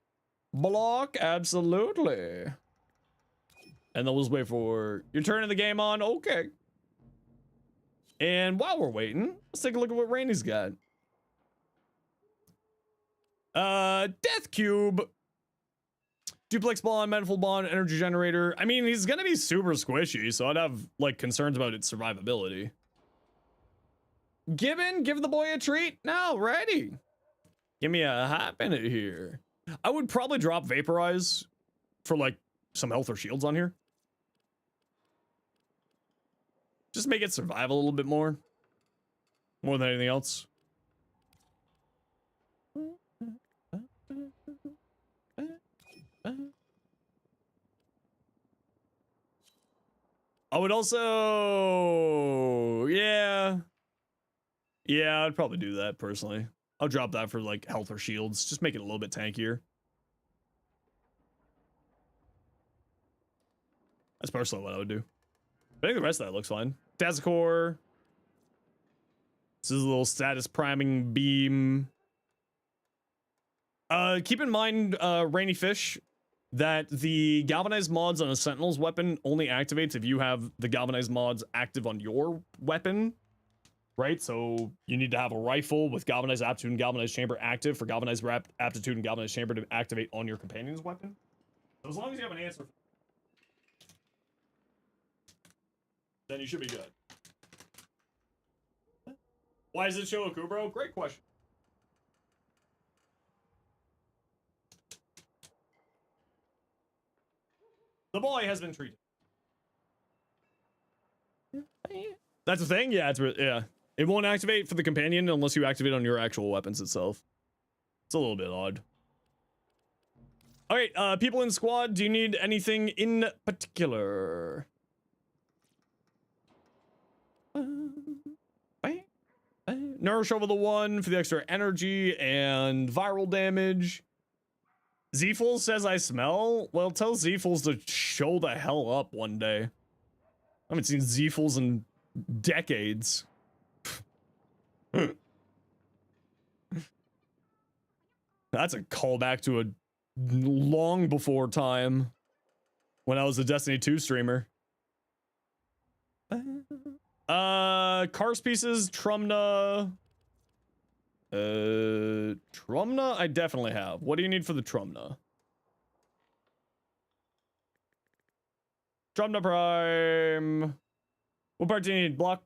Block, absolutely. And then we'll just wait for your turn in the game on. Okay. And while we're waiting, let's take a look at what Rainey's got. Death Cube. Duplex Bond, Manifold Bond, Energy Generator. I mean, he's gonna be super squishy, so I'd have, like, concerns about its survivability. Gibbon, give the boy a treat. No, ready. Give me a hop in it here. I would probably drop Vaporize for, like, some health or shields on here. Just make it survive a little bit more. More than anything else. I would also... Yeah, I'd probably do that, personally. I'll drop that for, like, health or shields. Just make it a little bit tankier. That's personally what I would do. I think the rest of that looks fine. Dazacore. This is a little status priming beam. Keep in mind, Rainy Fish, that the galvanized mods on a Sentinel's weapon only activates if you have the galvanized mods active on your weapon, right? So you need to have a rifle with galvanized aptitude and galvanized chamber active for galvanized aptitude and galvanized chamber to activate on your companion's weapon. So as long as you have an answer, then you should be good. Why is it show Akubro? Great question. The boy has been treated. That's the thing? Yeah, yeah. It won't activate for the companion unless you activate on your actual weapons itself. It's a little bit odd. All right, people in squad, do you need anything in particular? Nourish over the 1 for the extra energy and viral damage. Z-Fools says I smell. Well, tell Z-Fools to show the hell up one day. I haven't seen Z-Fools in decades. That's a callback to a long before time when I was a Destiny 2 streamer. Cars pieces, Trumna. Trumna I definitely have. What do you need for the Trumna? Trumna Prime. What part do you need? Block.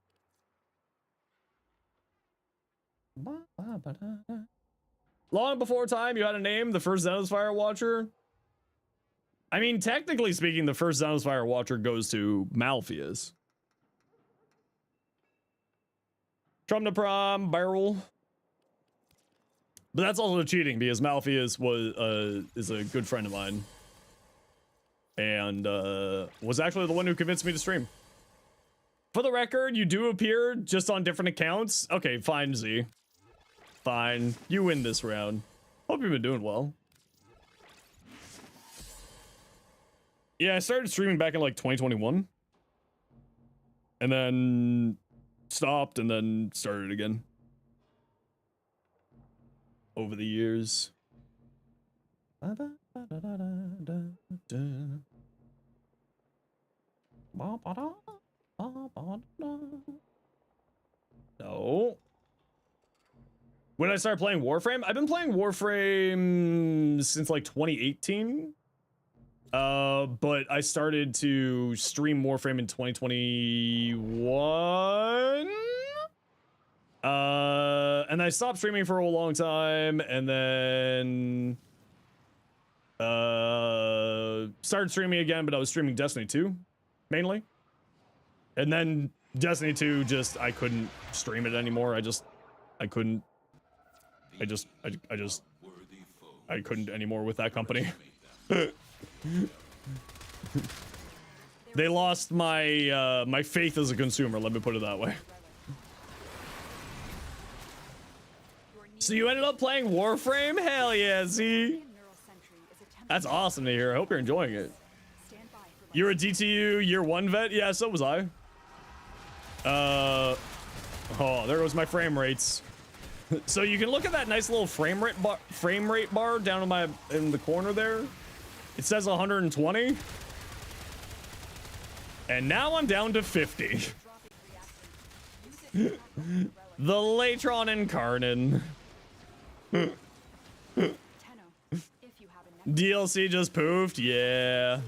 Long before time, you had a name, the first Zenosfire Watcher. I mean, technically speaking, the first Zenosfire Watcher goes to Malpheus. Trumna Prom, Barrel. But that's also cheating because Malpheus was is a good friend of mine. And was actually the one who convinced me to stream. For the record, you do appear just on different accounts. Okay, fine, Z. Fine. You win this round. Hope you've been doing well. Yeah, I started streaming back in like 2021. And then stopped and then started again. Over the years. No. When I started playing Warframe, I've been playing Warframe since like 2018. But I started to stream Warframe in 2021. And I stopped streaming for a long time, and then started streaming again, but I was streaming Destiny 2 mainly. And then Destiny 2 just I couldn't stream it anymore. I couldn't anymore with that company. They lost my my faith as a consumer, let me put it that way. So you ended up playing Warframe? Hell yeah, Z. That's awesome to hear. I hope you're enjoying it. You're a DTU year 1 vet? Yeah, so was I. Oh, there goes my frame rates. So you can look at that nice little frame rate bar down in the corner there. It says 120. And now I'm down to 50. The Latron Incarnate. DLC just poofed? Yeah.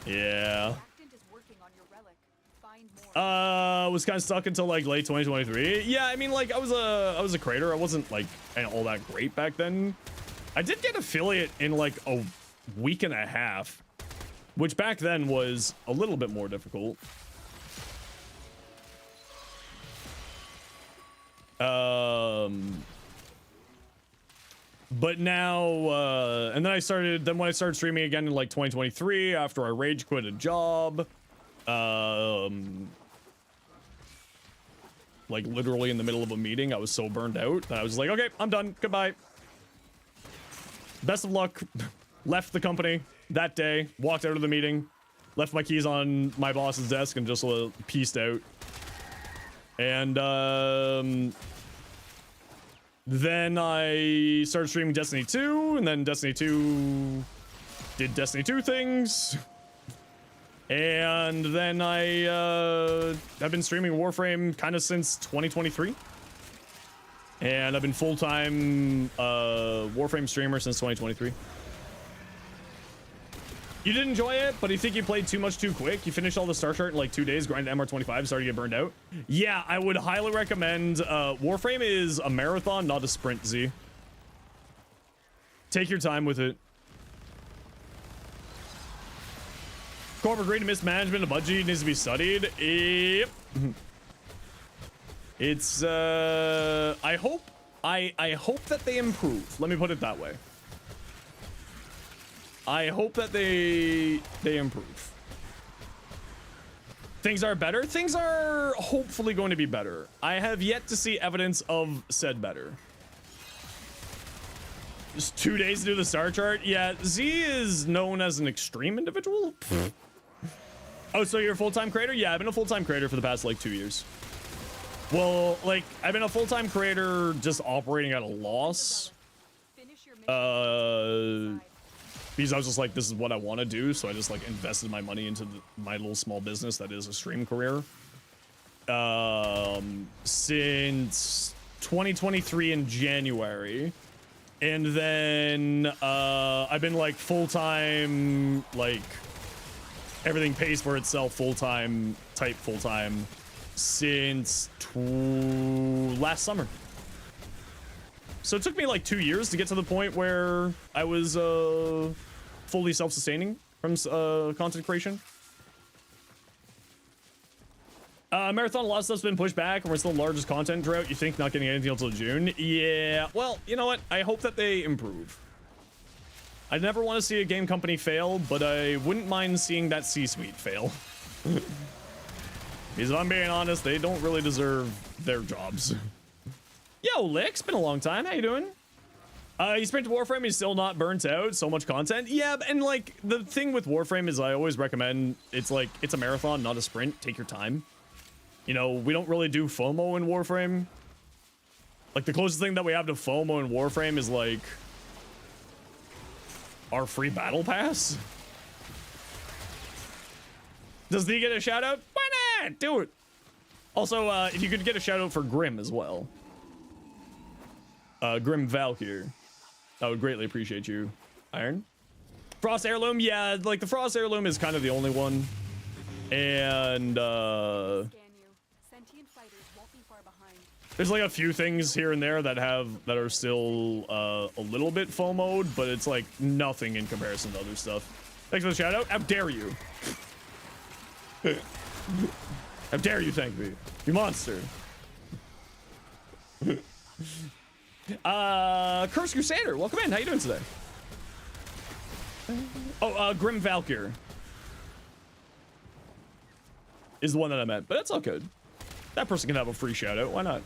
Yeah. Was kind of stuck until like late 2023. Yeah, I mean, like I was a creator. I wasn't like all that great back then. I did get affiliate in like a week and a half, which back then was a little bit more difficult. But now, and then when I started streaming again in like 2023 after I rage quit a job, like literally in the middle of a meeting, I was so burned out that I was like, okay, I'm done. Goodbye. Best of luck. Left the company that day, walked out of the meeting, left my keys on my boss's desk and just pieced out. And, then I started streaming Destiny 2, and then Destiny 2 did Destiny 2 things. And then I've been streaming Warframe kind of since 2023. And I've been full-time Warframe streamer since 2023. You did enjoy it, but you think you played too much too quick? You finished all the Star Chart in like 2 days, grinded MR25, started to get burned out? Yeah, I would highly recommend, Warframe is a marathon, not a sprint, Z. Take your time with it. Corporate agreed to mismanagement of budget needs to be studied. Yep. It's I hope that they improve. Let me put it that way. I hope that they improve. Things are better. Things are hopefully going to be better. I have yet to see evidence of said better. Just 2 days to do the star chart. Yeah, Z is known as an extreme individual. Oh, so you're a full-time creator? Yeah, I've been a full-time creator for the past like 2 years. Well, like I've been a full-time creator just operating at a loss. Because I was just like, this is what I want to do, so I just like invested my money into my little small business that is a stream career. Since 2023 in January, and then I've been like full-time, like everything pays for itself, full-time since last summer. So it took me like 2 years to get to the point where I was fully self-sustaining from content creation. Marathon, a lot of stuff's been pushed back and we're still the largest content drought. You think not getting anything until June? Yeah, well, you know what? I hope that they improve. I never want to see a game company fail, but I wouldn't mind seeing that C-suite fail. Because if I'm being honest, they don't really deserve their jobs. Yo, Lick's been a long time. How you doing? You sprint to Warframe, he's still not burnt out. So much content. Yeah, and like the thing with Warframe is I always recommend it's like it's a marathon, not a sprint. Take your time. You know, we don't really do FOMO in Warframe. Like the closest thing that we have to FOMO in Warframe is like our free battle pass. Does he get a shout out? Why not? Do it. Also, if you could get a shout out for Grim as well. Grim Valkyr. I would greatly appreciate you. Iron. Frost Heirloom, yeah, like the Frost Heirloom is kind of the only one. And there's like a few things here and there that are still a little bit FOMO'd, but it's like nothing in comparison to other stuff. Thanks for the shout out. How dare you? How dare you thank me? You monster. Curse Crusader, welcome in. How you doing today? Oh, Grim Valkyr is the one that I meant, but that's all good. That person can have a free shout out. Why not?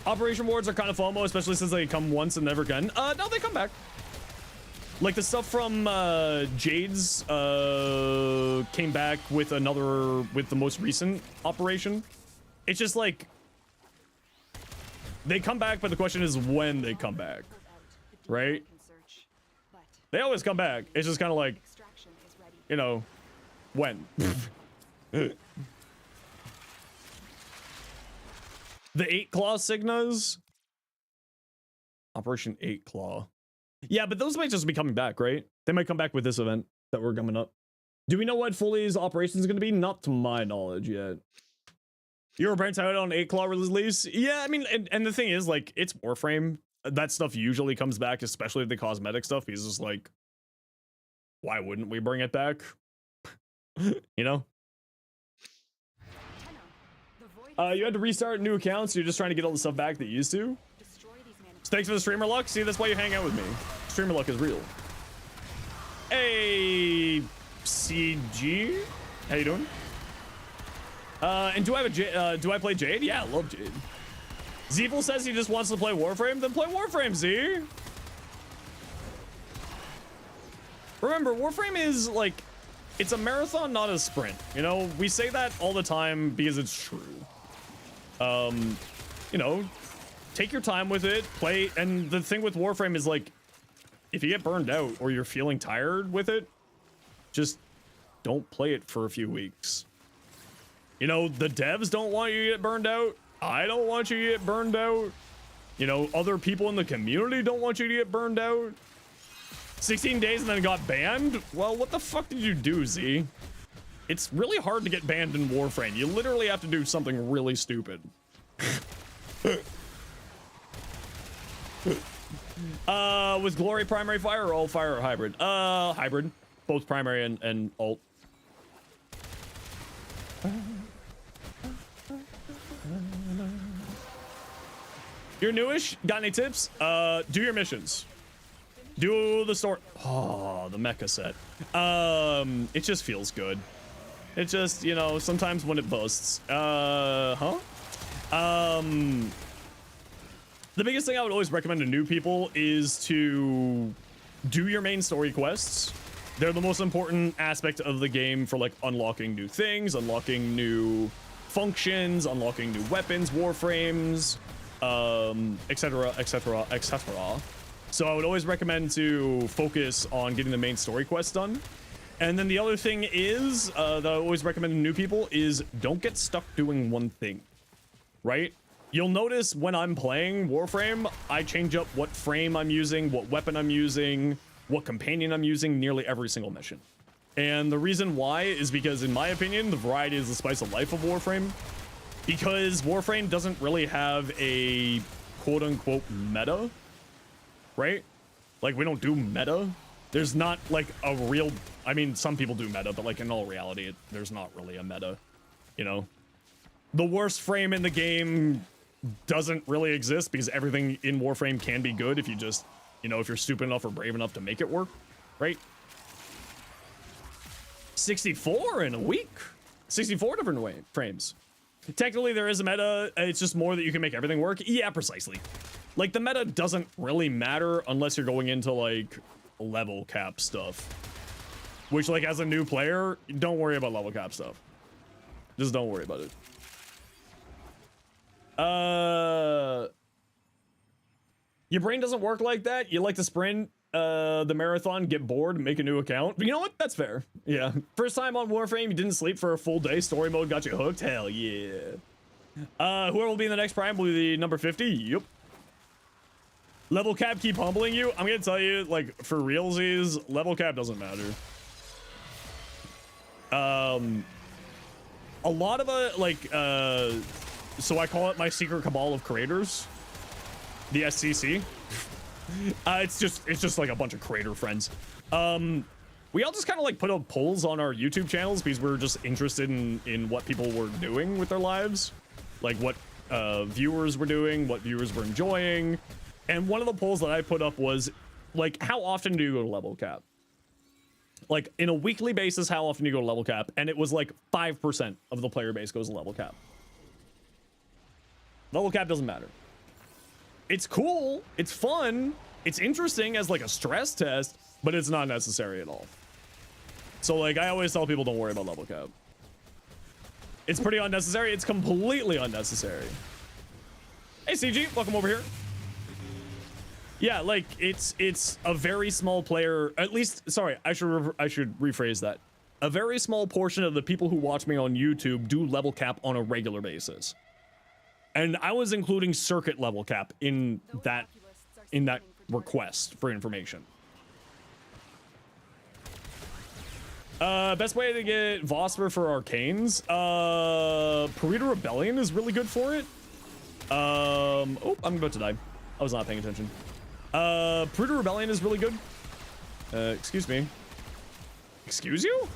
Operation Wards are kind of FOMO, especially since they come once and never again. No, they come back. Like the stuff from Jade's came back with the most recent operation. It's just like they come back, but the question is when they come back, right? They always come back. It's just kind of like, you know, when. The 8 Claw Signas. Operation 8 Claw. Yeah, but those might just be coming back, right? They might come back with this event that we're coming up. Do we know what Foley's operation is going to be? Not to my knowledge yet. You're burnt out on 8 Claw release? Yeah, I mean, and the thing is, like, it's Warframe. That stuff usually comes back, especially the cosmetic stuff. Because it's like, why wouldn't we bring it back? You know? You had to restart new accounts. So you're just trying to get all the stuff back that you used to. So thanks for the streamer luck. See, that's why you hang out with me. Streamer luck is real. Hey, CG, how you doing? And do I have do I play Jade? Yeah, I love Jade. Zeevil says he just wants to play Warframe. Then play Warframe, Z. Remember, Warframe is like, it's a marathon, not a sprint. You know, we say that all the time because it's true. You know, take your time with it, play. And the thing with Warframe is like, if you get burned out or you're feeling tired with it, just don't play it for a few weeks. You know, the devs don't want you to get burned out. I don't want you to get burned out. You know, other people in the community don't want you to get burned out. 16 days and then got banned? Well, what the fuck did you do, Z? It's really hard to get banned in Warframe. You literally have to do something really stupid. Was Glory primary fire or all fire or hybrid? Hybrid. both primary and alt. You're newish. Got any tips? Do your missions. Do the story. Oh, the mecha set. It just feels good. It just, you know, sometimes when it busts. The biggest thing I would always recommend to new people is to do your main story quests. They're the most important aspect of the game for like unlocking new things, unlocking new functions, unlocking new weapons, warframes, etc, etc, etc. So I would always recommend to focus on getting the main story quest done. And then the other thing is that I always recommend to new people is don't get stuck doing one thing, right? You'll notice when I'm playing Warframe, I change up what frame I'm using, what weapon I'm using, what companion I'm using nearly every single mission. And the reason why is because, in my opinion, the variety is the spice of life of Warframe. Because Warframe doesn't really have a quote-unquote meta, right? Like, we don't do meta. There's not, like, a real... I mean, some people do meta, but, like, in all reality, there's not really a meta, you know? The worst frame in the game doesn't really exist because everything in Warframe can be good if you just, you know, if you're stupid enough or brave enough to make it work, right? 64 in a week. 64 different frames. Technically, there is a meta. It's just more that you can make everything work. Yeah, precisely. Like, the meta doesn't really matter unless you're going into, like, level cap stuff. Which, like, as a new player, don't worry about level cap stuff. Just don't worry about it. Your brain doesn't work like that. You like to sprint the marathon, get bored, make a new account. But you know what? That's fair. Yeah. First time on Warframe, you didn't sleep for a full day. Story mode got you hooked. Hell yeah. Whoever will be in the next prime will be the number 50. Yep. Level cap keep humbling you. I'm gonna tell you, like, for realsies, level cap doesn't matter. A lot of so I call it my secret cabal of creators, the SCC. It's just like a bunch of creator friends. We all just kind of like put up polls on our YouTube channels because we're just interested in what people were doing with their lives, like what viewers were doing, what viewers were enjoying. And one of the polls that I put up was, like, how often do you go to level cap? Like, in a weekly basis, how often do you go to level cap? And it was like 5% of the player base goes to level cap. Level cap doesn't matter. It's cool, it's fun, it's interesting as like a stress test, but it's not necessary at all. So, like, I always tell people don't worry about level cap. It's pretty unnecessary. It's completely unnecessary. Hey, CG, welcome over here. Yeah, like, it's a very small player, at least, sorry, I should rephrase that. A very small portion of the people who watch me on YouTube do level cap on a regular basis. And I was including circuit level cap in that request for information. Best way to get Vosper for arcanes. Parita Rebellion is really good for it. Oh, I'm about to die. I was not paying attention. Parita Rebellion is really good. Excuse me. Excuse you?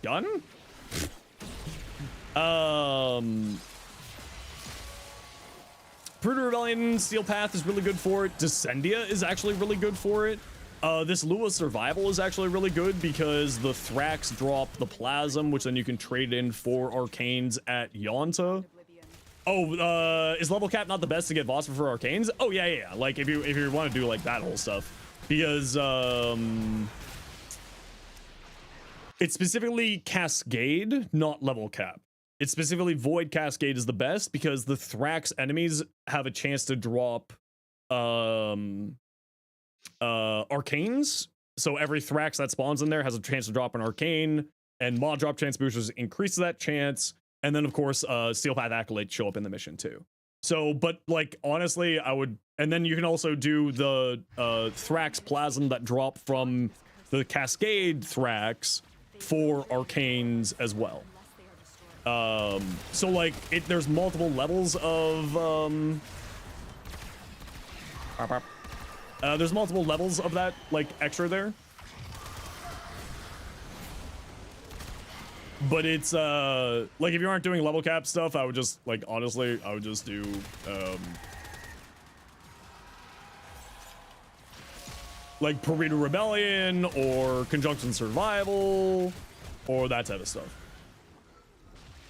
Gun? Parita Rebellion, Steel Path is really good for it. Descendia is actually really good for it. This Lua Survival is actually really good because the Thrax drop the Plasm, which then you can trade in for arcanes at Yonta. Oh, is level cap not the best to get Vosper for arcanes? Oh yeah. Like if you want to do like that whole stuff, because it's specifically Cascade, not level cap. It's specifically Void Cascade is the best because the Thrax enemies have a chance to drop arcanes. So every Thrax that spawns in there has a chance to drop an arcane, and mod drop chance boosters increase that chance. And then, of course, Steel Path Acolytes show up in the mission, too. So, but, like, honestly, I would... And then you can also do the Thrax Plasm that drop from the Cascade Thrax for Arcanes as well. So, like, there's multiple levels of... there's multiple levels of that, like, extra there. But it's like if you aren't doing level cap stuff, I would just like honestly, I would just do like Pareto Rebellion or Conjunction Survival or that type of stuff.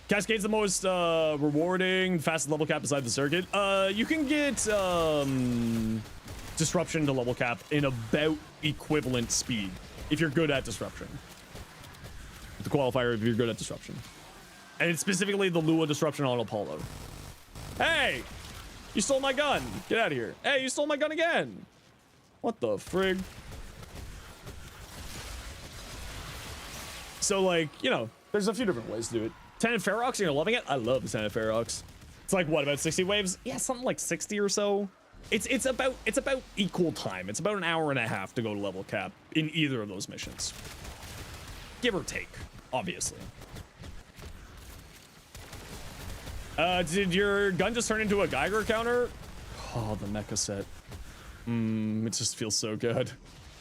Cascade's the most rewarding, fastest level cap beside the circuit. You can get disruption to level cap in about equivalent speed if you're good at disruption. The qualifier if you're good at disruption. And it's specifically the Lua disruption on Apollo. Hey! You stole my gun! Get out of here. Hey, you stole my gun again! What the frig? So, like, you know, there's a few different ways to do it. Tenet Ferox, you're loving it? I love Tenet Ferox. It's like, what, about 60 waves? Yeah, something like 60 or so. It's about equal time. It's about an hour and a half to go to level cap in either of those missions. Give or take, obviously. Did your gun just turn into a Geiger counter? Oh, the mecha set. It just feels so good.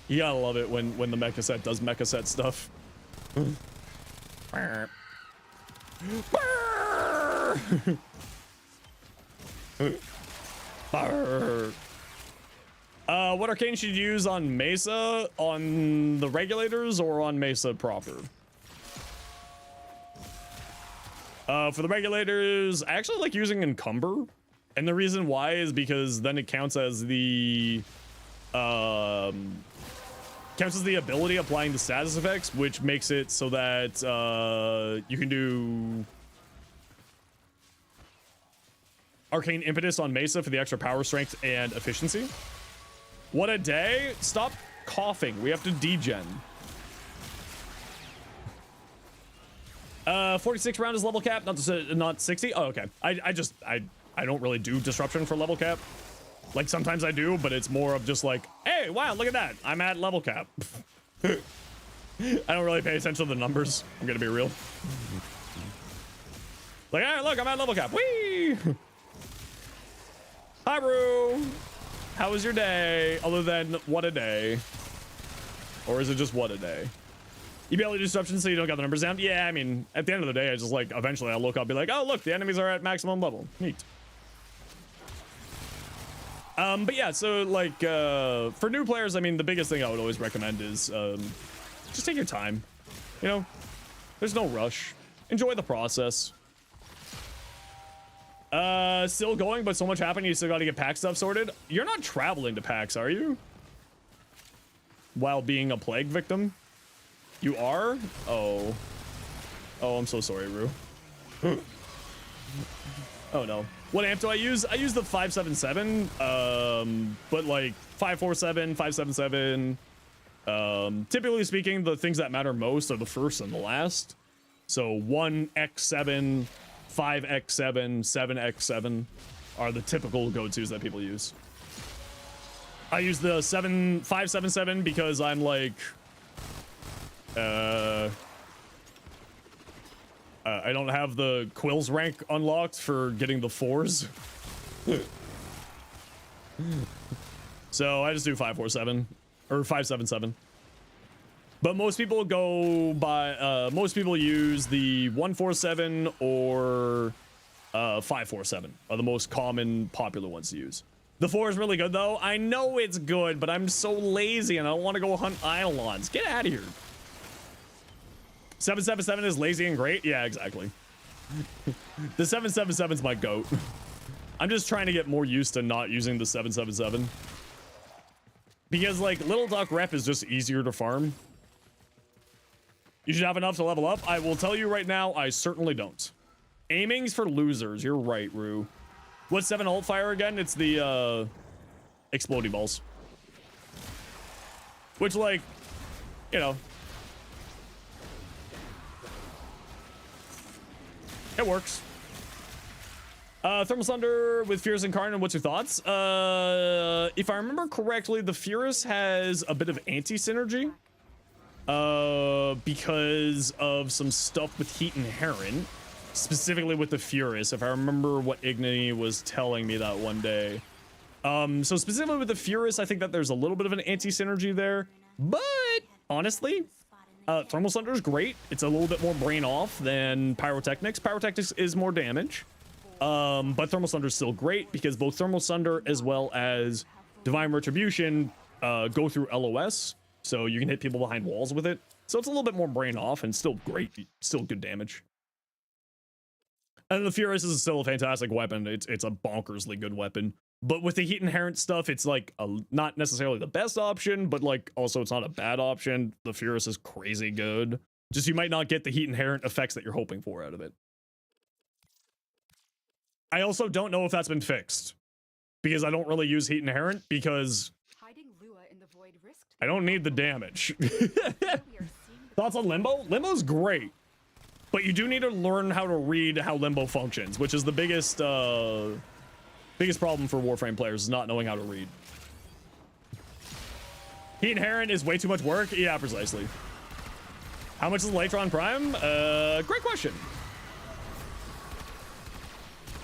You gotta love it when the mecha set does mecha set stuff. What arcane should you use on Mesa? On the regulators or on Mesa proper? For the regulators, I actually like using Encumber. And the reason why is because then it counts as the ability applying the status effects, which makes it so that you can do Arcane Impetus on Mesa for the extra power, strength, and efficiency. What a day! Stop coughing. We have to degen. 46 round is level cap, not 60. Oh, okay. I don't really do disruption for level cap. Like sometimes I do, but it's more of just like, hey, wow, look at that. I'm at level cap. I don't really pay attention to the numbers. I'm gonna be real. Like, hey, look, I'm at level cap. Whee! Hi, Rue. How was your day? Other than what a day? Or is it just what a day? You barely do disruption so you don't got the numbers down? Yeah, I mean, at the end of the day, I just like, eventually I'll look up, be like, oh, look, the enemies are at maximum level. Neat. But yeah, so like, for new players, I mean, the biggest thing I would always recommend is, just take your time. You know, there's no rush. Enjoy the process. Still going, but so much happened, you still gotta get pack stuff sorted. You're not traveling to PAX, are you? While being a plague victim? You are? Oh. Oh, I'm so sorry, Rue. Oh no. What amp do I use? I use the 577, but like 547, 577. Typically speaking, the things that matter most are the first and the last. So 1x7, 5x7, 7x7 are the typical go-tos that people use. I use the 577 because I'm like, I don't have the Quills rank unlocked for getting the 4s. So I just do 547 or 577. But most people go by, most people use the 147 or 547 are the most common popular ones to use. The 4 is really good though. I know it's good, but I'm so lazy and I don't want to go hunt Eidolons. Get out of here. 777 is lazy and great. Yeah, exactly. The 777 is my goat. I'm just trying to get more used to not using the 777. Because like Little Duck Rep is just easier to farm. You should have enough to level up. I will tell you right now, I certainly don't. Aiming's for losers. You're right, Rue. What's 7 ult fire again? It's the explodey balls. Which like, you know, it works. Thermal Thunder with Furious Incarnate, what's your thoughts? If I remember correctly, the Furious has a bit of anti-synergy. Because of some stuff with Heat Inherent. Specifically with the Furious, if I remember what Igni was telling me that one day. So specifically with the Furious, I think that there's a little bit of an anti-synergy there. But, honestly, Thermal Sunder is great. It's a little bit more brain off than Pyrotechnics. Pyrotechnics is more damage. But Thermal Sunder is still great because both Thermal Sunder as well as Divine Retribution go through LOS. So you can hit people behind walls with it. So it's a little bit more brain off and still great. Still good damage. And the Furious is still a fantastic weapon. It's a bonkersly good weapon. But with the heat inherent stuff, it's like not necessarily the best option, but like also it's not a bad option. The Furious is crazy good. Just you might not get the heat inherent effects that you're hoping for out of it. I also don't know if that's been fixed because I don't really use heat inherent because Hiding Lua in the void risked I don't need the damage. we are seeing Thoughts on Limbo? Limbo's great, but you do need to learn how to read how Limbo functions, which is the biggest problem for Warframe players is not knowing how to read. Heat inherent is way too much work. Yeah, precisely. How much is Electron Prime? Great question.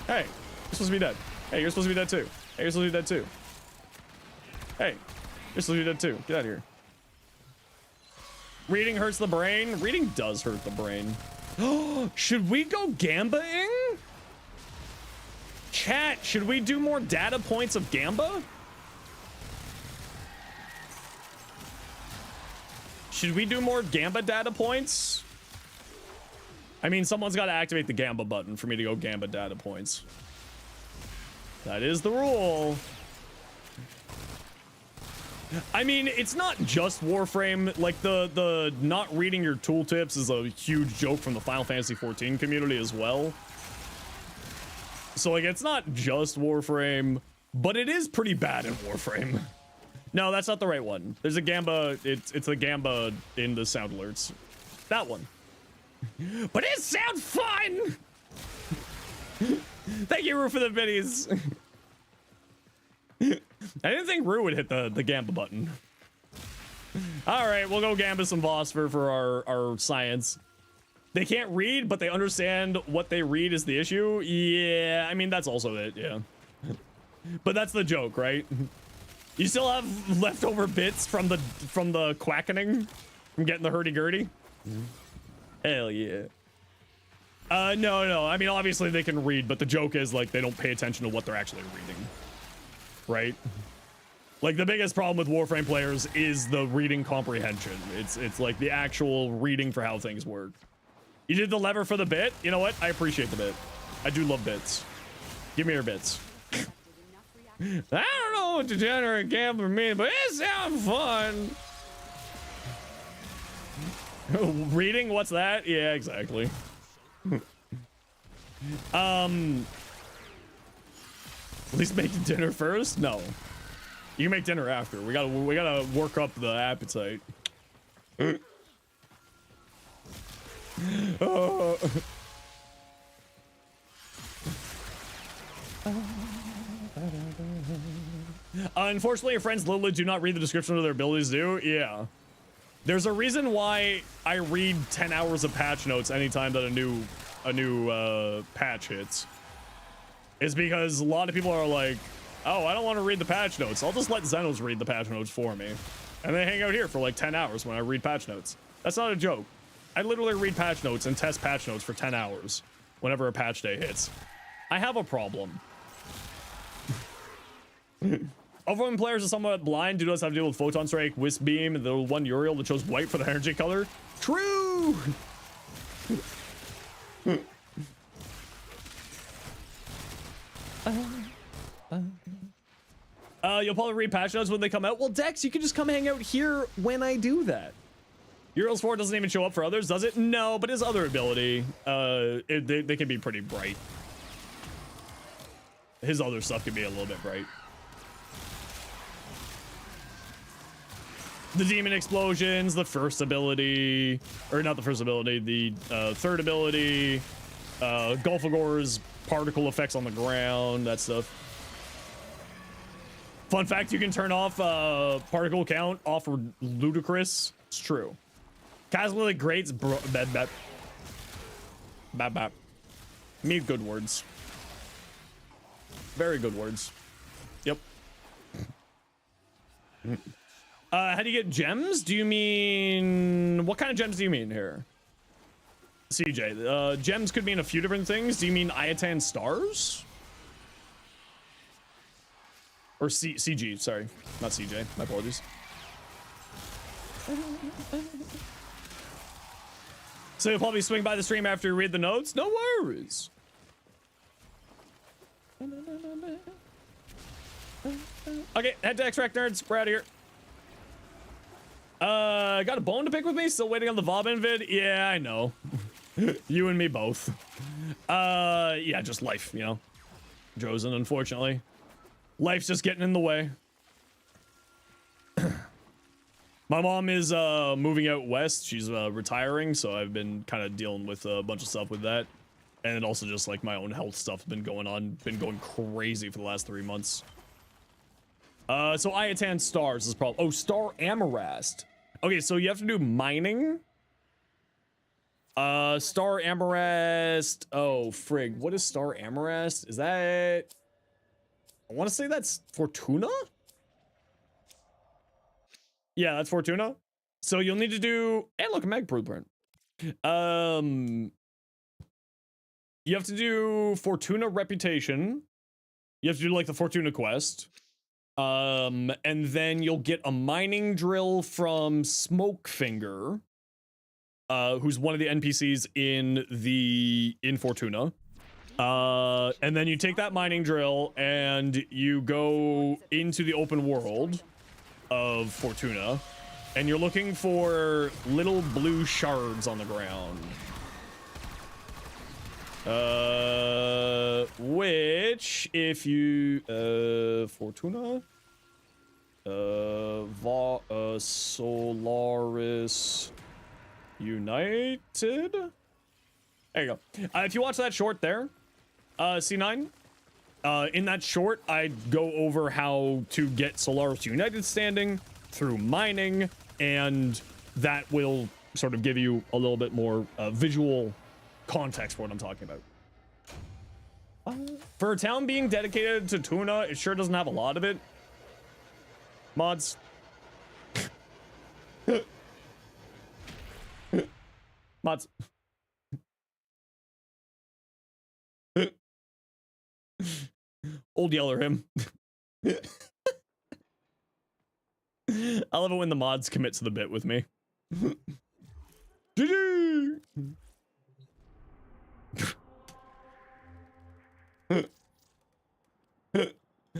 Hey, you're supposed to be dead. Hey, you're supposed to be dead too. Hey, you're supposed to be dead too. Hey, you're supposed to be dead too. Get out of here. Reading hurts the brain. Reading does hurt the brain. Should we go Gamba-ing? Chat, should we do more data points of Gamba? Should we do more Gamba data points? I mean, someone's got to activate the Gamba button for me to go Gamba data points. That is the rule. I mean, it's not just Warframe. Like, the not reading your tooltips is a huge joke from the Final Fantasy XIV community as well. So, like, it's not just Warframe, but it is pretty bad in Warframe. No, that's not the right one. There's a Gamba. It's a Gamba in the sound alerts. That one. But it sounds fun! Thank you, Rue, for the biddies. I didn't think Rue would hit the Gamba button. Alright, we'll go Gamba some Phosphor for our science. They can't read, but they understand what they read is the issue. Yeah, I mean, that's also it, yeah. But that's the joke, right? You still have leftover bits from the quackening? From getting the hurdy-gurdy? Hell yeah. No. I mean, obviously they can read, but the joke is, like, they don't pay attention to what they're actually reading. Right? Like, the biggest problem with Warframe players is the reading comprehension. It's like the actual reading for how things work. You did the lever for the bit? You know what? I appreciate the bit. I do love bits. Give me your bits. I don't know what degenerate gambler means, but it sounds fun. Reading? What's that? Yeah, exactly. At least make dinner first? No. You can make dinner after. We gotta work up the appetite. Unfortunately, your friends literally do not read the description of their abilities, do? Yeah. There's a reason why I read 10 hours of patch notes anytime that a new patch hits. It's because a lot of people are like, oh, I don't want to read the patch notes. I'll just let Zenos read the patch notes for me. And they hang out here for like 10 hours when I read patch notes. That's not a joke. I literally read patch notes and test patch notes for 10 hours whenever a patch day hits. I have a problem. Overwhelming players are somewhat blind. Do does have to deal with Photon Strike, Wisp Beam, and the one Uriel that chose white for the energy color. True! You'll probably read patch notes when they come out. Well, Dex, you can just come hang out here when I do that. Uriel's 4 doesn't even show up for others, does it? No, but his other ability, they can be pretty bright. His other stuff can be a little bit bright. The demon explosions, the first ability, or not the first ability, the third ability, Gulfagor's particle effects on the ground, that stuff. Fun fact, you can turn off particle count off for Ludicrous. It's true. Casually greats, bro. Bad. Me good words. Very good words. Yep. How do you get gems? Do you mean what kind of gems do you mean here? CJ, gems could mean a few different things. Do you mean Iatan stars? Or CG, sorry. Not CJ, my apologies. So you'll probably swing by the stream after you read the notes? No worries. Okay, head to Extract Nerds. We're out of here. Got a bone to pick with me? Still waiting on the Vobin vid? Yeah, I know. You and me both. Yeah, just life, you know. Josen, unfortunately. Life's just getting in the way. My mom is moving out west. She's retiring, so I've been kind of dealing with a bunch of stuff with that. And also just like my own health stuff's been going on, been going crazy for the last 3 months. So Iatan stars is probably, oh, Star Amarast. Okay, so you have to do mining. Star Amarast, oh, frig, what is Star Amarast? Is that, I want to say that's Fortuna? Yeah, that's Fortuna. So you'll need to do, and look, a mag blueprint. You have to do Fortuna Reputation. You have to do like the Fortuna quest. And then you'll get a mining drill from Smokefinger, who's one of the NPCs in Fortuna. And then you take that mining drill and you go into the open world of Fortuna, and you're looking for little blue shards on the ground. Which, if you, Fortuna, Solaris United. There you go. If you watch that short there, C9, in that short, I go over how to get Solaris United standing through mining, and that will sort of give you a little bit more visual context for what I'm talking about. For a town being dedicated to tuna, it sure doesn't have a lot of it. Mods. Mods. Old Yeller him. I love it when the mods commit to the bit with me. GG!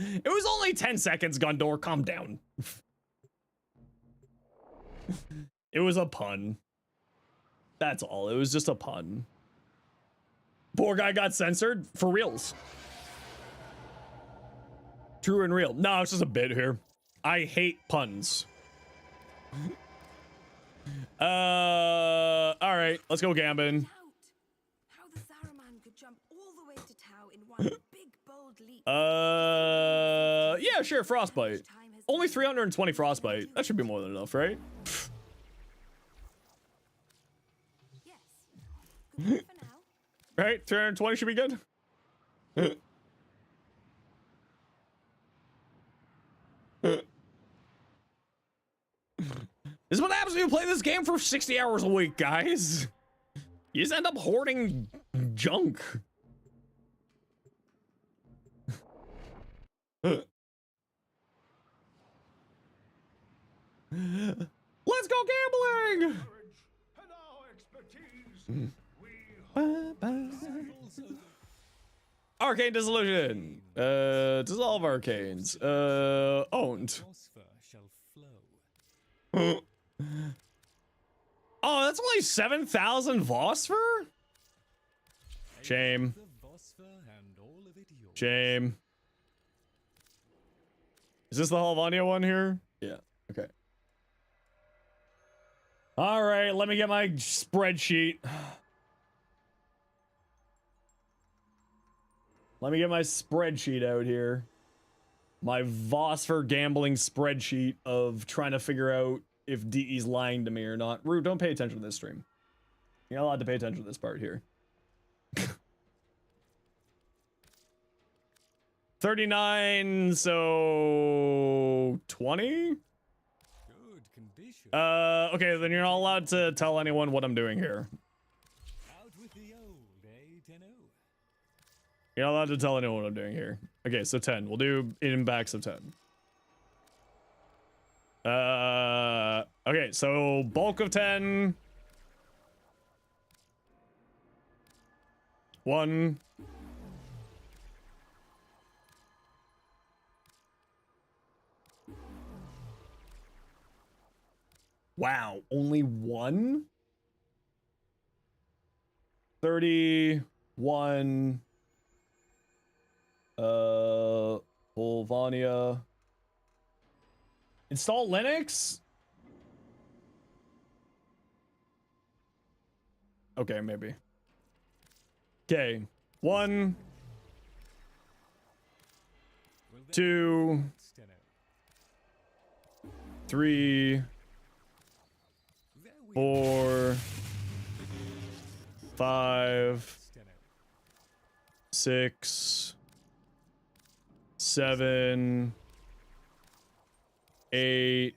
It was only 10 seconds, Gondor. Calm down. It was a pun. That's all. It was just a pun. Poor guy got censored for reals. True and real. No, it's just a bit here. I hate puns. All right, let's go Gambin. How the Saruman could jump all the way to Tau in one big bold leap. Yeah, sure, Frostbite. Only 320 Frostbite. That should be more than enough, right? Yes. Good for now. Right, 320 should be good. This is what happens when you play this game for 60 hours a week, guys. You just end up hoarding junk. Let's go gambling! Arcane Dissolution. Dissolve Arcanes. Owned. Oh, that's only 7,000 Vosper? Shame. Shame. Is this the Halvania one here? Yeah, okay. All right, let me get my spreadsheet. Let me get my spreadsheet out here. My Vosper gambling spreadsheet of trying to figure out if DE's lying to me or not. Rue, don't pay attention to this stream. You're not allowed to pay attention to this part here. 39, so 20? We should. Okay, then you're not allowed to tell anyone what I'm doing here. Out with the old, eh, Tenno? You're not allowed to tell anyone what I'm doing here. Okay, so 10. We'll do in backs of 10. Okay, so bulk of 10. 1. Wow, only 1? 31. Volvania. Install Linux? Okay, maybe. Okay. 1, Will there 2, be else, Tenno? 3, There we 4, 5, Tenno. 6, 7, 8,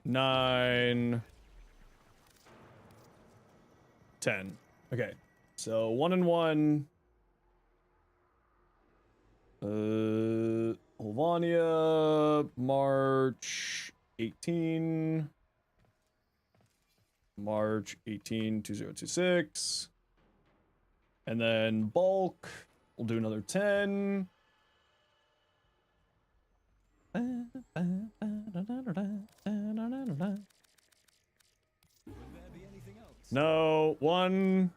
9, 10. Okay. So 1 and 1. Holvania, March 18. March 18, 2026. And then bulk, we'll do another 10. Will there be anything else? No, 1.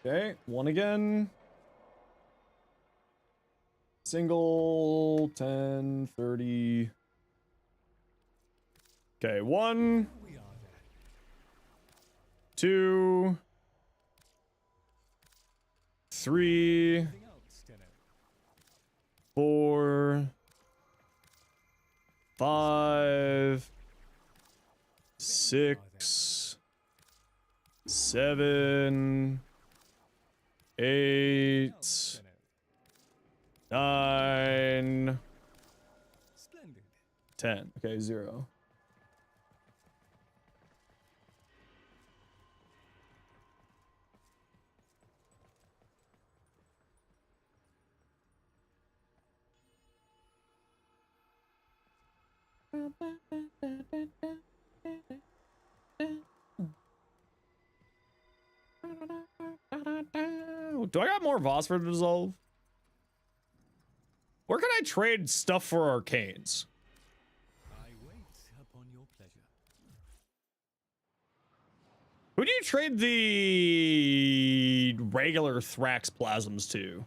Okay, 1 again. Single, 10, 30. Okay, 1, We are there. 2, 3, Anything else, Tenno? 4, 5, 6, 7, 8, Else, Tenno. 9, Splendid. 10. Okay, 0. Do I got more Phosphor to dissolve? Where can I trade stuff for arcanes? I wait upon your pleasure. Who do you trade the regular Thrax plasms to?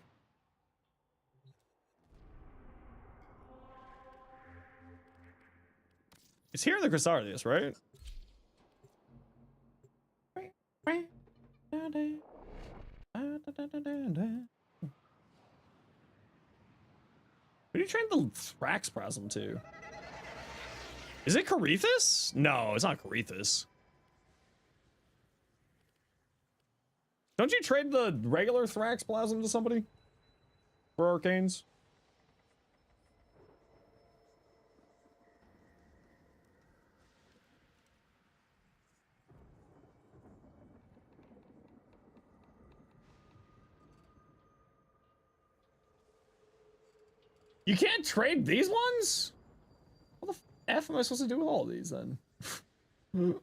It's here in the Chrysardius, right? Who do you trade the Thrax plasm to? Is it Carithus? No, it's not Carithus. Don't you trade the regular Thrax plasm to somebody? For arcanes? You can't trade these ones? What the F am I supposed to do with all of these then? I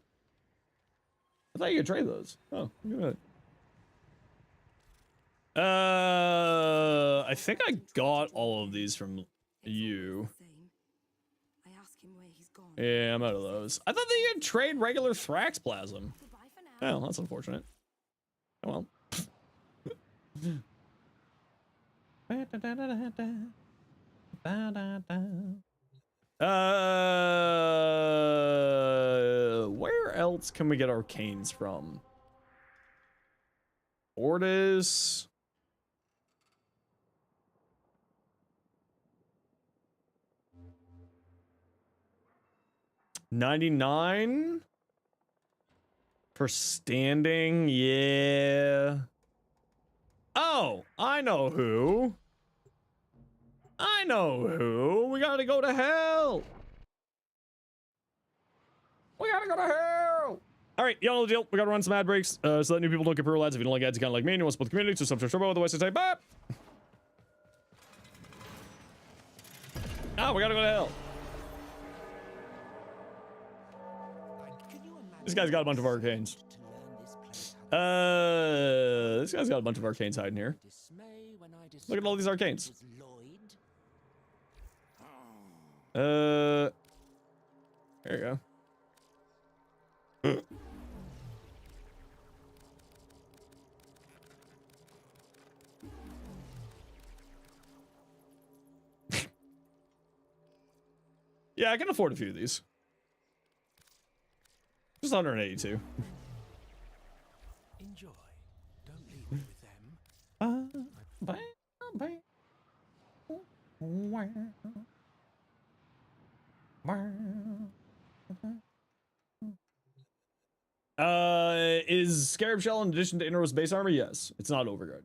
thought you could trade those. Oh, look at that. I think I got all of these from you. I ask him where he's gone. Yeah, I'm out of those. I thought that you could trade regular Thrax plasm. Goodbye for now. Oh, that's unfortunate. Oh well. Where else can we get arcanes from? Ortis. $99. For standing, yeah. Oh, I know who. I know who. We gotta go to hell. We gotta go to hell. All right, y'all know the deal. We gotta run some ad breaks so that new people don't get pro ads. If you don't like ads, you kind of like me and you want to support the community, so subscribe, otherwise I say bye. Ah, we gotta go to hell. This guy's got a bunch of arcanes. This guy's got a bunch of arcanes hiding here. Look at all these arcanes. There you go. Yeah, I can afford a few of these. Just 182. Enjoy. Don't leave me with them. Is Scarab Shell in addition to Inner's base armor? Yes. It's not Overguard.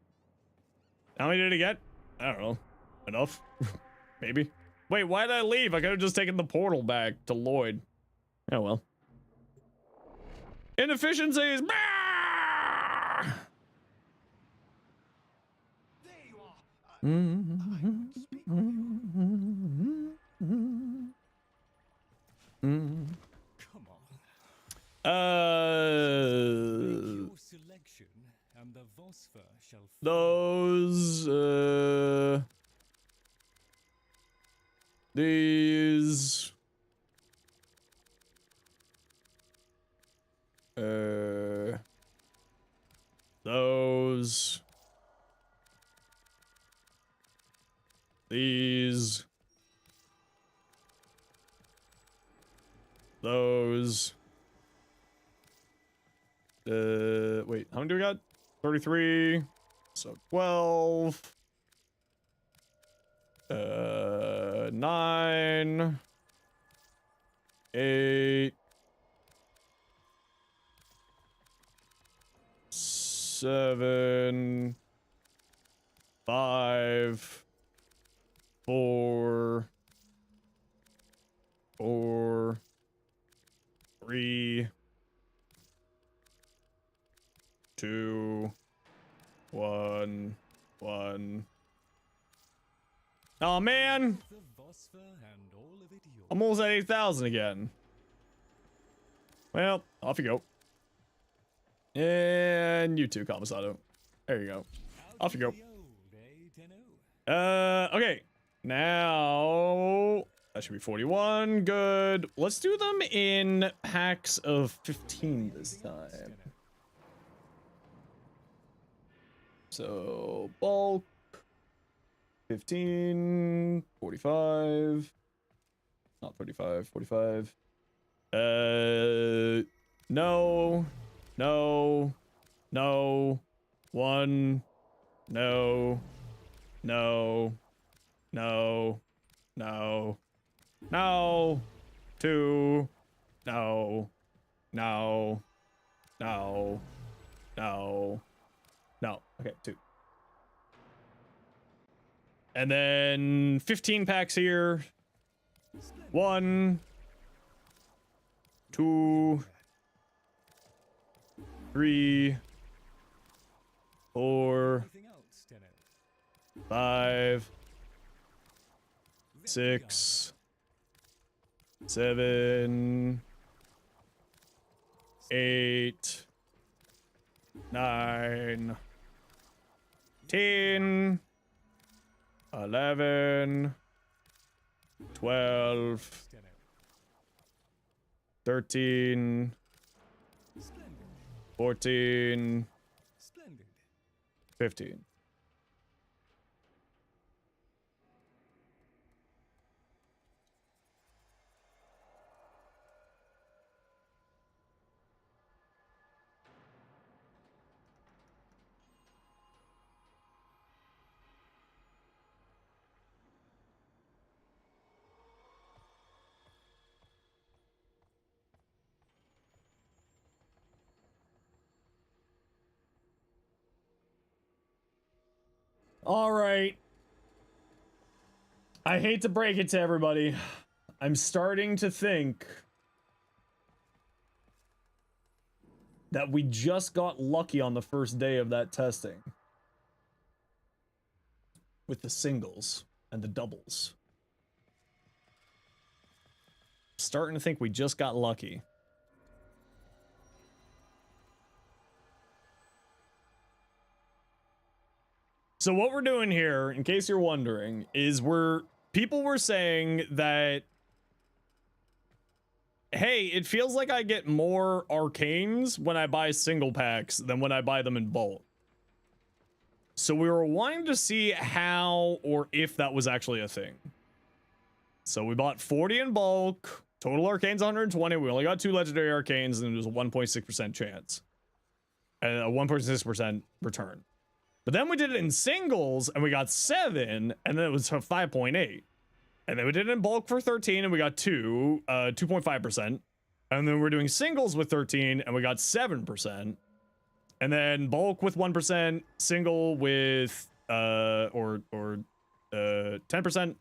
How many did it get? I don't know. Enough? Maybe. Wait, why did I leave? I could have just taken the portal back to Lloyd. Oh well. Inefficiencies! Come on. Your selection, and the Vosper shall Those, these, those, these, those, wait, how many do we got? 33, so 12, 9, 8, 7, 5, 4, 3, 2, 1. Oh man, the Vosper and all of it yours. almost at 8,000 again. Well, off you go. And you too, Commissado. There you go. Off you go. The old, Tenno? Okay. Now that should be 41. Good. Let's do them in packs of 15 this time. So bulk 15, 45, not 35, 45. No, 1, no, 2, no. Okay, 2. And then 15 packs here. 1, 2, 3, 4, Anything else, Tenno? 5, 6, 7, 8, 9, 10, 11, 12, Tenno. 13, Splendid. 14, Splendid. 15. All right. I hate to break it to everybody. I'm starting to think that we just got lucky on the first day of that testing. With the singles and the doubles. Starting to think we just got lucky. So what we're doing here, in case you're wondering, is people were saying that, hey, it feels like I get more arcanes when I buy single packs than when I buy them in bulk. So we were wanting to see how or if that was actually a thing. So we bought 40 in bulk, total arcanes 120, we only got 2 legendary arcanes, and there's a 1.6% chance. And a 1.6% return. But then we did it in singles, and we got 7, and then it was 5.8. And then we did it in bulk for 13, and we got 2.5%. And then we're doing singles with 13, and we got 7%. And then bulk with 1%, single with 10%.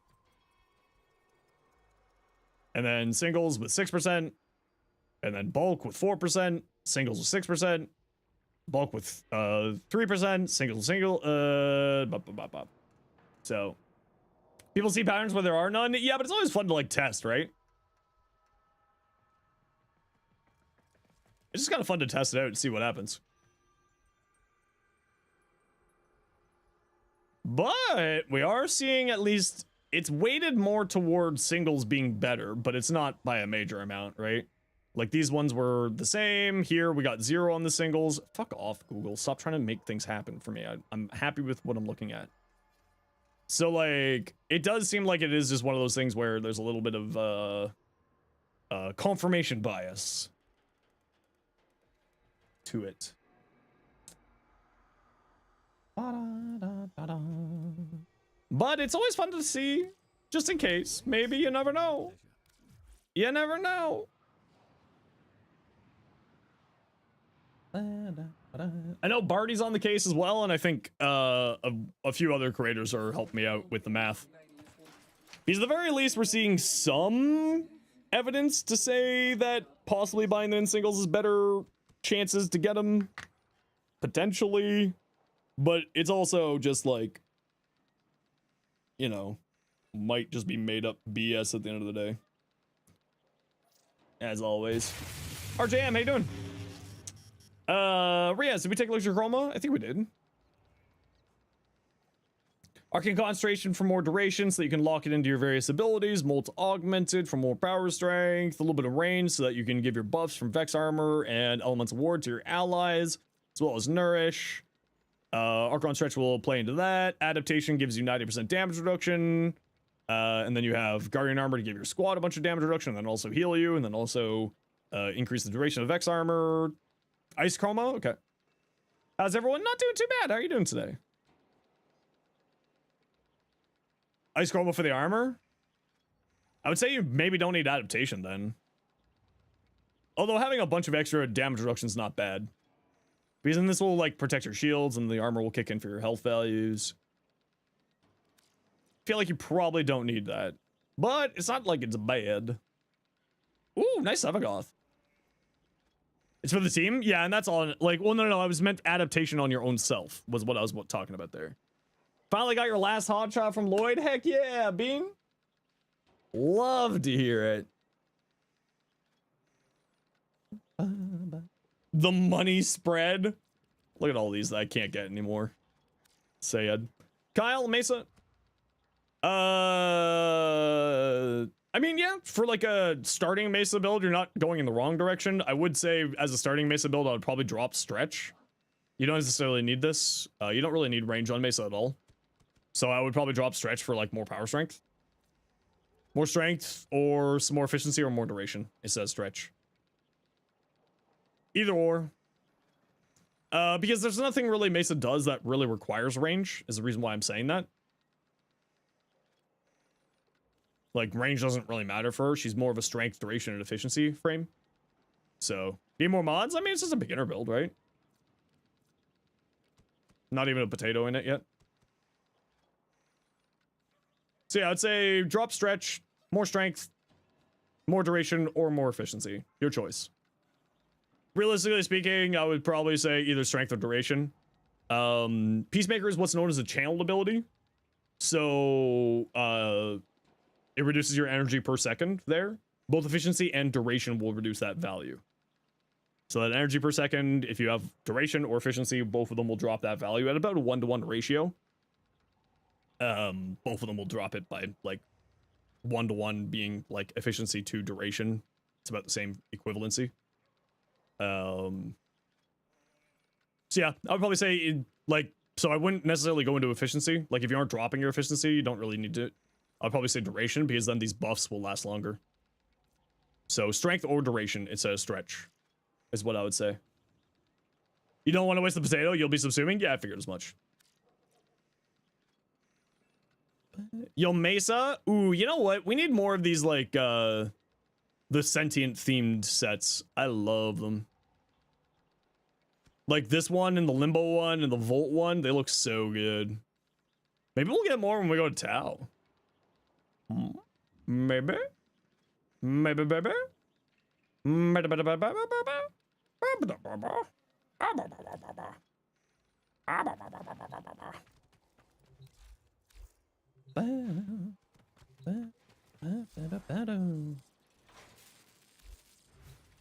And then singles with 6%. And then bulk with 4%, singles with 6%. Bulk with 3%, single. So people see patterns where there are none. Yeah, but it's always fun to like test, right? It's just kind of fun to test it out and see what happens. But we are seeing at least it's weighted more towards singles being better, but it's not by a major amount, right? Like these ones were the same. Here we got 0 on the singles. Fuck off, Google. Stop trying to make things happen for me. I'm happy with what I'm looking at. So like, it does seem like it is just one of those things where there's a little bit of confirmation bias to it. But it's always fun to see, just in case. Maybe you never know. You never know. I know Barty's on the case as well, and I think a few other creators are helping me out with the math. Because at the very least, we're seeing some evidence to say that possibly buying them in singles is better chances to get them, potentially. But it's also just like, you know, might just be made up BS at the end of the day. As always. RJM, how you doing? Riaz, did we take a look at your chroma? I think we did. Arcane concentration for more duration so that you can lock it into your various abilities. Molt augmented for more power strength. A little bit of range so that you can give your buffs from Vex armor and Elemental Ward to your allies, as well as nourish. Archon stretch will play into that. Adaptation gives you 90% damage reduction. And then you have Guardian armor to give your squad a bunch of damage reduction, and then also heal you, and then also increase the duration of Vex armor. Ice chroma? Okay. How's everyone? Not doing too bad. How are you doing today? Ice chroma for the armor? I would say you maybe don't need adaptation then. Although having a bunch of extra damage reduction is not bad. Because then this will like protect your shields and the armor will kick in for your health values. Feel like you probably don't need that. But it's not like it's bad. Ooh, nice Sevagoth. It's for the team? Yeah, and that's all. Like, well, no, I was meant adaptation on your own self was what I was talking about there. Finally got your last hot shot from Lloyd. Heck yeah, Bean. Love to hear it. The money spread. Look at all these that I can't get anymore. Sayed. Kyle, Mesa. I mean, yeah, for like a starting Mesa build, you're not going in the wrong direction. I would say as a starting Mesa build, I would probably drop stretch. You don't necessarily need this. You don't really need range on Mesa at all. So I would probably drop stretch for like more power strength. More strength or some more efficiency or more duration. It says stretch. Either or. Because there's nothing really Mesa does that really requires range is the reason why I'm saying that. Like, range doesn't really matter for her. She's more of a strength, duration, and efficiency frame. So, need more mods? I mean, it's just a beginner build, right? Not even a potato in it yet. So yeah, I'd say drop stretch, more strength, more duration, or more efficiency. Your choice. Realistically speaking, I would probably say either strength or duration. Peacemaker is what's known as a channeled ability. So it reduces your energy per second there. Both efficiency and duration will reduce that value. So that energy per second, if you have duration or efficiency, both of them will drop that value at about a 1-to-1 ratio. Both of them will drop it by like 1-to-1 being like efficiency to duration. It's about the same equivalency. So yeah, I would probably say so I wouldn't necessarily go into efficiency. Like if you aren't dropping your efficiency, you don't really need to. I'd probably say duration because then these buffs will last longer. So strength or duration instead of stretch is what I would say. You don't want to waste the potato, you'll be subsuming? Yeah, I figured as much. Yo, Mesa. Ooh, you know what? We need more of these, like, the sentient themed sets. I love them. Like this one and the Limbo one and the Volt one, they look so good. Maybe we'll get more when we go to Tau. Maybe. Maybe, baby.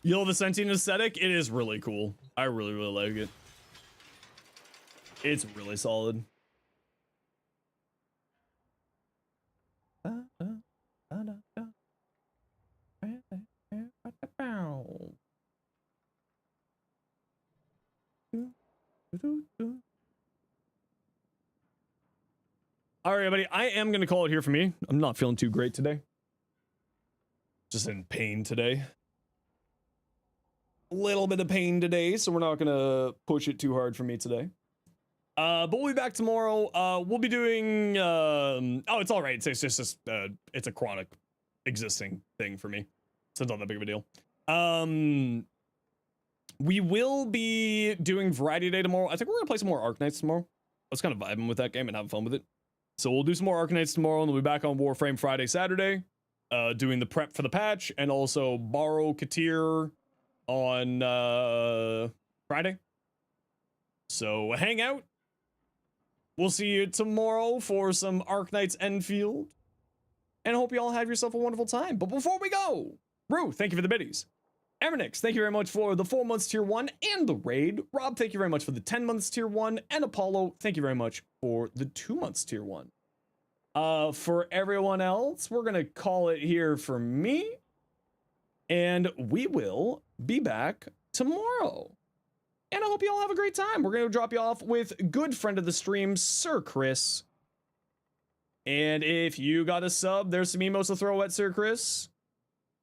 Yo, the sentient aesthetic, it is really cool. I really, really like it. It's really solid. All right, everybody, I am going to call it here for me. I'm not feeling too great today. Just in pain today. A little bit of pain today, so we're not going to push it too hard for me today. But we'll be back tomorrow. We'll be doing... oh, it's all right. It's just it's a chronic existing thing for me. So it's not that big of a deal. We will be doing Variety Day tomorrow. I think we're going to play some more Arknights tomorrow. I was kind of vibing with that game and having fun with it. So we'll do some more Arknights tomorrow, and we'll be back on Warframe Friday, Saturday, doing the prep for the patch, and also borrow Katir on Friday. So hang out. We'll see you tomorrow for some Arknights Enfield, and hope you all have yourself a wonderful time. But before we go, Rue, thank you for the biddies. Emmernix, thank you very much for the 4 months tier 1 and the raid. Rob, thank you very much for the 10 months tier 1. And Apollo, thank you very much for the 2 months tier 1. For everyone else, we're going to call it here for me. And we will be back tomorrow. And I hope you all have a great time. We're going to drop you off with good friend of the stream, Sir Chris. And if you got a sub, there's some emos to throw at Sir Chris.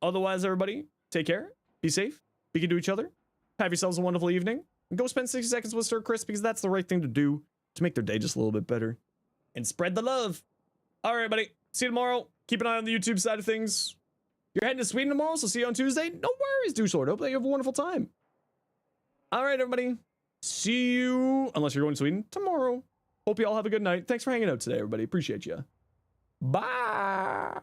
Otherwise, everybody, take care. Be safe, be good to each other, have yourselves a wonderful evening, and go spend 60 seconds with Sir Chris because that's the right thing to do to make their day just a little bit better. And spread the love. All right, everybody. See you tomorrow. Keep an eye on the YouTube side of things. You're heading to Sweden tomorrow, so see you on Tuesday. No worries, do sort. Hope that you have a wonderful time. All right, everybody. See you, unless you're going to Sweden, tomorrow. Hope you all have a good night. Thanks for hanging out today, everybody. Appreciate you. Bye.